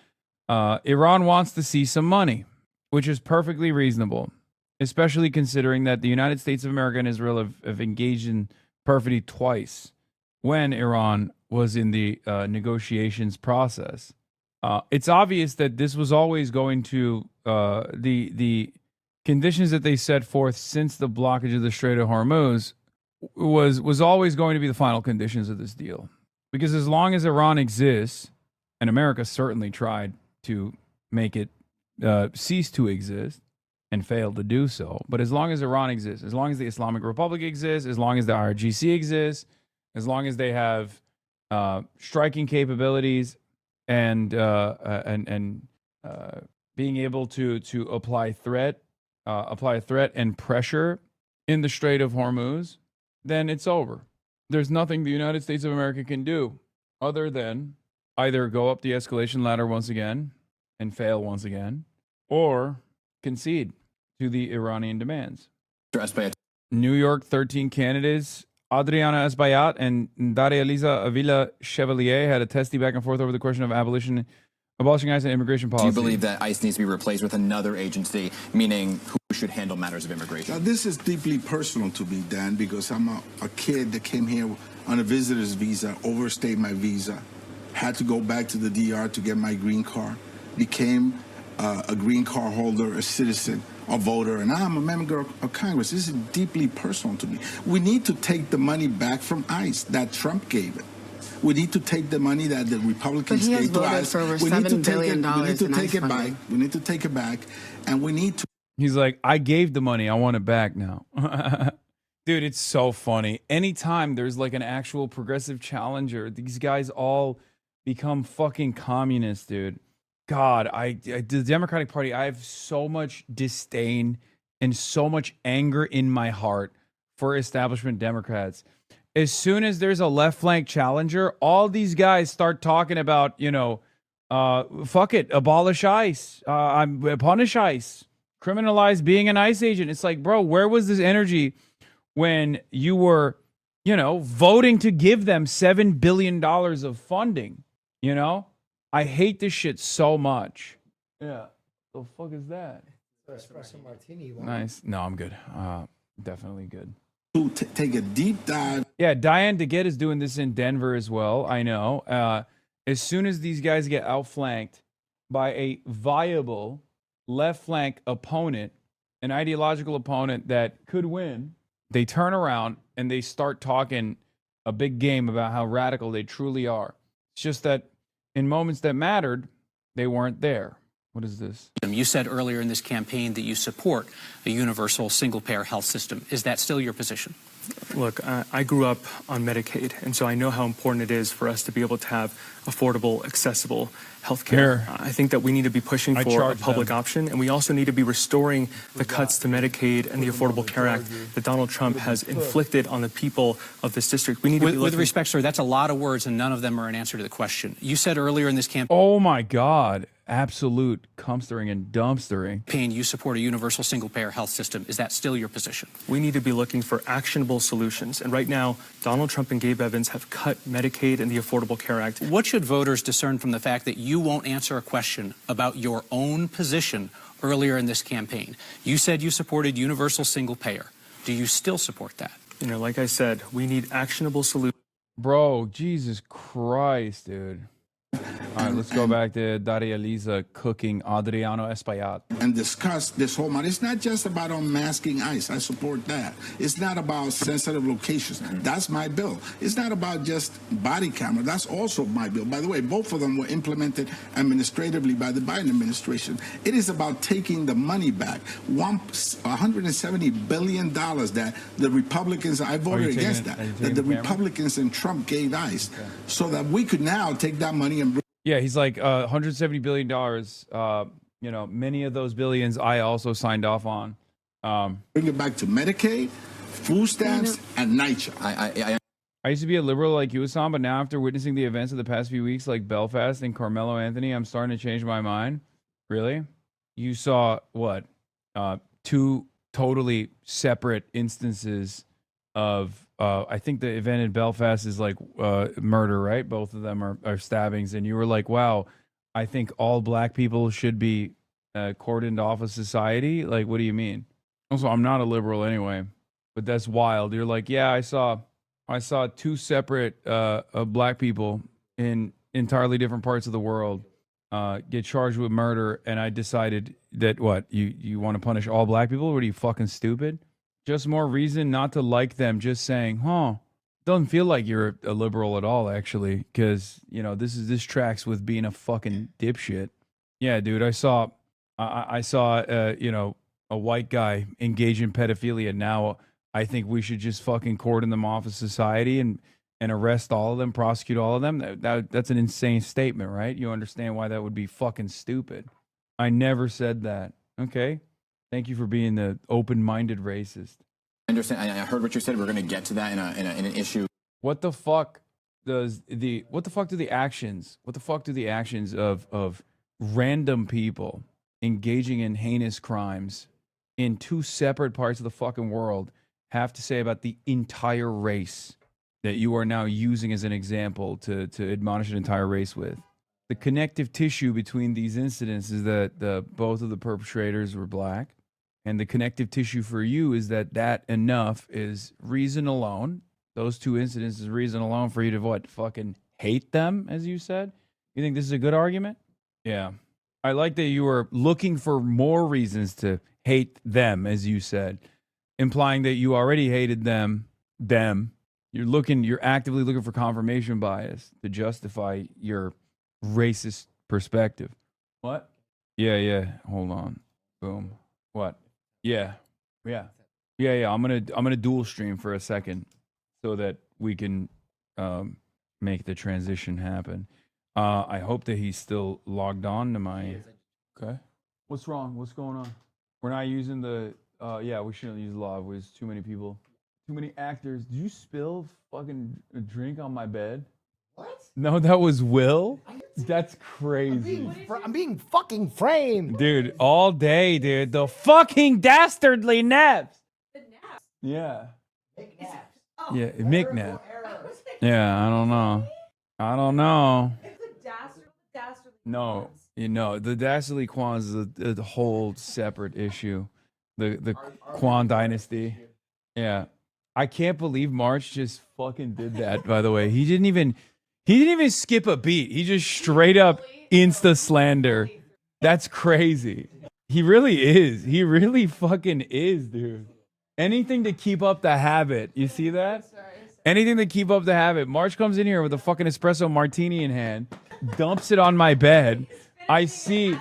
Iran wants to see some money, which is perfectly reasonable, especially considering that the United States of America and Israel have engaged in perfidy twice when Iran was in the negotiations process. It's obvious that this was always going to the conditions that they set forth since the blockage of the Strait of Hormuz was always going to be the final conditions of this deal. Because as long as Iran exists, and America certainly tried to make it cease to exist and failed to do so, but as long as Iran exists, as long as the Islamic Republic exists, as long as the IRGC exists, as long as they have striking capabilities and being able to apply threat and pressure in the Strait of Hormuz, then it's over. There's nothing the United States of America can do other than either go up the escalation ladder once again and fail once again, or concede to the Iranian demands. New York 13 candidates, Adriana Esbayat and Daria Eliza Avila Chevalier, had a testy back and forth over the question of abolishing ICE and immigration policy. Do you believe that ICE needs to be replaced with another agency, meaning who should handle matters of immigration? Now, this is deeply personal to me, Dan, because I'm a kid that came here on a visitor's visa, overstayed my visa, had to go back to the DR to get my green card, became a green card holder, a citizen, a voter, and now I'm a member of Congress. This is deeply personal to me. We need to take the money back from ICE that Trump gave it. We need to take the money that the Republicans gave to ICE. We need to take it. We need to take it back. We need to take it back, and we need to. He's like, I gave the money. I want it back now. Dude, it's so funny. Anytime there's like an actual progressive challenger, these guys all become fucking communists, dude. God, the Democratic Party, I have so much disdain and so much anger in my heart for establishment Democrats. As soon as there's a left flank challenger, all these guys start talking about, fuck it, abolish ICE, punish ICE, criminalize being an ICE agent. It's like, bro, where was this energy when you were, voting to give them $7 billion of funding? I hate this shit so much. Yeah. The fuck is that? Espresso martini. Wow. Nice. No, I'm good. Definitely good. To take a deep dive. Yeah, Diane DeGette is doing this in Denver as well. I know. As soon as these guys get outflanked by a viable left flank opponent, an ideological opponent that could win, they turn around and they start talking a big game about how radical they truly are. It's just that in moments that mattered, they weren't there. What is this? You said earlier in this campaign that you support a universal single-payer health system. Is that still your position? Look, I grew up on Medicaid, and so I know how important it is for us to be able to have affordable, accessible health care. I think that we need to be pushing for a public option, and we also need to be restoring the cuts to Medicaid and the Affordable Care Act that Donald Trump has inflicted on the people of this district. We need to be with respect, sir, that's a lot of words, and none of them are an answer to the question. You said earlier in this campaign, Oh my God. Absolute cumstering and dumpstering. you support a universal single-payer health system. Is that still your position? We need to be looking for actionable solutions. And right now, Donald Trump and Gabe Evans have cut Medicaid and the Affordable Care Act. What should voters discern from the fact that you won't answer a question about your own position earlier in this campaign? You said you supported universal single-payer. Do you still support that? You know, like I said, we need actionable solutions. Bro, Jesus Christ, dude. All right, let's go back to Daria Lisa cooking Adriano Espaillat. And discuss this whole matter. It's not just about unmasking ICE. I support that. It's not about sensitive locations. That's my bill. It's not about just body camera. That's also my bill. By the way, both of them were implemented administratively by the Biden administration. It is about taking the money back. $170 billion that the Republicans, I voted against that the Republicans and Trump gave ICE so that we could now take that money and Yeah, he's like $170 billion. You know, many of those billions I also signed off on. Bring it back to Medicaid, food stamps, and NYCHA. I used to be a liberal like you, Hassan, but now after witnessing the events of the past few weeks, like Belfast and Carmelo Anthony, I'm starting to change my mind. Really? You saw what? Two totally separate instances of I think the event in Belfast is like murder, right? Both of them are stabbings. And you were like, wow, I think all black people should be cordoned off of society. Like, what do you mean? Also, I'm not a liberal anyway, but that's wild. You're like, yeah, I saw two separate black people in entirely different parts of the world get charged with murder. And I decided that what, you want to punish all black people? What are you, fucking stupid? Just more reason not to like them. Just saying, doesn't feel like you're a liberal at all, actually, because you know this tracks with being a fucking dipshit. Yeah, dude, I saw you know, a white guy engage in pedophilia. Now I think we should just fucking cordon them off of society and arrest all of them, prosecute all of them. That's an insane statement, right? You understand why that would be fucking stupid? I never said that. Okay. Thank you for being the open-minded racist. I understand. I heard what you said. We're going to get to that in an issue. What the fuck do the actions of random people engaging in heinous crimes in two separate parts of the fucking world have to say about the entire race that you are now using as an example to admonish an entire race with? The connective tissue between these incidents is that both of the perpetrators were black. And the connective tissue for you is that enough is reason alone. Those two incidents is reason alone for you to what? Fucking hate them, as you said? You think this is a good argument? Yeah. I like that you were looking for more reasons to hate them, as you said, implying that you already hated them. You're actively looking for confirmation bias to justify your racist perspective. What? Yeah. Hold on. Boom. What? Yeah. I'm gonna dual stream for a second so that we can make the transition happen. I hope that he's still logged on to my. Okay. What's wrong? What's going on? We're not using the. Yeah, we shouldn't use live. There's too many people, too many actors. Did you spill fucking a drink on my bed? What? No, that was Will. That's crazy. I'm being fucking framed. Dude, all day, dude. The fucking dastardly naps. The naps. Yeah. McNaps. Yeah, McNap. Yeah, I don't know. It's the dastardly. No, you know, the dastardly Kwans is a whole separate issue. The Kwan dynasty. Yeah. I can't believe March just fucking did that, by the way. He didn't even skip a beat. He just straight up insta slander. That's crazy. He really is. He really fucking is, dude. Anything to keep up the habit. You see that? Anything to keep up the habit. March comes in here with a fucking espresso martini in hand, dumps it on my bed. I see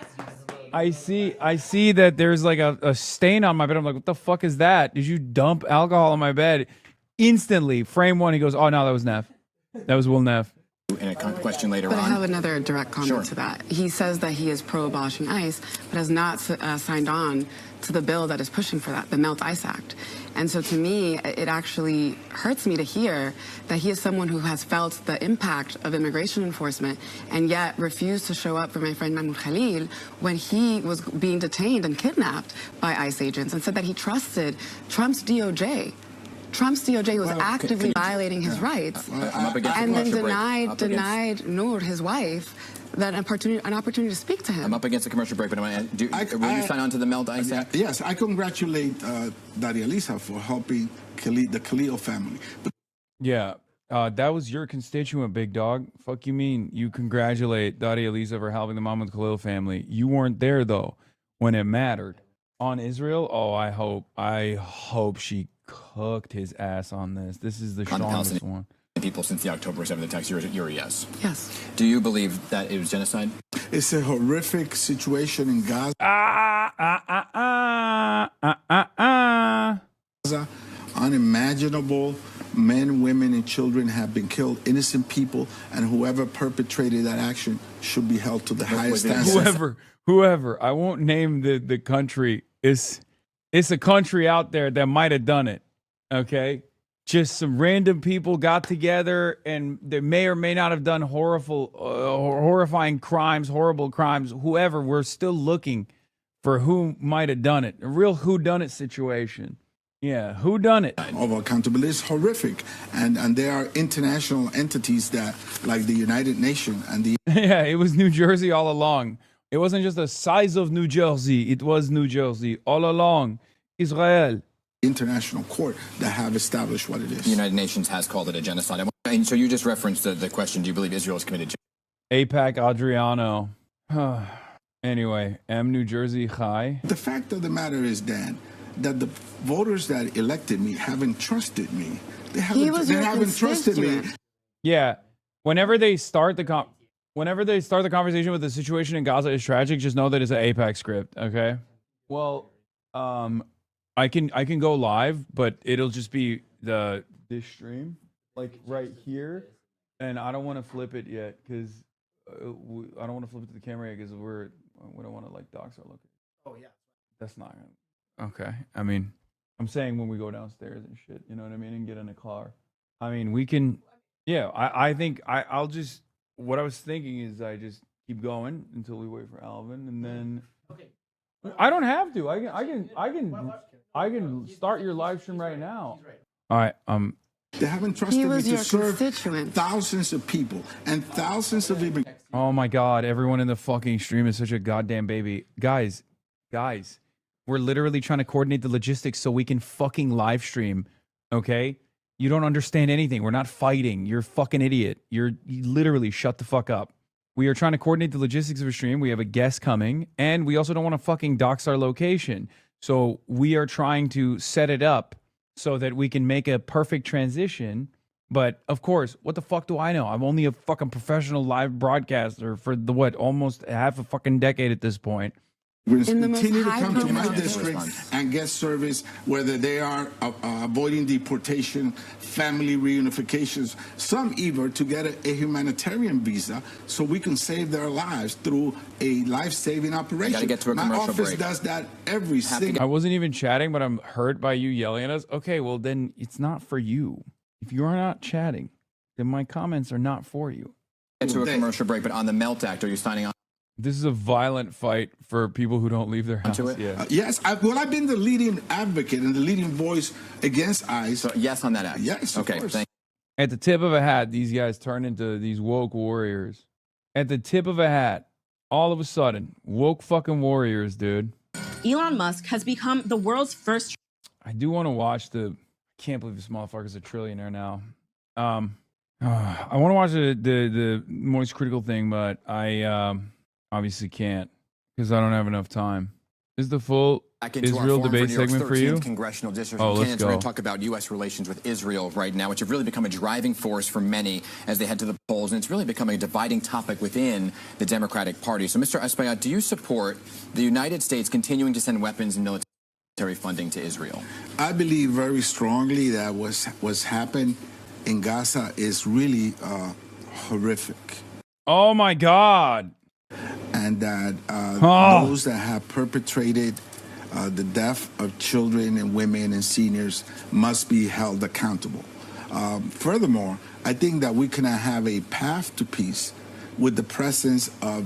that there's like a stain on my bed. I'm like, what the fuck is that? Did you dump alcohol on my bed? Instantly, frame one, he goes, oh, no, that was Neff. That was Will Neff. In a question later But on. I have another direct comment to that. He says that he is pro-abolishing ICE, but has not signed on to the bill that is pushing for that, the Melt ICE Act. And so to me, it actually hurts me to hear that he is someone who has felt the impact of immigration enforcement and yet refused to show up for my friend Mahmoud Khalil when he was being detained and kidnapped by ICE agents, and said that he trusted Trump's DOJ. Trump's DOJ was actively violating his rights, and then denied Noor, his wife, that an opportunity to speak to him. I'm up against the commercial break, but will you sign on to the Melt ICE Act? Yes, I congratulate Daria Lisa for helping the Khalil family. Yeah, that was your constituent, big dog. Fuck you mean you congratulate Daria Lisa for helping the Mahmoud Khalil family. You weren't there, though, when it mattered. On Israel, oh, I hope she cooked his ass on this. This is the strongest one. People since the October 7th attacks, you're a yes. Yes. Do you believe that it was genocide? It's a horrific situation in Gaza. Unimaginable. Men, women, and children have been killed. Innocent people, and whoever perpetrated that action should be held to the highest standard. Whoever. I won't name the country. It's a country out there that might have done it, okay? Just some random people got together, and they may or may not have done horrifying crimes, horrible crimes. Whoever, we're still looking for who might have done it. A real whodunit situation. Yeah, who done it? Of accountability is horrific, and there are international entities that, like the United Nations and the yeah, it was New Jersey all along. It wasn't just the size of New Jersey. It was New Jersey all along. Israel. International court that have established what it is. The United Nations has called it a genocide. And so you just referenced the question, do you believe Israel has committed genocide? APAC Adriano. Anyway, New Jersey Chai. The fact of the matter is, Dan, that the voters that elected me haven't trusted me. They haven't trusted me. Yeah. Whenever they start the conversation with the situation in Gaza is tragic, just know that it's an APAC script, okay? Well, I can go live, but it'll just be this stream, like right here, and I don't want to flip it yet because I don't want to flip it to the camera yet because we don't want to like dox our location. Oh yeah, that's not okay. I mean, I'm saying when we go downstairs and shit, you know what I mean, and get in a car. I mean, we can. Yeah, I think I'll just. What I was thinking is I just keep going until we wait for Alvin, and then. Okay. I don't have to. I can start your live stream right now. All right. They haven't trusted me to serve thousands of people and thousands of immigrants. Oh my God! Everyone in the fucking stream is such a goddamn baby. Guys, we're literally trying to coordinate the logistics so we can fucking live stream. Okay? You don't understand anything. We're not fighting. You're a fucking idiot. You literally shut the fuck up. We are trying to coordinate the logistics of a stream. We have a guest coming, and we also don't want to fucking dox our location. So we are trying to set it up so that we can make a perfect transition. But of course, what the fuck do I know? I'm only a fucking professional live broadcaster for almost half a fucking decade at this point. We're going to continue to come to my district and get service, whether they are avoiding deportation, family reunifications, some even to get a humanitarian visa so we can save their lives through a life-saving operation. Gotta get to a commercial my office break. does that every single. I wasn't even chatting, but I'm hurt by you yelling at us. Okay, well then it's not for you. If you are not chatting, then my comments are not for you. Get to a commercial break, but on the Melt Act, are you signing on? This is a violent fight for people who don't leave their house. Yeah. Yes, I've been the leading advocate and the leading voice against ICE. So yes on that act. Yes, okay. At the tip of a hat, these guys turn into these woke warriors. At the tip of a hat, all of a sudden, woke fucking warriors, dude. Elon Musk has become the world's first. I do want to watch I can't believe this motherfucker's a trillionaire now. I want to watch the Moist Critical thing, but I obviously can't because I don't have enough time. Is the full Israel debate segment for you? Congressional district let's candidates go. are going to talk about U.S. relations with Israel right now, which have really become a driving force for many as they head to the polls, and it's really becoming a dividing topic within the Democratic Party. So, Mr. Espaillat, do you support the United States continuing to send weapons and military? military funding to Israel? I believe very strongly that what's happened in Gaza is really horrific. Oh my God. And that those that have perpetrated the death of children and women and seniors must be held accountable. Furthermore, I think that we cannot have a path to peace with the presence of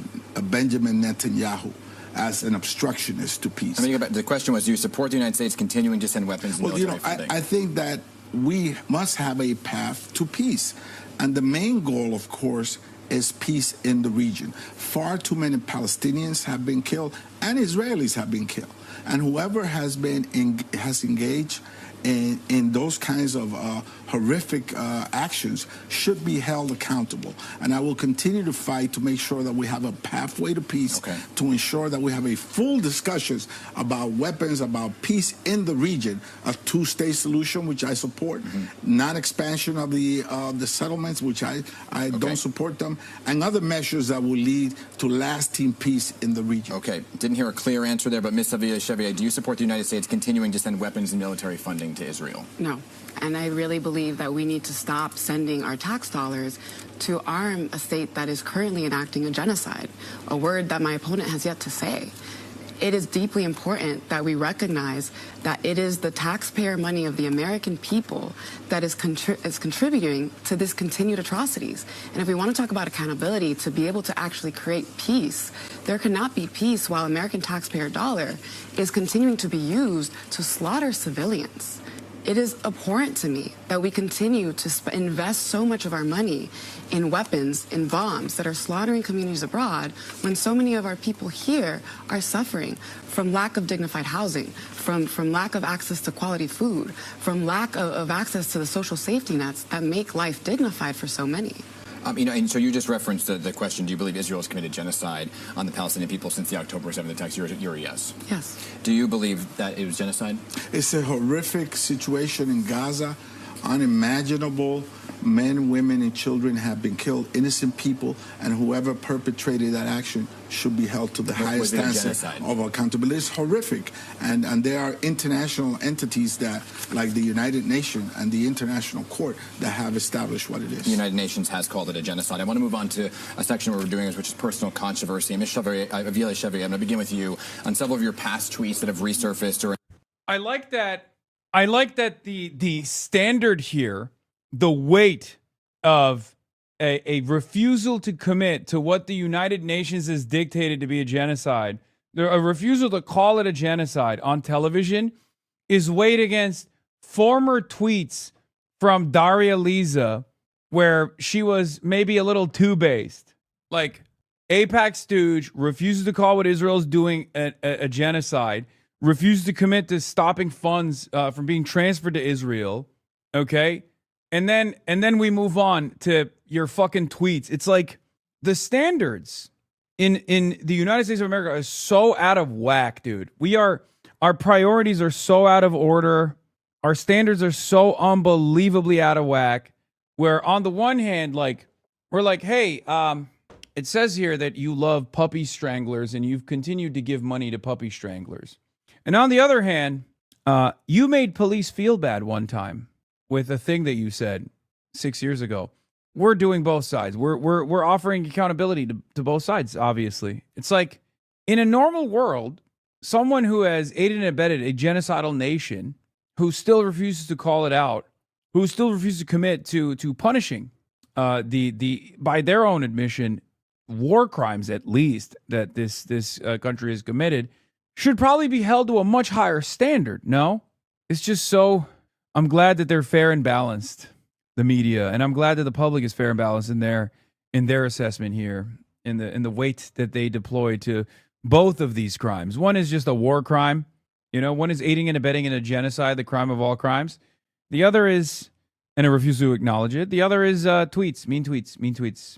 Benjamin Netanyahu as an obstructionist to peace. I mean, the question was, do you support the United States continuing to send weapons and military funding? I think that we must have a path to peace. And the main goal, of course, is peace in the region. Far too many Palestinians have been killed and Israelis have been killed. And whoever has engaged in those kinds of horrific actions should be held accountable. And I will continue to fight to make sure that we have a pathway to peace, to ensure that we have a full discussions about weapons, about peace in the region, a two-state solution, which I support, non-expansion of the settlements, which I don't support them, and other measures that will lead to lasting peace in the region. Okay, didn't hear a clear answer there, but Ms. Chevier, do you support the United States continuing to send weapons and military funding to Israel? No. And I really believe that we need to stop sending our tax dollars to arm a state that is currently enacting a genocide, a word that my opponent has yet to say. It is deeply important that we recognize that it is the taxpayer money of the American people that is contributing to this continued atrocities. And if we want to talk about accountability, to be able to actually create peace, there cannot be peace while American taxpayer dollar is continuing to be used to slaughter civilians. It is abhorrent to me that we continue to invest so much of our money in weapons, in bombs that are slaughtering communities abroad when so many of our people here are suffering from lack of dignified housing, from lack of access to quality food, from lack of access to the social safety nets that make life dignified for so many. And so you just referenced the question, do you believe Israel has committed genocide on the Palestinian people since the October 7th attacks? You're a yes. Yes. Do you believe that it was genocide? It's a horrific situation in Gaza, unimaginable. Men, women, and children have been killed, innocent people, and whoever perpetrated that action should be held to the highest standard of accountability. It's horrific. And there are international entities that, like the United Nations and the International Court, that have established what it is. The United Nations has called it a genocide. I want to move on to a section where we're doing, which is personal controversy. Ms. Chevier, I'm going to begin with you. On several of your past tweets that have resurfaced, I like that the standard here, the weight of a refusal to commit to what the United Nations has dictated to be a genocide, a refusal to call it a genocide on television, is weighed against former tweets from Daria Liza, where she was maybe a little too based. Like, AIPAC stooge refuses to call what Israel's doing a genocide, refuses to commit to stopping funds from being transferred to Israel, okay? And then we move on to your fucking tweets. It's like the standards in the United States of America are so out of whack, dude. Our priorities are so out of order. Our standards are so unbelievably out of whack. Where on the one hand, like, we're like, hey, it says here that you love puppy stranglers and you've continued to give money to puppy stranglers. And on the other hand, you made police feel bad one time with a thing that you said 6 years ago. We're doing both sides. We're offering accountability to both sides, obviously. It's like, in a normal world, someone who has aided and abetted a genocidal nation, who still refuses to call it out, who still refuses to commit to punishing the by their own admission, war crimes at least that this country has committed, should probably be held to a much higher standard. No? It's just so... I'm glad that they're fair and balanced, the media, and I'm glad that the public is fair and balanced in their assessment here, in the weight that they deploy to both of these crimes. One is just a war crime, one is aiding and abetting in a genocide, the crime of all crimes. The other is, and I refuse to acknowledge it, the other is mean tweets.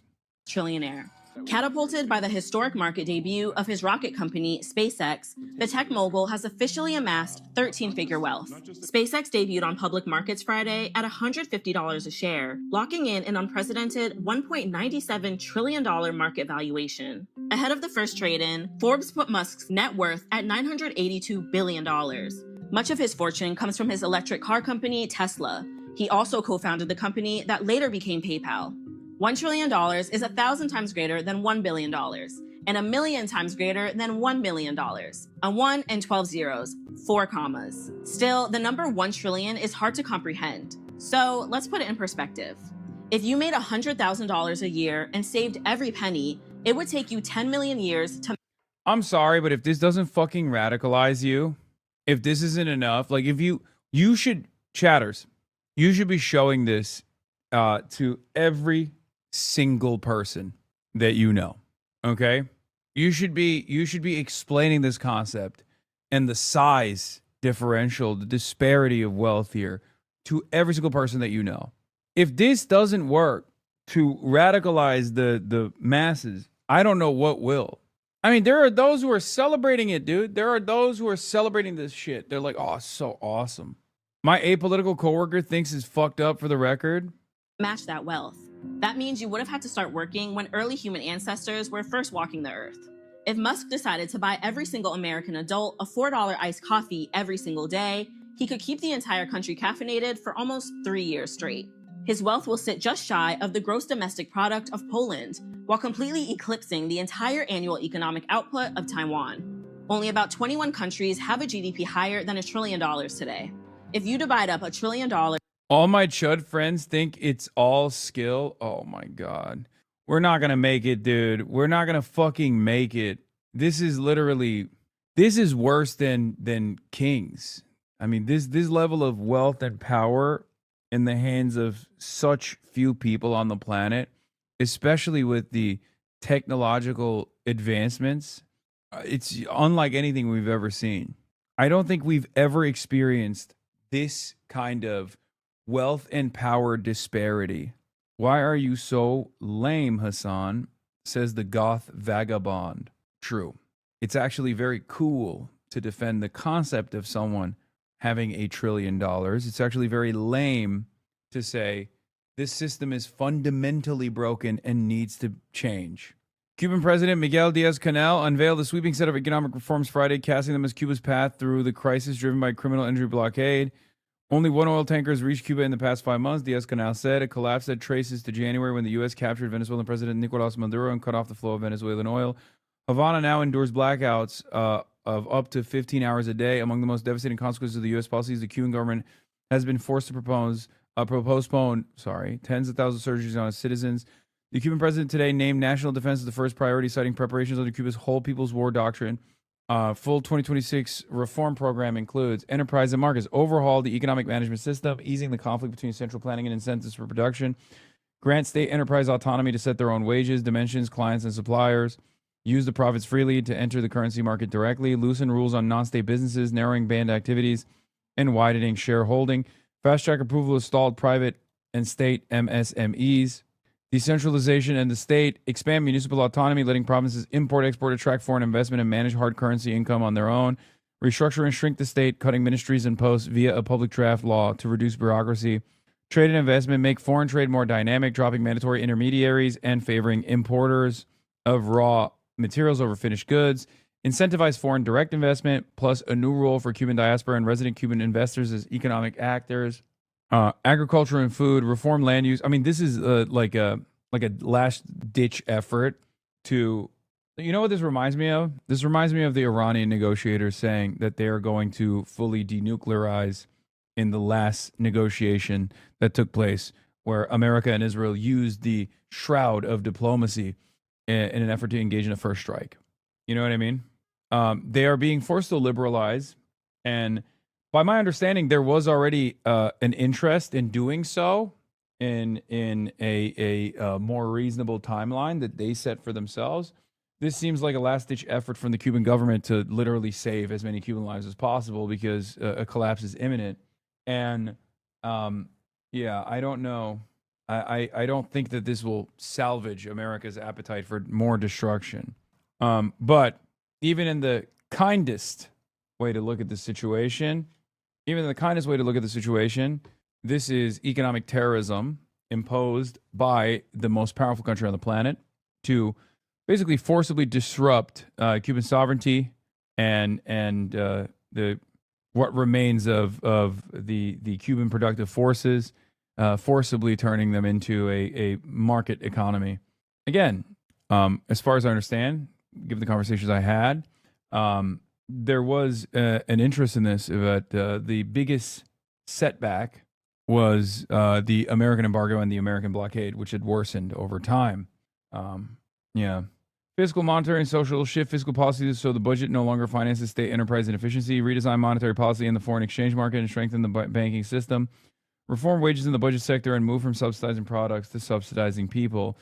Trillionaire. Catapulted by the historic market debut of his rocket company, SpaceX, the tech mogul has officially amassed 13-figure wealth. SpaceX debuted on public markets Friday at $150 a share, locking in an unprecedented $1.97 trillion market valuation. Ahead of the first trade-in, Forbes put Musk's net worth at $982 billion. Much of his fortune comes from his electric car company, Tesla. He also co-founded the company that later became PayPal. $1 trillion is 1,000 times greater than $1 billion, and 1,000,000 times greater than $1 million. A 1 and 12 zeros, 4 commas. Still, the number 1 trillion is hard to comprehend. So let's put it in perspective. If you made $100,000 a year and saved every penny, it would take you 10 million years to... I'm sorry, but if this doesn't fucking radicalize you, if this isn't enough, like if you should, chatters, you should be showing this to every single person that you know. Okay? You should be explaining this concept and the size differential, the disparity of wealth here to every single person that you know. If this doesn't work to radicalize the masses, I don't know what will. I mean, there are those who are celebrating it, dude. There are those who are celebrating this shit. They're like, oh, so awesome. My apolitical coworker thinks it's fucked up, for the record. Match that wealth. That means you would have had to start working when early human ancestors were first walking the earth. If Musk decided to buy every single American adult a $4 iced coffee every single day, he could keep the entire country caffeinated for almost 3 years straight. His wealth will sit just shy of the gross domestic product of Poland, while completely eclipsing the entire annual economic output of Taiwan. Only about 21 countries have a GDP higher than $1 trillion today. If you divide up $1 trillion... All my chud friends think it's all skill. Oh my God. We're not going to make it, dude. We're not going to fucking make it. This is literally... This is worse than kings. I mean, this level of wealth and power in the hands of such few people on the planet, especially with the technological advancements, it's unlike anything we've ever seen. I don't think we've ever experienced this kind of wealth and power disparity. Why are you so lame, Hasan? Says the goth vagabond. True. It's actually very cool to defend the concept of someone having $1 trillion. It's actually very lame to say this system is fundamentally broken and needs to change. Cuban President Miguel Diaz-Canel unveiled a sweeping set of economic reforms Friday, casting them as Cuba's path through the crisis driven by criminal energy blockade. Only one oil tanker has reached Cuba in the past 5 months, Diaz-Canel said, a collapse that traces to January when the U.S. captured Venezuelan President Nicolas Maduro and cut off the flow of Venezuelan oil. Havana now endures blackouts of up to 15 hours a day. Among the most devastating consequences of the U.S. policies, the Cuban government has been forced to postpone tens of thousands of surgeries on its citizens. The Cuban president today named national defense as the first priority, citing preparations under Cuba's whole people's war doctrine. Full 2026 reform program includes enterprise and markets, overhaul the economic management system, easing the conflict between central planning and incentives for production, grant state enterprise autonomy to set their own wages, dimensions, clients, and suppliers, use the profits freely to enter the currency market directly, loosen rules on non-state businesses, narrowing banned activities, and widening shareholding, fast-track approval of stalled private and state MSMEs, decentralization and the state, expand municipal autonomy, letting provinces import, export, attract foreign investment, and manage hard currency income on their own, restructure and shrink the state, cutting ministries and posts via a public draft law to reduce bureaucracy, trade and investment, make foreign trade more dynamic, dropping mandatory intermediaries and favoring importers of raw materials over finished goods, incentivize foreign direct investment, plus a new rule for Cuban diaspora and resident Cuban investors as economic actors, agriculture and food, reform land use. I mean, this is like a last ditch effort to, you know what this reminds me of? This reminds me of the Iranian negotiators saying that they are going to fully denuclearize in the last negotiation that took place, where America and Israel used the shroud of diplomacy in an effort to engage in a first strike. You know what I mean? They are being forced to liberalize, and by my understanding, there was already an interest in doing so in a more reasonable timeline that they set for themselves. This seems like a last-ditch effort from the Cuban government to literally save as many Cuban lives as possible because a collapse is imminent. And yeah, I don't know. I don't think that this will salvage America's appetite for more destruction. But even in the kindest way to look at the situation, this is economic terrorism imposed by the most powerful country on the planet to basically forcibly disrupt Cuban sovereignty and the what remains of the Cuban productive forces, forcibly turning them into a market economy. Again, as far as I understand, given the conversations I had, there was an interest in this, but the biggest setback was the American embargo and the American blockade, which had worsened over time. Yeah. Fiscal, monetary, and social shift fiscal policies so the budget no longer finances state enterprise and efficiency, redesign monetary policy in the foreign exchange market and strengthen the banking system, reform wages in the budget sector and move from subsidizing products to subsidizing people.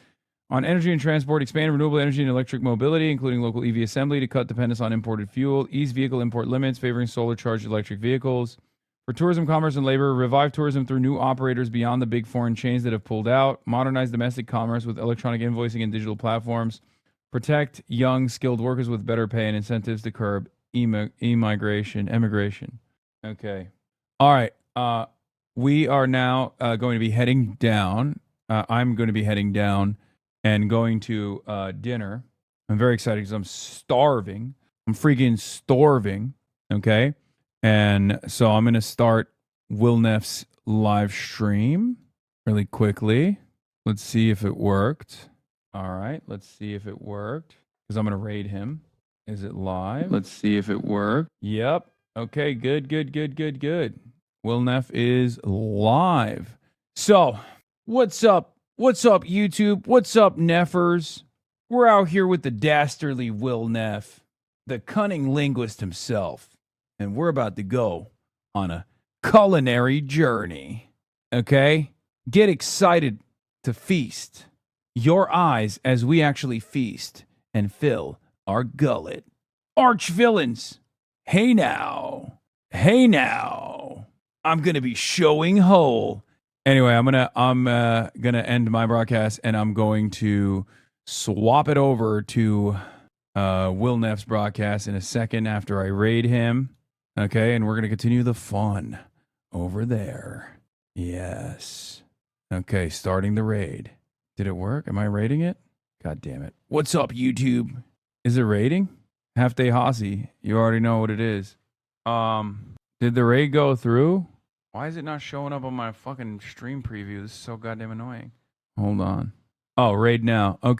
On energy and transport, expand renewable energy and electric mobility, including local EV assembly to cut dependence on imported fuel, ease vehicle import limits, favoring solar-charged electric vehicles. For tourism, commerce, and labor, revive tourism through new operators beyond the big foreign chains that have pulled out, modernize domestic commerce with electronic invoicing and digital platforms, protect young, skilled workers with better pay and incentives to curb emigration. Okay. All right. We are now going to be heading down. I'm going to be heading down and going to dinner. I'm very excited because I'm starving. I'm freaking starving. Okay. And so I'm going to start Will Neff's live stream really quickly. Let's see if it worked. All right. Let's see if it worked because I'm going to raid him. Is it live? Let's see if it worked. Yep. Okay. Good. Will Neff is live. So what's up? What's up, YouTube? What's up, Neffers? We're out here with the dastardly Will Neff, the cunning linguist himself, and we're about to go on a culinary journey. Okay? Get excited to feast your eyes as we actually feast and fill our gullet. Arch villains, hey now, I'm gonna be showing whole. Anyway, I'm gonna end my broadcast and I'm going to swap it over to Will Neff's broadcast in a second after I raid him. Okay, and we're gonna continue the fun over there. Yes. Okay, starting the raid. Did it work? Am I raiding it? God damn it. What's up, YouTube? Is it raiding? Half Day Hossie. You already know what it is. Did the raid go through? Why is it not showing up on my fucking stream preview? This is so goddamn annoying. Hold on. Oh, raid now. Okay.